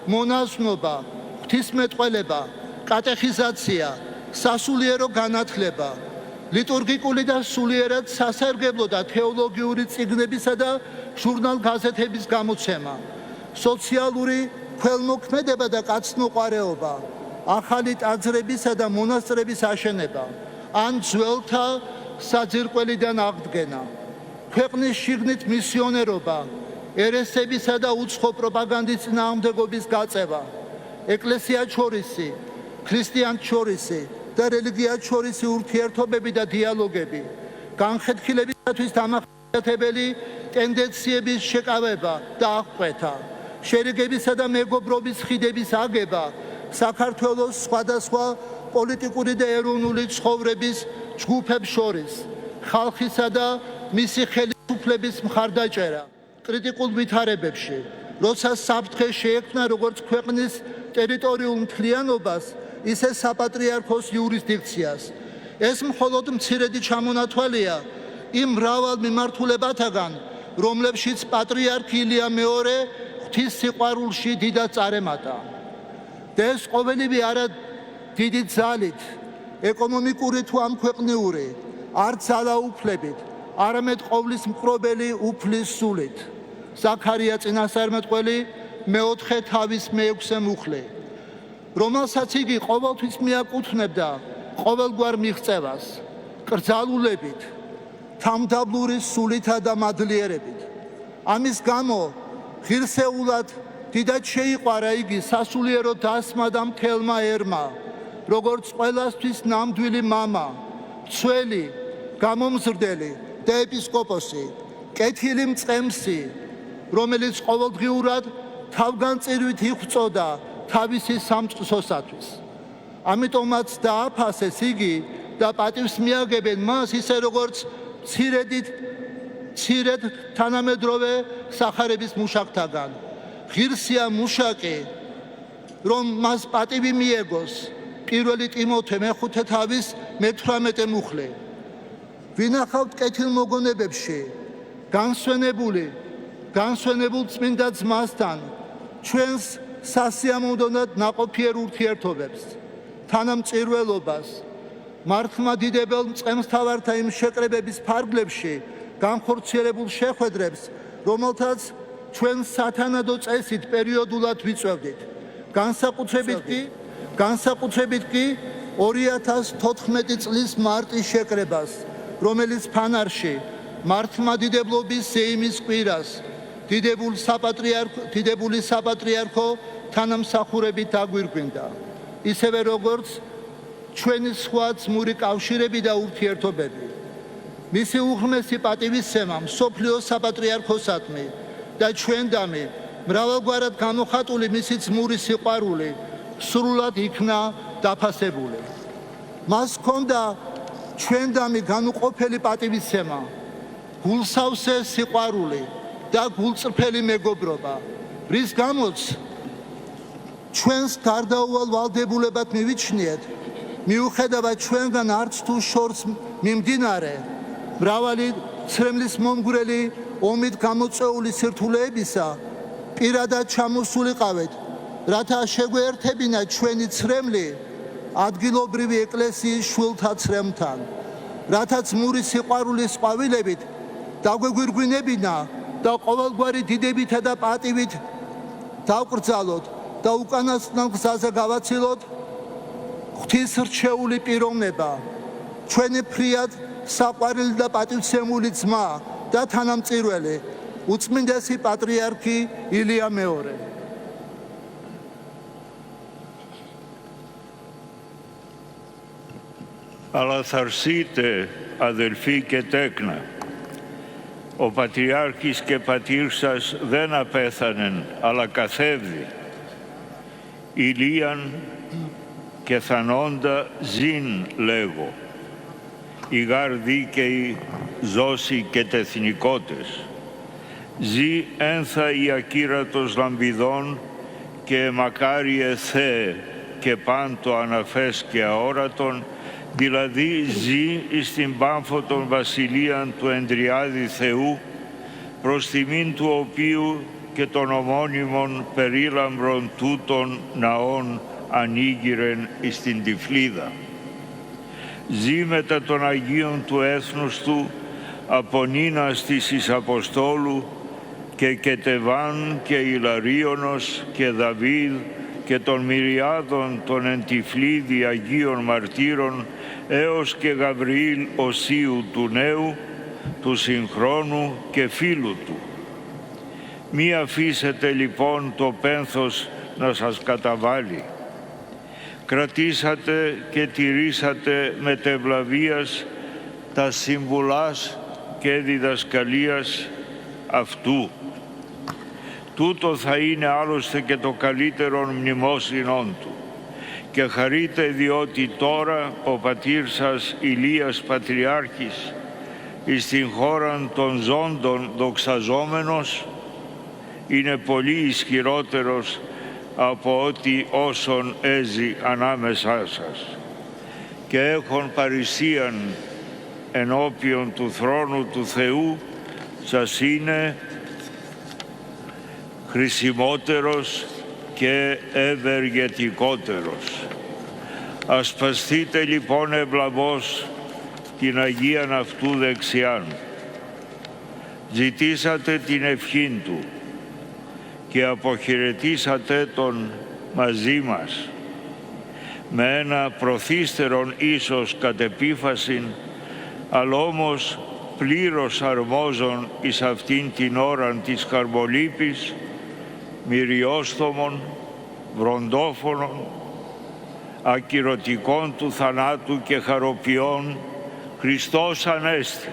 მონაზვნობა, ღვთისმეტყველება, კატეხიზაცია, სასულიერო განათლება, ლიტურგიკული და სულიერად სასარგებლო და თეოლოგიური წიგნებისა და ჟურნალ-გაზეთების გამოცემა, სოციალური ქველმოქმედება და კაცნუყვარეობა, ახალი ტაძრებისა და მონასტრების აშენება, ან ძველთა საძირკველიდან აღდგენა, ქვეყნის შიგნით მისიონერობა, ერესებისა და უცხო პროპაგანდის წინააღმდეგობის გაწევა, ეკლესიათშორისი, ქრისტიანთშორისი და რელიგიათშორისი ურთიერთობები და დიალოგები, განხეთქილებისათვის დამახასიათებელი ტენდენციების შეკავება და აღკვეთა, შერიგებისა და მეგობრობის ხიდების აგება, საქართველოს სხვადასხვა პოლიტიკური და ეროვნული ცხოვრების ჯგუფებს შორის, ხალხისა და მისი ხელისუფლების მხარდაჭერა კრიტიკულ ვითარებებში, როცა საფრთხე შეექმნა როგორც ქვეყნის ტერიტორიულ მთლიანობას, ისე საპატრიარქოს იურისდიქციას. ეს მხოლოდ მცირედი ჩამონათვალია იმ მრავალ მიმართულებათაგან, რომლებშიც პატრიარქ ილია მეორე ღვთის სიყვარულში დიდად წარემატა. და ეს ყოველივე არა დიდი ძალით, ეკონომიკური თუ ამქვეყნიური, არ ძალაუფლებით, არამედ ყოვლის მკრობელი უფლის სულით. ზაქარია წინასწარმეტყველი მეოთხე თავის მეექვსე მუხლი, რომელსაც იგი ყოველთვის მიაკუთვნებდა ყოველგვარ მიღწევას, კრძალულებით, თამდაბლური სულითა და მადლიერებით. ამის გამო ღირსეულად დიდად შეიყვარა იგი სასულიერო დასმა და მთელმა ერმა, როგორც ყველასთვის ნამდვილი მამა, მცველი, გამომზრდელი და ეპისკოპოსი, კეთილი მწყემსი, რომელიც ყოველდღიურად თავგანწირვით იღვწოდა თავისი სამწყსოსათვის. ამიტომაც დააფასეს იგი და პატივს მიაგებენ მას ისე როგორც მცირედ თანამედროვე სახარების მუშაკთაგან. ღირსია მუშაკი, რომ მას პატივი მიეგოს პირველი ტიმოთე მეხუთე თავის მე-18 მუხლი. ვინახავთ კეთილმოგონებებში განსვენებულ წმინდა ძმასთან ჩვენს სასიამოვნოდ ნაყოფიერ ურთიერთობებს, თანამწირველობას, მართლმადიდებელ მწყემსთავართა იმ შეკრებების ფარგლებში განხორციელებულ შეხვედრებს, რომელთაც ჩვენ სათანადო წესით პერიოდულად ვიწევდით. განსაკუთრებით კი 2014 წლის მარტის შეკრებას, რომელიც ფანარში მართლმადიდებლობის ზეიმის კვირას დიდებული საპატრიარქო თანამსახურებით დაგვირგვინდა, ისევე როგორც ჩვენი სხვა ძმური კავშირები და ურთიერთობები. მისი უღრმესი პატივისცემა მსოფლიოს საპატრიარქოსადმი და ჩვენდამი მრავალგვარად გამოხატული მისი ძმური სიყვარული სრულად იქნა დაფასებული. მას ჰქონდა ჩვენდამი განუყოფელი პატივისცემა, გულსავსე სიყვარული და გულწრფელი მეგობრობა, რის გამოც ჩვენს გარდაუვალ ვალდებულებად მივიჩნიეთ, მიუხედავად ჩვენგან არც თუ შორს მიმდინარე მრავალი ცრემლის მომგვრელი ომით გამოწვეული სირთულეებისა, პირადად ჩამოსულიყავით, რათა შეგვეერთებინა ჩვენი ცრემლი ადგილობრივი ეკლესიის შვილთა ცრემლთან, რათა ძმური სიყვარულის ყვავილებით დაგვეგვირგვინებინა და ყოველგვარი დიდებითა და პატივით დავკრძალოთ და უკანასკნელ გზაზე გავაცილოთ ღვთის რჩეული პიროვნება, ჩვენი ფრიად საყვარელი და პატივცემული ძმა და თანამწირველი, უწმინდესი პატრიარქი ილია მეორე. Alla Tharsite, αδελφοί και τέκνα, ο Πατριάρχης και πατήρ σας δεν απέθανεν, αλλά καθέβη. Ηλίαν και θανόντα ζήν λέγω. Οι γάρ δίκαιοι ζώσει και τεθνικότες. Ζη ένθα η ακύρατος λαμπιδών και μακάριε Θεέ και πάντο αναφές και αόρατον, δηλαδή ζει εις την πάμφο των βασιλείαν του Ενδριάδη Θεού, προς τιμήν του οποίου και των ομώνυμων περίλαμπρων τούτων ναών ανοίγηρεν εις την Τυφλίδα. Ζει μετά των Αγίων του έθνους του, από Νίνας της εις Αποστόλου και Κετεβάν και Ιλαρίωνος και Δαβίδ και των μυριάδων των εν Τυφλίδη Αγίων Μαρτύρων έως και Γαβριήλ Οσίου του Νέου, του συγχρόνου και φίλου του. Μη αφήσετε λοιπόν το πένθος να σας καταβάλει. Κρατήσατε και τηρήσατε μετευλαβίας τα συμβουλάς και διδασκαλίας αυτού. Τούτο θα είναι άλλωστε και το καλύτερο μνημόσυνον του. Και χαρείτε διότι τώρα ο πατήρ σας Ηλίας Πατριάρχης εις την χώραν των ζώντων δοξαζόμενος είναι πολύ ισχυρότερος από ό,τι όσον έζει ανάμεσά σας. Και έχων παρησίαν ενώπιον του θρόνου του Θεού σας είναι χρησιμότερος και ευεργετικότερος. Ασπαστείτε λοιπόν ευλαβώς την Αγίαν αυτού δεξιάν. Ζητήσατε την ευχήν του και αποχαιρετήσατε τον μαζί μας με ένα προθύστερον ίσως κατ' επίφασιν, αλλά όμως πλήρως αρμόζων εις αυτήν την ώραν της καρμολύπης, μυριόστομων, βροντόφωνων, ακυρωτικών του θανάτου και χαροποιών, Χριστός Ανέστη.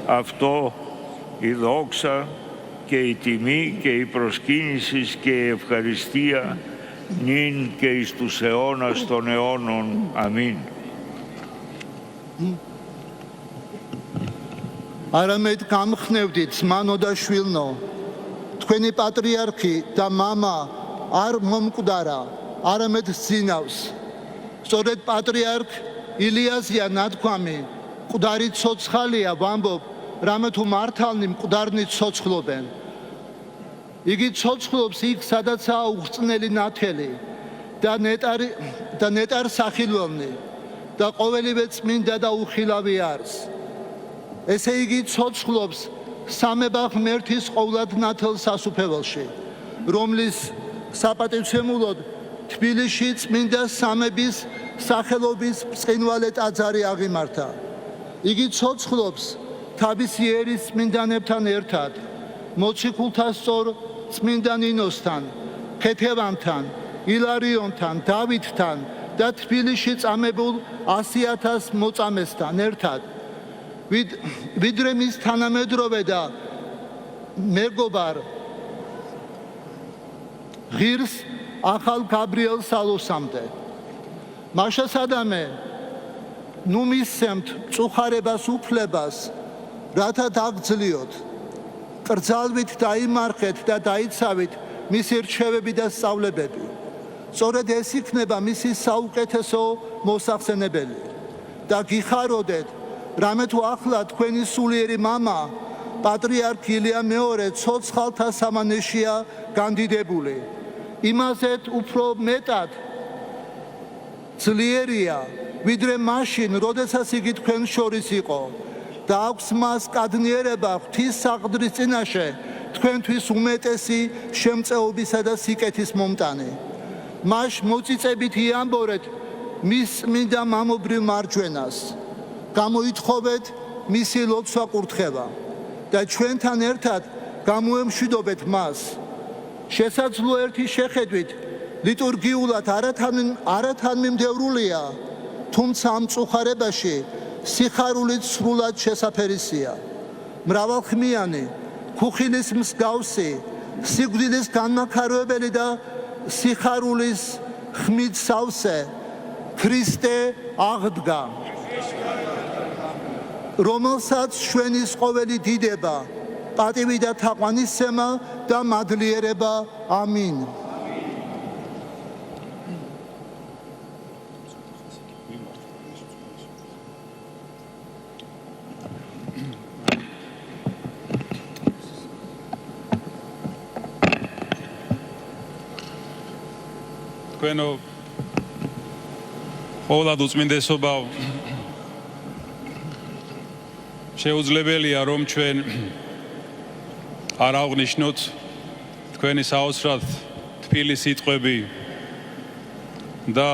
Αυτό η δόξα και η τιμή και η προσκύνηση και η ευχαριστία νυν και εις τους αιώνας των αιώνων. Αμήν. არამედ გამხნევდით მანო და შვილნო, თქვენი პატრიარქი და მამა არ მომკვდარა, არამედ ძინავს. სწორედ პატრიარქ ილიაზია ნათქვამი, მკვდარი ცოცხალია ვამბობ, რამე თუ მართალნი მკვდარნი ცოცხლობენ. იგი ცოცხლობს იქ, სადაცაა უხრწნელი ნათელი და ნეტარ სახილველნი და ყოველივე წმინდა და უხილავი არის. ესე იგი ცოცხლობს სამება ღმერთის ყოვლად ნათელ სასუფეველში, რომლის საპატივცემულოდ თბილისში წმინდა სამების სახელობის ბრწყინვალე ტაძარი აღიმართა. იგი ცოცხლობს თავისი ერის წმინდანებთან ერთად, მოციქულთა სწორ წმინდა ნინოსთან, ქეთევანთან, ილარიონთან, დავითთან და თბილისში წამებულ 100,000 მოწამესთან ერთად. ვიდრე მის თანამედროვე და მეგობარ ღირს ახალ გაბრიელ სალოსამდე. მაშასადამე ნუ მისცემთ წუხარებას უფლებას, რათა დაგძლიოთ. კრძალვით დაიმარხეთ და დაიცავით მისი რჩევები და სწავლებები. სწორედ ეს იქნება მისი საუკეთესო მოსახსენებელი. და გიხაროდეთ, რამე თუ ახლა თქვენი სულიერი მამა, პატრიარქ ილია მეორე ცოცხალთა სამანეშია განდიდებული. იმაზეთ უფრო მეტად ძლიერია, ვიდრე მაშინ, როდესაც იგი თქვენ შორის იყო და აქვს მას კადნიერება ღვთის საყდრის წინაშე თქვენთვის უმეტესი შემწეობისა და სიკეთის მომტანი. მას მოწიწებით იამბორეთ მის წმინდა მამობრივ მარჯვენას. გამოითხოვეთ მისი ლოცვა კურთხევა და ჩვენთან ერთად გამოემშვიდობეთ მას. შესაძლო ერთი შეხედვით ლიტურგიულად არათანმიმდევრულია, თუმცა ამ წუხარებაში სიხარულით სრულად შესაფერისია. მრავალხმიანი, ქუხილის მსგავსი, სიკვდილის განმახარებელი და სიხარულის ხმით სავსე ქრისტე აღდგა. რომელსაც ჩვენის ყოველი დიდება, პატივი და თაყვანისცემა და მადლიერება. ამინ. თქვენო ყოვლად უწმინდესობაო, შეუძლებელია რომ ჩვენ არ აღვნიშნოთ თქვენი საოცრად თბილი სიტყვები და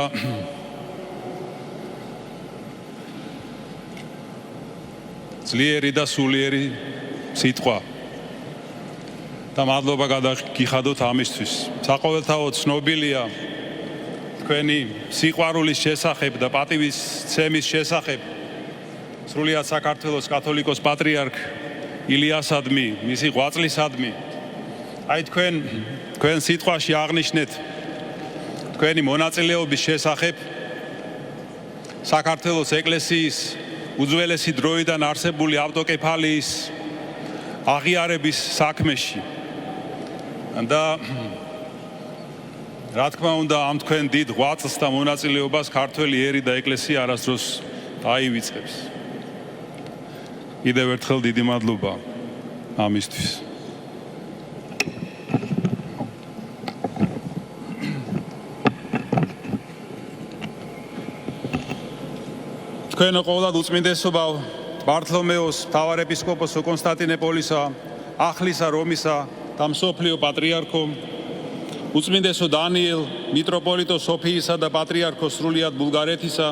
ძლიერი და სულიერი სიტყვა და მადლობა გადაგიხადოთ ამისთვის. საყოველთაოდ ცნობილია თქვენი სიყვარულის შესახებ და პატივისცემის შესახებ სრულიად საქართველოს კათოლიკოს პატრიარქ ილიასადმი, მისი ღვაწლისადმი. აი თქვენ სიტყვაში აღნიშნეთ თქვენი მონაწილეობის შესახებ საქართველოს ეკლესიის უძველესი დროიდან არსებული ავტოკეფალიის აღიარების საქმეში. და რა თქმა უნდა ამ თქვენ დიდ ღვაწლს და მონაწილეობას ქართველი ერი და ეკლესია არასდროს დაივიწყებს. კიდევ ერთხელ დიდი მადლობა ამისთვის. თქვენო ყოვლად უწმინდესობაო, ბართლომეოს მთავარეპისკოპოსო კონსტანტინოპოლისა, ახლისა რომისა და მსოფლიო პატრიარქო, უწმინდესო დანიელ, მიტროპოლიტო სოფიისა და პატრიარქო სრულიად ბულგარეთისა,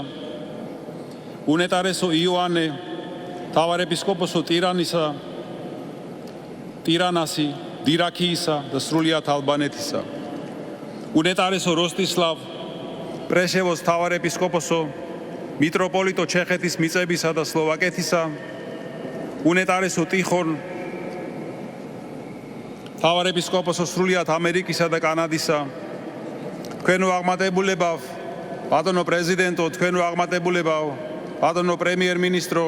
უნეტარესო იოანე, მთავარეპისკოპოსო ტირანასი, დირაქიისა და სრულიად ალბანეთისა, უნეტარესო როსტისლავ, პრეშევოს მთავარეპისკოპოსო, მიტროპოლიტო ჩეხეთის მიწებისა და სლოვაკეთისა, უნეტარესო ტიხონ, მთავარეპისკოპოსო სრულიად ამერიკისა და კანადისა, თქვენო აღმატებულებავ, ბატონო პრეზიდენტო, თქვენო აღმატებულებავ, ბატონო პრემიერ-მინისტრო,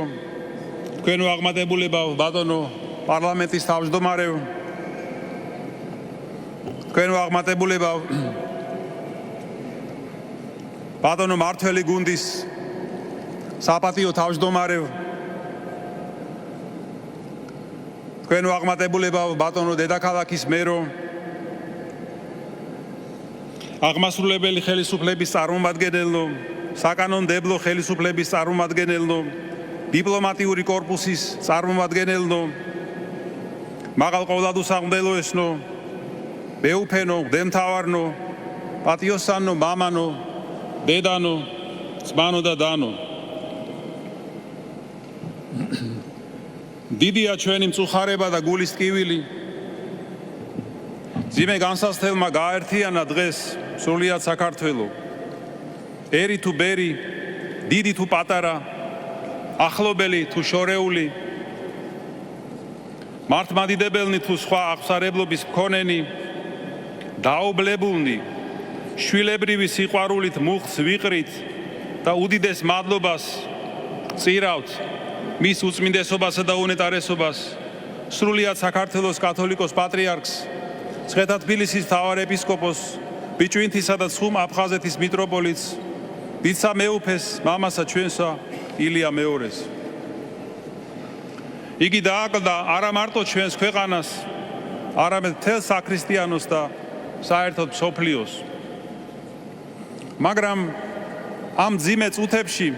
თქვენო აღმატებულებავ, ბატონო პარლამენტის თავმჯდომარეო, თქვენო აღმატებულებავ, ბატონო მართველი გუნდის საპატიო თავმჯდომარეო, თქვენო აღმატებულებავ, ბატონო დედაქალაქის მერო, აღმასრულებელი ხელისუფლების წარმომადგენელო, საკანონმდებლო ხელისუფლების წარმომადგენელო, დიპლომატიური კორპუსის წარმომადგენელო, მაღალყოვლადუსამღვდელოესნო, მეუფენო, მღვდელმთავარნო, პატიოსანო, მამანო, დედანო, ძმანო და დანო. დიდია ჩვენი მწუხარება და გულის ტკივილი. ძიმე განსასწრებმა გააერთიანა დღეს სრულიად საქართველო. ერი თუ ბერი, დიდი თუ პატარა, ახლობელი თუ შორეული, მართლმადიდებელნი თუ სხვა აღსარებლობის მქონენი, დაობლებულნი, შვილებრივი სიყვარულით მუხტს ვიყრით და უდიდეს მადლობას წირავთ მის უწმინდესობასა და უნეტარესობას, სრულიად საქართველოს კათოლიკოს პატრიარქს, მცხეთა-თბილისის მთავარეპისკოპოსს, ბიჭვინთისა და ცხუმ აფხაზეთის მიტროპოლიტს, დიდსა მეუფეს, მამასა ჩვენსა ილია მეორეს. იგი დააკლდა არა მარტო ჩვენს ქვეყანას, არამედ მთელ საქრისტიანოს და საერთოდ მსოფლიოს. მაგრამ ამ ძიმე წუთებში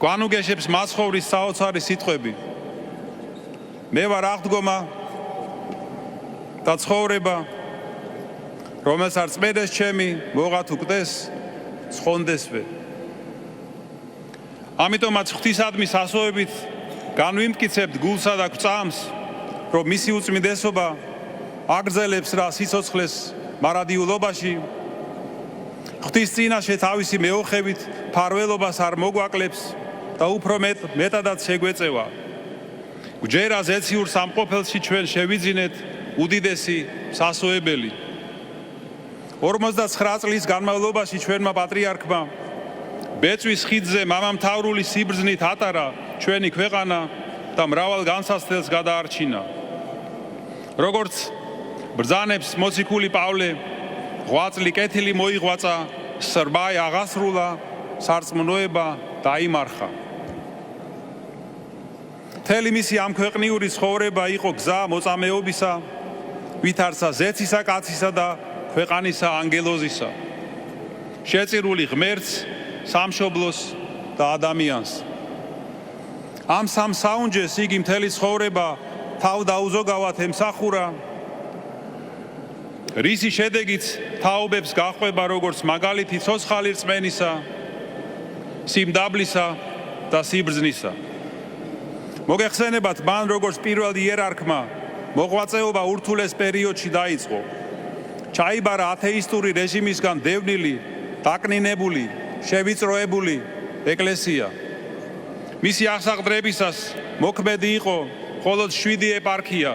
გვანუგეშებს მაცხოვრის საოცარი სიტყვები. მე ვარ აღდგომა და ცხოვრება, რომელსაც წმედეს ჩემი, მოგა თუ კდეს, ცხონდესვე. ამიტომაც ღვთისადმი სასოებით განვიმტკიცებთ გულსა და გვწამს, რომ მისი უწმინდესობა აგრძელებს რა სიცოცხლეს მარადიულობაში, ღვთის წინაშე თავისი მეოხებით ფარველობას არ მოგვაკლებს და უფრო მეტადაც შეგვეწევა. გვჯერა ზეციურ სამყოფელში ჩვენ შევიძინეთ უდიდესი სასოებელი. 49 წლის განმავლობაში ჩვენმა პატრიარქმა ბეწვის ხიდზე მამამთავრული სიბრძნით ატარა ჩვენი ქვეყანა და მრავალ განსაცდელს გადაარჩინა. როგორც ბრძანებს მოციქული პავლე, ღვაწლი კეთილი მოიღვაწა, სრბა აღასრულა, სარწმუნოება დაიმარხა. მთელი მისი ამ ქვეყნიური ცხოვრება იყო გზა მოწამეობისა, ვითარცა ზეცისა კაცისა და ქვეყანისა ანგელოზისა. შეწირული ღმერთს, სამშობლოს და ადამიანს. ამ სამ საუნჯეს იგი მთელი ცხოვრება თავ დაუზოგავად ემსახურა, რისი შედეგიც თაობებს გაჰყვება როგორც მაგალითი ცოცხალი რწმენისა, სიმდაბლისა და სიბრძნისა. მოგეხსენებათ, მან როგორც პირველ იერარქმა მოღვაწეობა ურთულეს პერიოდში დაიწყო. ჩაიბარა ათეისტური რეჟიმისგან დევნილი, დაკნინებული, შევიწროებული ეკლესია. მისი აღსაყდრებისას მოქმედი იყო მხოლოდ 7 ეპარქია.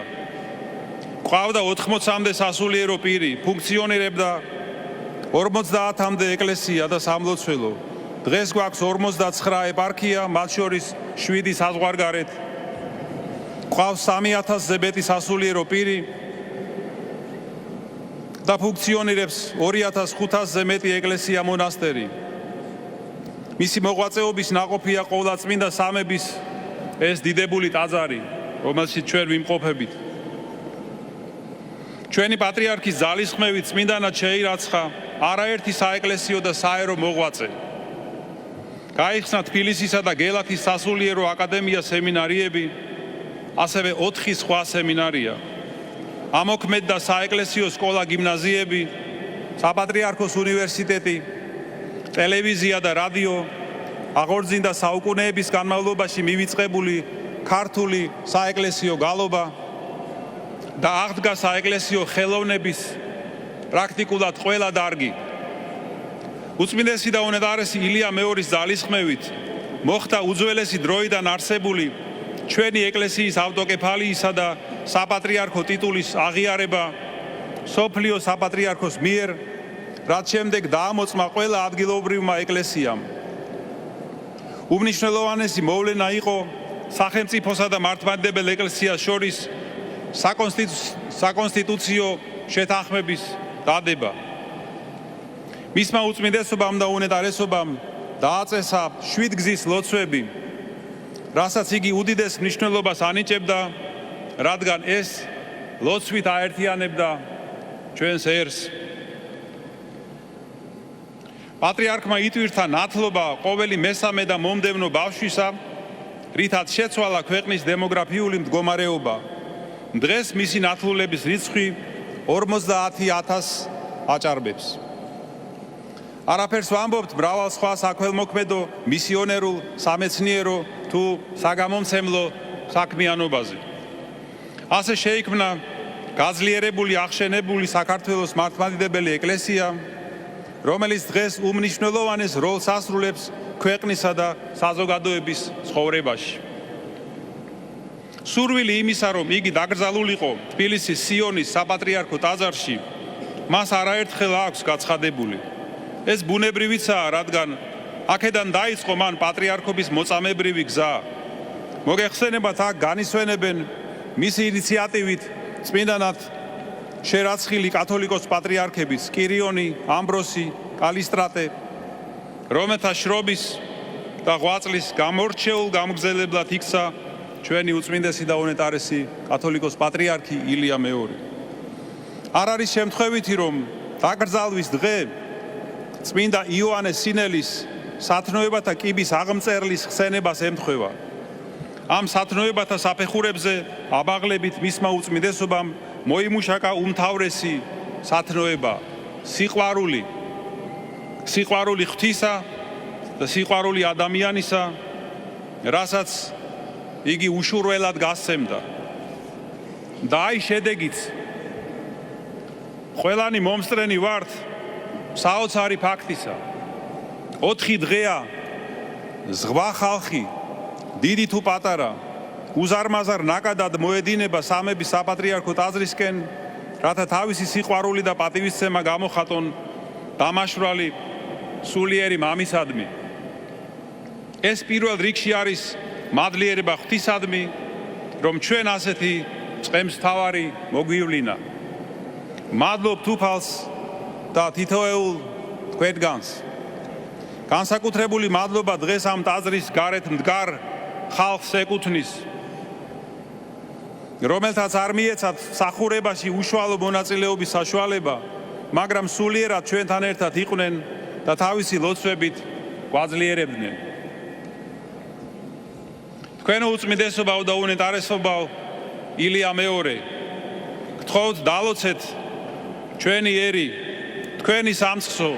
ყავდა 80-მდე სასულიერო პირი, ფუნქციონირებდა 50-მდე ეკლესია და სამლოცველო. დღეს გვაქვს 59 ეპარქია, მათ შორის 7 საზღვარგარეთ. ყავს 3000-ზე მეტი სასულიერო პირი და ფუნქციონირებს 2500-ზე მეტი ეკლესია მონასტერი. მისი მოღვაწეობის ნაყოფია ყოვლადწმინდა სამების ეს დიდებული ტაძარი, რომელშიც ჩვენ ვიმყოფებით. ჩვენი პატრიარქის ძალისხმევით წმინდანად შეირაცხა არაერთი საეკლესიო და საერო მოღვაწე. გაიხსნა თბილისისა და გელათის სასულიერო აკადემია სემინარიები, ასევე 4 სხვა სემინარია. ამოქმედდა საეკლესიო სკოლა გიმნაზიები, საპატრიარქოს უნივერსიტეტი, ტელევიზია და რადიო, აღორძინდა საუკუნეების განმავლობაში მივიწყებული ქართული საეკლესიო გალობა და აღდგა საეკლესიო ხელოვნების პრაქტიკულად ყველა დარგი. უწმინდესი და უნეტარესი ილია მეორის ძალისხმევით მოხდა უძველესი დროიდან არსებული ჩვენი ეკლესიის ავტოკეფალიისა და საპატრიარქო ტიტულის აღიარება სოფლიო საპატრიარქოს მიერ, რაც შემდეგ დაამოწმა ყველა ადგილობრივმა ეკლესიამ. უმნიშვნელოვანესი მოვლენა იყო სახელმწიფოსა და მართლმადიდებელ ეკლესიას შორის საკონსტიტუციო შეთანხმების დადება. მისმა უწმინდესობამ და უნეტარესობამ დააწესა 7 გზის ლოცვები, რასაც იგი უდიდეს მნიშვნელობას ანიჭებდა, რადგან ეს ლოცვით აერთიანებდა ჩვენს ერს. პატრიარქმა იტვირთა ნათლობა ყოველი მესამე და მომდევნო ბავშვისა, რითაც შეცვალა ქვეყნის დემოგრაფიული მდგომარეობა. დღეს მისი ნათლულების რიცხვი 50000 აჭარბებს. არაფერს ვამბობთ მრავალ სხვა საქველმოქმედო, მისიონერულ, სამეცნიერო თუ საგამომცემლო საქმიანობაზე. ასე შეიქმნა გაძლიერებული აღშენებული საქართველოს მართლმადიდებელი ეკლესია, რომელიც დღეს უმნიშვნელოვანეს როლს ასრულებს ქვეყნისა და საზოგადოების ცხოვრებაში. სურვილი იმისა, რომ იგი დაკრძალულიყო თბილისის სიონის საპატრიარქო ტაძარში, მას არაერთხელ აქვს გაცხადებული. ეს ბუნებრივიცაა, რადგან აქედან დაიწყო მან პატრიარქობის მოწამებრივი გზა. მოგეხსენებათ, აქ განისვენებენ მისი ინიციატივით წმინდანად შერაცხილი კათოლიკოს პატრიარქების კირიონი, ამბროსი, კალისტრატე, რომელთა შრობის და ღვაწლის გამორჩეულ გამგზელებლად იქცა ჩვენი უწმინდესი და უნეტარესი კათოლიკოს პატრიარქი ილია მეორე. არ არის შემთხვევითი, რომ დაკრძალვის დღე წმინდა იოანე სინელის სათნოებათა კიბის აღმწერლის ხსენებას ემთხვევა. ამ სათნოებათა საფეხურებზე აბაღლებით მისმა უწმინდესობამ მოიმუშაკა უმთავრესი სათნოება, სიყვარული ღვთისა და სიყვარული ადამიანისა, რასაც იგი უშურველად გასცემდა. და აი შედეგიც. ყველანი მომსწრენი ვართ საოცარი ფაქტისა. 4 დღეა ზღვა ხალხი, დიდი თუ პატარა, უზარმაზარ ნაკადად მოედინება სამების საპატრიარქო ტაძრისკენ, რათა თავისი სიყვარული და პატივისცემა გამოხატონ დამაშვრალი სულიერი მამისადმი. ეს პირველ რიგში არის მადლიერება ღვთისადმი, რომ ჩვენ ასეთი წყემსთავარი მოგვივლინა. მადლობთ უფალს და თითოეულ თქვენგანს. განსაკუთრებული მადლობა დღეს ამ ტაძრის გარეთ მდგარ ხალხს ეკუთვნის, რომელთაც არ მიეცათ მსახურებაში უშუალო მონაწილეობის საშუალება, მაგრამ სულიერად ჩვენთან ერთად იყვნენ და თავისი ლოცვებით გვაძლიერებდნენ. თქვენო უწმიდესობაო და უნეტარესობაო, ილია მეორე, გთხოვთ დალოცეთ ჩვენი ერი, თქვენი სამცხსო,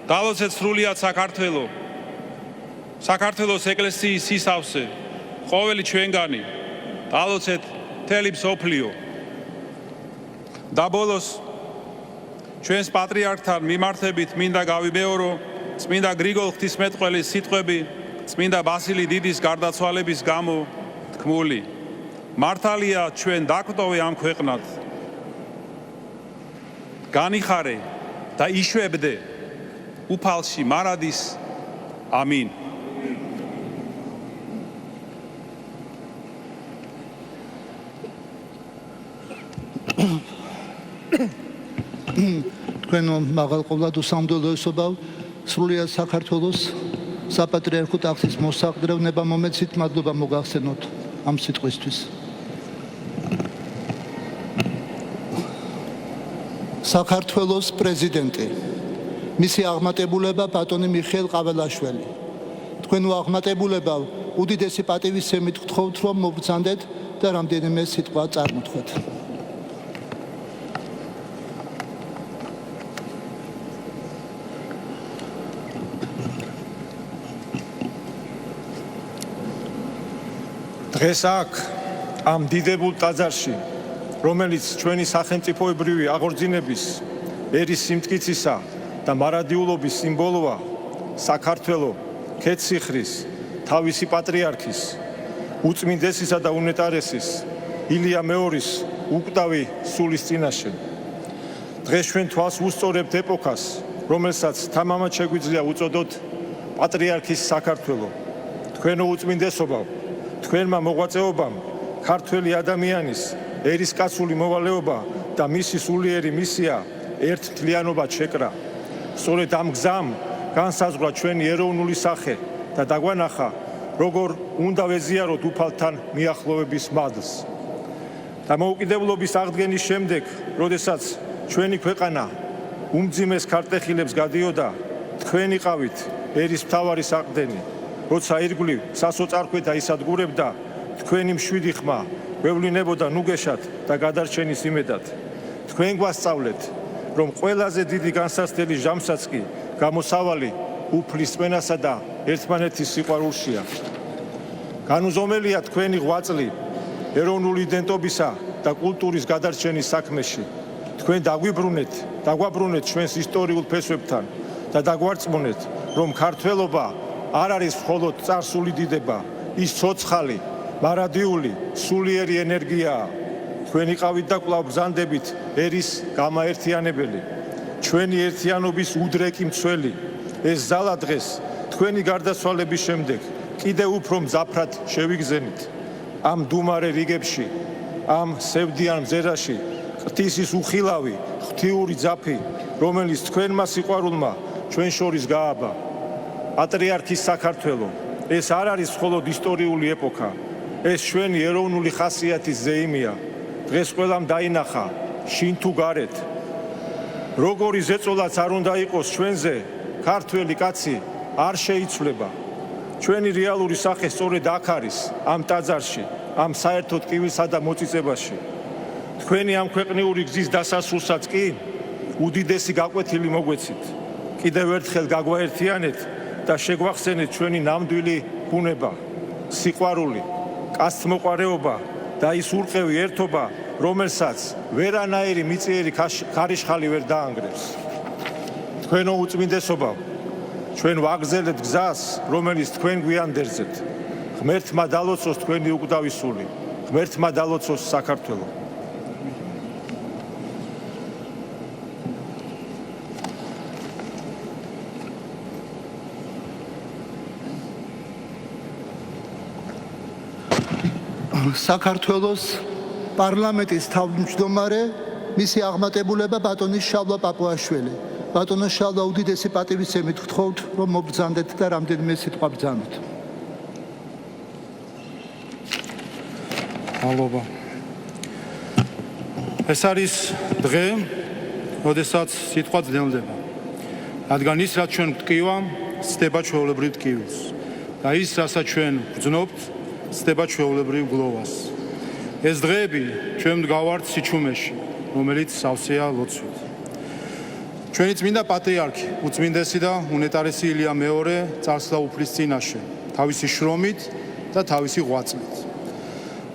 დალოცეთ სრულიად საქართველო, საქართველოს ეკლესიის სისავსე, ყოველი ჩვენგანი, დალოცეთ მთელი მსოფლიო. და ბოლოს ჩვენს პატრიარქთან მიმართებით მინდა გავიმეორო წმინდა გრიგოლ ღვთისმეტყველის სიტყვები წმინდა ბასილი დიდის გარდაცვალების გამო თქმული. მართალია ჩვენ დაგვტოვე ამ ქვეყნად. განიხარე და იშვებდე უფალში მარადის. ამინ. თქვენო მაღალყოვლად უსამართლოსობავ სრულიად საქართველოს საპატრიარქო ტახტის მოსაყდრევნება მომეცით მადლობა მოგახსენოთ ამ სიტყვისთვის. საქართველოს პრეზიდენტი, მისი აღმატებულება ბატონი მიხეილ ყაველაშვილი. თქვენო აღმატებულებავ უდიდესი პატივისცემით გთხოვთ, რომ მობრძანდეთ და რამდენიმე სიტყვა წარმოთქვეთ. დღეს აქ ამ დიდებულ ტაძარში, რომელიც ჩვენი სახელმწიფოებრივი აღორძინების, ერის სიმტკიცისა და მარადიულობის სიმბოლოა, საქართველოს ქედციხრის თავისი პატრიარქის, უწმინდესისა და უნეტარესის ილია მეორის უკვდავი სულის წინაშე. დღეს ჩვენ თვალს ვუსწორებთ ეპოქას, რომელსაც თამამად შეგვიძლია უწოდოთ პატრიარქის საქართველო. თქვენო უწმინდესობავ, თქვენმა მოღვაწეობამ ქართველი ადამიანის ერისკაცული მოვალეობა და მისი სულიერი მისია ერთთლიანობად შეკრა. სწორედ ამ გზამ განსაზღვრა ჩვენი ეროვნული სახე და დაგვანახა, როგორ უნდა ვეზიაროთ უფალთან მიახლოვების მადლს. დამოუკიდებლობის აღდგენის შემდეგ, როდესაც ჩვენი ქვეყანა უმძიმეს ქარტეხილებს გადიოდა, თქვენ იყავით ერის მთავარი საყრდენი. როცა ირგვლივ სასოწარკვეთა ისადგურებდა, თქვენი მშვიდი ხმა გვევლინებოდა ნუგეშად და გადარჩენის იმედად. თქვენ გვასწავლეთ, რომ ყველაზე დიდი განსაცდელი ჟამსაც კი გამოსავალი უფლისწმენასა და ერთმანეთის სიყვარულშია. განუზომელია თქვენი ღვაწლი ეროვნული იდენტობისა და კულტურის გადარჩენის საქმეში. თქვენ დაგვაბრუნეთ ჩვენს ისტორიულ ფესვებთან და დაგვარწმუნეთ, რომ ქართველობა არ არის მხოლოდ წარსული დიდება, ის ცოცხალი, მარადიული, სულიერი ენერგიაა. თქვენ იყავით და კვლავ ბრძანდებით ერის გამაერთიანებელი, ჩვენი ერთიანობის უდრეკი მცველი. ეს ზალა დღეს თქვენი გარდაცვალების შემდეგ კიდევ უფრო მძაფრად შევიგზენით. ამ დუმარე რიგებში, ამ სევდიან მზერაში ღვთისის უხილავი, ღვთიური ძაფი, რომელიც თქვენმა სიყვარულმა ჩვენ შორის გააბა. პატრიარქის საქართველო, ეს არ არის მხოლოდ ისტორიული ეპოქა, ეს ჩვენი ეროვნული ხასიათის ზეიმია. დღეს ყველამ დაინახა, შინ თუ გარეთ, როგორი ზეწოლაც არ უნდა იყოს ჩვენზე, ქართველი კაცი არ შეიცვლება. ჩვენი რეალური სახე სწორედ აქ არის, ამ ტაძარში, ამ საერთო ტკივილსა და მოწიწებაში. თქვენი ამ ქვეყნიური გზის დასასრულსაც კი უდიდესი გაკვეთილი მოგვეცით. კიდევ ერთხელ გაგვაერთიანეთ და შეგვახსენეთ ჩვენი ნამდვილი ბუნება, სიყვარული, კაცთმოყვარეობა და ის ურყევი ერთობა, რომელსაც ვერანაირი მიწიერი ქარიშხალი ვერ დაანგრევს. თქვენო უწმინდესობავ, ჩვენ ვაგრძელებთ გზას, რომელიც თქვენ გვიანდერძეთ. ღმერთმა დალოცოს თქვენი უკვდავი სული, ღმერთმა დალოცოს საქართველო. საქართველოს პარლამენტის თავმჯდომარე მისი აღმატებულება ბატონი შალვა პაპუაშვილი. ბატონო შალვა, უდიდესი პატივისცემით გთხოვთ, რომ მობრძანდეთ და რამდენიმე სიტყვა ბრძანოთ. მადლობა. ეს არის დღე, როდესაც სიტყვა ძნელდება. რადგან ის, რაც ჩვენ გვტკივა, ცდება ჩვეულებრივ ტკივილს. და ის, რასაც ჩვენ ვგრძნობთ, ცდება ჩვეულებრივ გლოვას. ეს დღეები ჩვენ მდგავართ სიჩუმეში, რომელიც სავსეა ლოცვით. ჩვენი წმინდა პატრიარქი, უწმინდესი და უნეტარესი ილია მეორე წარსულა უფლის წინაშე, თავისი შრომით და თავისი ღვაწლით.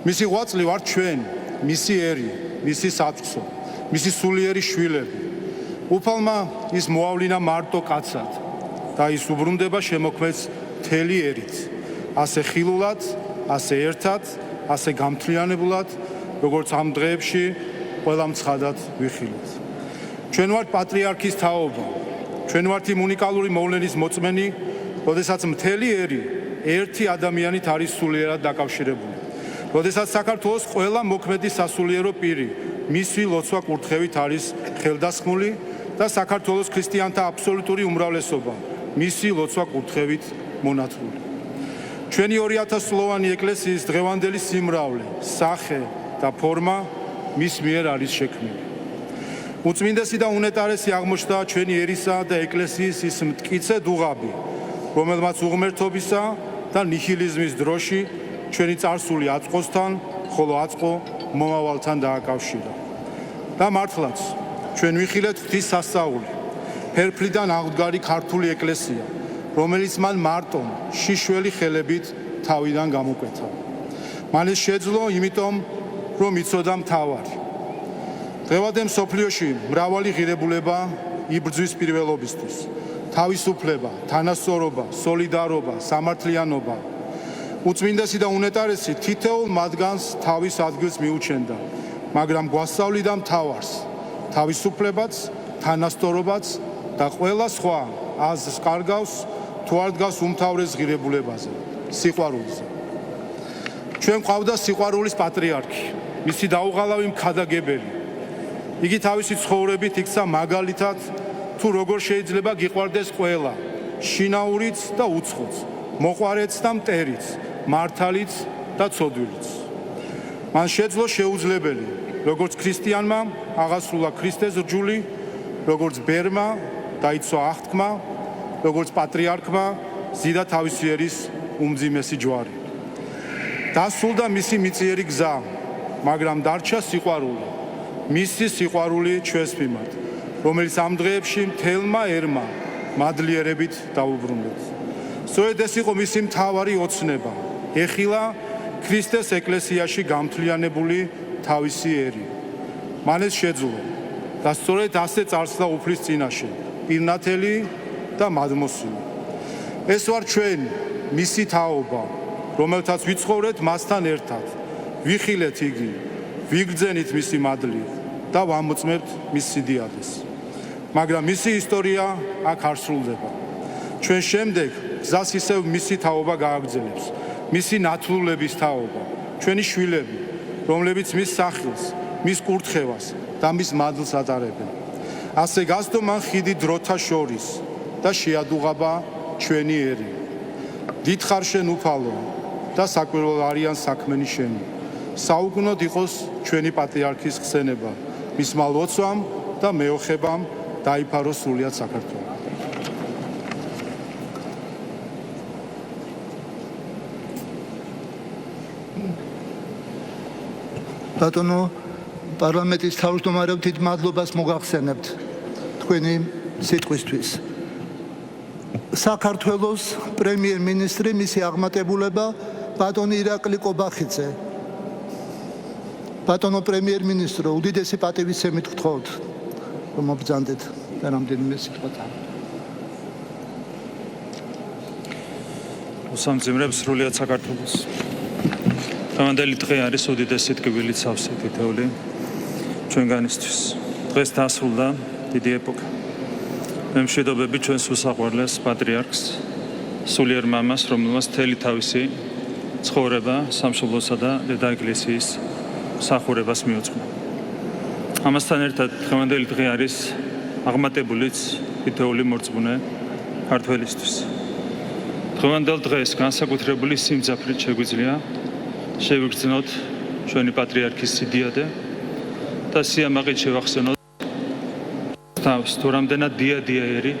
მისი ღვაწლი ვართ ჩვენ, მისი ერი, მისი საწყო, მისი სულიერი შვილები. უფალმა ის მოავლინა მარტო კაცად და ის უბრუნდება შემოქმედს მთელი ერით, ასე ხილულად, ასე ერთად, ასე გამთლიანებულად, როგორც ამ დღეებში ყველა მცხადად ვიხილოთ. ჩვენ ვართ პატრიარქის თაობა, ჩვენ ვართ იმ უნიკალური მოვლენის მოწმენი, როდესაც მთელი ერი ერთი ადამიანით არის სულიერად დაკავშირებული. როდესაც საქართველოს ყველა მოქმედი სასულიერო პირი მისი ლოცვა კურთხევით არის ხელდასხმული და საქართველოს ქრისტიანთა აბსოლუტური უმრავლესობა მისი ლოცვა კურთხევით მონათლული. ჩვენი 2000 სულოვანი ეკლესიის დღევანდელი სიმრავლე, სახე და ფორმა მის მიერ არის შექმნილი. უწმინდესი და უნეტარესი აღმოჩნდა ჩვენი ერისა და ეკლესიის ის მტკიცე დუღაბი, რომელმაც უღმერთობისა და ნიჰილიზმის დროში ჩვენი წარსული აწყოსთან, ხოლო აწყო მომავალთან დააკავშირა. და მართლაც, ჩვენ ვიხილეთ ღვთის სასწაული, ფერფლიდან აღდგარი ქართული ეკლესია, რომელიც მან მარტომ შიშველი ხელებით თავიდან გამოკვეთა. მან ეს შეძლო იმიტომ, რომ იცოდა მთავარი. დღევანდელ მსოფლიოში მრავალი ღირებულება იბრძვის პირველობისთვის. თავისუფლება, თანასწორობა, სოლიდარობა, სამართლიანობა. უწმინდესი და უნეტარესი თითოეულ მათგანს თავის ადგილს მიუჩენდა, მაგრამ გვასწავლიდა მთავარს, თავისუფლებაც, თანასწორობაც და ყველა სხვა აზრს კარგავს, თუ არ დგას უმთავრეს ღირებულებაზე, სიყვარულზე. ჩვენ გვყავდა სიყვარულის პატრიარქი, მისი დაუღალავი მქადაგებელი. იგი თავისი ცხოვრებით იქცა მაგალითად, თუ როგორ შეიძლება გიყვარდეს ყველა, შინაურიც და უცხოც, მოყვარეც და მტერიც, მართალიც და ცოდვილიც. მან შეძლო შეუძლებელი, როგორც ქრისტიანმა აღასრულა ქრისტეს რჯული, როგორც ბერმა დაიცვა აღთქმა, როგორც პატრიარქმა ზიდა თავისი ერის უმძიმესი ჯვარი. დასრულდა მისი მიწიერი გზა, მაგრამ დარჩა სიყვარული, მისი სიყვარული ჩვენს მიმართ, რომელიც ამ დღეებში მთელმა ერმა მადლიერებით დაუბრუნდეთ. სწორედ ეს იყო მისი მთავარი ოცნება, ეხილა ქრისტეს ეკლესიაში გამთლიანებული თავისი ერი. მან ეს შეძლო და სწორედ ასე წარსულა უფლის წინაშე, პირნათელი და მადმოსული. ეს ვარ ჩვენ, მისი თაობა, რომელთაც ვიცხოვრეთ მასთან ერთად, ვიხილეთ იგი, ვიგრძენით მისი მადლი და ვამოწმებთ მის სიდიადეს. მაგრამ მისი ისტორია აქ არ სრულდება. ჩვენ შემდეგ გზას ისევ მისი თაობა გააგრძელებს, მისი ნათლულების თაობა, ჩვენი შვილები, რომლებიც მის სახილს, მის კურთხევას და მის მადლს ატარებენ. ასე გასდო მან ხიდი დროთა შორის და შეადუღაბა ჩვენი ერი. დიდხარ შენ უფალო და საკვირველ არიან საქმენი შენი. საუკუნოდ იყოს ჩვენი პატრიარქის ხსენება, მისმა ლოცვამ და მეოხებამ დაიფაროს სრულიად საქართველო. ბატონო პარლამენტის თავმჯდომარემ დიდ მადლობას მოგახსენებთ თქვენი სიტყვისთვის. საქართველოს პრემიერ-მინისტრი მისი აღმატებულება ბატონი ირაკლი კობახიძე. ბატონო პრემიერ-მინისტრო, უდიდესი პატივისცემით გთხოვთ, რომ მობრძანდეთ და რამდენიმე სიტყვა. უსამძიმრებს სრულიად საქართველოს. დღევანდელი დღე არის უდიდესი ტკივილით სავსე თითეული ჩვენგანისთვის. დღეს დასრულდა დიდი ეპოქა. მე მშვიდობები ჩვენს უსაყვარლეს პატრიარქს, სულიერ მამას, რომელმაც მთელი თავისი ცხოვრება სამშობლოსა და დედა ეკლესიის მსახურებას მიუძღვნა. ამასთან ერთად დღევანდელი დღე არის აღმატებულიც თითოეული მორწმუნე ქართველისთვის. დღევანდელ დღეს განსაკუთრებული სიმძაფრით შეგვიძლია შევიგრძნოთ ჩვენი პატრიარქის სიდიადე და სიამაყით შევახსენოთ თავს თუ რამდენად დიადია ერი,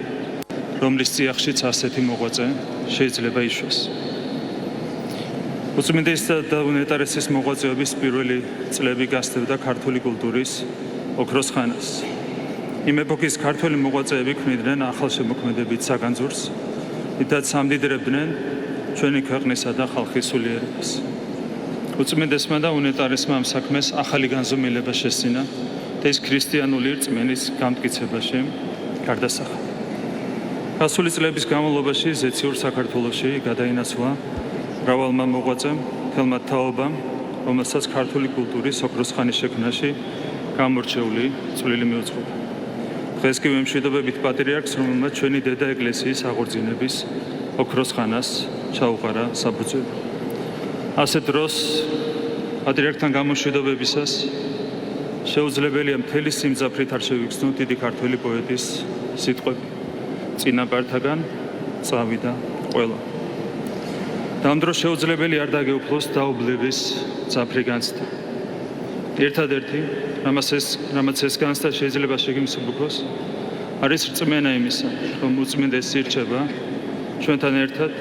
რომლის წიაღშიც ასეთი მოღვაწე შეიძლება იშვას. უწმინდესისა და უნეტარესის მოღვაწეობის პირველი წლები გასდევდა ქართული კულტურის ოქროს ხანას. იმ ეპოქის ქართველი მოღვაწეები ქმნიდნენ ახალშემოქმედებით საგანძურს, რითაც ამდიდრებდნენ ჩვენი ქვეყნისა და ხალხის სულიერებას. უწმინდესმა და უნეტარესმა ამ საქმეს ახალი განზომილება შესწინა და ის ქრისტიანული რწმენის გამტკიცებაში გარდასახა. გასული წლების განმავლობაში ზეციურ საქართველოში გადაინაცვლა მრავალმა მოღვაწემ, მთელმა თაობამ, რომელსაც ქართული კულტურის ოქროს ხანის შექმნაში გამორჩეული წვლილი მიუძღოდა. დღეს კი ვემშვიდობებით პატრიარქს, რომელმაც ჩვენი დედა ეკლესიის აღორძინების ოქროს ხანას ჩაუყარა საფუძველი. ასეთ დროს პატრიარქთან გამოშვიდობებისას შეუძლებელია მთელი სიმძაფრით არ შევიგრძნოთ დიდი ქართველი პოეტის სიტყვები. წინაპართაგან წავიდა ყველა. და ამ დროს შეუძლებელი არ დაგეუფლოს დაუბლების ძაფრი განცდა. ერთადერთი, რამაც ეს განცდა შეიძლება შეგიმსუბუქოს, არის რწმენა იმისა, რომ უწმინდესი ირჩება ჩვენთან ერთად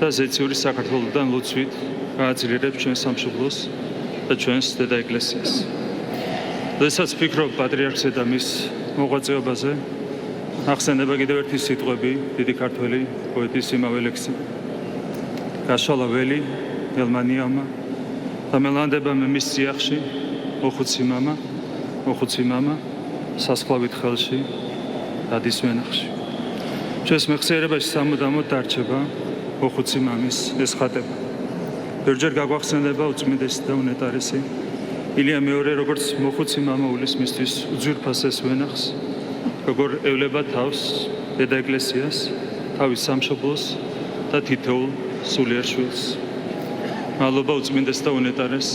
და ზეციური საქართველოსთან ლოცვით გააძლიერებს ჩვენ სამშობლოს და ჩვენს დედა ეკლესიას. როდესაც ვფიქრობ პატრიარქზე და მის მოღვაწეობაზე, ახსენდება კიდევ ერთი სიტყვები დიდი ქართველი პოეტის იმავე ლექსი. გაშალა ველი ელმანიამა და მელანდება მის წიაღში მოხუცი მამა სასხლავით ხელში დადის ვენახში. ჩვენს მეხსიერებაში სამუდამოდ დარჩება მოხუცი მამის ეს ხატება. ბევრჯერ გაგვახსენდება უწმინდესი და უნეტარესი ილია მეორე, როგორც მოხუცი მამა ულის მისთვის უძვირფასეს ვენახს, როგორ ევლება თავს დედა ეკლესიას, თავის სამშობლოს და თითოეულ სულიერ შვილს. მადლობა უწმინდეს და უნეტარეს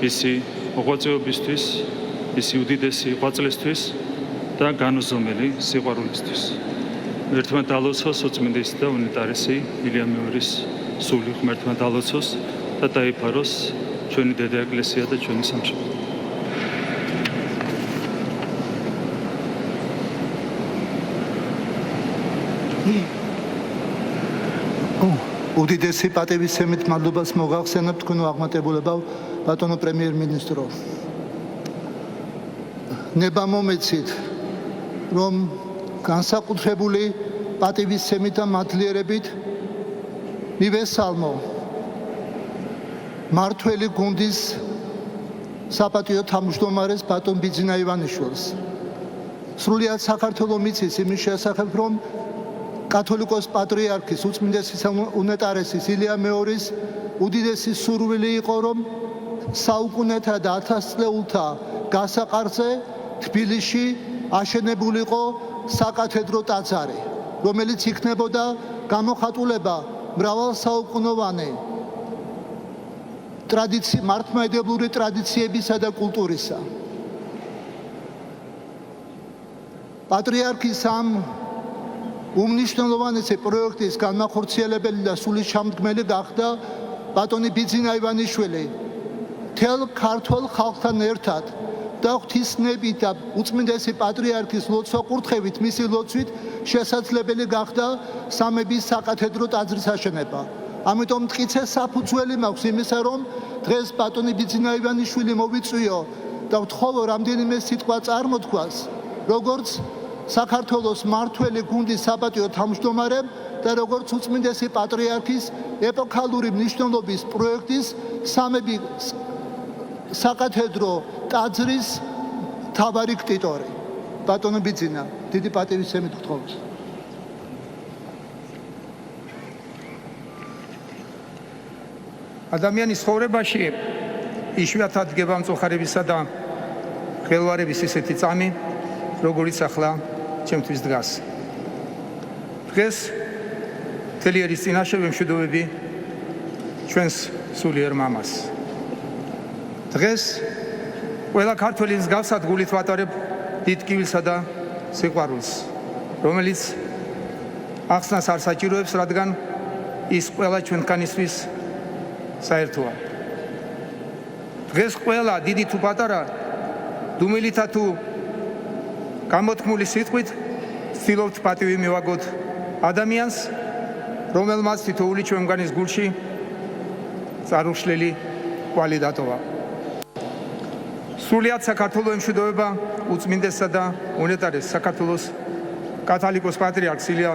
ისი მოღვაწეობისთვის, ისი უდიდესი ღვაწლისთვის და განუზომელი სიყვარულისთვის. ერთმა დალოცოს უწმინდესი და უნეტარესი ილია მეორის სული ღმერთმა დალოცოს და დაიფაროს ჩვენი დედა ეკლესია და ჩვენი სამშობლო. უდიდესი პატივისცემით მადლობას მოგახსენებთ თქვენო აღმატებულებავ ბატონო პრემიერ-მინისტრო. ნება მომეცით, რომ განსაკუთრებული პატივისცემით და მადლიერებით მივესალმო მართველი გუნდის საპატიო თავმჯდომარეს ბატონ ბიძინა ივანიშვილს. სრულიად საქართველო მიცის იმის შესახებ, რომ კათოლიკოს პატრიარქის უწმინდესისა უნეტარესის ილია მეორის უდიდესი სურვილი იყო, რომ საუკუნეთა და ათასწლეულთა გასაყარზე თბილისში აშენებულიყო საკათედრო ტაძარი, რომელიც იქნებოდა გამოხატულება მრავალსაუკუნოვანი მართლმადიდებლური ტრადიციებისა და კულტურისა. პატრიარქის ამ უმნიშვნელოვანესი პროექტის განმახორციელებელი და სულის ჩამდგმელი გახდა ბატონი ბიძინა ივანიშვილი. მთელ ქართველ ხალხთან ერთად და ღვთისნებით და უწმინდესი პატრიარქის ლოცვა-კურთხევით, მისი ლოცვით შესაძლებელი გახდა სამების საკათედრო ტაძრის აშენება. ამიტომ მტკიცე საფუძველი მაქვს იმისა, რომ დღეს ბატონი ბიძინა ივანიშვილი მოვიწვიო და ვთხოვო რამდენიმე სიტყვა წარმოთქვას, როგორც საქართველოს მართველი გუნდის საპატიო თავმჯდომარე და როგორც უწმინდესი პატრიარქის ეპოქალური მნიშვნელობის პროექტის სამების საკათედრო ტაძრის მთავარი ქტიტორი. ბატონო ბიძინა, დიდი პატივისცემით გთხოვთ. ადამიანის ცხოვრებაში იშვიათად დგება მწუხარებისა და ხელვარების ისეთი წამი, როგორიც ახლა ჩემთვის დგას. დღეს მთელი ერის წინაშე ვემშვიდობები ჩვენს სულიერ მამას. დღეს ყველა ქართველის გავსად გულით ვატარებ დიდ ტკივილსა და სიყვარულს, რომელიც ახსნას არ საჭიროებს, რადგან ის ყველა ჩვენთანისთვის საერთოა. დღეს ყველა დიდი თუ პატარა, დუმილითა თუ გამოთქმული სიტყვით ვცდილობთ პატივი მივაგოთ ადამიანს, რომელმაც თითოეული ჩვენგანის გულში წარუშლილი კვალი დატოვა. სრულიად საქართველოს ემშვიდობა უწმინდესსა და უნეტარეს საქართველოს კათოლიკოს პატრიარქს ილია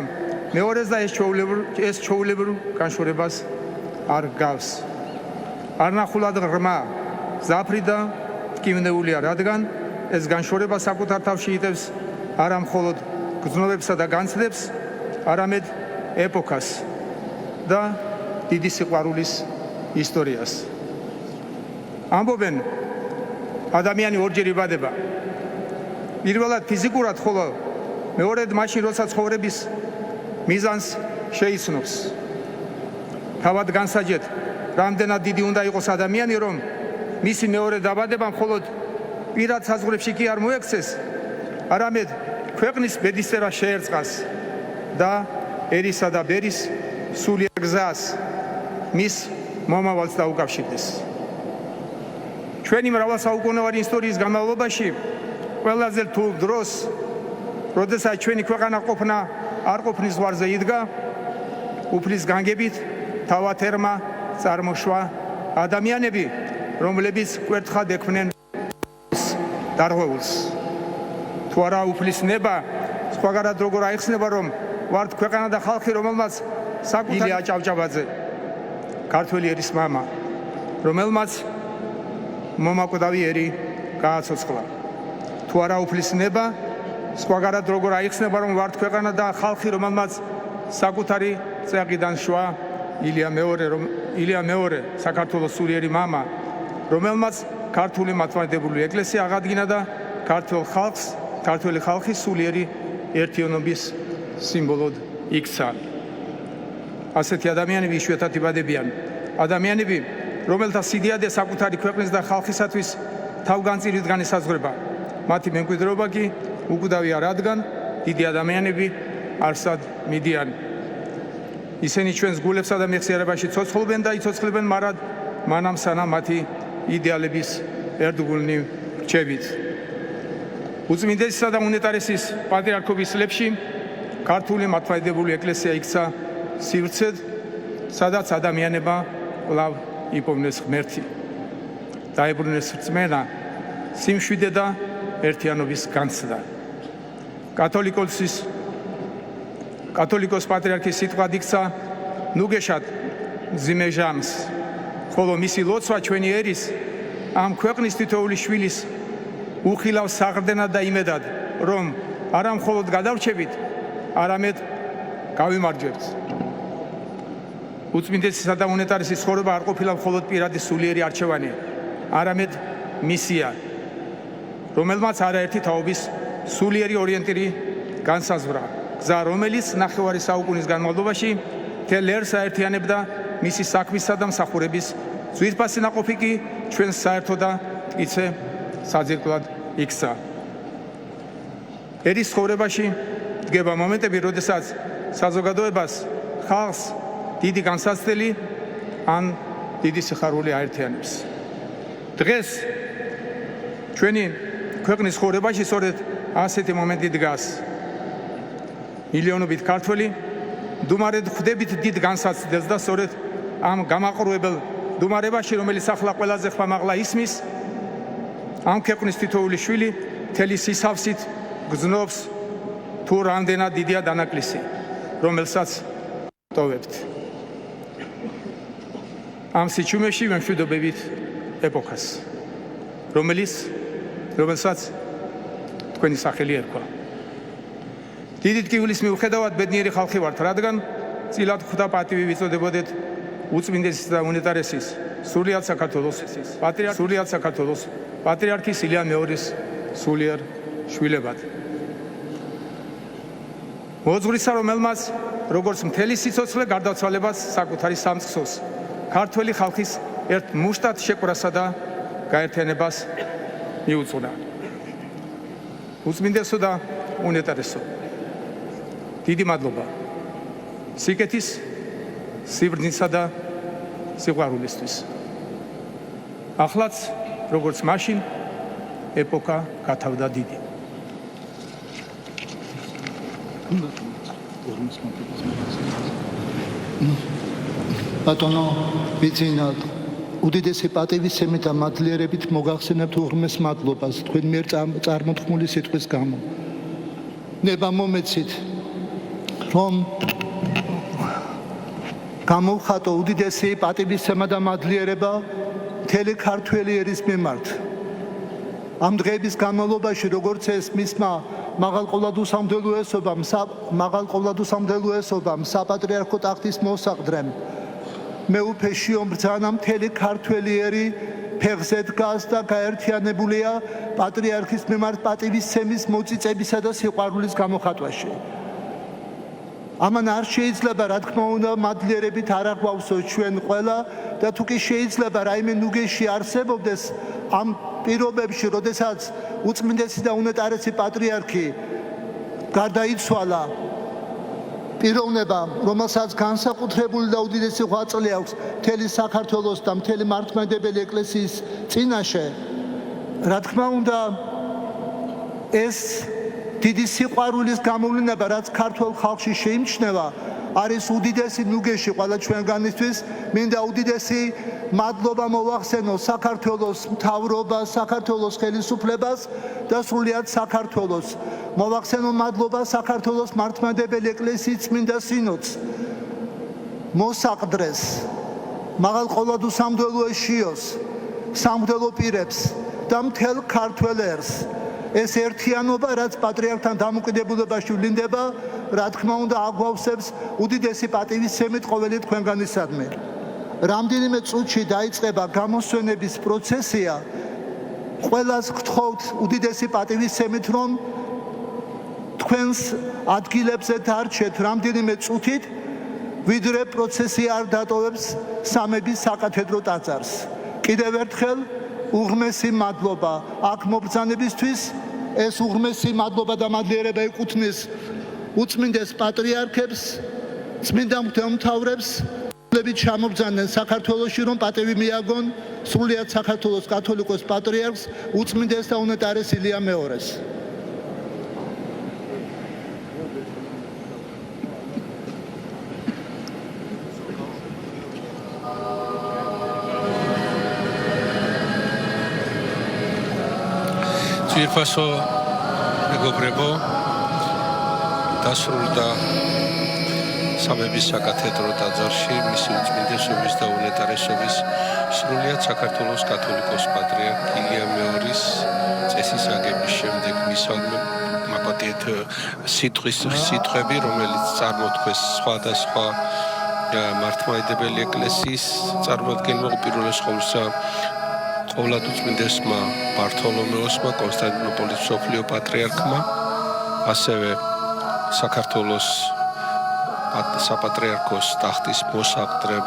მეორეს და ეს ჩვეულებრივ განშორებას არ გავს. არნახულად ღრმა, ზაფრი და ტკივნეულია, რადგან ეს განშორება საკუთარ თავში იტევს არა მხოლოდ გრძნობებსა და განცდებს, არამედ ეპოქას და დიდი სიყვარულის ისტორიას. ამბობენ, ადამიანი ორჯერ იბადება. პირველად ფიზიკურად, ხოლო მეორედ მაშინ, როცა ცხოვრების მიზანს შეიცნობს. თავად განსაჯეთ, რამდენად დიდი უნდა იყოს ადამიანი, რომ მისი მეორე დაბადება მხოლოდ პირად საზღვრებში კი არ მოექცეს, არამედ ქვეყნის ბედისწერა შეერწყას და ერისა და ბერის სულიერ გზას მის მომავალს დაუკავშირდეს. ჩვენი მრავალსაუკუნოვანი ისტორიის განმავლობაში ყველაზე რთულ დროს, როდესაც ჩვენი ქვეყანა ყოფნა არ ყოფნის ზღვარზე იდგა, უფლის განგებით თავათერმა წარმოშვა ადამიანები, რომლებიც კვერთხად ექმნენ დარღვეულს. თუ არა უფლის ნება, სხვაგანად როგორ აიხსნება, რომ ვართ ქვეყანა და ხალხი, რომელმაც საკუთარი ილია ჭავჭავაძე, ქართველი ერის მამა, რომელმაც მომაკვდავი ერი გააცოცხლა. თუ არა უფლის ნება, სხვაგანად როგორ აიხსნება, რომ ვართ ქვეყანა და ხალხი, რომელმაც საკუთარი წეყიდან შვა ილია მეორე, საქართველოს სულიერი მამა, რომელმაც ქართული მართლმადიდებლური ეკლესია აღადგინა და ქართველი ხალხის სულიერი ერთიანობის სიმბოლოდ იქცა. ასეთი ადამიანები იშვიათად იბადებიან. ადამიანები, რომელთა სიდიადე საკუთარი ქვეყნის და ხალხისათვის თავგანწირვით განესაზღვრება. მათი მემკვიდრეობა კი უკვდავია, რადგან დიდი ადამიანები არსად მიდიან. ისინი ჩვენს გულებსა და მეხსიერებაში ცოცხლობენ და იცოცხლებენ მარად, მანამ სანამ მათი იდეალების ერთგულნი რჩებით. უწმინდესისა და უნეტარესის პატრიარქობის წლებში ქართული მართლმადიდებლური ეკლესია იქცა სივრცედ, სადაც ადამიანებმა კვლავ იპოვნეს ღმერთი. დაებრუნეს რწმენა, სიმშვიდე და ერთიანობის განცდა. კათოლიკოს პატრიარქის სიტყვად იქცა ნუგეშად მძიმე ჟამს, ხოლო მისი ლოცვა ჩვენი ერის, ამ ქვეყნის თითოეული შვილის უხილავ საყრდენად და იმედად, რომ არა მხოლოდ გადავრჩებით, არამედ გავიმარჯვებთ. უწმინდესისა და უნეტარესის ცხოვრება არ ყოფილა მხოლოდ პირადი სულიერი არჩევანი, არამედ მისია, რომელმაც არაერთი თაობის სულიერი ორიენტირი განსაზღვრა. გზა, რომელიც ნახევარი საუკუნის განმავლობაში მთელ ერს აერთიანებდა მისი საქმისა და მსახურების ძვირფასი ნაყოფი კი ჩვენს საერთო და მტკიცე საძირკვლად იქცა. ერის ცხოვრებაში დგება მომენტები, როდესაც საზოგადოებას, ხალხს დიდი განსაცდელი ან დიდი სიხარული აერთიანებს. დღეს ჩვენი ქვეყნის ცხოვრებაში სწორედ ასეთი მომენტი დგას. მილიონობით ქართველი მდუმარედ ხვდებით დიდ განსაცდელს და სწორედ ამ გამაყრუებელ მდუმარებაში, რომელიც ახლა ყველაზე ხმამაღლა ისმის, ამ ქვეყნის თითოეული შვილი მთელი სისავსით გრძნობს თუ რამდენად დიდია დანაკლისი, რომელსაც ტოვებთ. ამ სიჩუმეში ვემშვიდობებით ეპოქას, რომელსაც თქვენი სახელი ერქვა. დიდი ტკივილის მიუხედავად ბედნიერი ხალხი ვართ, რადგან წილად ხვდა პატივი ვიწოდებოდეთ უწმინდესის და უნეტარესის სრულიად საქართველოს პატრიარქის ილია მეორის სულიერ შვილებად. მოძღვრისა, რომელმაც როგორც მთელი სიცოცხლე გარდაცვალებას საკუთარი სამწყსოს, ქართველი ხალხის ერთ მუშტად შეკვრასა და გაერთიანებას მიუძღვნა. უწმინდესო და უნეტარესო, დიდი მადლობა სიკეთის, სიბრძნისა და სიყვარულისთვის. ახლაც, როგორც მაშინ, ეპოქა გათავდა დიდი. ბატონო, ვიცინათ, უდიდესი პატივისცემით და მადლიერებით მოგახსენებთ უღრმეს მადლობას თქვენ მიერ წარმოთქმული სიტყვის გამო. ნება მომეცით, რომ გამოვხატო უდიდესი პატივისცემა და მადლიერება მთელი ქართველი ერის მიმართ. ამ დღეების განმავლობაში, როგორც ეს მისმა მაღალყოვლადუსამდელოესობამ საპატრიარქო ტახტის მოსაყდრემ მეუფეშიო ბრძანა მთელი ქართველი ერი ფეხზე დგას და გაერთიანებულია პატრიარქის მიმართ პატივისცემის მოწიწებისა და სიყვარულის გამოხატვაში. ამან არ შეიძლება, რა თქმა უნდა, მადლიერებით არ აღვავსოთ ჩვენ ყველა და თუ კი შეიძლება რაიმე ნუგეში არსებობდეს ამ პირობებში, როდესაც უწმინდესი და უნეტარესი პატრიარქი გარდაიცვალა, პიროვნება, რომელსაც განსაკუთრებული და უდიდესი ღვაწლი აქვს მთელი საქართველოს და მთელი მართლმადიდებელი ეკლესიის წინაშე, რა თქმა უნდა, ეს დიდი სიყვარულის გამოვლინება, რაც ქართულ ხალხში შეიმჩნევა, არის უდიდესი ნუგეში ყველა ჩვენგანისთვის. მინდა უდიდესი მადლობა მოვახსენო საქართველოს მთავრობას, საქართველოს ხელისუფლებას და სრულიად საქართველოს. მოვახსენო მადლობა საქართველოს მართლმადიდებელი ეკლესიის წმინდა სინოდს, მოსაყდრეს, მაღალყოვლადუსამდელოეშიოს, სამღვდელო პირებს და მთელ ქართველ ერს. ეს ერთიანობა, რაც პატრიარქთან დამოკიდებულებაში ვლინდება, რა თქმა უნდა, აგვავსებს უდიდესი პატივისცემით ყოველი თქვენგანისადმი. რამდენიმე წუთში დაიწყება გამოსვენების პროცესია, ყველას გთხოვთ უდიდესი პატივისცემით, რომ თქვენს ადგილებზე დარჩეთ რამდენიმე წუთით, ვიდრე პროცესი არ დატოვებს სამების საკათედრო ტაძარს. კიდევ ერთხელ უღრმესი მადლობა აქ მობრძანებისთვის. ეს უღრმესი მადლობა და მადლიერება ეკუთვნის უწმინდეს პატრიარქებს, წმინდა მღვდელმთავრებს, რომლებიც ჩამობრძანენ საქართველოში, რომ პატივი მიაგონ სრულიად საქართველოს კათოლიკოს პატრიარქს, უწმინდეს და უნეტარეს ილია მეორეს. ძვირფასო მეგობრებო, დასრულდა სამების საკათედრო ტაძარში მისი უწმინდესობის და უნეტარესობის სრულიად საქართველოს კათოლიკოს პატრიარქ ილია მეორის წესის აგების შემდეგ მისალმე მაპატიეთ სიტყვები, რომელიც წარმოთქვეს სხვადასხვა მართლმადიდებელი ეკლესიის წარმოადგენლმა უპირველეს ყოვლისა ყოვლადუწმინდესმა ბართოლომეოსმა, კონსტანტინოპოლის მსოფლიო პატრიარქმა, ასევე საქართველოს საპატრიარქოს ტახტის მოსაყდრემ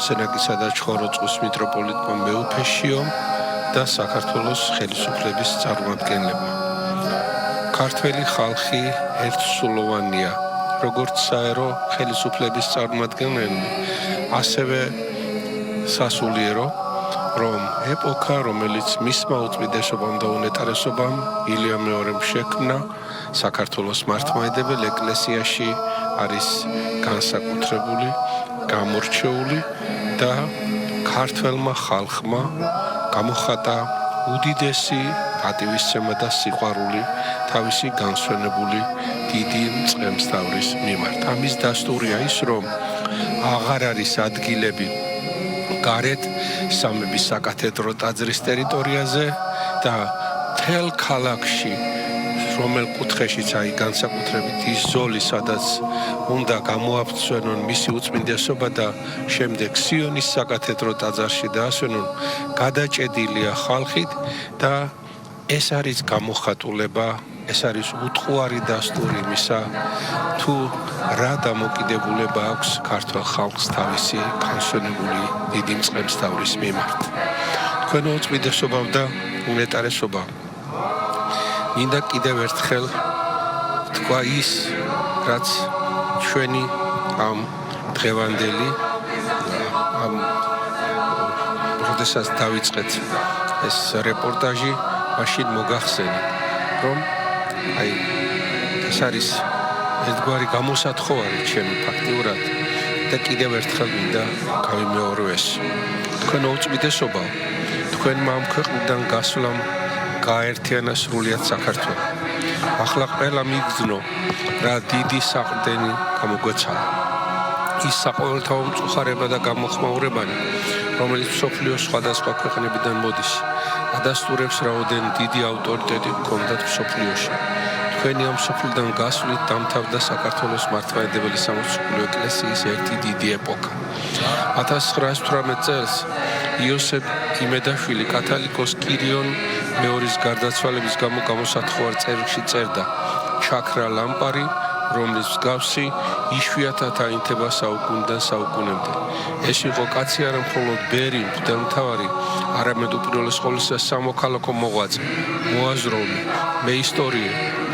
სენაკისა და ჩხოროწყუს მიტროპოლიტმა მეუფეშიომ და საქართველოს ხელისუფლების წარმომადგენლებმა. ქართველი ხალხი ერთსულოვანია, როგორც საერო ხელისუფლების წარმომადგენლები, ასევე სასულიერო, რომ ეპოქა, რომელიც მისმა უწმინდესობამ და უნეტარესობამ ილია მეორემ შექმნა საქართველოს მართლმადიდებელ ეკლესიაში, არის განსაკუთრებული, გამორჩეული და ქართველმა ხალხმა გამოხატა უდიდესი პატივისცემა და სიყვარული თავისი განსვენებული დიდი მწყემსთავრის მიმართ. ამის დასტურია ის, რომ აღარ არის ადგილები გარეთ სამების საკათედრო ტაძრის ტერიტორიაზე და მთელ ქალაქში, რომელ კუთხეშიც აი განსაკუთრებით ის ზოლი, სადაც უნდა გამოაბრძვენონ მისი უწმინდესობა და შემდეგ სიონის საკათედრო ტაძარში დაასვენონ, გადაჭედილია ხალხით და ეს არის გამოხატულება ეს არის უტყუარი დასტური იმისა, თუ რა დამოკიდებულება აქვს ქართულ ხალხს თავისი განსვენებული დიდი მწყემსთავრის მიმართ. თქვენო უწმიდესობამ და უნეტარესობამ მინდა კიდევ ერთხელ თქვა ის, რაც ჩვენი ამ დღევანდელი როდესაც დავიწყეთ ეს რეპორტაჟი, მაშინ მოგახსენე, რომ ეს არის ერთგვარი გამოსათხოვარი ჩემი ფაქტიურად და კიდევ ერთხელ მინდა გავიმეორო ეს. თქვენო უწმიდესობამ, თქვენმა ამ ქვეყნიდან გასვლამ გააერთიანა სრულიად საქართველო. ახლა ყველა მიგრძნო, რა დიდი საყრდენი გამოგვეცალა. ის საყოველთაო მწუხარება და გამოხმაურებანი, რომელიც მსოფლიოს სხვადასხვა ქვეყნებიდან მოდის, ადასტურებს რაოდენ დიდი ავტორიტეტი გქონდათ მსოფლიოში. თქვენი ამ სოფლიდან გასვლით დამთავრდა საქართველოს მართლმადიდებელი სამოციქულო ეკლესიის ერთი დიდი ეპოქა. 1918 წელს იოსებ იმედაშვილი კათალიკოს კირიონ მეორის გარდაცვალების გამო გამოსათხოვარ წერილში წერდა: ჩაქრა ლამპარი, რომლის მსგავსი იშვიათად აინთება საუკუნიდან საუკუნემდე. ეს იყო კაცი არა მხოლოდ ბერი, მღვდელმთავარი, არამედ უპირველეს ყოვლისა სამოქალაქო მოღვაწე, მოაზროვნე, მეისტორიე,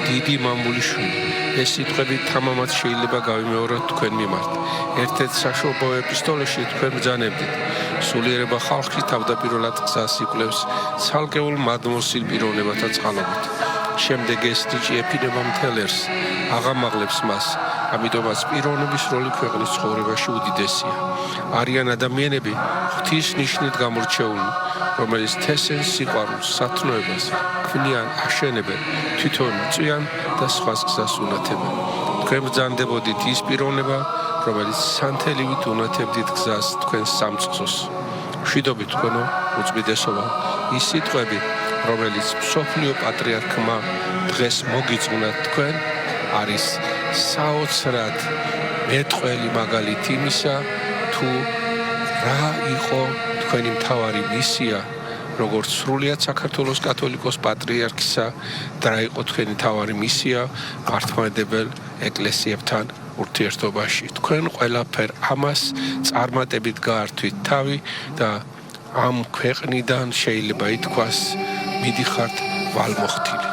დიდი მამულიშვილი. ეს სიტყვები თამამად შეიძლება გავიმეოროთ თქვენ მიმართ. ერთ-ერთ საშობო ეპისტოლეში თქვენ ბრძანებდით: სულიერება ხალხში თავდაპირველად გზას იკვლევს ცალკეულ მადმოსილ პიროვნებათა წყალობით. შემდეგ ეს ნიჭი ეფინება მთელ ერს, აღამაღლებს მას, ამიტომაც პიროვნების როლი ქვეყნის ცხოვრებაში უდიდესია. არიან ადამიანები ღვთის ნიშნით გამორჩეული, რომელიც თესენ სიყვარულს, სათნოებას ქმნიან, აშენებენ, თვითონ წვიან და სხვას გზას უნათებენ. თქვენ ბრძანდებოდით ის პიროვნება, რომელიც სანთელივით უნათებდით გზას თქვენს სამწყსოს. მშვიდობით თქვენო უწმიდესობა, ის სიტყვები, რომელიც მსოფლიო პატრიარქმა დღეს მოგიწყვნათ თქვენ, არის საოცრად მეტყველი მაგალითი იმისა, თუ რა იყო თქვენი მთავარი მისია, როგორც სრულიად საქართველოს კათოლიკოს პატრიარქისა და რა იყო თქვენი მთავარი მისია მართლმადიდებელ ეკლესიებთან ურთიერთობაში. თქვენ ყველაფერ ამას წარმატებით გაართვით თავი და ამ ქვეყნიდან შეიძლება ითქვას მიდიხართ ვალმოხტილი.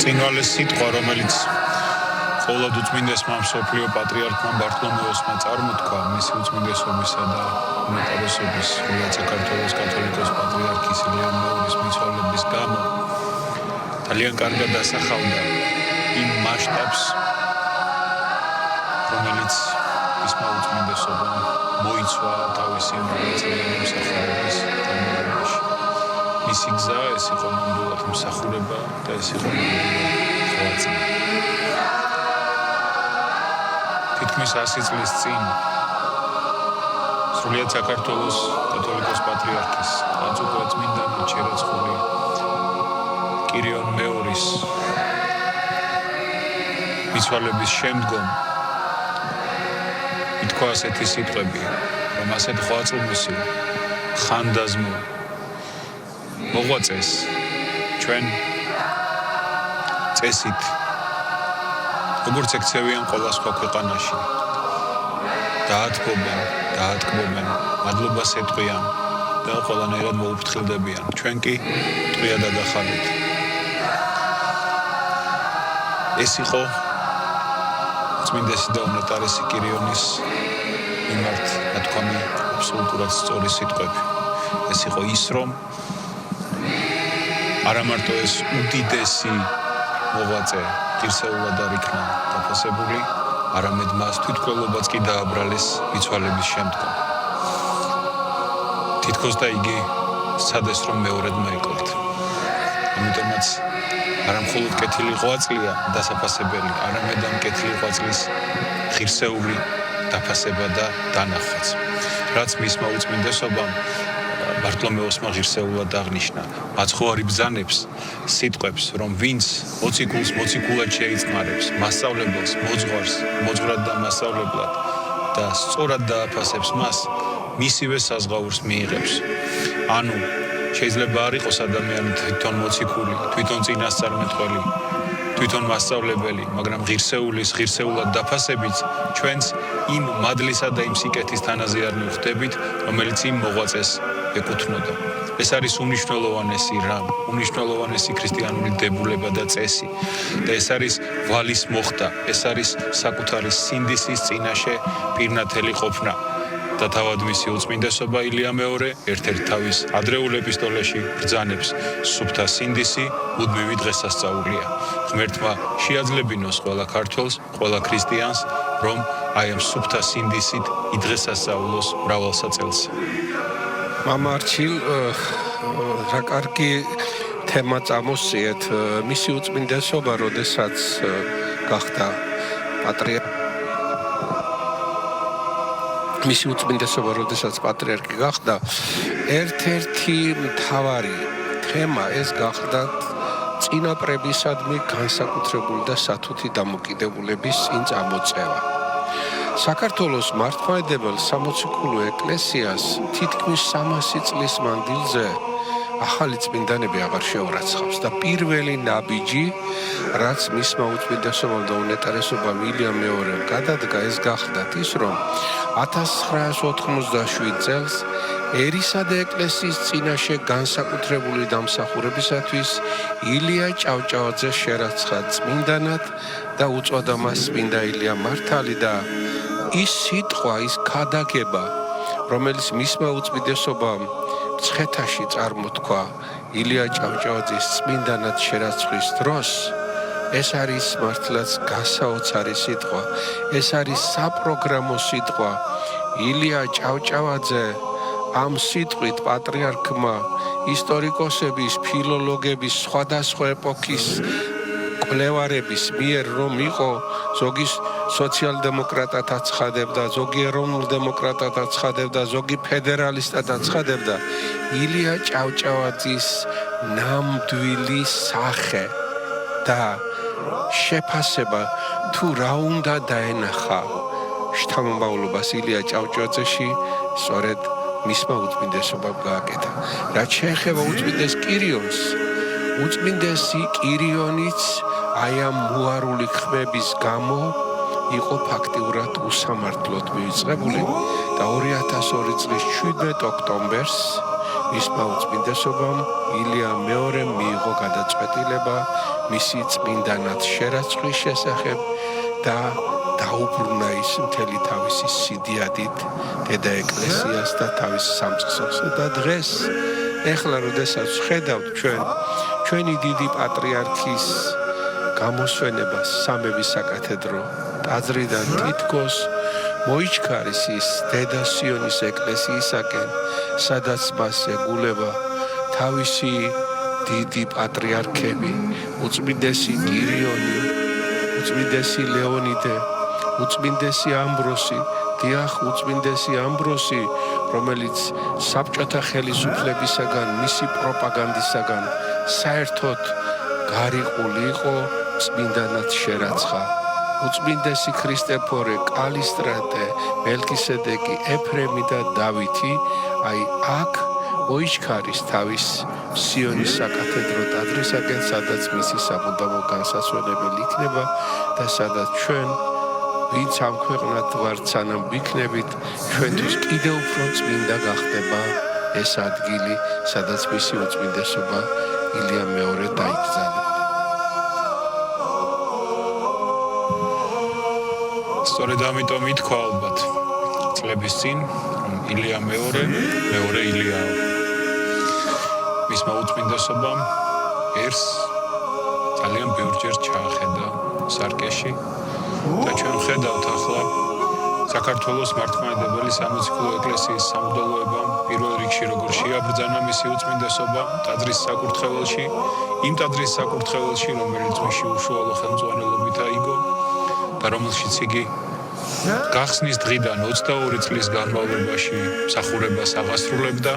ბრწყინვალე სიტყვა, რომელიც ყოველად უწმინდესმა მსოფლიო პატრიარქმა ბართლომეოსმა წარმოთქვა მისი უწმინდესობისა და უმეტარესობის სრულიად საქართველოს კათოლიკოს პატრიარქის ილია მეორის მიცვალების გამო ძალიან კარგად ასახავდა იმ მასშტაბს, რომელიც მისმა უწმინდესობამ მოიცვა თავისი მოწლიანი მსახურების განმავლობაში. მისი გზა ეს იყო ნამდვილად მსახურება და ეს იყო ნამდვილად ღვაწლი. თითქმის 100 წლის წინ სრულიად საქართველოს კათოლიკოს პატრიარქის წაწუხვა წმინდანად შერაცხული კირიონ მეორის მიცვალების შემდგომ ითქვა ასეთი სიტყვები, რომ ასეთ ღვაწლმოსილ ხანდაზმულ მოღვაწეს ჩვენ წესით როგორც ექცევიან ყველა სხვა ქვეყანაში დაატკბობენ, მადლობას ეტყვიან და ყველანაირად მოუფრთხილდებიან. ჩვენ კი ტყვია დაგახალეთ. ეს იყო წმინდესი და უნეტარესი კირიონის მიმართ ნათქვამი აბსოლუტურად სწორი სიტყვები. ეს იყო ის, რომ არა მარტო ეს უდიდესი მოღვაწე ღირსეულად არ იქნა დაფასებული, არამედ მას თვითმკვლელობაც კი დააბრალეს მიცვალების შემდგომ. თითქოს და იგი სცადეს, რომ მეორედ მოეკლათ. ამიტომაც არა მხოლოდ კეთილი ღვაწლია დასაფასებელი, არამედ ამ კეთილი ღვაწლის ღირსეული დაფასება და დანახვაც. რაც მისმა უწმინდესობამ ბართლომეოსმა ღირსეულად აღნიშნა, მაცხოვარი ბრძანებს, სიტყვებს, რომ ვინც მოციქულს მოციქულად შეიწყნარებს, მასწავლებელს მოძღვარს, მოძღვრად და მასწავლებლად და სწორად დააფასებს მას, მისივე საზღაურს მიიღებს. ანუ შეიძლება არ იყოს ადამიანი თვითონ მოციქული, თვითონ წინასწარმეტყველი, თვითონ მასწავლებელი, მაგრამ ღირსეულად დაფასებით ჩვენს იმ მადლისა და იმ სიკეთის თანაზე არ მივხვდებით, რომელიც იმ მოღვაწეს ეკუთვნოდა. ეს არის უმნიშვნელოვანესი რამ, უმნიშვნელოვანესი ქრისტიანული დებულება და წესი და ეს არის ვალის მოხდა, ეს არის საკუთარი სინდისის წინაშე პირნათელი ყოფნა. და თავად მისი უწმინდესობა ილია მეორე ერთ-ერთ თავის ადრეულ ეპისტოლეში ბრძანებს სუფთა სინდისი მუდმივი დღესასწაულია. ღმერთმა შეაძლებინოს ყველა ქართველს, ყველა ქრისტიანს, რომ აი ამ სუფთა სინდისით იდღესასწაულოს მრავალსაწელს. მამა არჩილ, რა კარგი თემა წამოსწიეთ. მისი უწმინდესობა, როდესაც გახდა პატრიარქი გახდა, ერთ-ერთი მთავარი თემა ეს გახდათ წინაპრებისადმი განსაკუთრებული და სათუთი დამოკიდებულების წინ წამოწევა. საქართველოს მართლმადიდებელ სამოციქულო ეკლესიას თითქმის 300 წლის მანძილზე ახალი წმინდანები აღარ შეურაცხავს და პირველი ნაბიჯი, რაც მისმა უწმინდესობამ და უნეტარესობამ ილია მეორემ გადადგა, ეს გახდათ ის, რომ 1987 წელს ერისა და ეკლესიის წინაშე განსაკუთრებული დამსახურებისათვის ილია ჭავჭავაძე შერაცხა წმინდანად და უწოდა მას წმინდა ილია მართალი და ის სიტყვა, ის ქადაგება, რომელიც მისმა უწმინდესობამ მცხეთაში წარმოთქვა ილია ჭავჭავაძის წმინდანად შერაცხვის დროს, ეს არის მართლაც გასაოცარი სიტყვა, ეს არის საპროგრამო სიტყვა. ილია ჭავჭავაძე ამ სიტყვით პატრიარქმა ისტორიკოსების, ფილოლოგების, სხვადასხვა ეპოქის კვლევარების მიერ რომ იყო, ზოგი სოციალ-დემოკრატად აცხადებდა, ზოგი ეროვნულ-დემოკრატად აცხადებდა, ზოგი ფედერალისტად აცხადებდა, ილია ჭავჭავაძის ნამდვილი სახე და შეფასება თუ რა უნდა დაენახა შთამომავლობას ილია ჭავჭავაძეში, სწორედ მისმა უწმინდესობამ გააკეთა. რაც შეეხება უწმინდეს კირიონს, უწმინდესი კირიონიც აი ამ მოარული ხმების გამო იყო ფაქტიურად უსამართლოდ მივიწყებული და 2002 წლის 17 ოქტომბერს მისმა უწმინდესობამ ილია მეორემ მიიღო გადაწყვეტილება მისი წმინდანად შერაცხვის შესახებ და დაუბრუნა ის მთელი თავისი სიდიადით დედა ეკლესიას და თავის სამწყსელს და დღეს ეხლა როდესაც ხედავთ ჩვენი დიდი პატრიარქის გამოსვენებას სამების საკათედრო ტაძრიდან თითქოს მოიჩქარის ის დედა სიონის ეკლესიისაკენ, სადაც მას ეგულება თავისი დიდი პატრიარქები, უწმინდესი კირიონი, უწმინდესი ლეონიდე, უწმინდესი ამბროსი, დიახ, უწმინდესი ამბროსი, რომელიც საბჭოთა ხელისუფლებისაგან, მისი პროპაგანდისაგან საერთოდ გარიყული იყო, წმინდანად შერაცხა. უწმინდესი ქრისტეფორე, კალისტრატე, მელქისედეკი, ეფრემი და დავითი, აი აქ მოიჩქარის თავის სიონის საკათედრო ტაძრისაკენ, სადაც მისი სამუდამო განსასვენებელი იქნება და სადაც ჩვენ, ვინც ამ ქვეყნად ვართ, სანამ ვიქნებით, ჩვენთვის კიდევ უფრო წმინდა გახდება ეს ადგილი, სადაც მისი უწმინდესობა ილია მეორე დაიკრძალა. სწორედ ამიტომ ითქვა ალბათ წლების წინ, რომ ილია მეორე ილიაო. მისმა უწმინდესობამ ერს ძალიან ბევრჯერ ჩაახედა სარკეში და ჩვენ ხედავთ ახლა საქართველოს მართლმადიდებელი სამოციქულო ეკლესიის სამღვდელოებამ პირველ რიგში როგორ შეაბრძანა მისი უწმინდესობა ტაძრის საკურთხეველში, იმ ტაძრის საკურთხეველში, რომელიც მისი უშუალო ხელმძღვანელობით აიგო და რომელშიც იგი გახსნის დღიდან 22 წლის განმავლობაში მსახურებას აღასრულებდა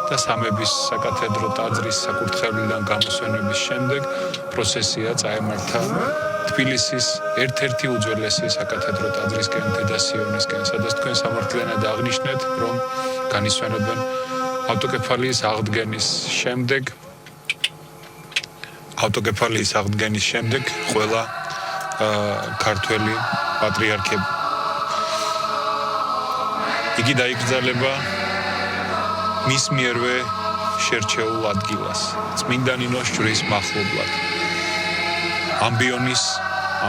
და სამების საკათედრო ტაძრის საკურთხევლიდან გამოსვენების შემდეგ პროცესია წაემართა თბილისის ერთ-ერთი უძველესი საკათედრო ტაძრისკენ, დედა სიონისკენ, სადაც თქვენ სამართლიანად აღნიშნეთ, რომ განისვენებენ ავტოკეფალიის აღდგენის შემდეგ ყველა ქართველი პატრიარქები. იგი დაიკრძალება მის მიერვე შერჩეულ ადგილას, წმინდა ნინოს ჯვრის მახლობლად. ამბიონის,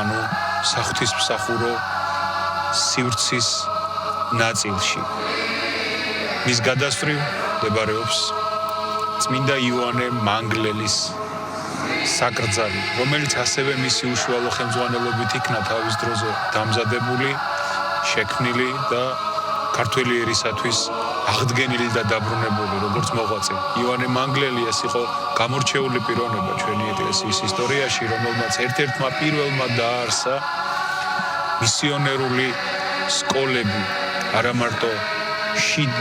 ანუ საღვთისმსახურო სივრცის ნაწილში. მის გადასწრივ მდებარეობს წმინდა იოანე მანგლელის საკრძალი, რომელიც ასევე მისი უშუალო ხელმძღვანელობით იქნა თავის დროზე დამზადებული, შექმნილი და ქართველი ერისათვის აღდგენილი და დაბრუნებული, როგორც მოღვაწე. იოანე მანგლელი ეს იყო გამორჩეული პიროვნება ჩვენი ეკლესიის ისტორიაში, რომელმაც ერთ-ერთმა პირველმა დააარსა მისიონერული სკოლები, არა მარტო შიდ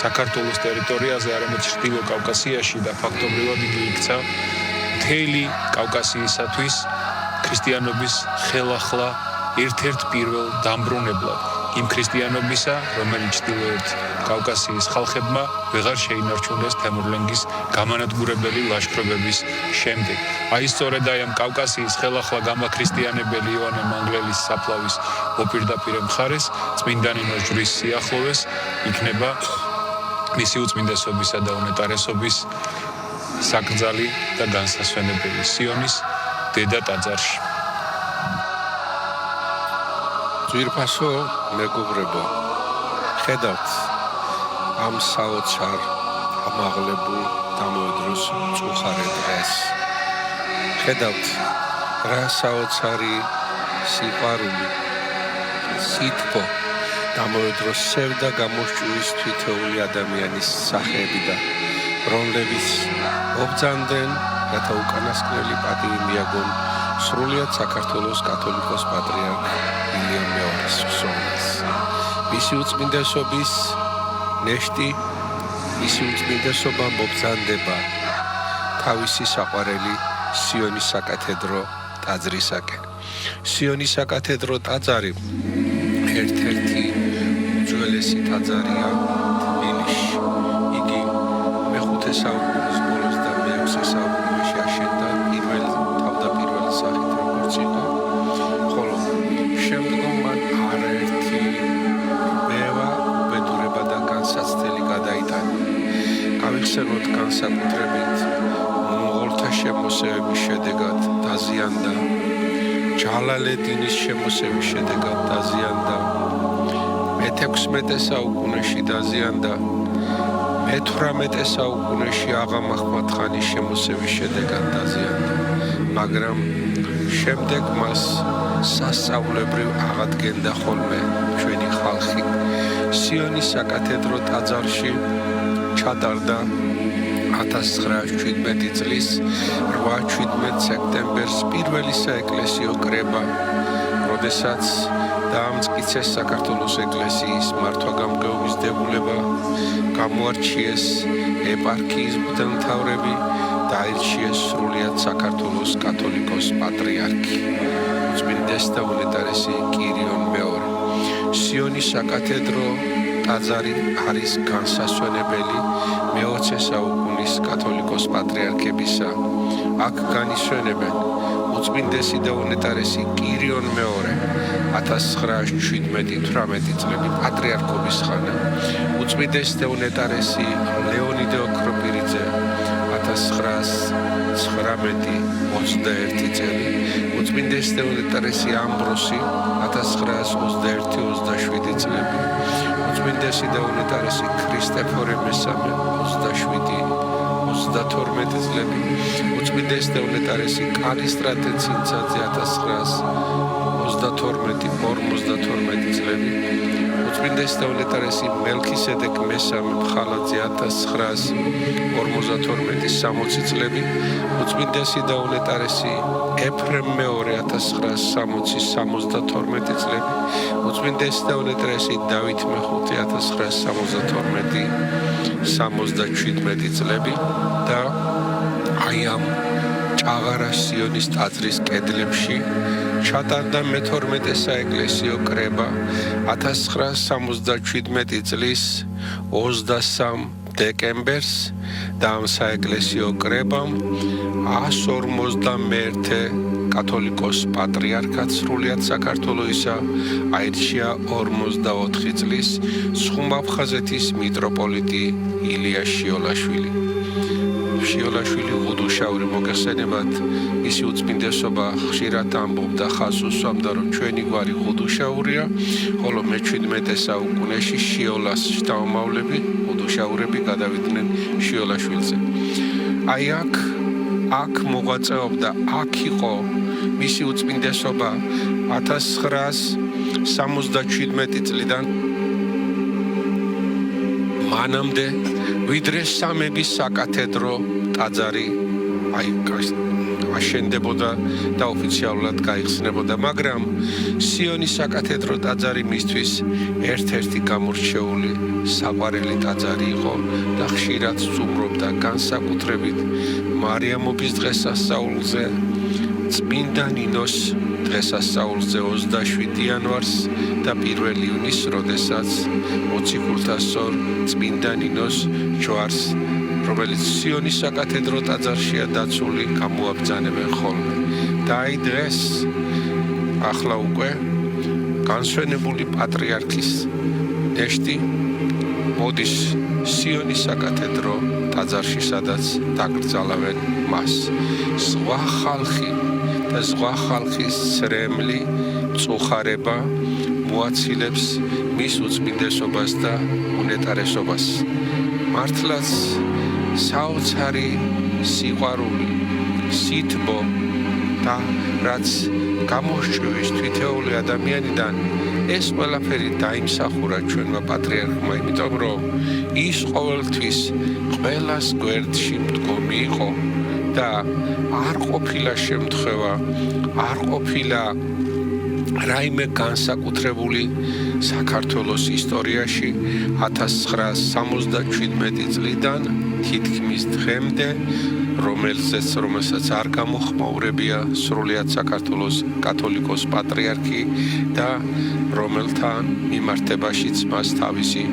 საქართველოს ტერიტორიაზე, არამედ ჩრდილო კავკასიაში და ფაქტობრივად იგი იქცა მთელი კავკასიისათვის ქრისტიანობის ხელახლა ერთ-ერთ პირველ დამბრუნებლად. იმ ქრისტიანობისა, რომელიც ჩრდილოეთ კავკასიის ხალხებმა ვეღარ შეინარჩუნეს თემურლენგის გამანადგურებელი ლაშქრობების შემდეგ. აი სწორედ ამ კავკასიის ხელახლა გამაქრისტიანებელი იოანე მანგლელის საფლავის მოპირდაპირე მხარეს, წმინდა ნინოს ჯვრის სიახლოვეს იქნება მისი უწმინდესობისა და უნეტარესობის საკრძალი და განსასვენებელი სიონის დედა ტაძარში. ძვირფასო მეგობრებო, ხედავთ ამ საოცარ ამაღლებულ დამოედროს მწუხარე დღეს. ხედავთ რა საოცარი სიყვარული, სითბო დამოედროს სევდა გამოსჭურის თითოეული ადამიანის სახეებიდან, რომლებიც მობრძანდნენ, რათა უკანასკნელი პატივი მიაგონ სრულიად საქართველოს კათოლიკოს პატრიარქ ილია მეორეს ხსოვნას. მისი უწმინდესობის ნეშტი, მისი უწმინდესობა მობრძანდება თავისი საყვარელი სიონის საკათედრო ტაძრისაკენ. სიონის საკათედრო ტაძარი ერთ-ერთი უძველესი ტაძარია თბილისში. იგი მე-5 საუკუნის ბოლოს და მე-6 საუკუნეში აშენდა თავდაპირველი სახით, როგორც იყო, ხოლო შემდგომ მან არაერთი ბევა, უბედურება და განსაცდელი გადაიტანა. მოიხსენოთ განსაკუთრებით მონღოლთა შემოსევების შედეგად დაზიანდა, ჯალალედინის შემოსევის შედეგად დაზიანდა, მე-16 საუკუნეში დაზიანდა, მე-18 საუკუნეში აღა მაჰმად ხანის შემოსევის შედეგად დაზიანდა, მაგრამ შემდეგ მას სასწავლებრივ აღადგენდა ხოლმე ჩვენი ხალხი. სიონის საკათედრო ტაძარში ჩატარდა 1917 წლის 8-17 სექტემბერს პირველი საეკლესიო კრება, როდესაც დაამტკიცეს საქართველოს ეკლესიის მართვა-გამგეობის დებულება, გამოარჩიეს ეპარქიის მღვდელმთავრები, დაირჩიეს სრულიად საქართველოს კათოლიკოს პატრიარქი, უწმინდეს და უნეტარესი კირიონ მეორე. სიონის საკათედრო ტაძარი არის განსასვენებელი მე-20 საუკუნის კათოლიკოს პატრიარქებისა. აქ განისვენებენ უწმინდესი და უნეტარესი კირიონ მეორე 1917-18 წლები პატრიარქობის ხანა, უწმინდესი და უნეტარესი ლეონიდე ოქროპირიძე 1919-21 წელი, უწმინდესი და უნეტარესი ამბროსი 1921-27 წლები, უწმინდესი და უნეტარესი ქრისტეფორე მესამე 27-32 წლები, უწმინდესი და უნეტარესი კალისტრატე ცინცაძე 1922-52 წლები, უწმინდესი და უნეტარესი მელქისედეკ მესამე მხალაძე 1952-60 წლები, უწმინდესი და უნეტარესი ეფრემ მეორე 1960-72 წლები, უწმინდესი და უნეტარესი დავით მეხუთე 1972-77 წლები და აი ამ ჭაღარას სიონის ტაძრის კედლებში ჩატარდა მე-12 საეკლესიო კრება 1977 წლის 23 დეკემბერს და ამ საეკლესიო კრებამ 151 კათოლიკოს პატრიარქად სრულიად საქართველოისა აირჩია 44 წლის სხუმ-აფხაზეთის მიტროპოლიტი ილია შიოლაშვილი. შიოლაშვილი უდუშაური მოგეხსენებათ, მისი უწმინდესობა ხშირად ამბობდა ხაზს უსვამდა, რომ ჩვენი გვარი უდუშაურია, ხოლო მე-17 საუკუნეში შიოლას შთამომავლები, უდუშაურები გადავიდნენ შიოლაშვილზე. აი აქ მოღვაწეობდა, აქ იყო მისი უწმინდესობა 1977 წლიდან მანამდე, ვიდრე სამების საკათედრო ტაძარი აშენდებოდა და ოფიციალურად გაიხსნებოდა, მაგრამ სიონის საკათედრო ტაძარი მისთვის ერთ-ერთი გამორჩეული საყვარელი ტაძარი იყო და ხშირად სტუმრობდა განსაკუთრებით მარიამობის დღესასწაულზე, წმინდა ნინოს დღესასწაულზე 27 იანვარს და 1 ივნისს, როდესაც მოციქულთასწორ წმინდა ნინოს ჯვარს, რომელიც სიონის საკათედრო ტაძარშია დაცული, გამოაბრძანებენ ხოლმე. და აი დღეს ახლა უკვე განსვენებული პატრიარქის ნეშტი მოდის სიონის საკათედრო ტაძარში, სადაც დაკრძალავენ მას. სხვა ხალხი და სხვა ხალხის ცრემლი წუხარება მოაცილებს მის უწმინდესობას და უნეტარესობას. მართლაც საოცარი სიყვარული, სითბო და რაც გამოსჭვის თითოეული ადამიანიდან, ეს ყველაფერი დაიმსახურა ჩვენმა პატრიარქმა, იმიტომ რომ ის ყოველთვის ყველას გვერდში მდგომი იყო და არ ყოფილა შემთხვევა, არ ყოფილა რაიმე განსაკუთრებული საქართველოს ისტორიაში 1977 წლიდან თითქმის დღემდე, რომელსაც არ გამოხმაურებია სრულიად საქართველოს კათოლიკოს პატრიარქი და რომელთან მიმართებაშიც მას თავისი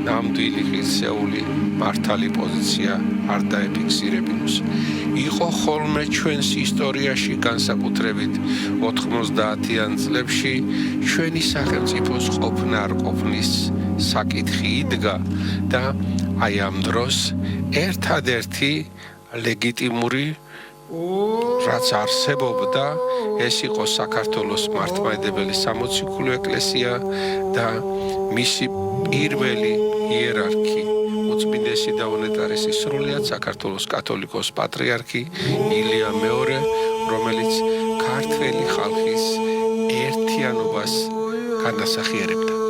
ნამდვილი ღირსეული მართალი პოზიცია არ დაეფიქსირებინოს. იყო ხოლმე ჩვენს ისტორიაში განსაკუთრებით 90-იან წლებში ჩვენი სახელმწიფოს ყოფნა არ ყოფნის საკითხი იდგა და აი ამ დროს ერთადერთი ლეგიტიმური რაც არსებობდა ეს იყო საქართველოს მართლმადიდებელი სამოციქულო ეკლესია და მისი პირველი იერარქი უწმინდესი და უნეტარესი სრულიად საქართველოს კათოლიკოს პატრიარქი ილია მეორე რომელიც ქართველი ხალხის ერთიანობას განასახიერებდა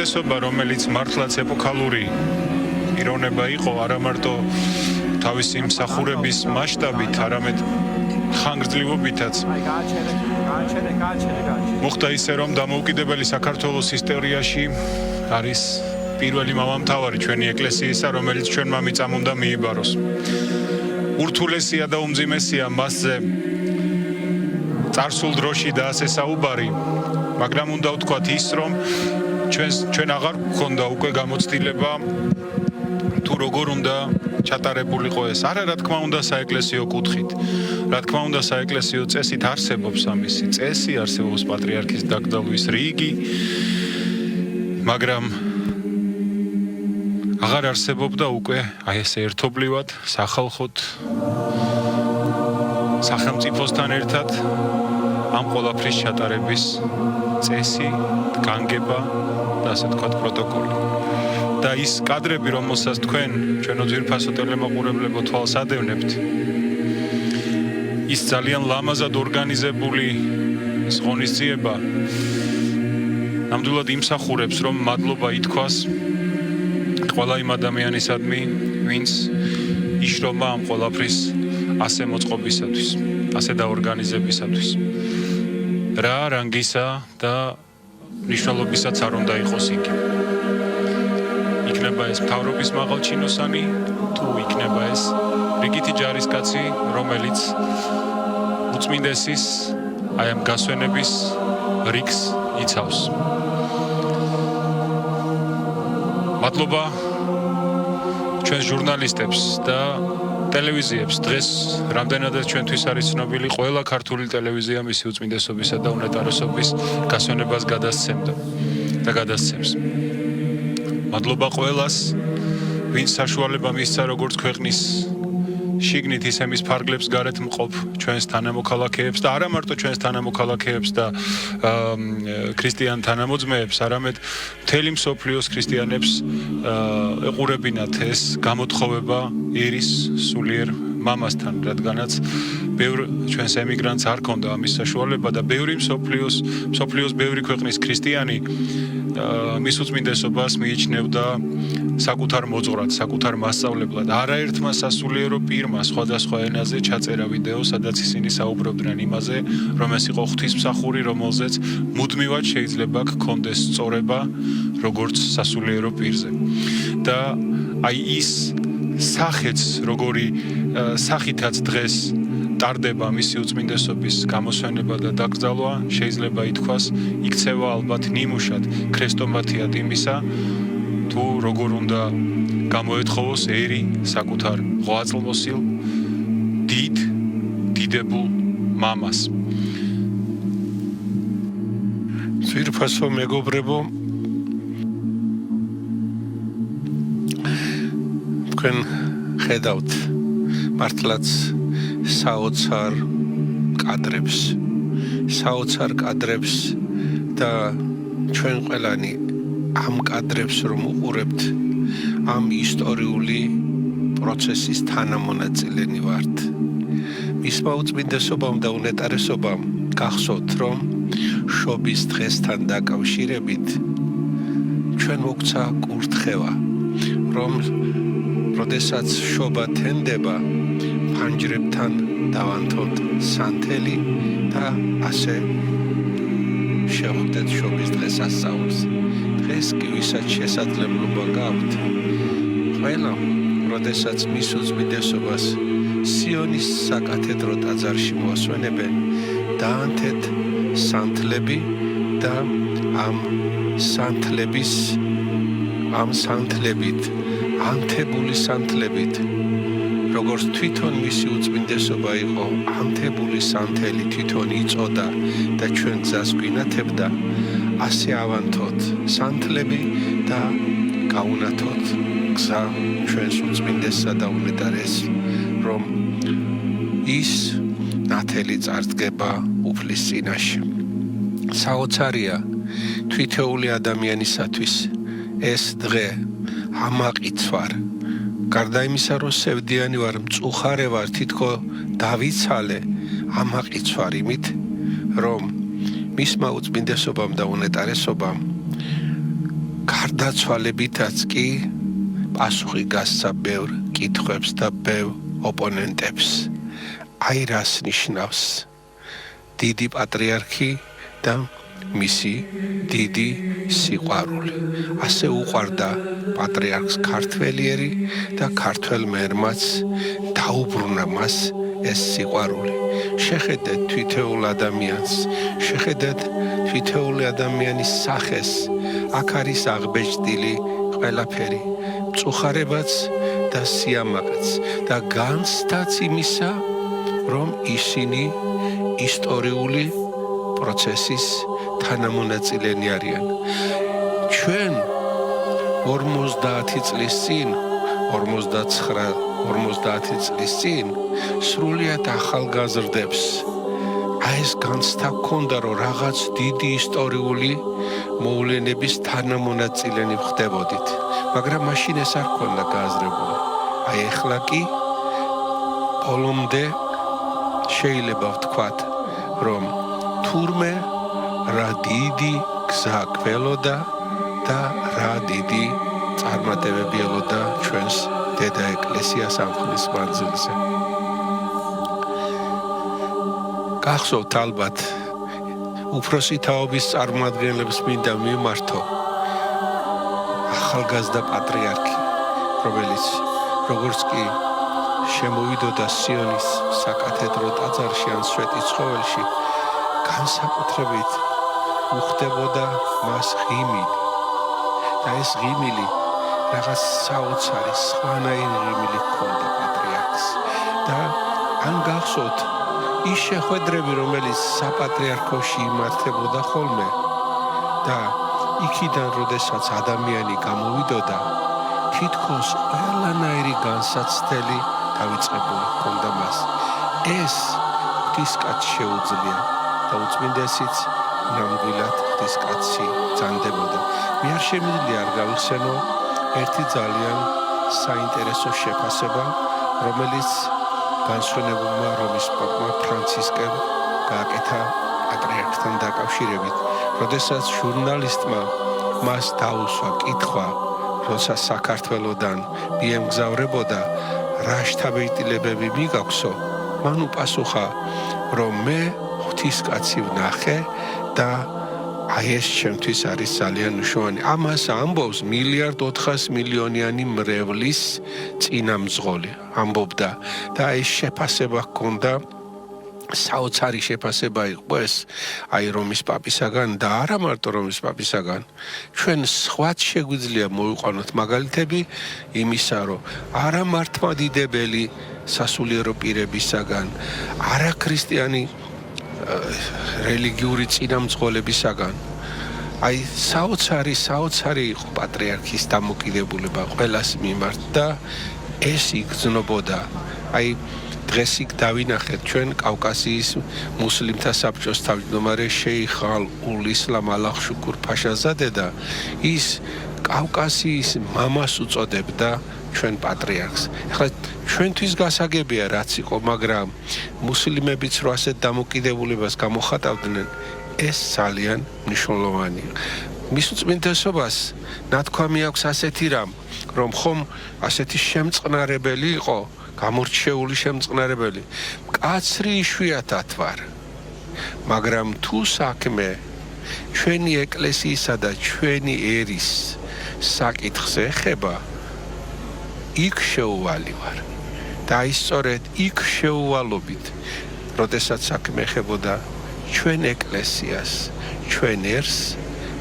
უწმინდესობა, რომელიც მართლაც ეპოქალური პიროვნება იყო, არა მარტო თავისი მსახურების მასშტაბით, არამედ ხანგრძლივობითაც. მოხდა ისე, რომ დამოუკიდებელი საქართველოს ისტორიაში არის პირველი მამამთავარი ჩვენი ეკლესიისა, რომელიც ჩვენმა მიწამ უნდა მიიბაროს. ურთულესია და უმძიმესია მასზე წარსულ დროში და ასე საუბარი, მაგრამ უნდა ვთქვათ ის, რომ ჩვენ აღარ გვქონდა უკვე გამოცდილება თუ როგორ უნდა ჩატარებულიყო ეს. არა, რა თქმა უნდა, საეკლესიო კუთხით. რა თქმა უნდა, საეკლესიო წესით არსებობს ამისი წესი, არსებობს პატრიარქის დაკრძალვის რიგი, მაგრამ აღარ არსებობდა უკვე აი ესე ერთობლივად სახალხოდ სახელმწიფოსთან ერთად ამ ყველაფრის ჩატარების წესი, განგება და ასე თქვათ პროტოკოლი. და ის კადრები, რომელსაც თქვენ ჩვენო ძვირფასო ტელემოყურებლებო თვალს ადევნებთ, ის ძალიან ლამაზად ორგანიზებული ღონისძიება ნამდვილად იმსახურებს, რომ მადლობა ითქვას ყველა იმ ადამიანისადმი, ვინც იშრომა ამ ყველაფრის ასე მოწყობისათვის, ასე დაორგანიზებისათვის. რა რანგისა და მნიშვნელობისაც არ უნდა იყოს იგი. იქნება ეს მთავრობის მაღალჩინოსანი, თუ იქნება ეს რიგითი ჯარისკაცი, რომელიც უწმინდესის აი ამ გასვენების რიგს იცავს. მადლობა ჩვენს ჟურნალისტებს და ტელევიზიებს. დღეს რამდენადაც ჩვენთვის არის ცნობილი, ყველა ქართული ტელევიზია მისი უწმინდესობისა და უნეტარესობის გასვენებას გადასცემდა და გადასცემს. მადლობა ყველას, ვინც საშუალება მისცა როგორც ქვეყნის შიგნით ისე მის ფარგლებს გარეთ მყოფ ჩვენს თანამოქალაქეებს და არა მარტო ჩვენს თანამოქალაქეებს და ქრისტიან თანამოძმეებს, არამედ მთელი მსოფლიოს ქრისტიანებს ეყურებინათ ეს გამოთხოვება ერის სულიერ მამასთან, რადგანაც ბევრ ჩვენს ემიგრანტს არ ქონდა ამის საშუალება და ბევრი მსოფლიოს ბევრი ქვეყნის ქრისტიანი მის უწმინდესობას მიიჩნევდა საკუთარ მოძღვრად, საკუთარ მასწავლებლად. არაერთმა სასულიერო პირმა სხვადასხვა ენაზე ჩაწერა ვიდეო, სადაც ისინი საუბრობდნენ იმაზე, რომ ეს იყო ღვთისმსახური, რომელზეც მუდმივად შეიძლება გქონდეს სწორება, როგორც სასულიერო პირზე. და აი ის სახეც, როგორი სახითაც დღეს ტარდება მისი უწმინდესობის გამოსვენება და დაკრძალვა, შეიძლება ითქვას, იქცევა ალბათ ნიმუშად, ქრესტომათიად იმისა, თუ როგორ უნდა გამოეთხოვოს ერი საკუთარ ღვაწლმოსილ დიდებულ მამას. ძვირფასო მეგობრებო, თქვენ ხედავთ მართლაც საოცარ კადრებს და ჩვენ ყველანი ამ კადრებს რომ უყურებთ, ამ ისტორიული პროცესის თანამონაწილენი ვართ. მისმა უწმინდესობამ და უნეტარესობამ გახსოვთ, რომ შობის დღესთან დაკავშირებით ჩვენ მოგცა კურთხევა, რომ როდესაც შობა თენდება, ფანჯრებთან დავანთოთ სანთელი და ასე შევხვდეთ შობის დღესასწაულს. დღეს კი ვისაც შესაძლებლობა გაქვთ, ყველა, როდესაც მის უწმინდესობას სიონის საკათედრო ტაძარში მოასვენებენ, დაანთეთ სანთლები და ამ სანთლებით, ანთებული სანთლებით, როგორც თვითონ მისი უწმინდესობა იყო ანთებული სანთელი, თვითონ იწოდა და ჩვენ გზას გვინათებდა, ასე ავანთოთ სანთლები და გაუნათოთ გზა ჩვენს უწმინდესსა და უნეტარეს, რომ ის ნათელი წარდგება უფლის წინაშე. საოცარია თვითეული ადამიანისათვის ეს დღე, ამაყიცვარ. გარდა იმისა, რომ სევდიანი ვარ, მწუხარე ვარ, თითქო დავიცალე, ამაყიცვარ იმით, რომ მისმა უწმინდესობამ და უნეტარესობამ გარდაცვალებითაც კი პასუხი გასცა ბევრ კითხვებს და ბევრ ოპონენტებს. აი რას ნიშნავს დიდი პატრიარქი და მისი დიდი სიყვარული. ასე უყვარდა პატრიარქს ქართველიერი და ქართველ მერმაც დაუბრუნა მას ეს სიყვარული. შეხედეთ თვითეულ ადამიანს, შეხედეთ თვითეული ადამიანის სახეს. აქ არის აღბეჭდილი ყველაფერი, მწუხარებაც და სიამაყეც და განცდაც იმისა, რომ ისინი ისტორიული პროცესის თანამონაწილენი არიან. ჩვენ 50 წლის წინ 50 წლის წინ სრულიად ახალგაზრდებს აი ეს განცდა ჰქონდა, რომ რაღაც დიდი ისტორიული მოვლენების თანამონაწილენი ხდებოდით, მაგრამ მაშინ ეს არ ჰქონდა გააზრებული. აი ეხლა კი ბოლომდე შეიძლება ვთქვათ, რომ თურმე რა დიდი გზა გველოდა და რა დიდი წარმატებები ელოდა ჩვენს დედა ეკლესიას ამხნის მანძილზე. გახსოვთ ალბათ უფროსი თაობის წარმომადგენლებს მინდა მიმართო ახალგაზრდა პატრიარქი, რომელიც როგორც კი შემოვიდოდა სიონის საკათედრო ტაძარში ან სვეტიცხოველში, განსაკუთრებით უხდებოდა მას ღიმილი. და ეს ღიმილი რაღაც საოცარი სხვანაირი ღიმილი ჰქონდა პატრიარქს. და ან გახსოვთ ის შეხვედრები, რომელიც საპატრიარქოში იმართებოდა ხოლმე და იქიდან როდესაც ადამიანი გამოვიდოდა, თითქოს ყველანაირი განსაცდელი დავიწყებული ჰქონდა მას. ეს ღვთისკაცს შეუძლია და უწმინდესიც ნამდვილად ღვთისკაცი ძანდებოდა. მე არ შემიძლია არ გავიხსენო ერთი ძალიან საინტერესო შეფასება, რომელიც განსვენებულმა რომის პაპმა ფრანცისკემ გააკეთა პატრიარქთან დაკავშირებით. როდესაც ჟურნალისტმა მას დაუსვა კითხვა, როცა საქართველოდან მიემგზავრებოდა, რა შთაბეჭდილებები მიგაქვსო, მან უპასუხა, რომ მე ღვთისკაცი ვნახე და აი ეს ჩემთვის არის ძალიან მნიშვნელოვანი. ამას ამბობს 1,400,000,000-იანი მრევლის წინამძღოლი ამბობდა და ეს შეფასება ჰქონდა, საოცარი შეფასება იყო ეს აი რომის პაპისაგან და არა მარტო რომის პაპისაგან. ჩვენ სხვაც შეგვიძლია მოვიყვანოთ მაგალითები იმისა, რომ არა მართლმადიდებელი სასულიერო პირებისაგან, არა ქრისტიანი რელიგიური წინამძღოლებისაგან. აი საოცარი იყო პატრიარქის დამოკიდებულება ყველას მიმართ და ეს იგრძნობოდა. აი დღეს იქ დავინახეთ ჩვენ კავკასიის მუსლიმთა საბჭოს თავმჯდომარე შეიხ ალ-ისლამ ალაღშუკურ ფაშაზადე და ის კავკასიის მამას უწოდებდა ჩვენ პატრიარქს. ახლა ჩვენთვის გასაგებია რაც იყო, მაგრამ მუსლიმებიც რო ასეთ დამოკიდებულებას გამოხატავდნენ, ეს ძალიან მნიშვნელოვანია. მის უწმინდესობას ნათქვამი აქვს ასეთი რამ, რომ ხომ ასეთი შემწყნარებელი იყო, გამორჩეული შემწყნარებელი. მკაცრი იშვიათად ვარ, მაგრამ თუ საქმე ჩვენი ეკლესიისა და ჩვენი ერის საკითხს ეხება, იქ შეუვალი ვარ. და აი სწორედ იქ შეუვალობით, როდესაც საქმე ეხებოდა ჩვენ ეკლესიას, ჩვენ ერს,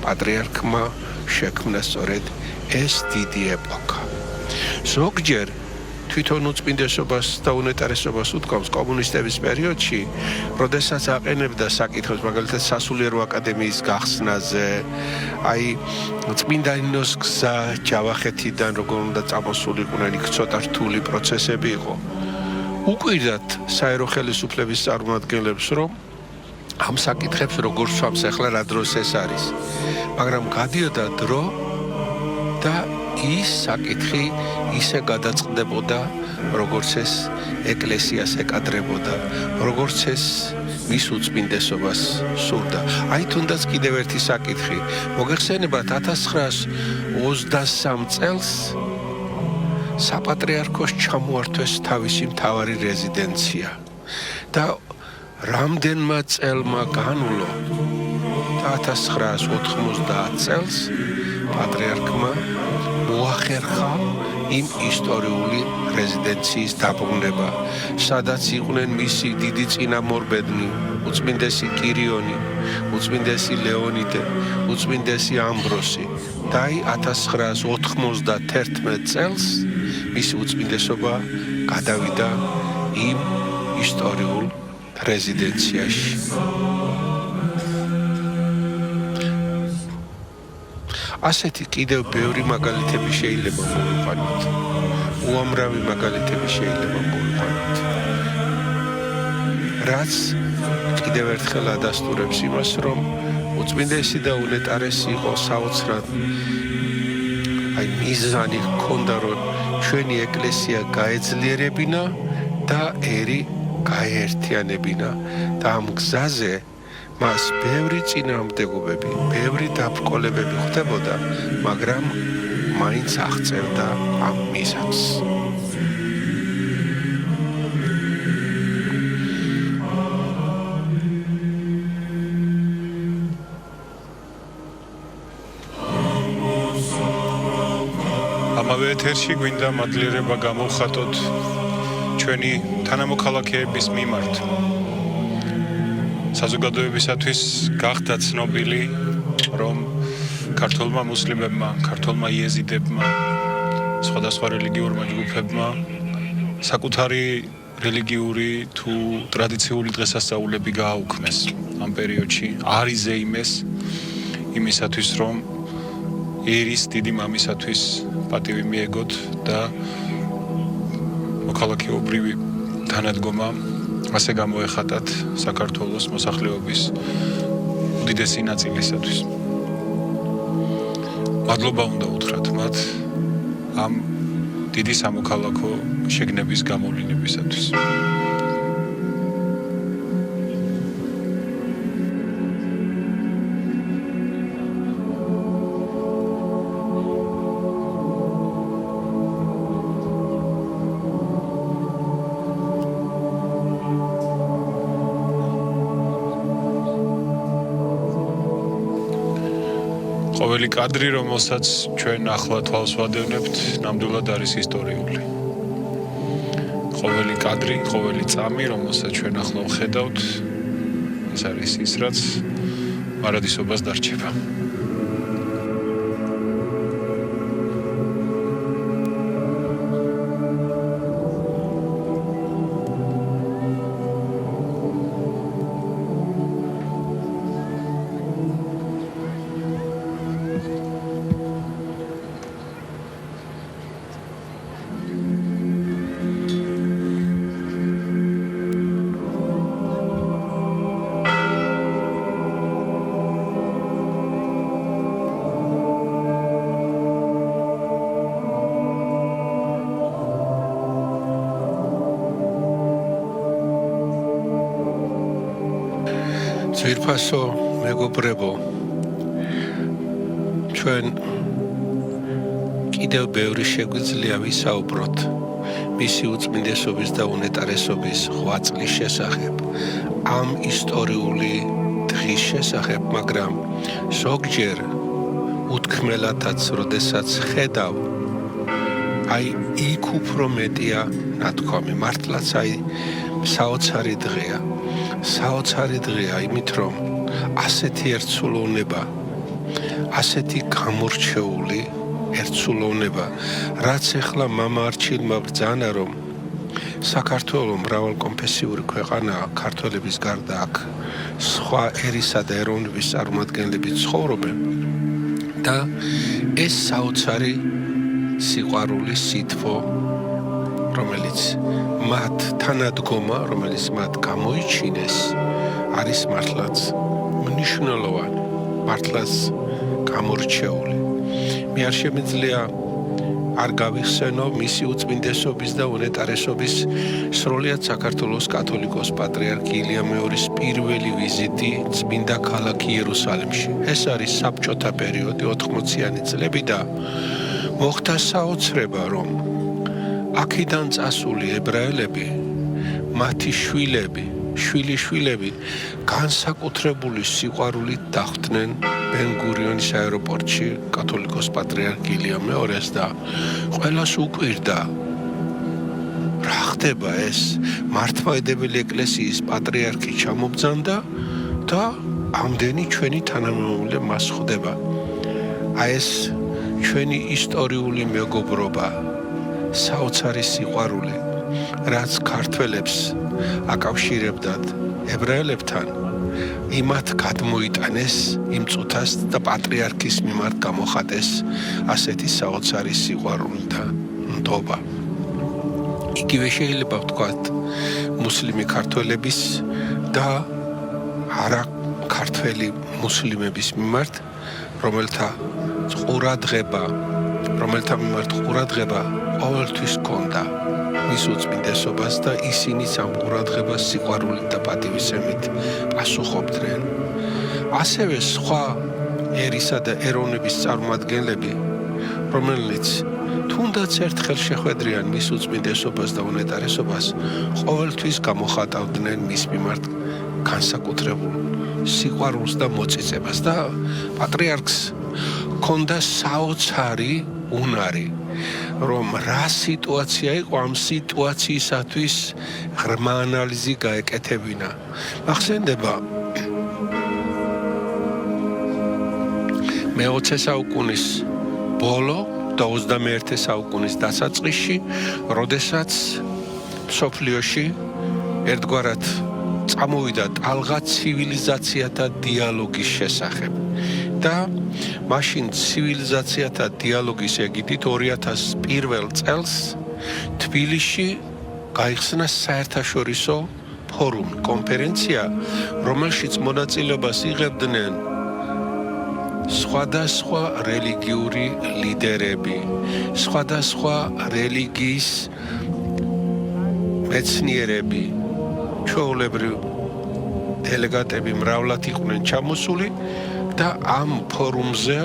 პატრიარქმა შექმნა სწორედ ეს დიდი ეპოქა. ზოგჯერ თვითონ უწმინდესობას და უნეტარესობას უთქვამს კომუნისტების პერიოდში, როდესაც აყენებდა საკითხებს, მაგალითად სასულიერო აკადემიის გახსნაზე, აი წმინდა ნინოს გზა ჯავახეთიდან როგორ უნდა წამოსულიყვნენ, იქ ცოტა რთული პროცესები იყო. უკვირდათ საერო ხელისუფლების წარმომადგენლებს, რომ ამ საკითხებს როგორ სვამს ახლა რა დროს ეს არის. მაგრამ გადიოდა დრო და ის საკითხი ისე გადაწყდებოდა, როგორც ეს ეკლესიას ეკადრებოდა, როგორც ეს მის უწმინდესობას სურდა. აი თუნდაც კიდევ ერთი საკითხი. მოგეხსენებათ 1923 წელს საპატრიარქოს ჩამოართვეს თავისი მთავარი რეზიდენცია და რამდენმა წელმა განულო და 1990 წელს პატრიარქმა მოახერხა იმ ისტორიული რეზიდენციის დაბრუნება, სადაც იყვნენ მისი დიდი წინამორბედნი, უწმინდესი კირიონი, უწმინდესი ლეონიდე, უწმინდესი ამბროსი. და 1991 წელს მისი უწმინდესობა გადავიდა იმ ისტორიულ რეზიდენციაში. ასეთი კიდევ ბევრი მაგალითები შეიძლება მოვიყვანოთ. უამრავი მაგალითები შეიძლება მოვიყვანოთ. რაც კიდევ ერთხელ ადასტურებს იმას, რომ უწმინდესი და უნეტარესი იყო საოცრად აი მიზანი ჰქონდა, რომ ჩვენი ეკლესია გაეძლიერებინა და ერი გაეერთიანებინა და ამ გზაზე მას ბევრი წინააღმდეგობები, ბევრი დაბრკოლებები ხდებოდა, მაგრამ მაინც აღწევდა ამ მიზანს. ამავე ეთერში გვინდა მადლიერება გამოვხატოთ ჩვენი თანამოქალაქეების მიმართ. საზოგადოებისათვის გახდა ცნობილი, რომ ქართველმა მუსლიმებმა, ქართველმა იეზიდებმა, სხვადასხვა რელიგიურმა ჯგუფებმა საკუთარი რელიგიური თუ ტრადიციული დღესასწაულები გააუქმეს ამ პერიოდში, არ იზეიმეს იმისათვის, რომ ერის დიდი მამისათვის პატივი მიეგოთ და მოქალაქეობრივი თანადგომა ასე გამოეხატათ საქართველოს მოსახლეობის უდიდესი ნაწილისათვის. მადლობა უნდა უთხრათ მათ ამ დიდი სამოქალაქო შეგნების გამოვლინებისათვის. ყოველი კადრი, რომელსაც ჩვენ ახლა თვალს ვადევნებთ, ნამდვილად არის ისტორიული. ყოველი კადრი, ყოველი წამი, რომელსაც ჩვენ ახლა ვხედავთ, ეს არის ის, რაც პარადისობას დარჩება. ძვირფასო მეგობრებო, ჩვენ კიდევ ბევრი შეგვიძლია ვისაუბროთ მისი უწმინდესობის და უნეტარესობის ღვაწლის შესახებ, ამ ისტორიული დღის შესახებ, მაგრამ ზოგჯერ უთქმელათაც, როდესაც ხედავ, აი იქ უფრო მეტია ნათქვამი, მართლაც აი საოცარი დღეა. საოცარი დღეა იმით, რომ ასეთი ერთსულოვნება, ასეთი გამორჩეული ერთსულოვნება, რაც ახლა მამა არჩილმა ბრძანა, რომ საქართველო მრავალკონფესიური ქვეყანაა, ქართველების გარდა აქ სხვა ერისა და ეროვნების წარმომადგენლები ცხოვრობენ და ეს საოცარი სიყვარული, სითბო, რომელიც მათ თანადგომა, რომელიც მათ გამოიჩინეს, არის მართლაც მნიშვნელოვანი, მართლაც გამორჩეული. მე არ შემიძლია არ გავიხსენო მისი უწმინდესობის და უნეტარესობის სრულიად საქართველოს კათოლიკოს პატრიარქ ილია მეორის პირველი ვიზიტი წმინდა ქალაქ იერუსალიმში. ეს არის საბჭოთა პერიოდი 80-იანი წლები და მოხდა საოცრება, რომ აქედან წასული ებრაელები, მათი შვილიშვილები განსაკუთრებული სიყვარულით დახვდნენ ბენ-გურიონის აეროპორტში კათოლიკოს პატრიარქ ილია მეორეს და ყველას უკვირდა რა ხდება ეს მართლმადიდებელი ეკლესიის პატრიარქი ჩამობძანდა და ამდენი ჩვენი თანამემამულე მას ხვდება. აი ეს ჩვენი ისტორიული მეგობრობა, საოცარი სიყვარული, რაც ქართველებს აკავშირებდათ ებრაელებთან, იმათ გადმოიტანეს იმ წუთას და პატრიარქის მიმართ გამოხატეს ასეთი საოცარი სიყვარული და ნდობა. იგივე შეიძლება ვთქვათ მუსლიმი ქართველების და არა ქართველი მუსლიმების მიმართ, რომელთა მიმართ ყურადღება ყოველთვის ჰქონდა მის უწმინდესობას და ისინიც ამ ყურადღებას სიყვარულით და პატივისცემით პასუხობდნენ. ასევე სხვა ერისა და ეროვნების წარმომადგენლები, რომელიც თუნდაც ერთხელ შეხვედრიან მის უწმინდესობას და უნეტარესობას, ყოველთვის გამოხატავდნენ მის მიმართ განსაკუთრებულ სიყვარულს და მოწიწებას და პატრიარქს ჰქონდა საოცარი უნარი, რომ რა სიტუაცია იყო ამ სიტუაციისათვის ღრმა ანალიზი გაეკეთებინა. მახსენდება მე-20 საუკუნის ბოლო და 21 საუკუნის დასაწყისში, როდესაც მსოფლიოში ერთგვარად წამოვიდა ტალღა ცივილიზაციათა დიალოგის შესახებ და მაშინ ცივილიზაციათა დიალოგის ეგიდით 2001 წელს თბილისში გაიხსნა საერთაშორისო ფორუმი, კონფერენცია, რომელშიც მონაწილეობას იღებდნენ სხვადასხვა რელიგიური ლიდერები, სხვადასხვა რელიგიის მეცნიერები, ჩვეულებრივ დელეგატები მრავლად იყვნენ ჩამოსული და ამ ფორუმზე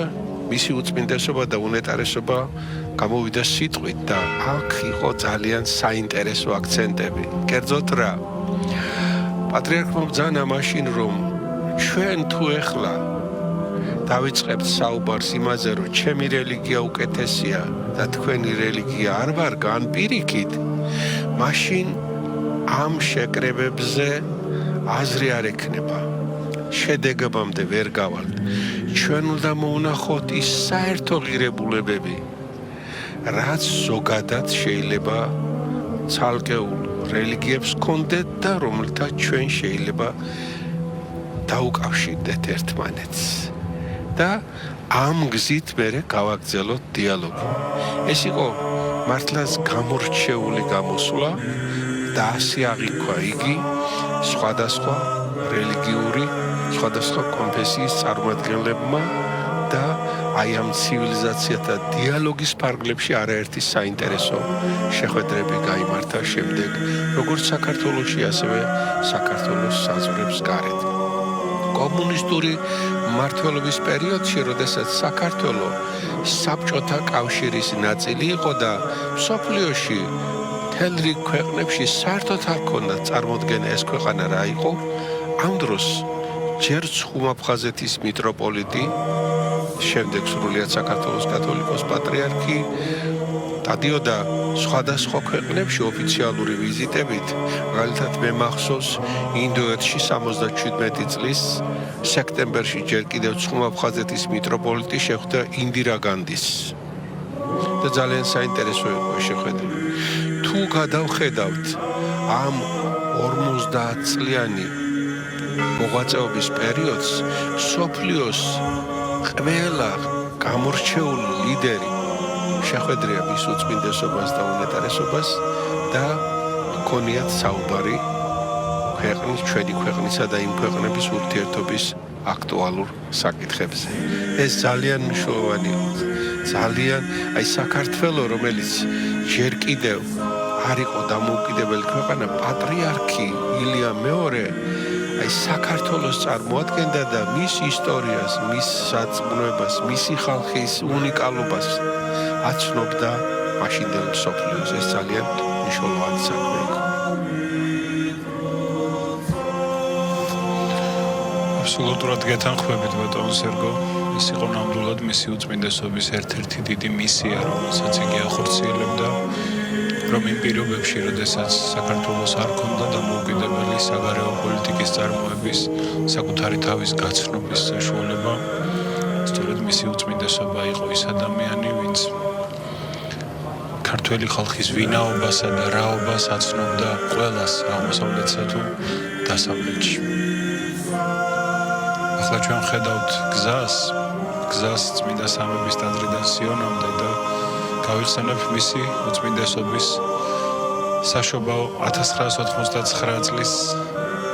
მისი უწმინდესობა და უნეტარესობა გამოვიდა სიტყვით და აქ იყო ძალიან საინტერესო აქცენტები. კერძოდ რა, პატრიარქმა ბრძანა მაშინ, რომ ჩვენ თუ ეხლა დავიწყებთ საუბარს იმაზე, რომ ჩემი რელიგია უკეთესია და თქვენი რელიგია არ ვარ განპირიქით, მაშინ ამ შეკრებებზე აზრი არ ექნება. შედეგებამდე ვერ გავალთ. ჩვენ უნდა მოვნახოთ ის საერთო ღირებულებები, რაც ზოგადად შეიძლება ცალკეულ რელიგიებს ჰქონდეთ და რომელთა ჩვენ შეიძლება დაუკავშირდეთ ერთმანეთს. და ამ გზით მერე გავაგრძელოთ დიალოგი. ეს იყო მართლაც გამორჩეული გამოსვლა და ასე აღიქვა იგი სხვადასხვა რელიგიური, სხვადასხვა კონფესიის წარმომადგენლებმა და აი ამ ცივილიზაციათა დიალოგის ფარგლებში არაერთი საინტერესო შეხვედრები გაიმართა შემდეგ, როგორც საქართველოში, ასევე საქართველოს საზღვრებს გარეთ. კომუნისტური მმართველობის პერიოდში, როდესაც საქართველო საბჭოთა კავშირის ნაწილი იყო და მსოფლიოში მთელ რიგ ქვეყნებში საერთოდ არ ჰქონდა წარმოდგენა ეს ქვეყანა რა იყო, ამ დროს ჯერ ცხუმაფხაზეთის მიტროპოლიტი, შემდეგ სრულიად საქართველოს კათოლიკოს პატრიარქი დადიოდა სხვადასხვა ქვეყნებში ოფიციალური ვიზიტებით, მაგალითად მე მახსოვს ინდოეთში 77 წლის სექტემბერში ჯერ კიდევ ცხუმაფხაზეთის მიტროპოლიტი შეხვდა ინდირა განდის და ძალიან საინტერესო იყო შეხვედრა. თუ გადავხედავთ ამ 50 წლიანი მოღვაწეობის პერიოდს, მსოფლიოს ყველა გამორჩეული ლიდერი შეხვედრია მის უწმინდესობას და უნეტარესობას და ჰქონიათ საუბარი ქვეყნის, ჩვენი ქვეყნისა და იმ ქვეყნების ურთიერთობის აქტუალურ საკითხებზე. ეს ძალიან მნიშვნელოვანია. ძალიან აი საქართველო, რომელიც ჯერ კიდევ არ იყო დამოუკიდებელი ქვეყანა, პატრიარქი ილია მეორე აი საქართველოს წარმოადგენდა და მის ისტორიას, მის სარწმუნოებას, მისი ხალხის უნიკალობას აცნობდა მაშინდელ მსოფლიოს. ეს ძალიან მნიშვნელოვანი საქმე იყო. აბსოლუტურად გეთანხმებით ბატონ სერგო. ეს იყო ნამდვილად მისი უწმინდესობის ერთ-ერთი დიდი მისია, რომელსაც იგი ახორციელებდა, რომ იმ პირობებში, როდესაც საქართველოს არ ჰქონდა დამოუკიდებელი საგარეო პოლიტიკის წარმოების, საკუთარი თავის გაცნობის საშუალება, სწორედ მისი უწმინდესობა იყო ის ადამიანი, ვინც ქართველი ხალხის ვინაობასა და რაობას აცნობდა ყველას აღმოსავლეთსა თუ დასავლეთში. ახლა ჩვენ ხედავთ გზას წმინდა სამების ტაძრიდან სიონამდე და გავიხსენებ მისი უწმინდესობის საშობაო 1999 წლის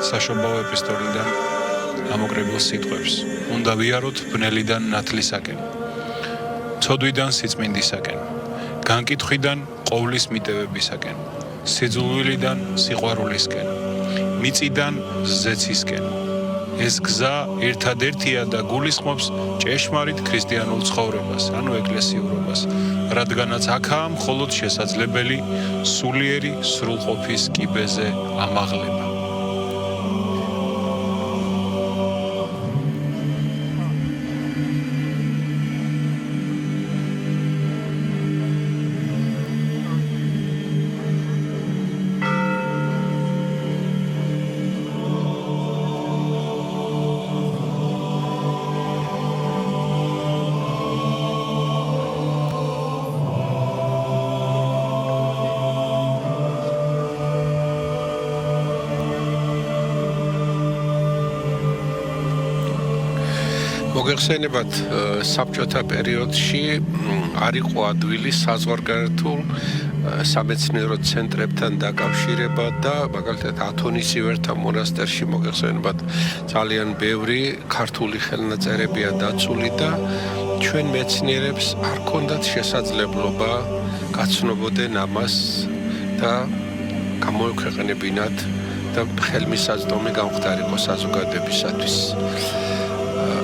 საშობაო ეპისტოლიდან ამოკრებილ სიტყვებს. უნდა ვიაროთ ბნელიდან ნათლისაკენ, ცოდვიდან სიწმინდისაკენ, განკითხვიდან ყოვლის მიტევებისაკენ, სიძულვილიდან სიყვარულისკენ, მიწიდან ზეცისკენ. ეს გზა ერთადერთია და გულისხმობს ჭეშმარიტ ქრისტიანულ ცხოვრებას, ანუ ეკლესიურობას, რადგანაც აქაა მხოლოდ შესაძლებელი სულიერი სრულყოფის კიბეზე ამაღლება. მოგეხსენებათ საბჭოთა პერიოდში არ იყო ადვილი საზღვარგარეთულ სამეცნიერო ცენტრებთან დაკავშირება და მაგალითად ათონისივერთა მონასტერში მოგეხსენებათ ძალიან ბევრი ქართული ხელნაწერებია დაცული და ჩვენ მეცნიერებს არ ქონდათ შესაძლებლობა გაცნობოდნენ ამას და გამოექვეყნებინათ და ხელმისაწვდომი გამხდარიყო საზოგადოებისათვის.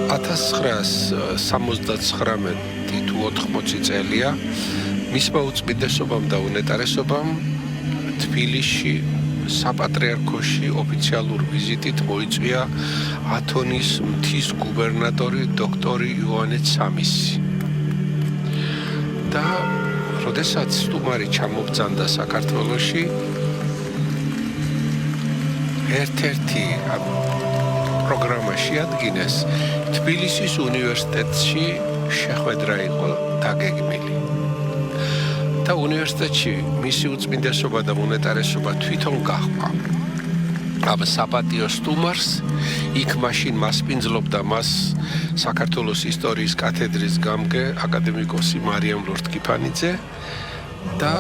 1979 თუ 80 წელია მისმა უწმინდესობამ და უნეტარესობამ თბილისში საპატრიარქოში ოფიციალურ ვიზიტით მოიწვია ათონის მთის გუბერნატორი დოქტორი იოანე ცამისი. და როდესაც სტუმარი ჩამობძანდა საქართველოში ერთ-ერთი პროგრამაში ადგინეს თბილისის უნივერსიტეტში შეხვედრა იყო დაგეგმილი. და უნივერსიტეტში მისი უწმინდესობა და მონეტარესობა თვითონ გაჰყვა. ამ საპატიო სტუმარს იქ მაშინ მასპინძლობდა მას საქართველოს ისტორიის კათედრის გამგე აკადემიკოსი მარიამ ლორთქიფანიძე და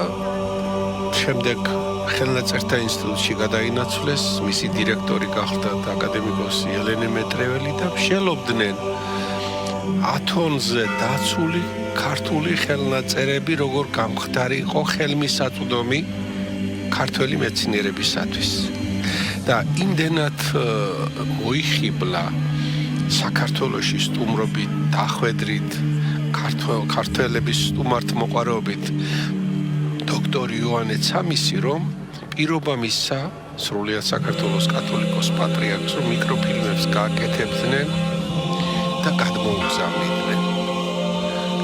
შემდეგ ხელნაწერთა ინსტიტუტში გადაინაცვლეს, მისი დირექტორი გახდა აკადემიკოსი ელენე მეტრეველი და მსჯელობდნენ ათონზე დაცული ქართული ხელნაწერები როგორ გამხდარიყო ხელმისაწვდომი ქართველი მეცნიერებისათვის. და იმდენად მოიხიბლა საქართველოში სტუმრობით, დახვედრით, ქართველების სტუმართმოყვარეობით დოქტორი იოანე ცამისი, რომ პირობა მისცა სრულიად საქართველოს კათოლიკოს პატრიარქს, რომ მიკროფილმებს გააკეთებდნენ და გადმოუგზავნიდნენ.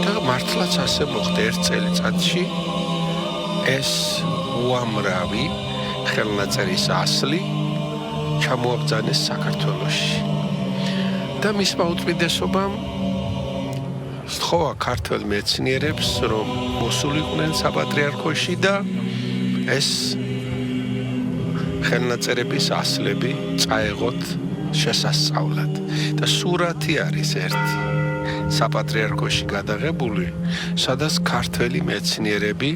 და მართლაც ასე მოხდა ერთ წელიწადში ეს უამრავი ხელნაწერის ასლი ჩამოაბრძანეს საქართველოში. და მისმა უწმინდესობამ სთხოვა ქართველ მეცნიერებს, რომ მოსულიყვნენ საპატრიარქოში და ეს ხელნაწერების ასლები წაეღოთ შესასწავლად. და სურათი არის ერთი საპატრიარქოში გადაღებული, სადაც ქართველი მეცნიერები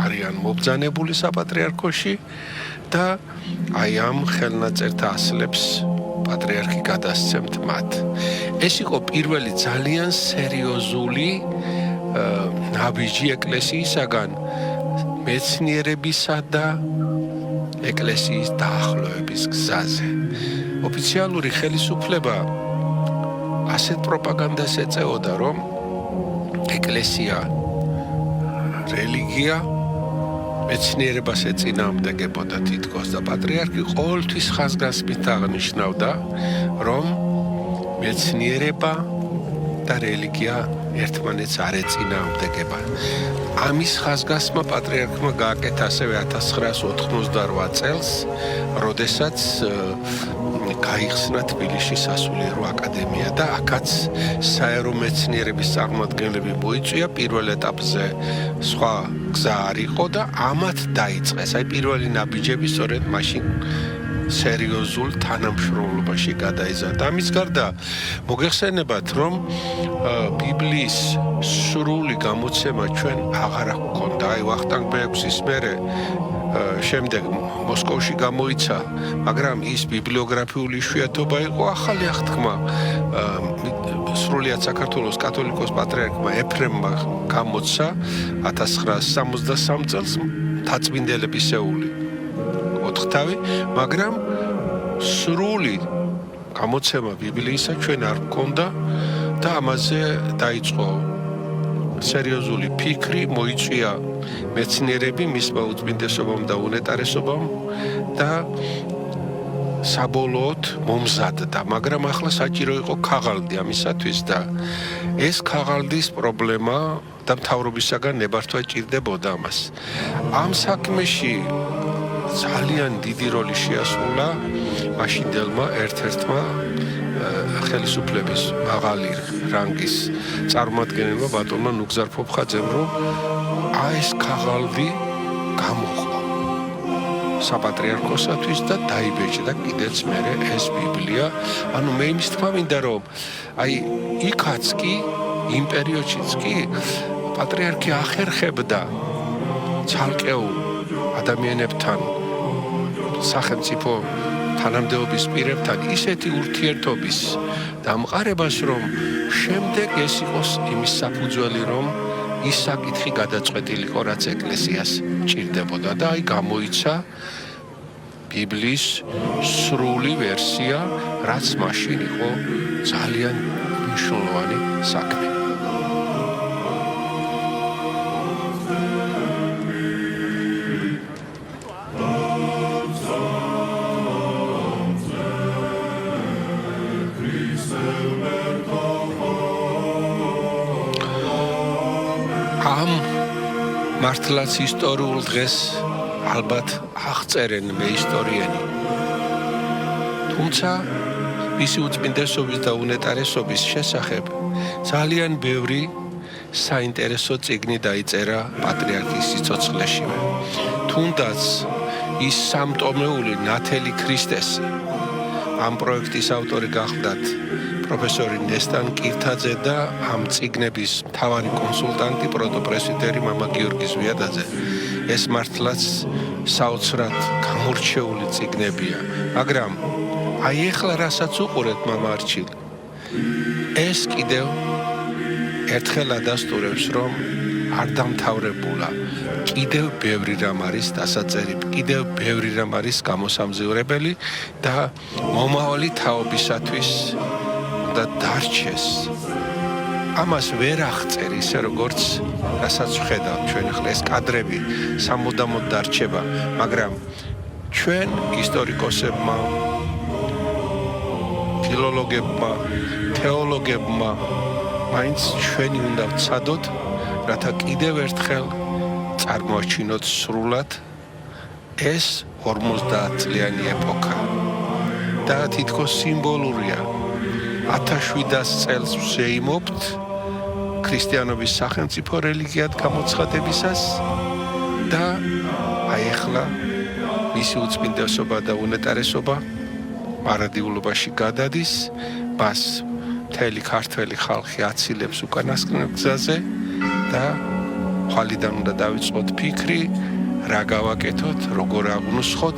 არიან მობრძანებული საპატრიარქოში და აი ამ ხელნაწერთა ასლებს პატრიარქი გადასცემთ მათ. ეს იყო პირველი ძალიან სერიოზული ნაბიჯი ეკლესიისაგან მეცნიერებისა და ეკლესიის დაახლოების გზაზე. ოფიციალური ხელისუფლება ასეთ პროპაგანდას ეწეოდა, რომ ეკლესია რელიგია მეცნიერებას ეწინააღმდეგებოდა თითქოს და პატრიარქი ყოველთვის ხაზგასმით აღნიშნავდა, რომ მეცნიერება და რელიგია ერთმანეთს არ ეწინააღმდეგება. ამის ხაზგასმა პატრიარქმა გააკეთა ასევე 1988 წელს, როდესაც გაიხსნა თბილისში სასულიერო აკადემია და აქაც საერო მეცნიერების წარმომადგენლები მოიწვია. პირველ ეტაპზე სხვა გზა არ იყო და ამათ დაიწყეს. აი პირველი ნაბიჯები სწორედ მაშინ სერიოზულ თანამშრომლობაში გადაიზარდა. ამის გარდა მოგეხსენებათ, რომ ბიბლიის სრული გამოცემა ჩვენ აღარ გვქონდა. აი ვახტანგ ბეგვსის მერე შემდეგ მოსკოვში გამოიცა, მაგრამ ის ბიბლიოგრაფიული იშვიათობა იყო. ახალი აღთქმა სრულიად საქართველოს კათოლიკოს პატრიარქმა ეფრემმა გამოცა 1963 წელს თაწმინდელებისეული 4 თავი, მაგრამ სრული გამოცემა ბიბლიისა ჩვენ არ გვქონდა და ამაზე დაიწყო სერიოზული ფიქრი, მოიწვია მეცნიერები მისმა უწმინდესობამ და უნეტარესობამ და საბოლოოდ მომზადდა, მაგრამ ახლა საჭირო იყო ქაღალდი ამისათვის და ეს ქაღალდის პრობლემა და მთავრობისაგან ნებართვა ჭირდებოდა ამას. ამ საქმეში ძალიან დიდი როლი შეასრულა მაშინდელმა ერთ-ერთმა ხელისუფლების მაღალი რანგის წარმომადგენელმა ბატონმა ნუგზარ ფოფხაძემ, რომ ეს ქაღალდი გამოყო საპატრიარქოსათვის და დაიბეჭდა კიდეც მერე ეს ბიბლია. ანუ მე იმის თქმა მინდა, რომ აი იქაც კი იმ პერიოდშიც კი პატრიარქი ახერხებდა ცალკეულ ადამიანებთან სახელმწიფო თანამდებობის პირებთან ისეთი ურთიერთობის დამყარებას, რომ შემდეგ ეს იყოს იმის საფუძველი, რომ ის საკითხი გადაწყვეტილიყო, რაც ეკლესიას ჭირდებოდა და აი გამოიცა ბიბლიის სრული ვერსია, რაც მაშინ იყო ძალიან მნიშვნელოვანი საქმე. ამ მართლაც ისტორიულ დღეს ალბათ აღწერენ მეისტორიენი. თუმცა მისი უწმინდესობის და უნეტარესობის შესახებ ძალიან ბევრი საინტერესო წიგნი დაიწერა პატრიარქის სიცოცხლეშივე. თუნდაც ის სამტომეული ნათელი ქრისტესი ამ პროექტის ავტორი გახლდათ პროფესორი ნესტან კირთაძე და ამ წიგნების მთავარი კონსულტანტი პროტოპრესვიტერი მამა გიორგი ზვიადაძე. ეს მართლაც საოცრად გამორჩეული წიგნებია, მაგრამ აი ეხლა რასაც უყურეთ მამა არჩილი, ეს კიდევ ერთხელ ადასტურებს, რომ არ დამთავრებულა. კიდევ ბევრი რამ არის დასაწერი, კიდევ ბევრი რამ არის გამოსამზივრებელი და მომავალი თაობისათვის და დარჩეს. ამას ვერ აღწერ ისე როგორც რასაც ვხედავთ ჩვენ ახლა ეს კადრები სამუდამოდ დარჩება, მაგრამ ჩვენ ისტორიკოსებმა, ფილოლოგებმა, თეოლოგებმა მაინც ჩვენი უნდა ვცადოთ, რათა კიდევ ერთხელ წარმოაჩინოთ სრულად ეს 50 წლიანი ეპოქა და თითქოს სიმბოლურია. 1700 წელს ვზეიმობთ ქრისტიანობის სახელმწიფო რელიგიად გამოცხადებისას და აი ახლა მისი უწმინდესობა და უნეტარესობა მარადიულობაში გადადის, მას მთელი ქართველი ხალხი აცილებს უკანასკნელ გზაზე და ხვალიდან უნდა დავიწყოთ ფიქრი, რა გავაკეთოთ, როგორ ავნუსხოთ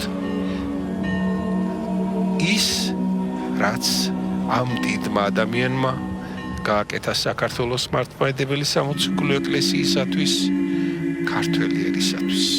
ის, რაც ამ დიდმა ადამიანმა გააკეთა საქართველოს მართლმადიდებელი სამოციქულო ეკლესიისათვის, ქართველი ერისათვის.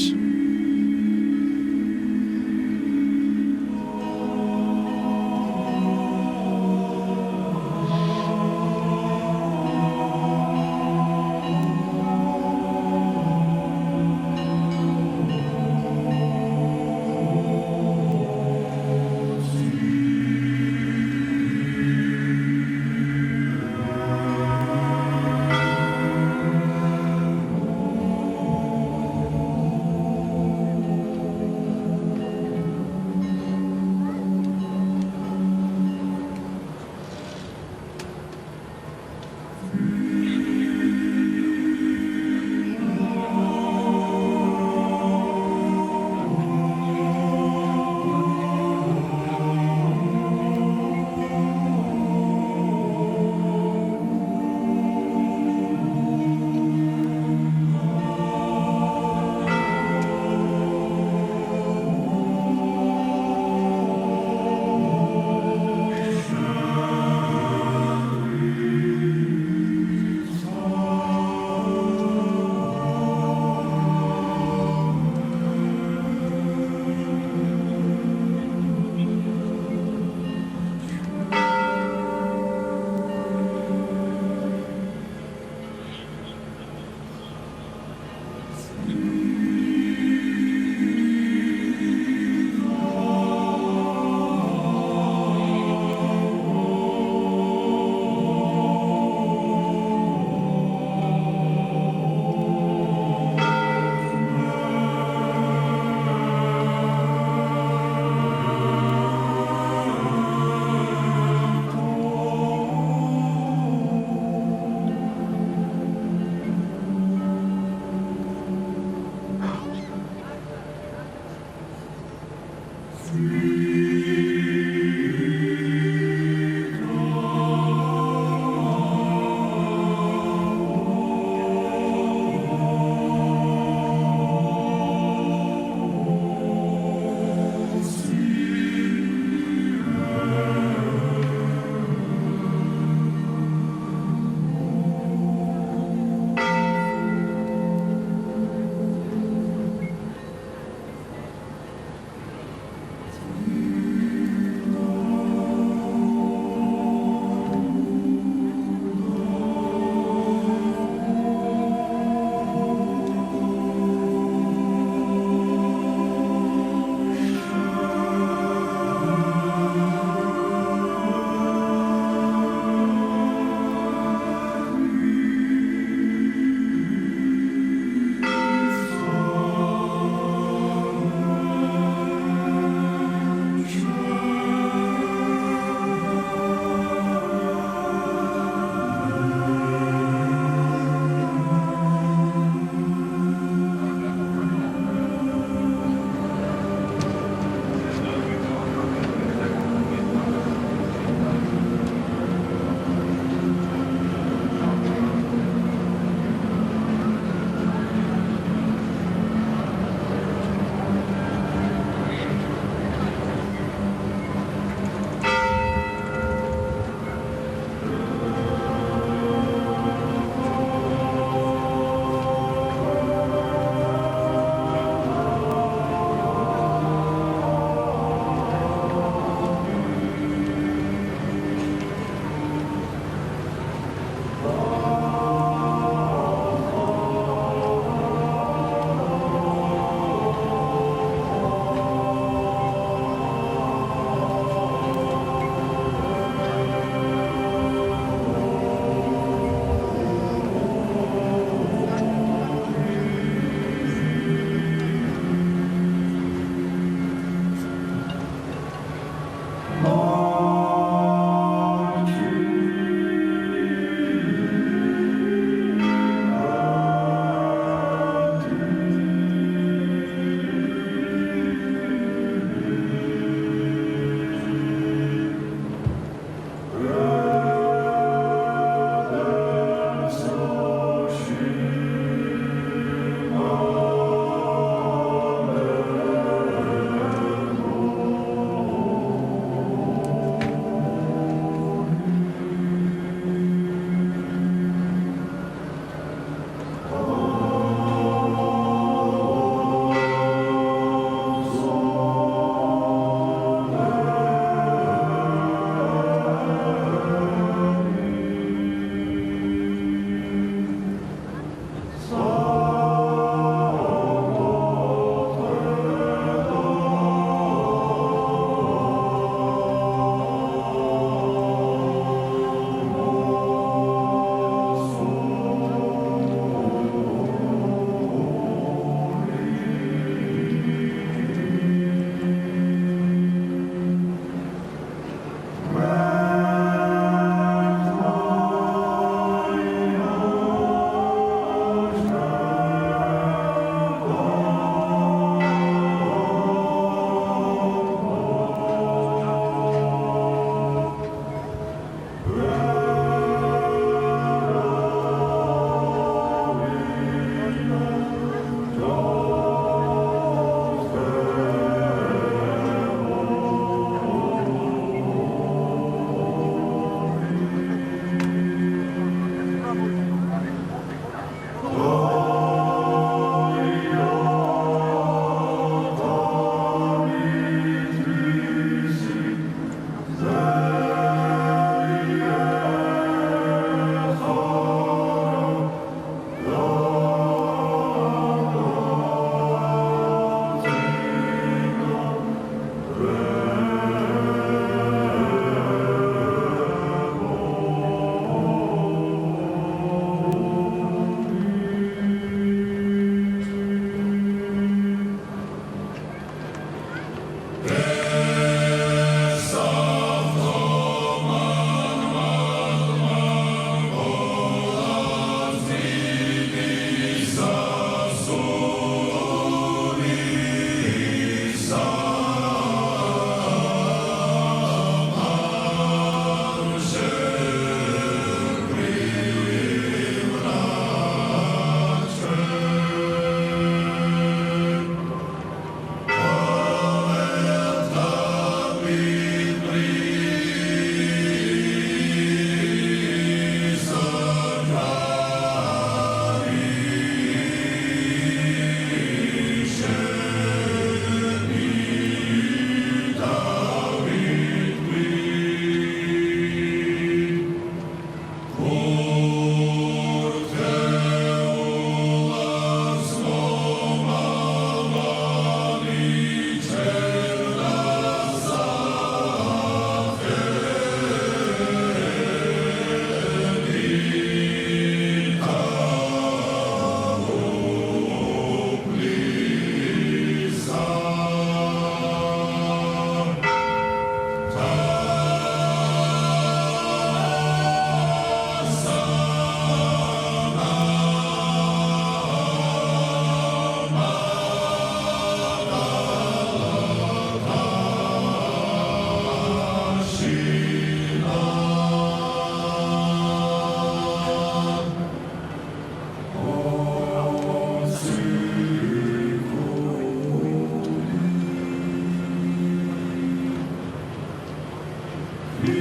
მსვლელობის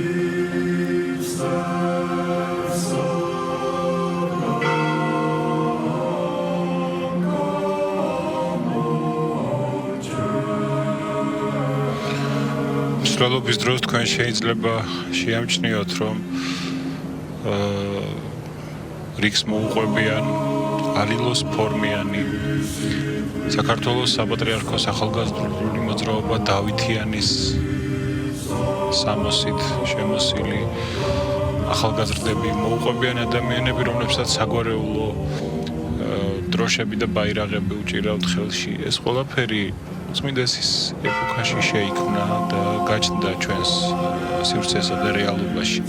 დროს თქვენ შეიძლება შეამჩნიოთ, რომ რიგს მოუყვებიან ალილოს ფორმიანი საქართველოს საპატრიარქოს ახალგაზრდული მოძრაობა დავითიანის სამოსით შემოსილი ახალგაზრდები მოუყვებიან ადამიანები, რომლებსაც საგვარეულო დროშები და ბაირაღები უჭირავთ ხელში. ეს ყველაფერი უწმინდესის ეპოქაში შეიქმნა და გაჩნდა ჩვენს სივრცესა და რეალობაში.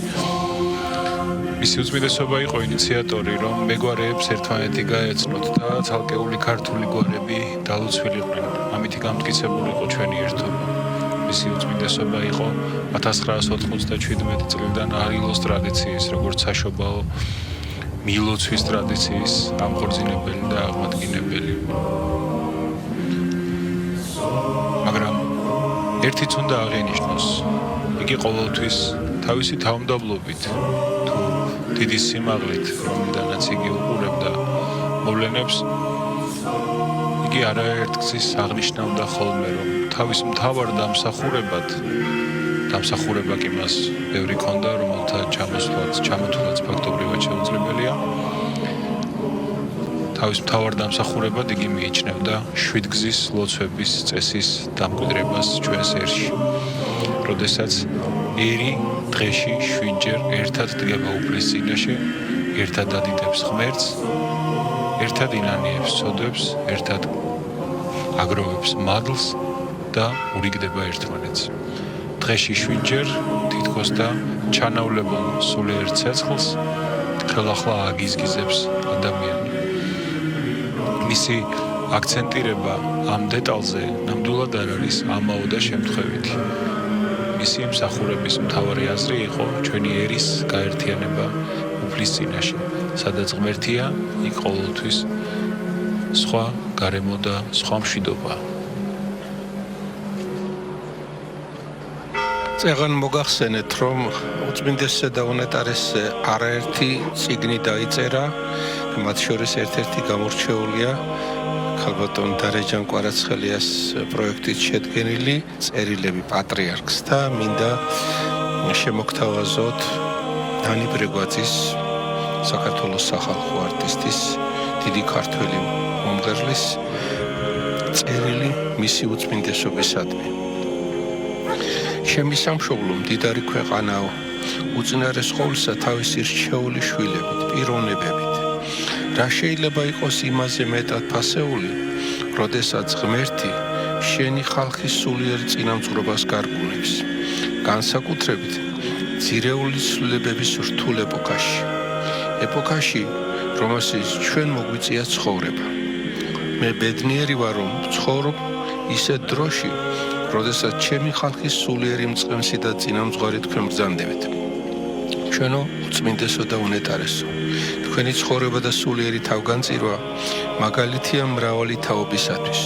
მისი უწმინდესობა იყო ინიციატორი, რომ მეგვარეებს ერთმანეთი გაეცნოთ და ცალკეული ქართული გვარები დალოცვილიყვნენ. ამით გამტკიცებული იყო ჩვენი ერთობა. მისი უწმინდესობა იყო 1997 წლიდან არილოს ტრადიციის, როგორც საშობაო მილოცვის ტრადიციის ამქორწინებელი და აღმადგენელი. მაგრამ ერთიც უნდა აღინიშნოს, იგი ყოველთვის თავისი თავმდაბლობით თუ დიდი სიმაღლით, რომლიდანაც იგი უყურებდა მოვლენებს, იგი არაერთ გზის აღნიშნავდა ხოლმე, რომ თავის მთავარ დამსახურება კი მას ბევრი ქონდა, რომელთა ჩამოთვლაც ფაქტობრივად შეუძლებელია. თავის მთავარ დამსახურებად იგი მიიჩნევდა შვიდგზის ლოცვების წესის დამკვიდრებას ჩვენს ერში. როდესაც ერი დღეში 7-ჯერ ერთად დგება უფლის წინაშე, ერთად ადიდებს ღმერთს, ერთად ინანიებს სოდებს, ერთად აგროვებს მადლს და ურიგდება ერთმანეთს. დღეში 7-ჯერ თითქოს და ჩანავლებულ სულიერ ცეცხლს ხელახლა აგიზგიზებს ადამიანი. მისი აქცენტირება ამ დეტალზე ნამდვილად არ არის ამაო და შემთხვევითი. მისი მსახურების მთავარი აზრი იყო ჩვენი ერის გაერთიანება უფლის წინაშე, სადაც ღმერთია, იქ ყოველთვის სხვა გარემო და სხვა მშვიდობა. წეგან მოგახსენეთ, რომ უწმინდესსა და უნეტარესზე არაერთი წიგნი დაიწერა და მათ შორის ერთ-ერთი გამორჩეულია ქალბატონ დარეჯან კვარაცხელიას პროექტით შედგენილი წერილები პატრიარქს და მინდა შემოგთავაზოთ დანი ბრეგვაძის საქართველოს სახალხო არტისტის დიდი ქართველი მომღერლის წერილი მისი უწმინდესობისადმი. ჩემი სამშობლო მდიდარი ქვეყანაო, უწინარეს ყოვლისა თავისი რჩეული შვილებით, პიროვნებებით. რა შეიძლება იყოს იმაზე მეტად ფასეული, როდესაც ღმერთი შენი ხალხის სულიერ წინამძღვრობას გარგუნებს, განსაკუთრებით ძირეული ცვლილებების რთულ ეპოქაში, რომელშიც ჩვენ მოგვიწია ცხოვრება. მე ბედნიერი ვარ, რომ ვცხოვრობ ისეთ დროში, როდესაც ჩემი ხალხის სულიერი მწყემსი და წინამძღვარი თქვენ ბრძანდებით. ჩვენო უწმინდესო და უნეტარესო, თქვენი ცხოვრება და სულიერი თავგანწირვა მაგალითია მრავალი თაობისათვის.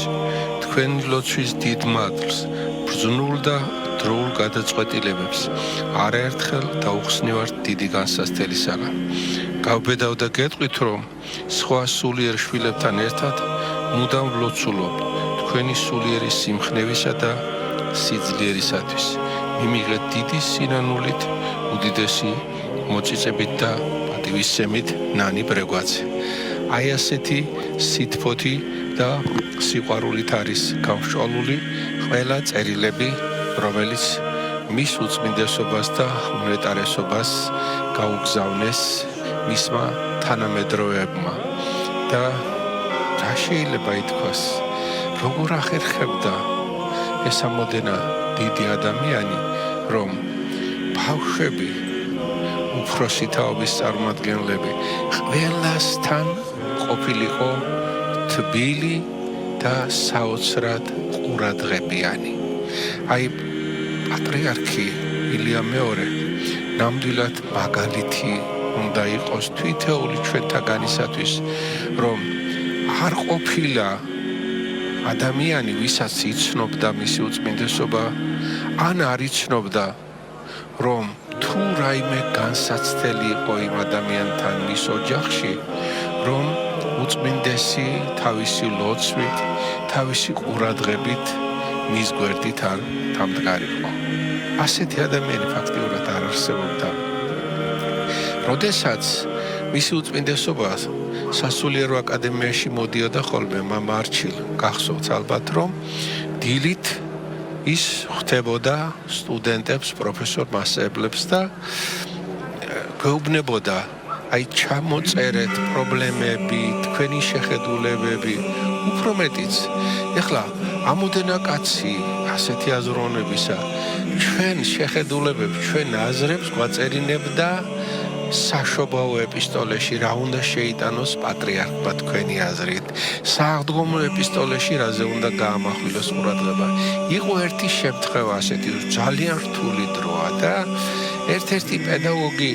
თქვენი ლოცვის დიდ მადლს, ბრძნულ და დროულ გადაწყვეტილებებს არაერთხელ დაუხსნივართ დიდი განსასწრებისაგან. გავბედავ და გეტყვით, რომ სხვა სულიერ შვილებთან ერთად მუდამ ვლოცულობთ თქვენი სულიერი სიმხნევისა და სიძლიერისათვის. მიმიღეთ დიდი სინანულით, უდიდესი მოწიწებით და პატივისცემით ნანი ბრეგვაძე. აი ასეთი სითფოთი და სიყვარულით არის გამსჭვალული ყველა წერილები, რომელიც მის უწმინდესობას და უნეტარესობას გაუგზავნეს მისმა თანამედროვეებმა. და რა შეიძლება ითქვას, როგორ ახერხებდა ეს ამოდენა დიდი ადამიანი, რომ ბავშვები, უფროსი თაობის წარმომადგენლები ყველასთან ყოფილიყო თბილი და საოცრად ყურადღებიანი. აი პატრიარქი ილია მეორე ნამდვილად მაგალითი უნდა იყოს თითოეული ჩვენთაგანისათვის, რომ არ ყოფილა ადამიანი, ვისაც იცნობდა მისი უწმინდესობა, ან არ იცნობდა, რომ თუ რაიმე განსაცდელი იყო იმ ადამიანთან მის ოჯახში, რომ უწმინდესი თავისი ლოცვით, თავისი ყურადღებით მის გვერდით არ დამდგარიყო. ასეთი ადამიანი ფაქტიურად არ არსებობდა. როდესაც მისი უწმინდესობა სასულიერო აკადემიაში მოდიოდა ხოლმე მამა არჩილ, გახსოვთ ალბათ, რომ დილით ის ხვდებოდა სტუდენტებს, პროფესორ მასწავლებლებს და გვეუბნებოდა, აი ჩამოწერეთ პრობლემები, თქვენი შეხედულებები, უფრო მეტიც. ეხლა ამოდენა კაცი ასეთი აზროვნებისა, ჩვენ შეხედულებებს, ჩვენ აზრებს გვაწერინებდა საშობაო ეპისტოლეში, რა უნდა შეიტანოს პატრიარქმა თქვენი აზრით, სააღდგომო ეპისტოლეში, რაზე უნდა გაამახვილოს ყურადღება. იყო ერთი შემთხვევა ასეთი, ძალიან რთული დროა და ერთ-ერთი პედაგოგი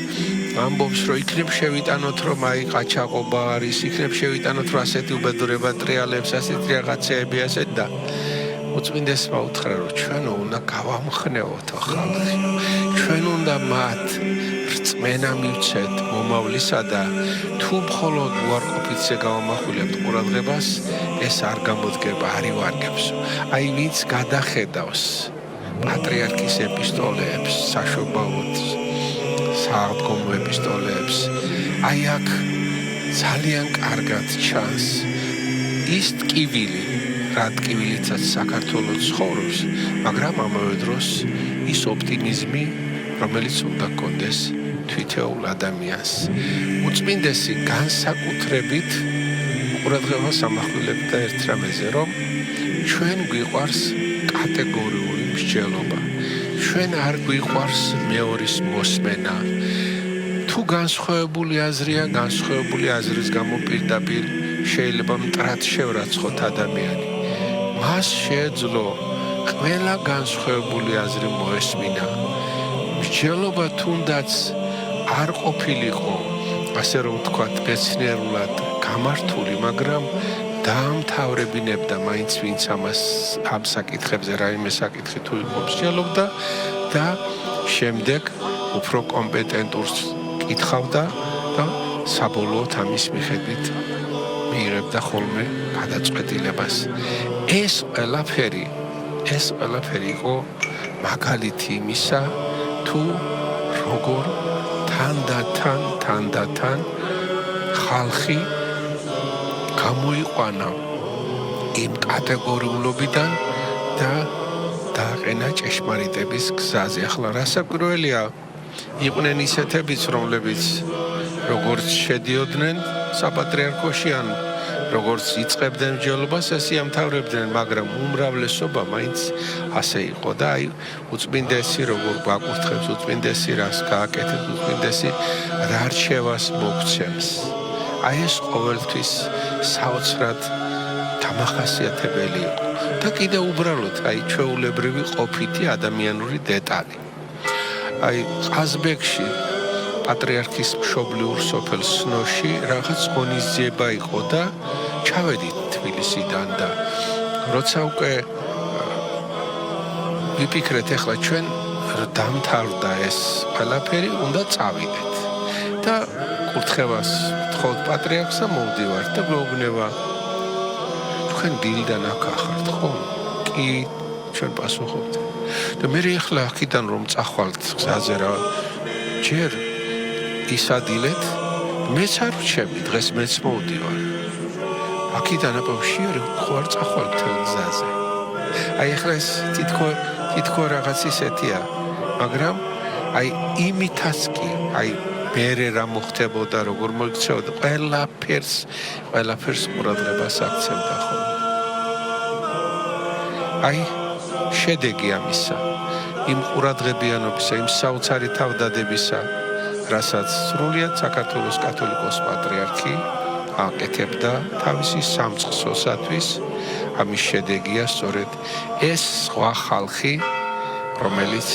ამბობს, რომ იქნებ შევიტანოთ, რომ აი ყაჩაყობა არის, იქნებ შევიტანოთ, რომ ასეთი უბედურება ტრიალებს, ასეთი რაღაცეები ასეთ და უწმინდესმა უთხრა, რომ ჩვენ უნდა გავამხნევოთო ხალხი, ჩვენ უნდა მათ რწმენა მივცეთ მომავლისა და თუ მხოლოდ უარყოფითზე გავამახვილებთ ყურადღებას, ეს არ გამოდგება, არ ივარგებს. აი ვინც გადახედავს პატრიარქის ეპისტოლეებს, საშობაოდ სააღდგომო ეპისტოლეებს, აი აქ ძალიან კარგად ჩანს ის ტკივილი, რა ტკივილიცაც საქართველოს ცხოვრობს, მაგრამ ამავე დროს ის ოპტიმიზმი, რომელიც უნდა გქონდეს თვითეულ ადამიანს. უწმინდესი განსაკუთრებით ყურადღებას ამახვილებდა ერთ რამეზე, რომ ჩვენ გვიყვარს კატეგორიული მსჯელობა. ჩვენ არ გვიყვარს მეორის მოსმენა. თუ განსხვავებული აზრია, განსხვავებული აზრის გამო პირდაპირ შეიძლება მტრად შევრაცხოთ ადამიანი. მას შეეძლო ყველა განსხვავებული აზრი მოესმინა. მსჯელობა თუნდაც არ ყოფილიყო, ასე რომ ვთქვათ, მეცნიერულად გამართული, მაგრამ დაამთავრებინებდა მაინც ვინც ამ საკითხებზე რაიმე საკითხი თუ იყო მსჯელობდა და შემდეგ უფრო კომპეტენტურს კითხავდა და საბოლოოდ ამის მიხედვით მიიღებდა ხოლმე გადაწყვეტილებას. ეს ყველაფერი იყო მაგალითი იმისა, თუ როგორ თანდათან ხალხი გამოიყვანა იმ კატეგორიულობიდან და დააყენა ჭეშმარიტების გზაზე. ახლა რასაკვირველია, იყვნენ ისეთებიც, რომლებიც როგორც შედიოდნენ საპატრიარქოში ან როგორც იწყებდნენ მსჯელობას, ასე ამთავრებდნენ, მაგრამ უმრავლესობა მაინც ასე იყო და აი უწმინდესი როგორ გვაკურთხებს, უწმინდესი რას გააკეთებს, უწმინდესი რა რჩევას მოგცემს. აი ეს ყოველთვის საოცრად დამახასიათებელი იყო და კიდე უბრალოდ აი ჩვეულებრივი ყოფითი ადამიანური დეტალი. აი ყაზბეგში პატრიარქის მშობლიურ სოფელ სნოში რაღაც ღონისძიება იყო და ჩავედით თბილისიდან და როცა უკვე ვიფიქრეთ, ახლა ჩვენ დამთავრდა ეს ყველაფერი, უნდა წავიდეთ და კურთხევას ვთხოვთ პატრიარქს და მოვდივართ და გვეუბნება, თქვენ დილიდან აქ ახართ ხო? კი, ჩვენ პასუხობთ და მე ახლა აქიდან რომ წახვალთ გზაზე რა ჯერ ისადილეთ, მეც არ ვჩები, დღეს მეც მოვდივარ. აქიდან აპოვშიერი ხო არ წახვალ მთელ გზაზე. აი ახლა ეს თითქო რაღაც ისეთია, მაგრამ აი იმითაც კი, აი მერე რა მოხდებოდა, როგორ მოიქცეოდა, ყველაფერს ყურადღებას აქცევდა ხოლმე. აი შედეგი ამისა, იმ ყურადღებიანობისა, იმ საოცარი თავდადებისა, რასაც სრულიად საქართველოს კათოლიკოს პატრიარქი აკეთებდა თავისი სამწყსოსათვის, ამის შედეგია სწორედ ეს სხვა ხალხი, რომელიც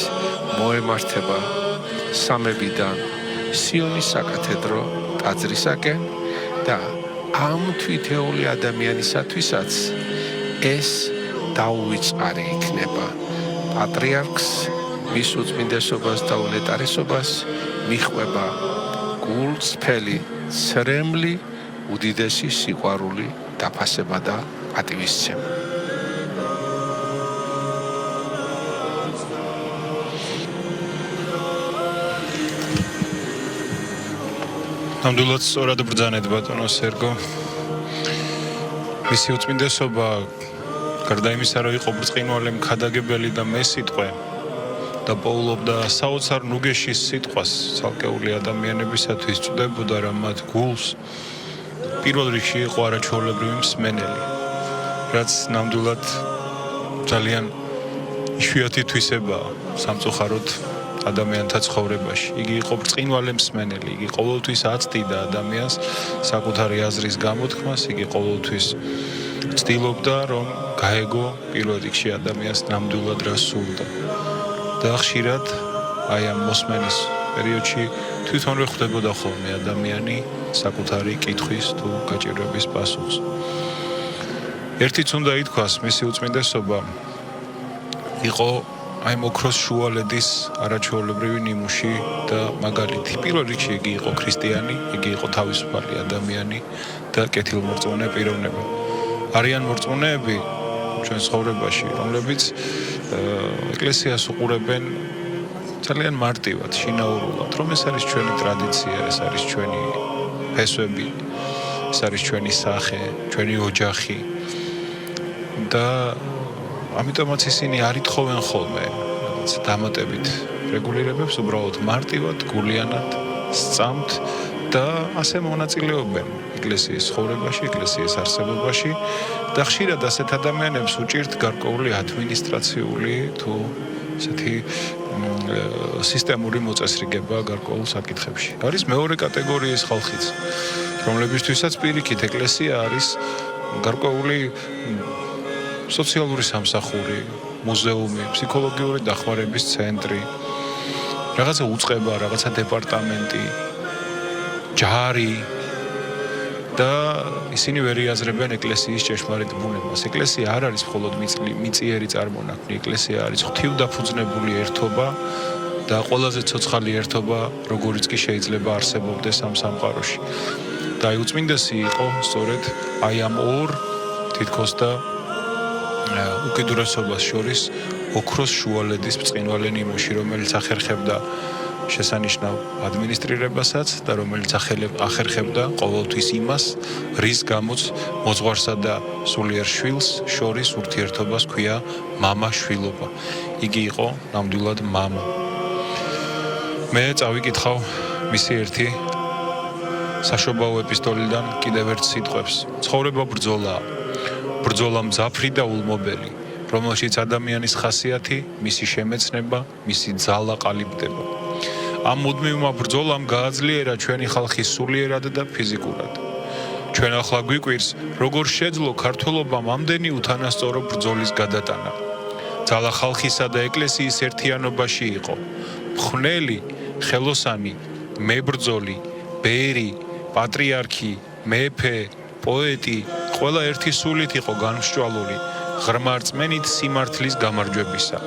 მოემართება სამებიდან სიონის საკათედრო ტაძრისაკენ და ამ თვითეული ადამიანისათვისაც ეს დაუვიწყარი იქნება პატრიარქს მის უწმინდესობას და უნეტარესობას მიხვება გულწრფელი ცრემლი, უდიდესი სიყვარული, დაფასება და პატივისცემა. ნამდვილად სწორად ბრძანეთ ბატონო სერგო. მისი უწმინდესობა გარდა იმისა, რომ იყო ბრწყინვალე მქადაგებელი და მესიტყვე და პოულობდა საოცარ ნუგეშის სიტყვას ცალკეული ადამიანებისათვის, წვდებოდა რომ მათ გულს პირველ რიგში იყო არაჩვეულებრივი მსმენელი, რაც ნამდვილად ძალიან იშვიათი თვისებაა სამწუხაროდ ადამიანთა ცხოვრებაში. იგი იყო ბრწყინვალე მსმენელი, იგი ყოველთვის აცდიდა ადამიანს საკუთარი აზრის გამოთქმას, იგი ყოველთვის ცდილობდა რომ გაეგო პირველ რიგში ადამიანს ნამდვილად რა სურდა. და ხშირად აი ამ მოსმენის პერიოდში თვითონვე ხვდებოდა ხოლმე ადამიანი საკუთარი კითხვის თუ გაჭირვების პასუხს. ერთიც უნდა ითქვას, მისი უწმინდესობა იყო აი მოქროს შუალედის არაჩვეულებრივი ნიმუში და მაგალითი. პირველ რიგში იგი იყო ქრისტიანი, იგი იყო თავისუფალი ადამიანი და კეთილმორწმუნე პიროვნება. არიან მორწმუნეები ჩვენ ცხოვრებაში, რომლებიც ეკლესიას უყურებენ ძალიან მარტივად, შინაურულად, რომ ეს არის ჩვენი ტრადიცია, ეს არის ჩვენი ფესვები, ეს არის ჩვენი სახე, ჩვენი ოჯახი. და ამიტომაც ისინი არ ითხოვენ ხოლმე დამატებით რეგულირებებს, უბრალოდ მარტივად, გულიანად სწამთ და ასე მონაწილეობენ ეკლესიის ცხოვრებაში, ეკლესიის არსებობაში და ხშირად ასეთ ადამიანებს უჭირთ გარკვეული ადმინისტრაციული თუ ესეთი სისტემური მოწესრიგება გარკვეულ საკითხებში. არის მეორე კატეგორიის ხალხიც, რომლებისთვისაც პირიქით ეკლესია არის გარკვეული სოციალური სამსახური, მუზეუმი, ფსიქოლოგიური დახმარების ცენტრი, რაღაცა უწყება, რაღაცა დეპარტამენტი, ჯარი და ისინი ვერ იაზრებენ ეკლესიის ჭეშმარიტ ბუნებას. ეკლესია არ არის მხოლოდ მიწიერი წარმონაქმნი, ეკლესია არის ღვთივდაფუძნებული ერთობა და ყველაზე ცოცხალი ერთობა, როგორიც კი შეიძლება არსებობდეს ამ სამყაროში. და აი უწმინდესი იყო სწორედ აი ამ ორ თითქოს და უკიდურესობას შორის ოქროს შუალედის ბრწყინვალე ნიმუში, რომელიც ახერხებდა შესანიშნავ ადმინისტრირებასაც და რომელიც ახერხებდა ყოველთვის იმას, რის გამოც მოძღვარსა და სულიერ შვილს შორის ურთიერთობას ქვია მამა-შვილობა. იგი იყო ნამდვილად მამა. მე წავიკითხავ მისი ერთი საშობაო ეპისტოლიდან კიდევ ერთ სიტყვებს. ცხოვრება ბრძოლაა. ბრძოლა მძაფრი და ულმობელი, რომელშიც ადამიანის ხასიათი, მისი შემეცნება, მისი ძალა ყალიბდება. ამ მუდმივმა ბრძოლამ გააძლიერა ჩვენი ხალხი სულიერად და ფიზიკურად. ჩვენ ახლა გვიკვირს, როგორ შეძლო ქართველობამ ამდენი უთანასწორო ბრძოლის გადატანა. ძალა ხალხისა და ეკლესიის ერთიანობაში იყო. მხნელი, ხელოსანი, მებრძოლი, ბერი, პატრიარქი, მეფე, პოეტი, ყველა ერთი სულით იყო განმსჭვალული, ღრმა რწმენით სიმართლის გამარჯვებისა.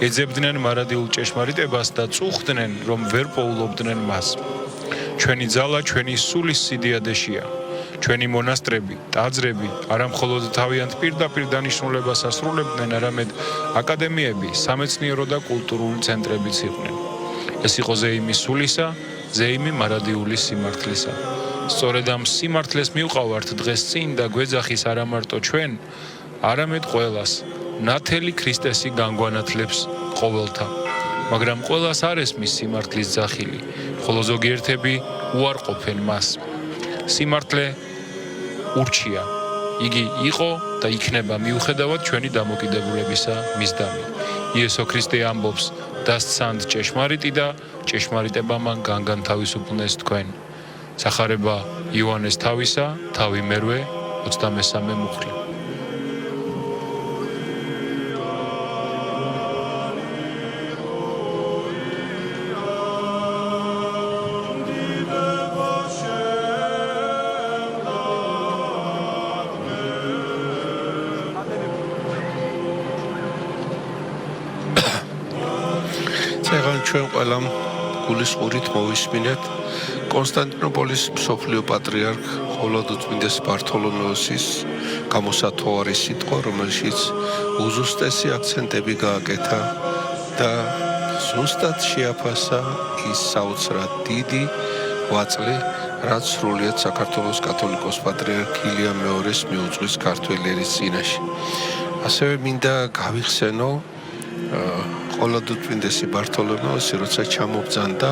ეძებდნენ მარადილ ჭეშმარიტებას და წუხდნენ, რომ ვერ პოულობდნენ მას. ჩვენი ძალა ჩვენი სულის სიდიადეშია. ჩვენი მონასტრები, ტაძრები არა მხოლოდ თავიანთ პირდაპირ დანიშნულებას ასრულებდნენ, არამედ აკადემიები, სამეცნიერო და კულტურული ცენტრებიც იყვნენ. ეს იყო ზეიმი სულისა, ზეიმი მარადიული სიმართლისა. სწორედ ამ სიმართლეს მივყავართ დღეს წინ და გვეძახის არა მარტო ჩვენ, არამედ ყველას. ნათელი ქრისტესი განგვანათლებს ყოველთა. მაგრამ ყველას არ ესმის სიმართლის ძახილი, ხოლო ზოგიერთები უარყოფენ მას. სიმართლე ურჩია. იგი იყო და იქნება მიუხედავად ჩვენი დამოკიდებულებისა მისდამი. იესო ქრისტე ამბობს, დასცანთ ჭეშმარიტი და ჭეშმარიტება მან განთავისუფლნეს თქვენ. სახარება იოანეს თავისა, თავი მერვე 23 მუხლი. დღეღან ჩვენ ყველამ გულისყურით მოვისმინეთ კონსტანტინოპოლის მსოფლიო პატრიარქ ყოვლადწმინდეს ბართოლომეოსის გამოსათხოვარი სიტყვა, რომელშიც უზუსტესი აქცენტები გააკეთა და ზუსტად შეაფასა ის საოცრად დიდი ვაწლი, რაც სრულიად საქართველოს კათოლიკოს პატრიარქ ილია მეორეს მიუძღვის ქართველი ერის წინაშე. ასევე მინდა გავიხსენო ყოვლადწმინდესი ბართოლომეოსი, როცა ჩამობძანდა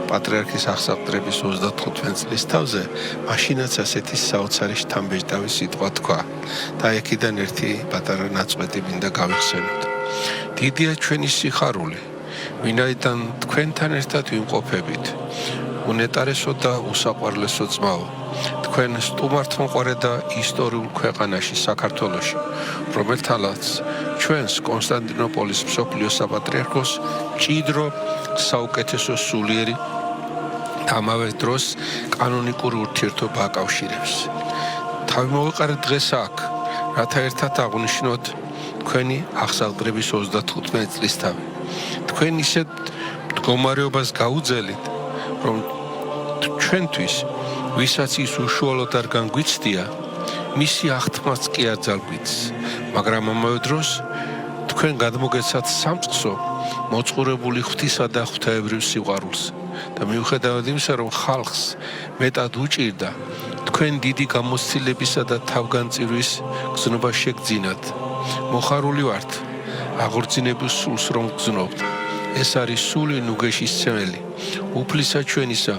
პატრიარქის აღსაყდრების 35 წლის თავზე, მაშინაც ასეთი საოცარი შთამბეჭდავი სიტყვა თქვა და აქედან ერთი პატარა ნაწყვეტი მინდა გავიხსენოთ. დიდია ჩვენი სიხარული, ვინაიდან თქვენთან ერთად ვიმყოფებით, უნეტარესო და უსაყვარლესო ძმაო, თქვენ სტუმართმოყვარე და ისტორიულ ქვეყანაში, საქართველოში, რომელთანაც ჩვენს კონსტანტინოპოლის მსოფლიო საპატრიარქოს მჭიდრო საუკეთესო სულიერი და ამავე დროს კანონიკური ურთიერთობა აკავშირებს. თავი მოვიყარეთ დღეს აქ, რათა ერთად აღვნიშნოთ თქვენი აღსაყდრების 35 წლისთავი. თქვენ ისეთ მდგომარეობას გაუძელით, რომ ჩვენთვის, ვისაც ის უშუალოდ არ განგვიცდია, მისი აღთმაც კი არ ძალგვიც, მაგრამ ამავე დროს თქვენ გადმოგეცათ სამწყსო მოწყურებული ღვთისა და ღვთაებრივ სიყვარულს და მიუხედავად იმისა, რომ ხალხს მეტად უჭირდა თქვენ დიდი გამოცდილებისა და თავგანწირვის გზნობა შეგძინათ. მოხარული ვართ აღორძინებულ სულს რომ გზნობთ. ეს არის სული ნუგეშისცემელი, უფლისა ჩვენისა,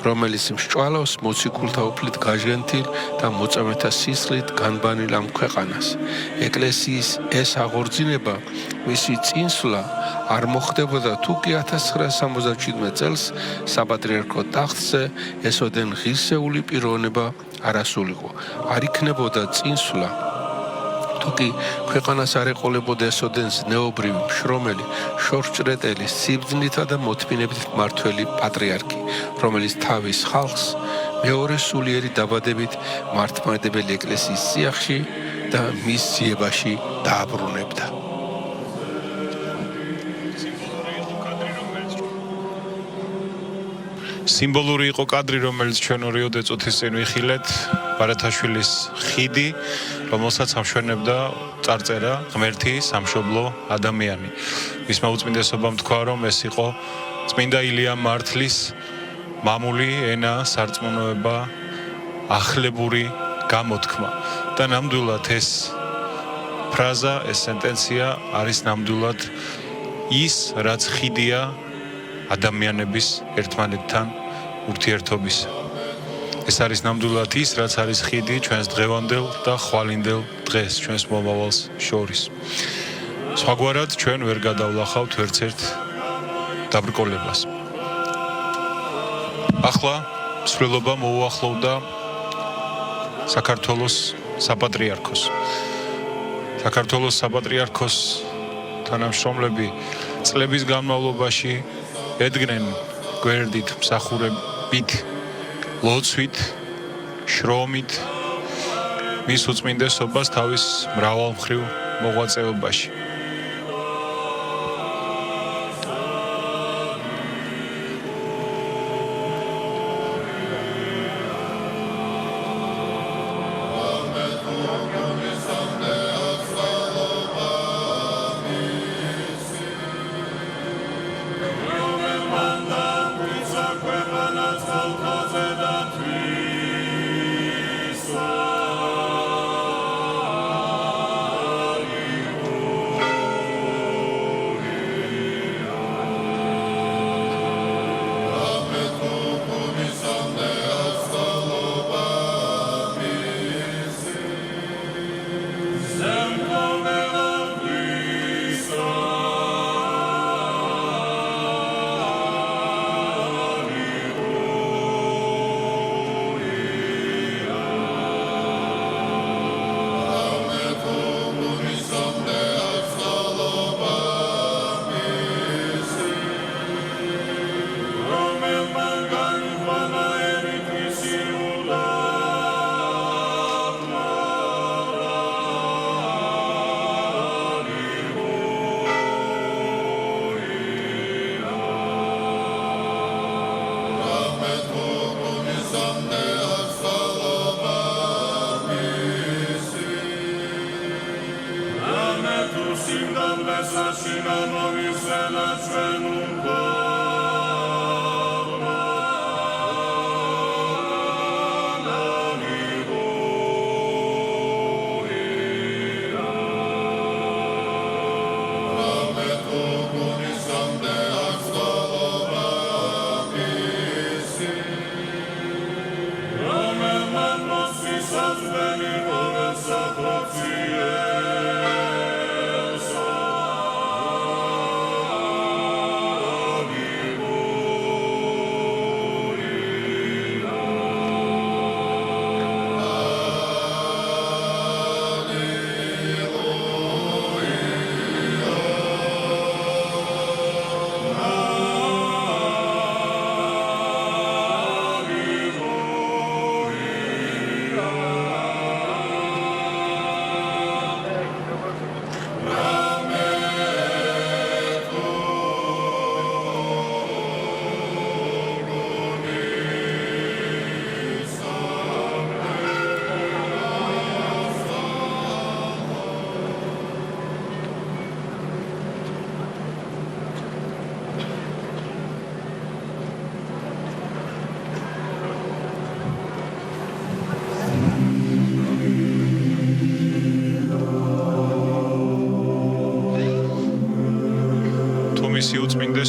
რომელიც მსჭვალავს მოციქულთა უფლით გაჟღენთილ და მოწამეთა სისხლით განბანილ ამ ქვეყანას. ეკლესიის ეს აღორძინება, მისი წინსვლა არ მოხდებოდა თუ კი 1977 წელს საპატრიარქო ტახტზე ესოდენ ღირსეული პიროვნება არ ასულიყო. არ იქნებოდა წინსვლა თუკი ქვეყანას არ ეყოლებოდა ესოდენ ზნეობრივი, მშრომელი, შორსჭრეტელი, სიბრძნითა და მოთმინებით მმართველი პატრიარქი, რომელიც თავის ხალხს მეორე სულიერი დაბადებით მართლმადიდებელი ეკლესიის წიაღში და მის ძიებაში დააბრუნებდა. სიმბოლური იყო კადრი, რომელიც ჩვენ 2 წუთის წინ ვიხილეთ, ბარათაშვილის ხიდი, რომელსაც ამშვენებდა წარწერა ღმერთი სამშობლო ადამიანი. მისმა უწმინდესობამ თქვა, რომ ეს იყო წმინდა ილია მართლის მამული ენა, სარწმუნოება, ახლებური გამოთქმა. და ნამდვილად ეს ფრაზა, ეს სენტენცია არის ნამდვილად ის, რაც ხიდია ადამიანების ერთმანეთთან ურთიერთობის. ეს არის ნამდვილად ის, რაც არის ხიდი ჩვენს დღევანდელ და ხვალინდელ დღეს, ჩვენს მომავალს შორის. სხვაგვარად ჩვენ ვერ გადავლახავთ ერთ-ერთ დაბრკოლებას. ახლა მსვლელობა მოუახლოვდა საქართველოს საპატრიარქოს. საქართველოს საპატრიარქოს თანამშრომლები წლების განმავლობაში ედგნენ გვერდით, მსახურებით, ლოცვით, შრომით მის უწმინდესობას თავის მრავალმხრივ მოღვაწეობაში.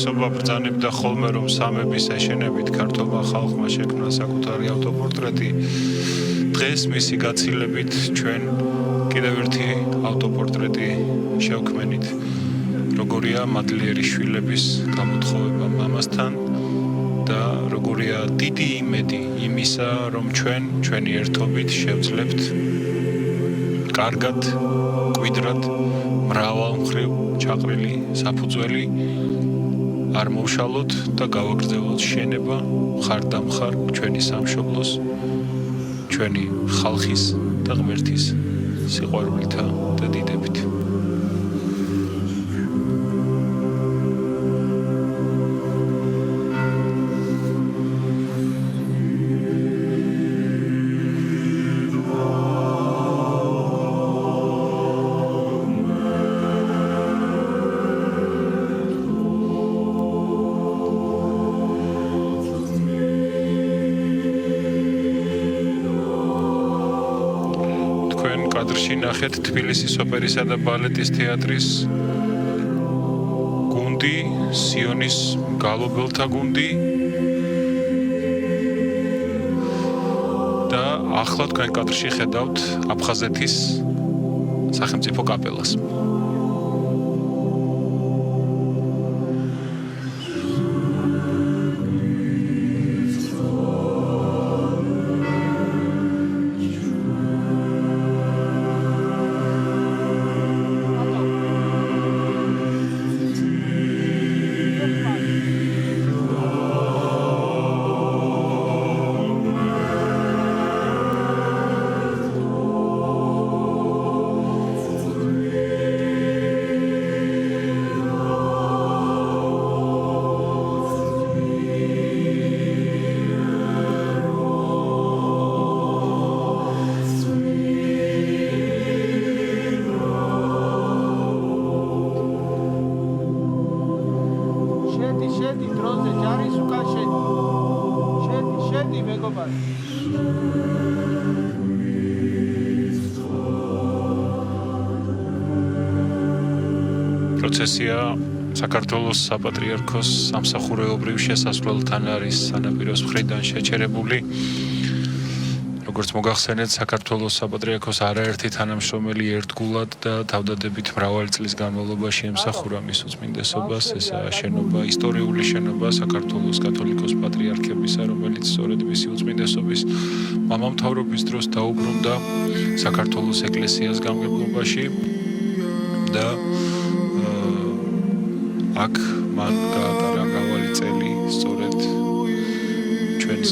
უმეტესობა ბრძანებდა ხოლმე რომ სამების ეშენებით ქართულმა ხალხმა შექმნა საკუთარი ავტოპორტრეტი. დღეს მისი გაცილებით ჩვენ კიდევ ერთი ავტოპორტრეტი შევქმენით. როგორია მადლიერი შვილების გამოთხოვება მამასთან და როგორია დიდი იმედი იმისა რომ ჩვენი ერთობით შევძლებთ კარგად, კვიდრად, მრავალმხრივ ჩაყრილი საფუძველი არ მოვშალოთ და გავაგრძელოთ შენება მხარდამხარ ჩვენი სამშობლოს, ჩვენი ხალხის და ღმერთის სიყვარულითა და დიდებით. კადრში ნახეთ თბილისის ოპერისა და ბალეტის თეატრის გუნდი, სიონის გალობელთა გუნდი და ახლა თქვენ კადრში ხედავთ აფხაზეთის სახელმწიფო კაპელას. პროცესია საქართველოს საპატრიარქოს სამსახურეობრივ შესასვლელთან არის სანაპიროს მხრიდან შეჩერებული. როგორც მოგახსენეთ, საქართველოს საპატრიარქოს არაერთი თანამშრომელი ერთგულად და თავდადებით მრავალი წლის განმავლობაში ემსახურა მის უწმინდესობას. ესაა შენობა, ისტორიული შენობა საქართველოს კათოლიკოს პატრიარქებისა, რომელიც სწორედ მისი უწმინდესობის მამამთავრობის დროს დაუბრუნდა საქართველოს ეკლესიას გამგებლობაში და აქ მან გაატარა მრავალი წელი სწორედ ჩვენს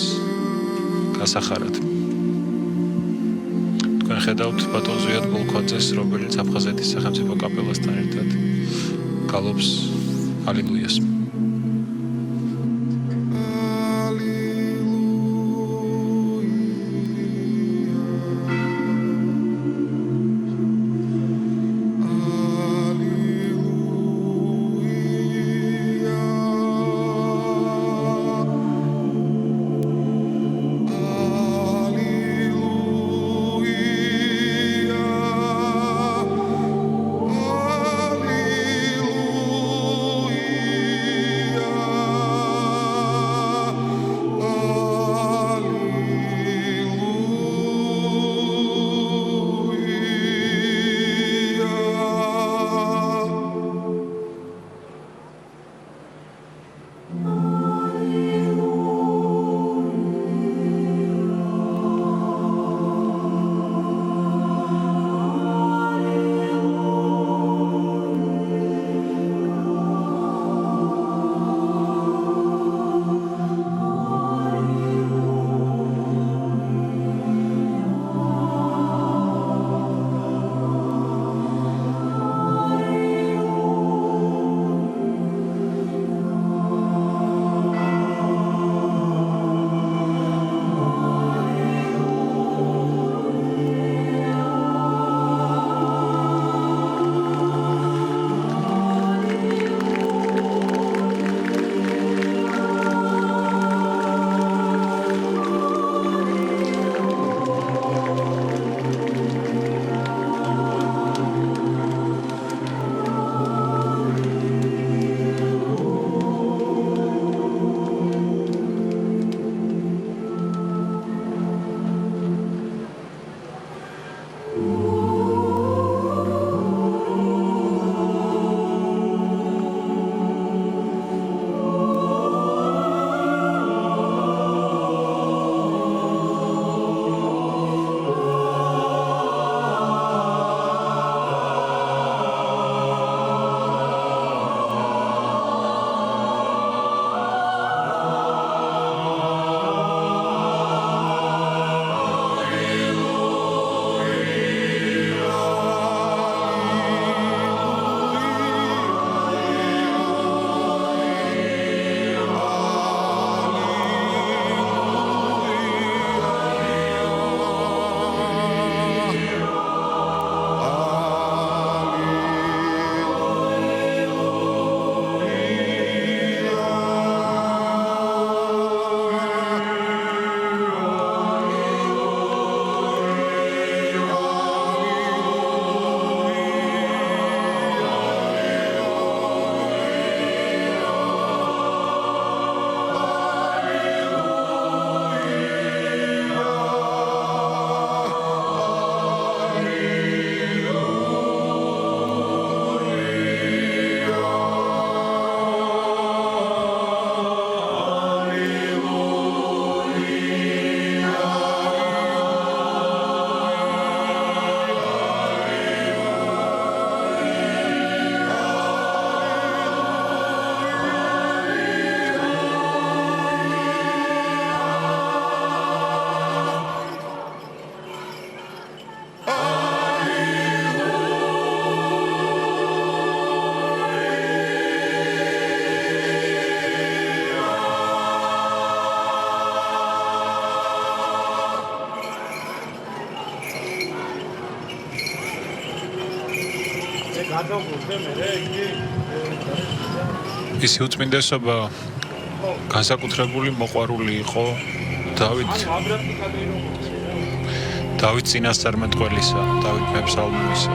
გასახარად. თქვენ ხედავთ ბატონ ზვიად ბოლქვაძეს, რომელიც აფხაზეთის სახელმწიფო კაპელასთან ერთად გალობს ალილუიას. ისი უწმინდესობა განსაკუთრებული მოყვარული იყო დავით წინასწარმეტყველისა, დავით მეფსალმუნისა.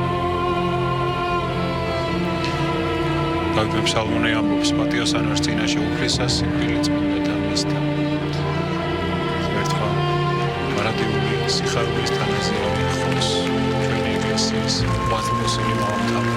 დავით მეფსალმუნე ამბობს პატიოსანოს წინაშე უფლისას სიკვდილი წმინდა და მისთა. ერთმა მარადიული სიხარულის თანაზიერი ხოს ჩვენი ეკლესიის ბაზილოსული მამამთავარი.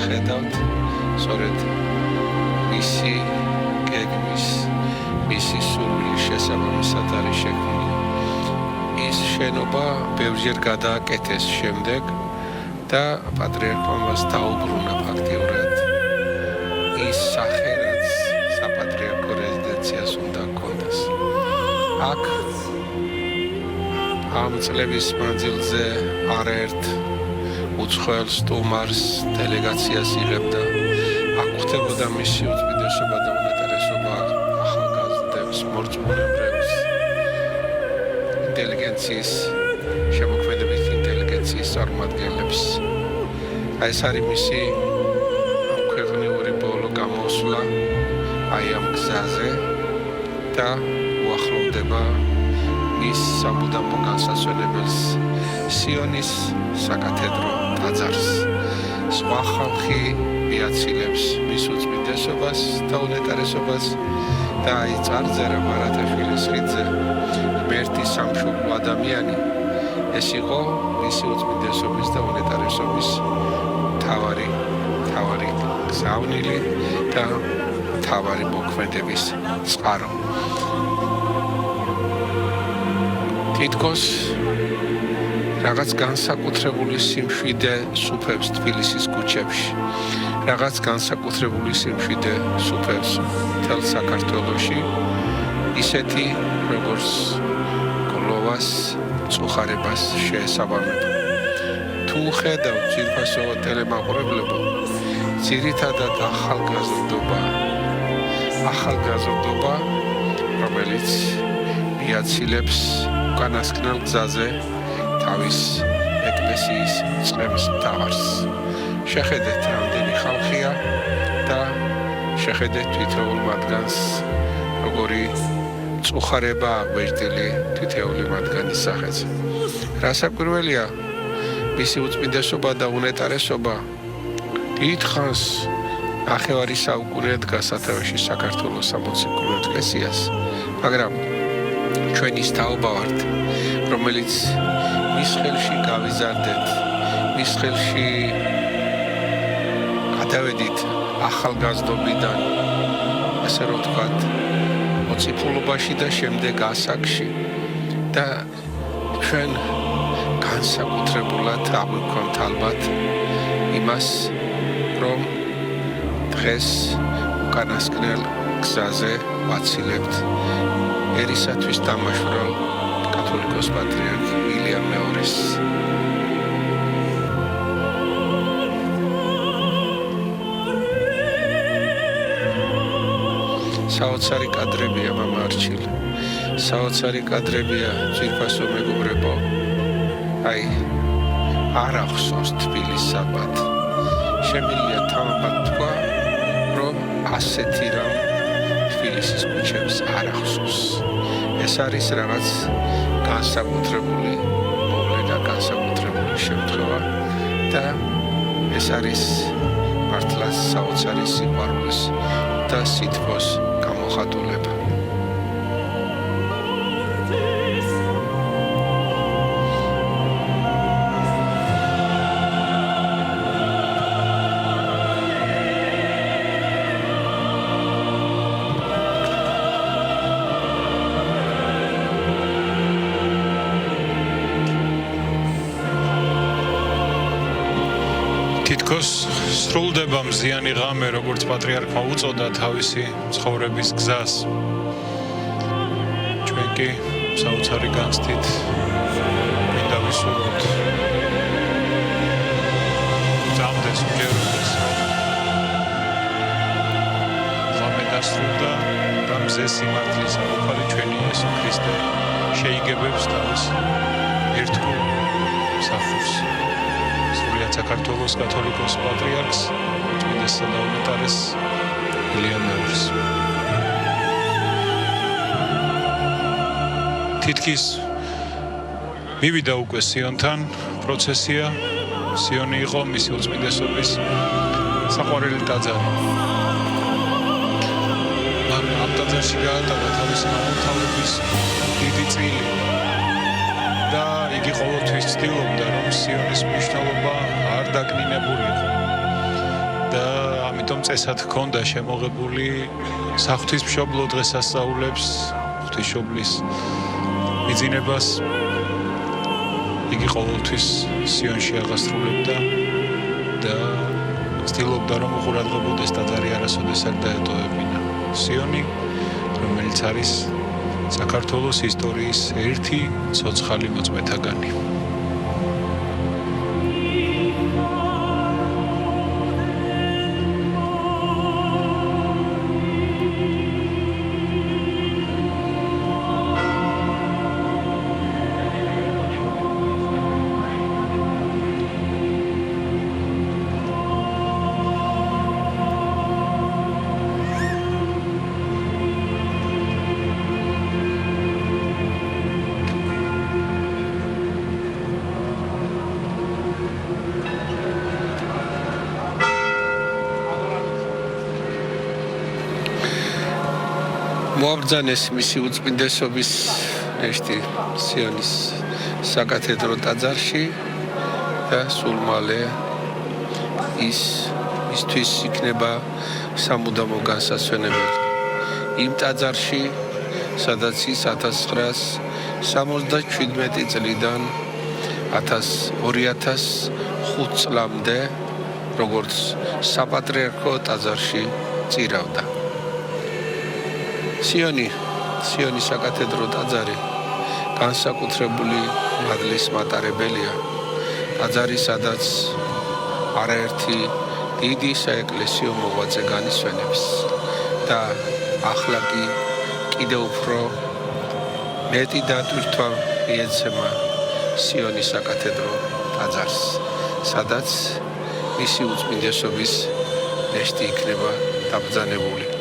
ხედავთ სწორედ მისი გეგმის მისი სურვილის შესაბამისად არის შექმნილი. ის შენობა ბევრჯერ გადააკეთეს შემდეგ და პატრიარქმა მას დაუბრუნა ფაქტიურად ის სახე, რაც საპატრიარქო რეზიდენციას უნდა ჰქონდეს. აქ ამ წლების მანძილზე არაერთ უცხოელ სტუმარს დელეგაციას იღებდა. აქ ხდებოდა მისი უწმინდესობა და უნეტარესობა ახალგაზრდებს, მორწმუნეებს, ინტელიგენციის, შემოქმედებით ინტელიგენციის წარმომადგენლებს. ეს არის მისი ამქვეყნიური ბოლო გამოსვლა აი ამ გზაზე და უახლოვდება მის სამუდამო განსასვენებელს სიონის საკათედრო ტაძარს. სხვა ხალხი მიაცილებს მის უწმინდესობას და უნეტარესობას და აი წარწერა მარათაშვილის ხიდზე ღმერთი სამშობლო ადამიანი ეს იყო მისი უწმინდესობის და უნეტარესობის მთავარი გზავნილი და მთავარი მოქმედების წყარო. თითქოს რაღაც განსაკუთრებული სიმშვიდე სუფევს თბილისის ქუჩებში. რაღაც განსაკუთრებული სიმშვიდე სუფევს მთელ საქართველოში. ისეთი, როგორც გლოვას, წუხარებას შეესაბამება. თუ ხედავთ ძირფასო ტელემაყურებლებო, ძირითადად ახალგაზრდობა, რომელიც მიაცილებს უკანასკნელ გზაზე თავის ეკლესიის წყების მთავარს. შეხედეთ რამდენი ხალხია და შეხედეთ თითოეულ მათგანს როგორი წუხარება აღვეჯდილი თითოეული მათგანის სახეზე. რასაკვირველია მისი უწმინდესობა და უნეტარესობა დიდხანს ნახევარი საუკუნე დგას სათავეში საქართველოს სამოციქულო ეკლესიას, მაგრამ ჩვენის თაობა ვართ, რომელიც მის ხელში გავიზარდეთ, მის ხელში გადავედით ახალგაზრდობიდან, ასე რომ ვთქვათ, მოციქულობაში და შემდეგ ასაკში და ჩვენ განსაკუთრებულად აღვიქვამთ ალბათ იმას, რომ დღეს უკანასკნელ გზაზე ვაცილებთ ერისათვის დამაშვრალ კათოლიკოს პატრიარქ ილიამ მეორის. საოცარი კადრებია მამა არჩილ, საოცარი კადრებია ძვირფასო მეგობრებო. აი, არ ახსოვს თბილის საბად. შემიძლია თავად თქვა, რომ ასეთი რამ თბილისის ქუჩებს არ ახსოვს. ეს არის რაღაც განსაკუთრებული მოვლენა, განსაკუთრებული შემთხვევა და ეს არის მართლაც საოცარი სიყვარულის და სითბოს გამოხატულება. თითქოს სრულდება მზიანი ღამე, როგორც პატრიარქმა უწოდა თავისი ცხოვრების გზას. ჩვენ კი საოცარი განცდით მინდა ვისურვოთ დაასრულა და მზე სიმართლის ამოფალი ჩვენი იესო ქრისტე შეიგებებს თავის ერთგულ მსახურს. სრულიად საქართველოს კათოლიკოს პატრიარქს წმინდესა და უნეტარეს ილია მეორის. თითქის მივიდა უკვე სიონთან პროცესია. სიონი იყო მისი უწმინდესობის საყვარელი ტაძარი. მან ამ ტაძარში გაატარა თავისი მამამთავრების დიდი წილი და იგი ყოველთვის ცდილობდა, რომ სიონის მნიშვნელობა არ დაკნინებულიყო. და ამიტომ წესად ჰქონდა შემოღებული საღვთისმშობლო დღესასწაულებს, ღვთისმშობლის მიძინებას იგი ყოველთვის სიონში აღასრულებდა და ცდილობდა, რომ უყურადღებოდეს ტაძარი არასოდესად დაეტოვებინა. სიონი, რომელიც არის საქართველოს ისტორიის ერთი ცოცხალი მოწმეთაგანი. მოაბრძანეს მისი უწმინდესობის ნეშტი სიონის საკათედრო ტაძარში და სულ მალე ისთვის იქნება სამუდამო განსასვენებელი. იმ ტაძარში, სადაც ის 1977 წლიდან 2005 წლამდე როგორც საპატრიარქო ტაძარში წირავდა. სიონის საკათედრო ტაძარი განსაკუთრებული მადლის მატარებელია. ტაძარი, სადაც არაერთი დიდი საეკლესიო მოღვაწე განისვენებს და ახლა კი კიდევ უფრო მეტი დატვირთვა მიეცემა სიონის საკათედრო ტაძარს, სადაც მისი უწმინდესობის ნეშტი იქნება დაბრძანებული.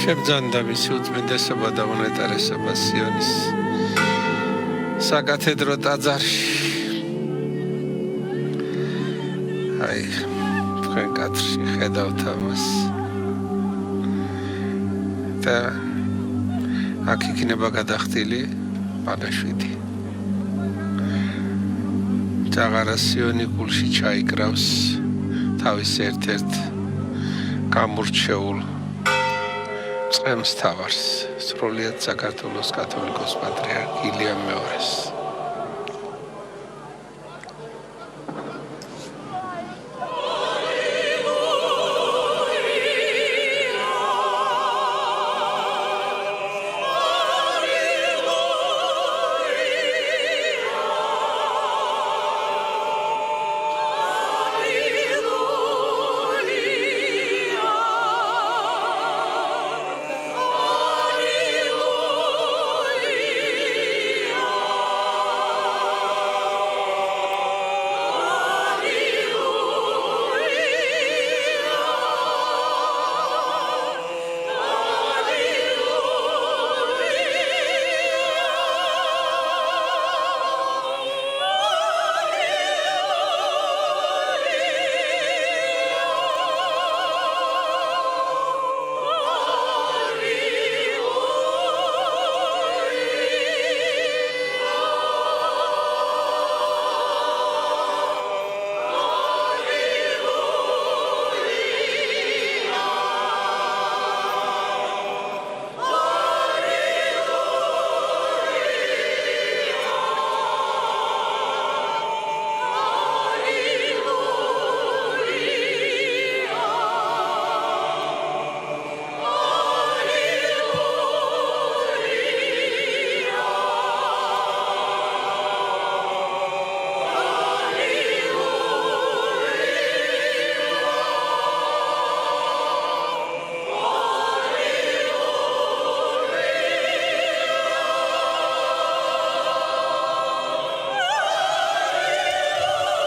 შებძანდა მისი უწმინდესობა და უნეტარესობა სიონის საკათედრო ტაძარში. აი, თქვენ კადრში ხედავთ ამას. და აქ იქნება გადახდილი პანაშვიდი. ჯაღარა სიონი გულში ჩაიკრავს თავის ერთ-ერთ გამორჩეულ წემს თავარს, სრულიად საქართველოს კათოლიკოს პატრიარქ ილიამ მეორეს.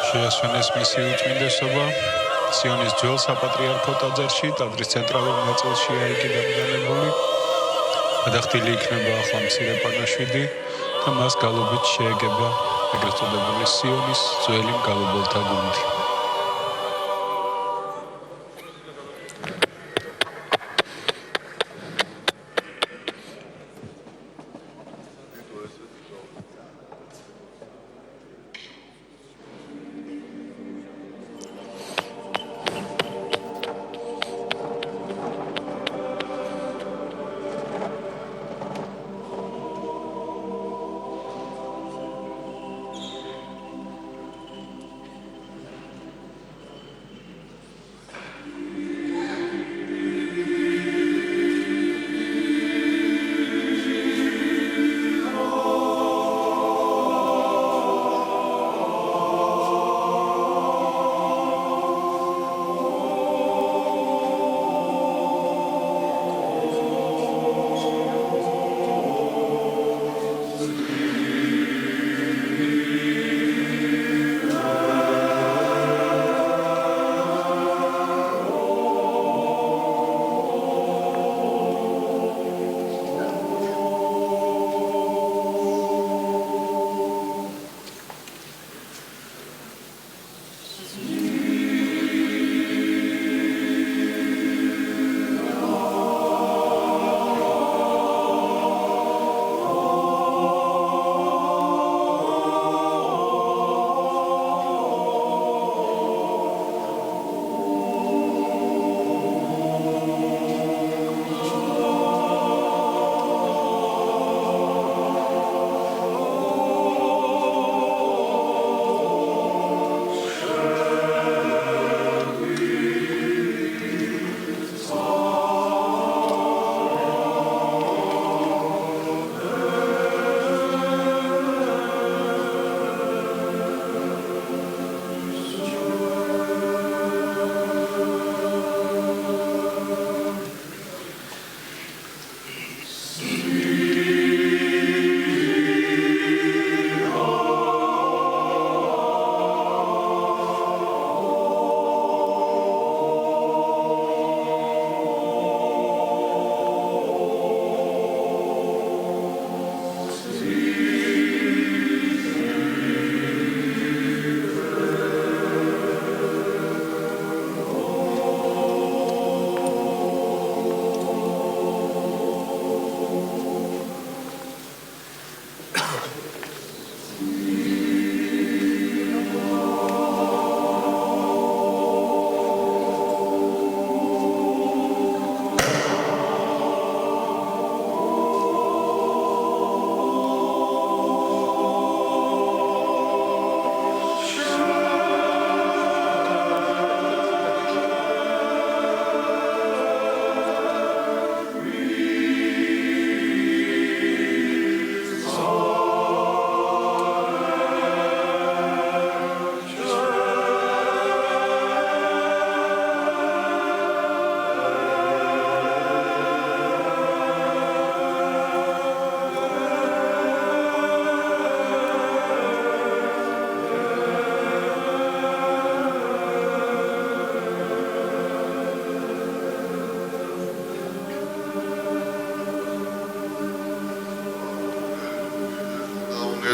შეასვენეს მისი უწმინდესობა სიონის ძველ საპატრიარქო ტაძარში, ტაძრის ცენტრალურ ნაწილშია იგი დაბრძანებული. გადახდილი იქნება ახლა მცირე პანაშვიდი და მას გალობით შეეგება ეგრეთ წოდებული სიონის ძველი მგალობელთა გუნდი.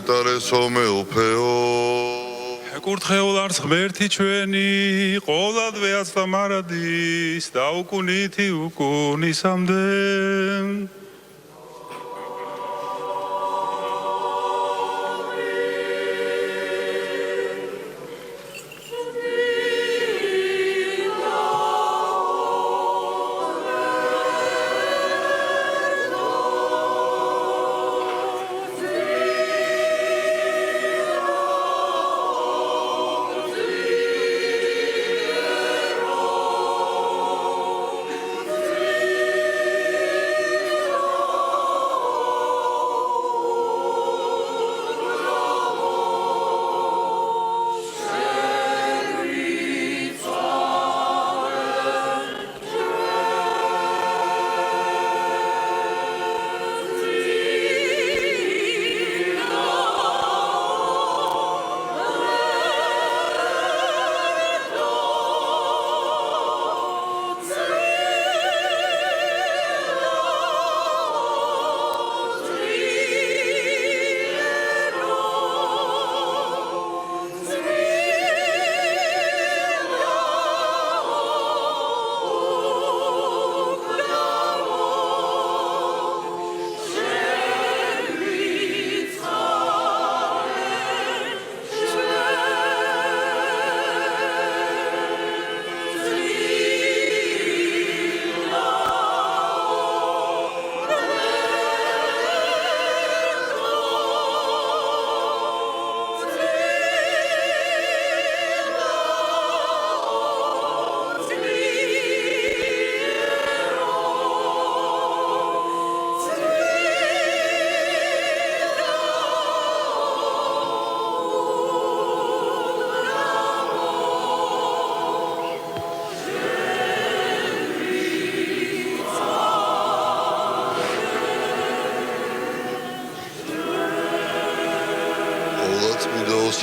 გეტარესო მეუფეო ეკურთხეულ არც ღმერთი ჩვენი ყოვლადვე აცდა მარადის და უკუნითი უკუნისამდე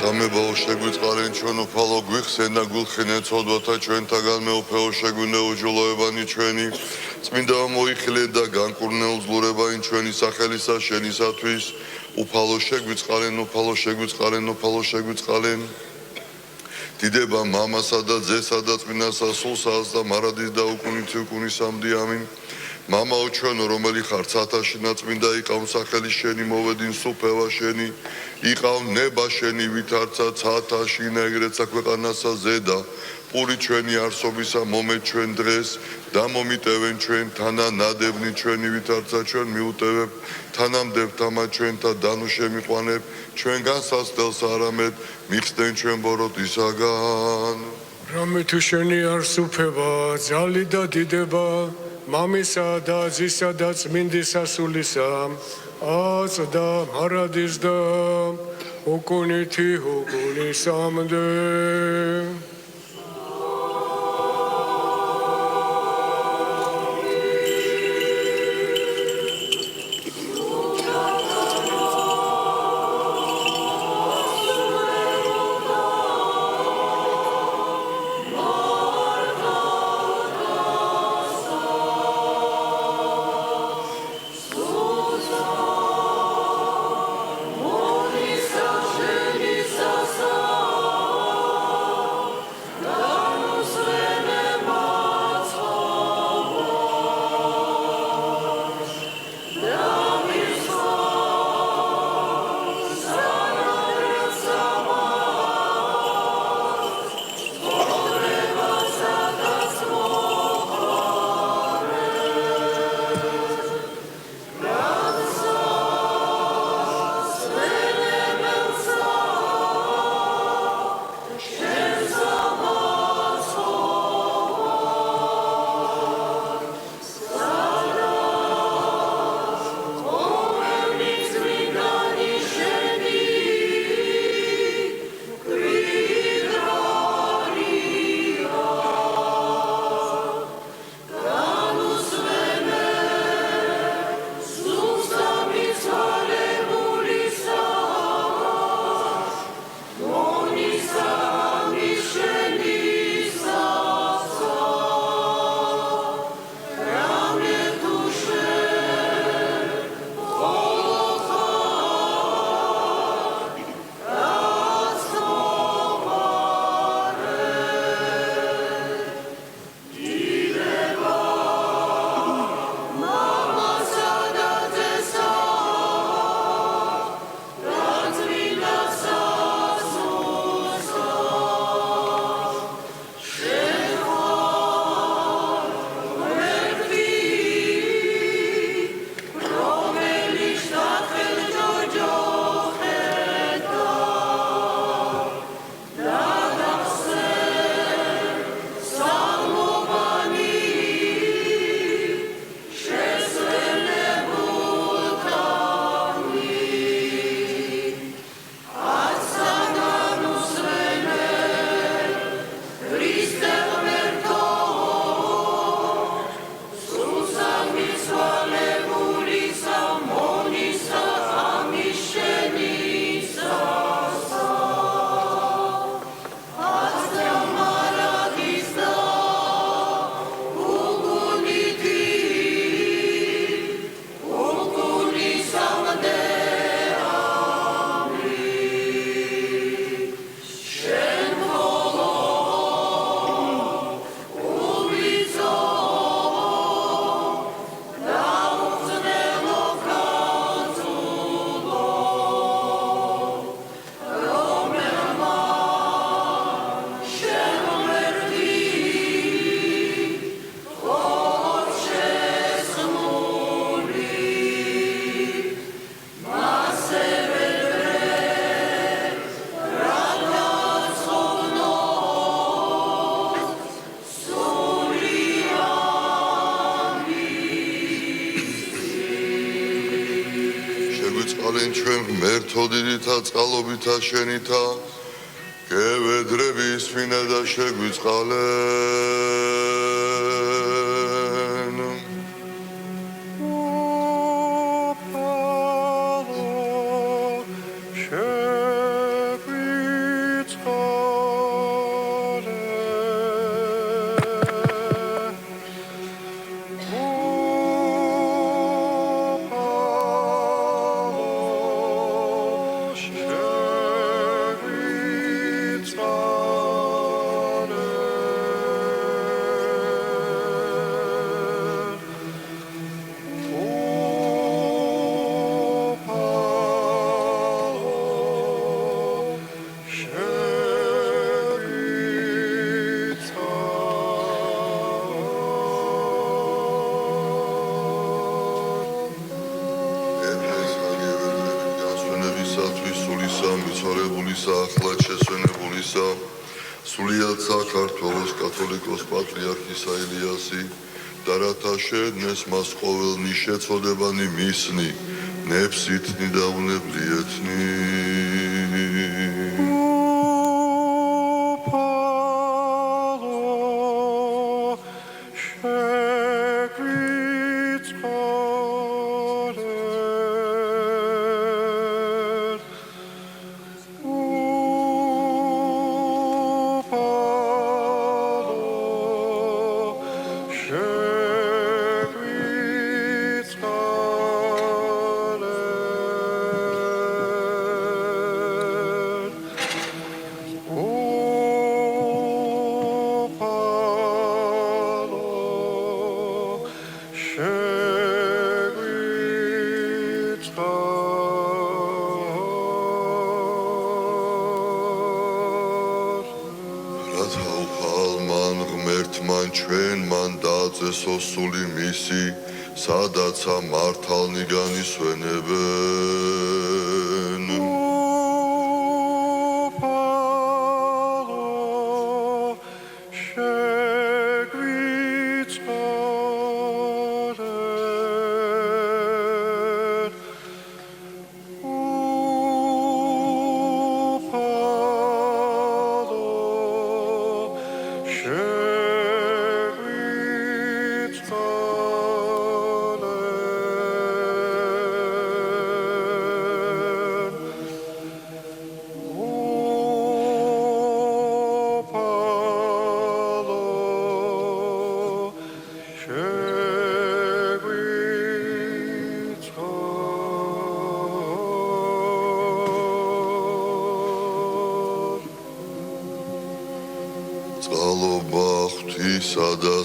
სამებაო შეგვიწყალენ ჩვენ უფალო გვიხსენ და გულხინენ ცოდვათა ჩვენთაგან მეუფეო შეგვინდა უჯულოებანი ჩვენი წმინდა მოიხილე და განკურნე უძლურებანი ჩვენი სახელისა შენისათვის უფალო შეგვიწყალენ უფალო შეგვიწყალენ უფალო შეგვიწყალენ დიდება მამასა და ძესა და წმინდასა სულსაც და მარადის და უკუნითი უკუნისამდე ამინ მამაო ჩვენო რომელი ხარ ცათაში ნაწმინდა იყავ სახელი შენი მოვედინს უფევა შენი იყავ ნება შენი ვითარცა ცათაში ნეგრეცა ქვეყანასა ზედა პური ჩვენი არსობისა მომეთ ჩვენ დღეს და მომიტევენ ჩვენ თანა ნადევნი ჩვენი ვითარცა ჩვენ მიუტევებ თანამდებ თამა ჩვენთა დანუ შემიყვანებ ჩვენგან სასწელს არამედ მიხსდნენ ჩვენ ბოროტისაგან რამე თუ შენი არსუფება ძალი და დიდება მამისა და ძისა და წმინდისა სულისა აწდა მარადის და უკუნითი უკუნისამდე გულთა შენითა გევედრების ფინა და შეგვიწყალენ სულიად საქართველოს კათოლიკოს პატრიარქისა ილიასი და რათა შეედნეს მას ყოველნი შეწოდებანი მისნი ნებსითნი და უნებლიეთნი სული მისი სადაცა მართალნი განისვენებენ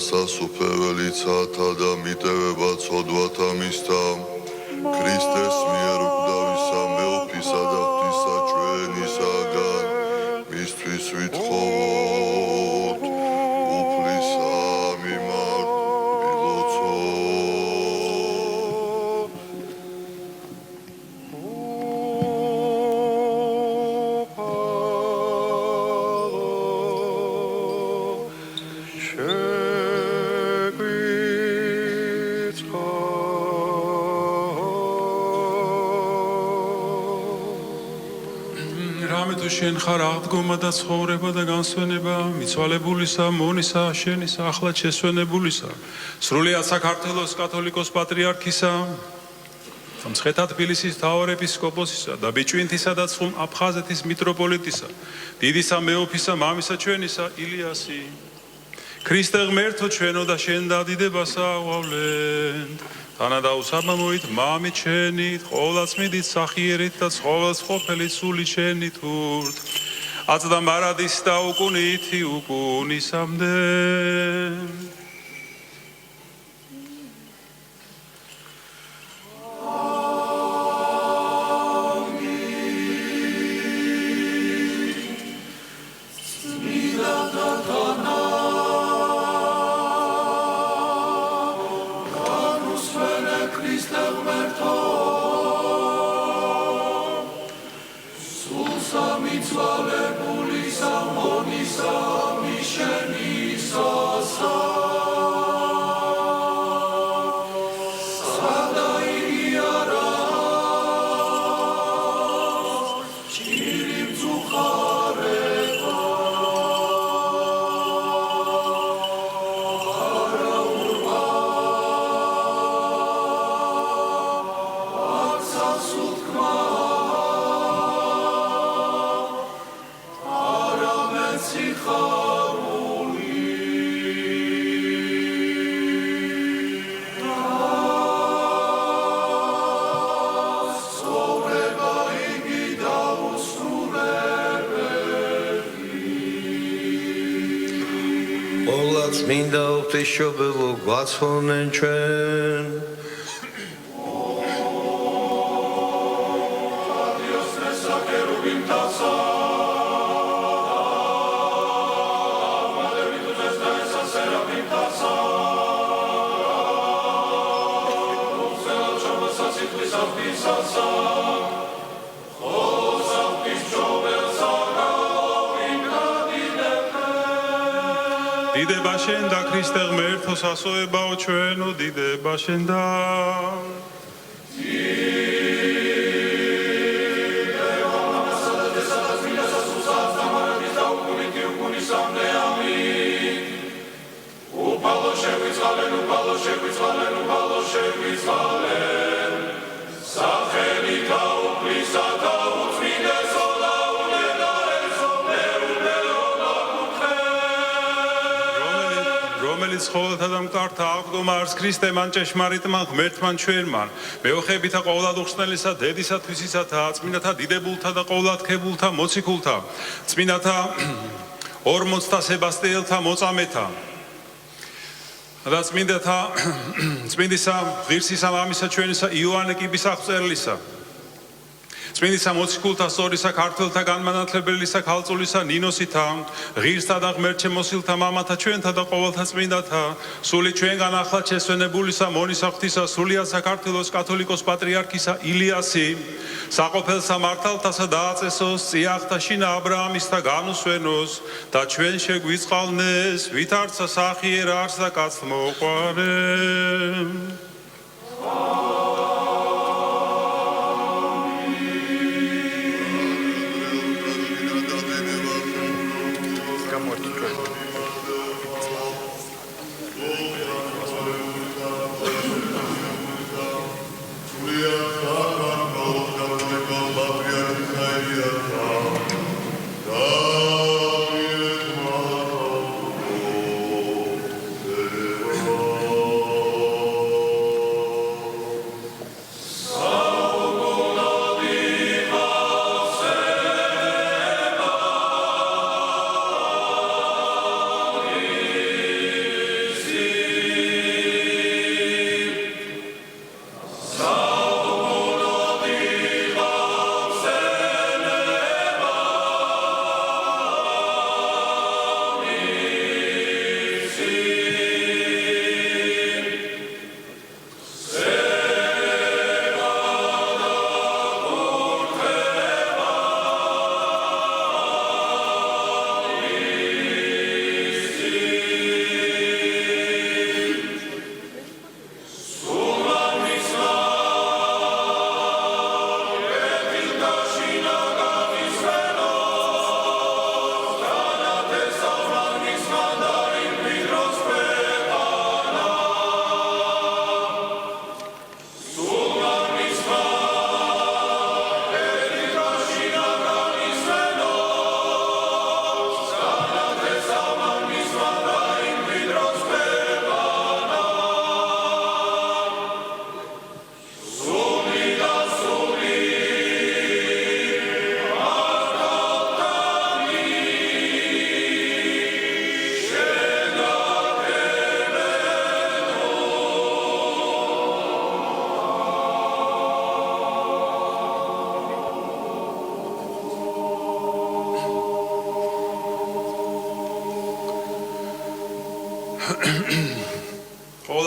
სასუფეველიცათა და მიტევება ცოდვათა მისთა ქრისტეს მიერ უკვდავისა მეოფისა და ღვთისა ჩვენისაგან მისთვის ვითხოვოთ უფლისა მიმართ მილოცოთ შენ ხარ აღდგომა და ცხოვრება და განსვენება მიცვალებულისა მონისა შენისა ახლად შესვენებულისა სრულიად საქართველოს კათოლიკოს პატრიარქისა მცხეთა თბილისის მთავარეპისკოპოსისა და ბიჭვინთისა და ცხუნ აფხაზეთის მიტროპოლიტისა დიდისა მეოფისა მამისა ჩვენისა ილიასი ქრისტე ღმერთო ჩვენო და შენ დადიდებასა აღვავლენთ თანა და უსაბამოით მამით შენით ყოვლადწმიდით სახიერით და ცხოველს ყოფილით სული შენით ურთ აწდა მარადის და უკუნითი უკუნისამდე Chiri მოვლა წმინდა ღვთისმშობელო გვაცხოვნენ ჩვენ დიდება შენ და ქრისტე ღმერთო სასოებაო ჩვენო დიდება შენ და რომელიც ყოველთა და მკართა აღდგომა არს ქრისტე მან ჭეშმარიტმა ღმერთმან ჩვენმან მეოხებითა ყოვლად უხსნელისა დედისა თვისისათა წმინდათა დიდებულთა და ყოვლადქებულთა მოციქულთა წმინდათა ორმოცთა სებასტიელთა მოწამეთა და წმინდისა ღირსისა მამისა ჩვენისა იოანე კიბისაღწერლისა წმინდისა მოციქულთა სწორისა ქართველთა განმანათლებელისა ქალწულისა ნინოსითა ღირსთა და ღმერთჩემოსილთა მამათა ჩვენთა და ყოველთა წმინდათა სული ჩვენგან ახლა შესვენებულისა მონისა ღვთისა სრულიად საქართველოს კათოლიკოს პატრიარქისა ილიასი საყოფელსა მართალთასა დააწესოს წიაღთა შინა აბრაამისთა განუსვენოს და ჩვენ შეგვიწყალნეს ვითარცა სახიერ არს და კაც მოყვარე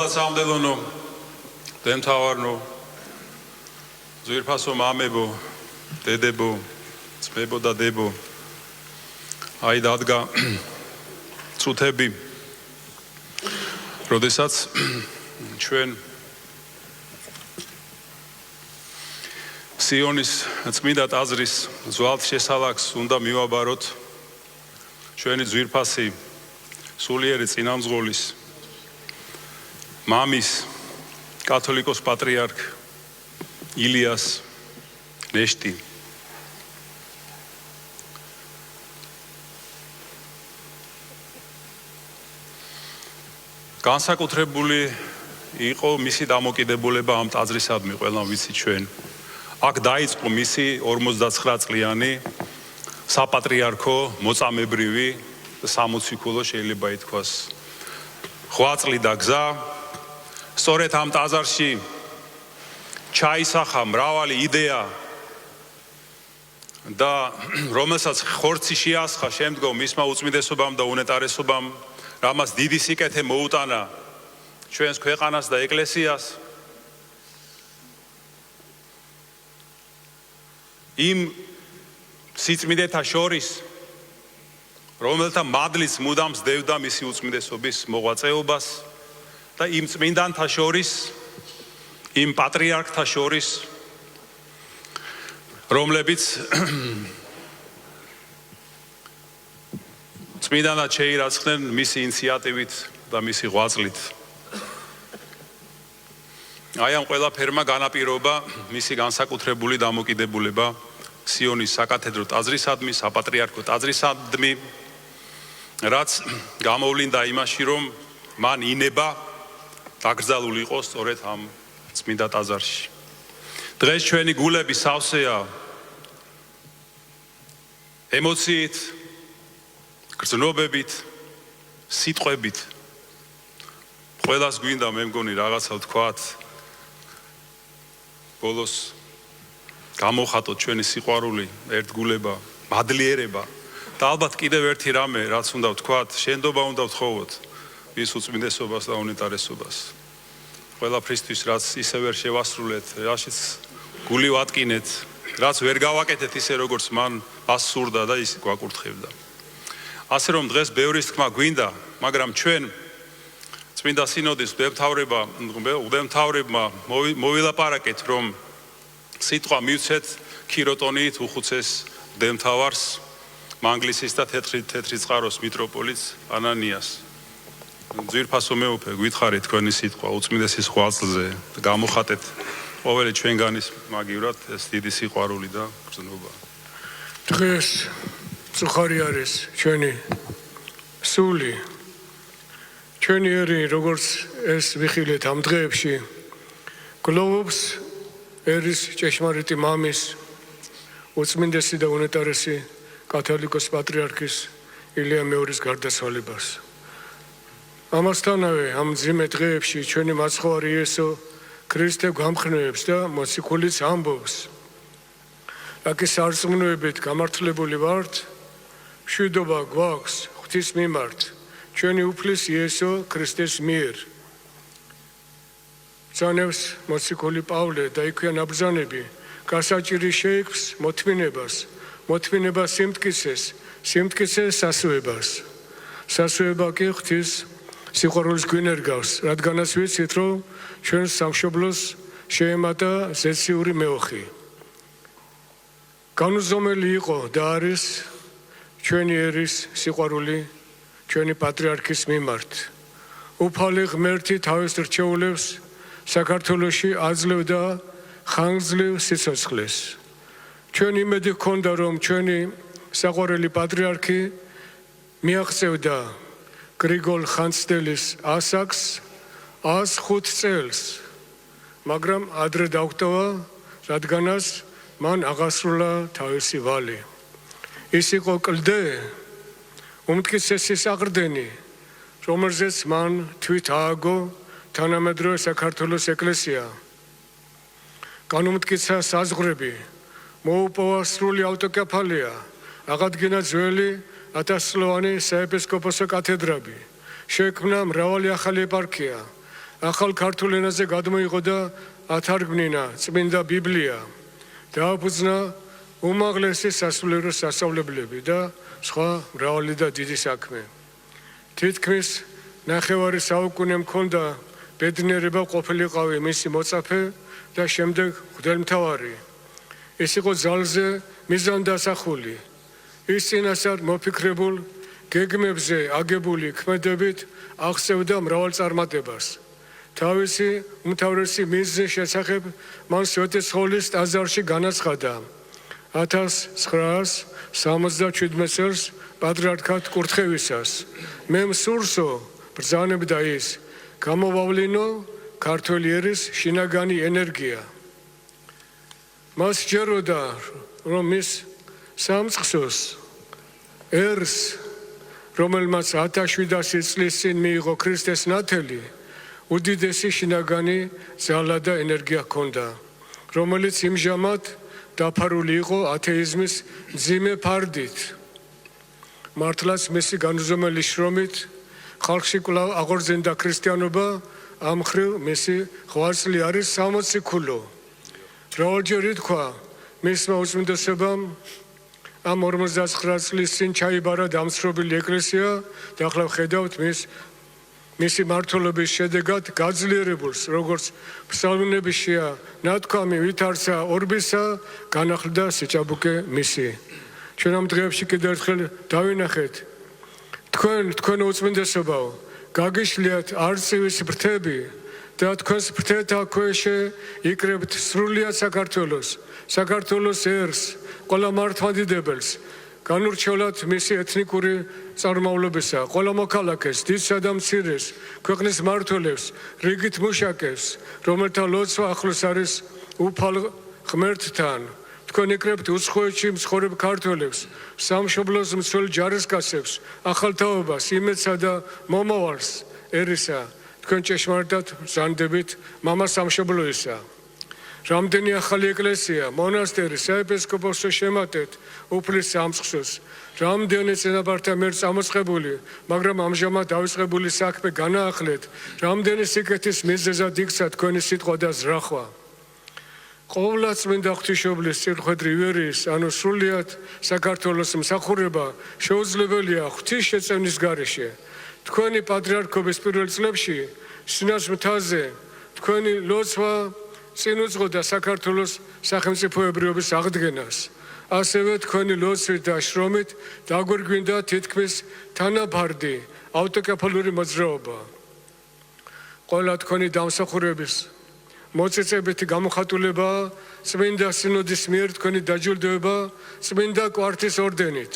სამდელონო დემთავარნო ზვირფასო მამებო დედებო ძმებო და დებო აი დადგა წუთები როდესაც ჩვენ სიონის წმინდა ტაძრის ზვალთ შესალაკს უნდა მივაბაროთ ჩვენი ზვირფასი სულიერი წინამძღოლის მამის კათოლიკოს პატრიარქ ილიას ნეშტი განსაკუთრებული იყო მისი დამოკიდებულება ამ ტაძრისადმი ყველამ ვიცით ჩვენ აქ დაიწყო მისი 59 წლიანი საპატრიარქო მოწამებრივი სამოციქულო შეიძლება ითქვას ღვაწლი და გზა სწორედ ამ ტაძარში ჩაისახა მრავალი იდეა და რომელსაც ხორცი შეასხა შემდგომ მისმა უწმიდესობამ და უნეტარესობამ, რამაც დიდი სიკეთე მოუტანა ჩვენს ქვეყანას და ეკლესიას. იმ სიწმინდეთა შორის, რომელთა მადლიც მუდამ სდევდა მისი უწმიდესობის მოღვაწეობას და იმ წმინდანთა შორის, იმ პატრიარქთა შორის, რომლებიც წმინდანად შეირაცხნენ მისი ინიციატივით და მისი ღვაწლით. აი ამ ყველაფერმა განაპირობა მისი განსაკუთრებული დამოკიდებულება სიონის საკათედრო ტაძრისადმი, საპატრიარქო ტაძრისადმი, რაც გამოვლინდა იმაში, რომ მან ინება დაკრძალული იყოს სწორედ ამ წმინდა ტაძარში. დღეს ჩვენი გულები სავსეა ემოციით, გრძნობებით, სიტყვებით. ყველას გვინდა მე მგონი რაღაცა ვთქვათ, ბოლოს გამოხატოთ ჩვენი სიყვარული, ერთგულება, მადლიერება და ალბათ კიდევ ერთი რამე, რაც უნდა ვთქვათ, შენდობა უნდა ვთხოვოთ მის უწმინდესობას და უნეტარესობას. ყველაფრისთვის, რაც ისე ვერ შევასრულეთ, რაშიც გული ვატკინეთ, რაც ვერ გავაკეთეთ ისე როგორც მან ასურდა და ის გვაკურთხებდა. ასე რომ დღეს ბევრის თქმა გვინდა, მაგრამ ჩვენ წმინდა სინოდის მღვდელმთავრებმა მოვილაპარაკეთ, რომ სიტყვა მივცეთ ქიროტონიით უხუცეს მღვდელმთავარს, მანგლისის და თეთრი წყაროს მიტროპოლიტს ანანიას. ძვირფასო მეუფე, გითხარით თქვენი სიტყვა უწმინდესის ღვაწლზე და გამოხატეთ ყოველი ჩვენგანის მაგივრად ეს დიდი სიყვარული და გრძნობა. დღეს წუხარი არის ჩვენი სული. ჩვენი ერი, როგორც ეს ვიხილეთ ამ დღეებში, გლოვობს ერის ჭეშმარიტი მამის, უწმინდესი და უნეტარესი კათოლიკოს პატრიარქის ილია მეორის გარდაცვალებას. ამასთანავე ამ მძიმე დღეებში ჩვენი მაცხოვარი იესო ქრისტე გამხნევებს და მოციქულიც ამბობს, რაკის სარწმუნოებით გამართლებული ვართ, მშვიდობა გვაქვს ღვთის მიმართ, ჩვენი უფლის იესო ქრისტეს მიერ. ბრძანებს მოციქული პავლე და იქვე ნაბრძანები, გასაჭირი შეიქმს მოთმინებას, მოთმინება სიმტკიცეს, სიმტკიცე სასუებას. სასუება კი ღვთის სიყვარულს გვინერგავს, რადგანაც ვიცით, რომ ჩვენს სამშობლოს შეემატა ზეციური მეოხი. განუზომელი იყო და არის ჩვენი ერის სიყვარული ჩვენი პატრიარქის მიმართ. უფალი ღმერთი თავის რჩეულებს საქართველოში აძლევდა ხანგრძლივ სიცოცხლეს. ჩვენ იმედი ჰქონდა, რომ ჩვენი საყვარელი პატრიარქი მიაღწევდა გრიგოლ ხანძთელის ასაკს 105 წელს, მაგრამ ადრე დაგვტოვა, რადგანაც მან აღასრულა თავისი ვალი. ის იყო კლდე, უმტკიცესი საყრდენი, რომელზეც მან თვით ააგო თანამედროვე საქართველოს ეკლესია. განუმტკიცა საზღვრები, მოუპოვა სრული ავტოკეფალია, აღადგინა ძველი 1000-წლოვანი საეპისკოპოსო კათედრები, შექმნა მრავალი ახალი ეპარქია, ახალ ქართულ ენაზე გადმოიღო და ათარგმნინა წმინდა ბიბლია, დააფუძნა უმაღლესი სასულიერო სასწავლებლები და სხვა მრავალი და დიდი საქმე. თითქმის ნახევარი საუკუნე მქონდა ბედნიერება ყოფილიყავი მისი მოწაფე და შემდეგ მღვდელმთავარი. ის იყო ძალზე მიზანდასახული. ის წინასწარ მოფიქრებულ გეგმებზე აგებული ქმედებით აღწევდა მრავალ წარმატებას. თავისი უმთავრესი მიზნის შესახებ მან სვეტიცხოვლის ტაძარში განაცხადა 1977 წელს პატრიარქად კურთხევისას. მე მსურსო ბრძანებდა ის, გამოვავლინო ქართველი ერის შინაგანი ენერგია. მას სჯეროდა, რომ მის სამწყსოს ერს რომელმაც 1700 წლის წინ მიიღო ქრისტეს ნათელი, უდიდესი შინაგანი ძალა და ენერგია ჰქონდა, რომელიც იმჟამად დაფარული იყო ათეიზმის მძიმე ფარდით. მართლაც მისი განუზომელი შრომით ხალხში კვლავ აღორძინდა ქრისტიანობა, ამ მხრივ მისი ღვაწლი არის სამოციქულო. მრავალჯერ ითქვა მისმა უწმინდესობამ ამ 59 წლის წინ ჩაიბარა დამსრობილი ეკლესია და ახლა ხედავთ მისი მართლობის შედეგად გაძლიერებულს, როგორც ფსალმუნებიშია ნათქვამი ვითარცა ორბისა, განახლდა სიჭაბუკე მისი. ჩვენ ამ დღეებში კიდევ ერთხელ დავინახეთ თქვენ უწმინდესობაო, გაგიშლიათ არწივის ფრთები და თქვენს ფრთებთან ქვეშე იკრებთ სრულიად საქართველოს ერს, ყველა მართლმადიდებელს, განურჩევლად მისი ეთნიკური წარმომავლობისა, ყველა მოქალაქეს, დიდსა და მცირეს, ქვეყნის მმართველებს, რიგით მუშაკებს, რომელთა ლოცვა ახლოს არის უფალ ღმერთთან. თქვენ იკრებთ უცხოეთში მცხოვრებ ქართველებს, სამშობლოს მცველ ჯარისკაცებს, ახალთაობას, იმედსა და მომავალს ერისა, თქვენ ჭეშმარიტად ბრძანდებით მამა სამშობლოისა. რამდენი ახალი ეკლესია, მონასტერი, საეპისკოპოსო შემატეთ უფლის სამწყსოს, რამდენი წინაპართა მიერ წამოწყებული, მაგრამ ამჟამად დავიწყებული საქმე განაახლეთ, რამდენი სიკეთის მიზეზად იქცა თქვენი სიტყვა და ზრახვა. ყოვლა წმინდა ღვთისმშობლის წირხვედრი ვერის, ანუ სრულიად საქართველოს მსახურება შეუძლებელია ღვთის შეწევნის გარეშე. თქვენი პატრიარქობის პირველ წლებში სინას მთაზე თქვენი ლოცვა წინ უძღოდა საქართველოს სახელმწიფოებრიობის აღდგენას. ასევე თქვენი ლოცვით და შრომით დაგვირგვინდა თითქმის თანაფარდი ავტოკეფალური მოძრაობა. ყველა თქვენი დამსახურების მოწესებითი გამოხატულება წმინდა სინოდის მიერ თქვენი დაჯილდოება წმინდა კვართის ორდენით,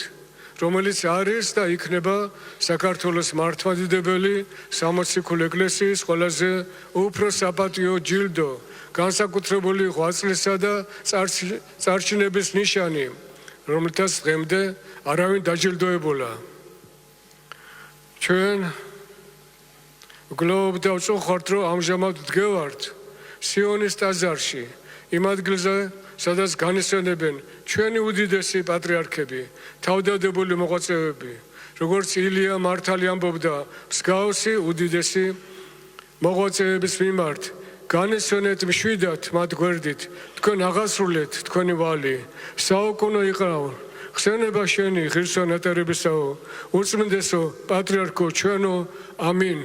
რომელიც არის და იქნება საქართველოს მართლმადიდებელი სამოციქულო ეკლესიის ყველაზე უფრო საპატიო ჯილდო, განსაკუთრებული ღვაწლისა და წარჩინების ნიშანი, რომელთაც დღემდე არავინ დაჯილდოებულა. ჩვენ გლობ და ვწუხართ, რომ ამჟამად ვდგევართ სიონის ტაძარში, იმ ადგილზე, სადაც განისვენებენ ჩვენი უდიდესი პატრიარქები, თავდადებული მოღვაწეები, როგორც ილია მართალი ამბობდა, მსგავსი უდიდესი მოღვაწეების მიმართ განისვენეთ მშვიდად მათ გვერდით, თქვენ აღასრულეთ თქვენი ვალი, საუკუნო იყრავ, ხსენება შენი ღირსო ნატარებისაო, უწმინდესო პატრიარქო ჩვენო, ამინ.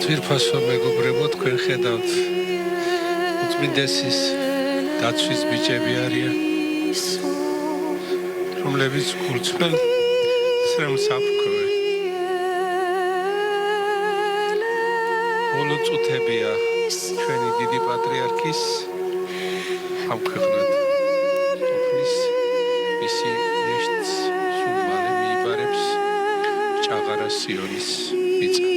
ძვირფასო მეგობრებო, თქვენ ხედავთ უწმინდესის დაცვის ბიჭები არიან, რომლებიც გულწრფელ სრემს აფრქვევენ. ბოლო წუთებია ჩვენი დიდი პატრიარქის ამ ქვეყნად ყოფნის, მისი ნეშტს სულ მალე მიიბარებს ჭაღარა სიონის მიწა.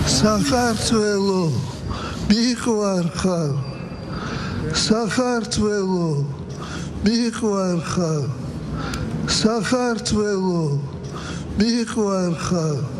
საქართველო მიყვარხარ საქართველო მიყვარხარ საქართველო მიყვარხარ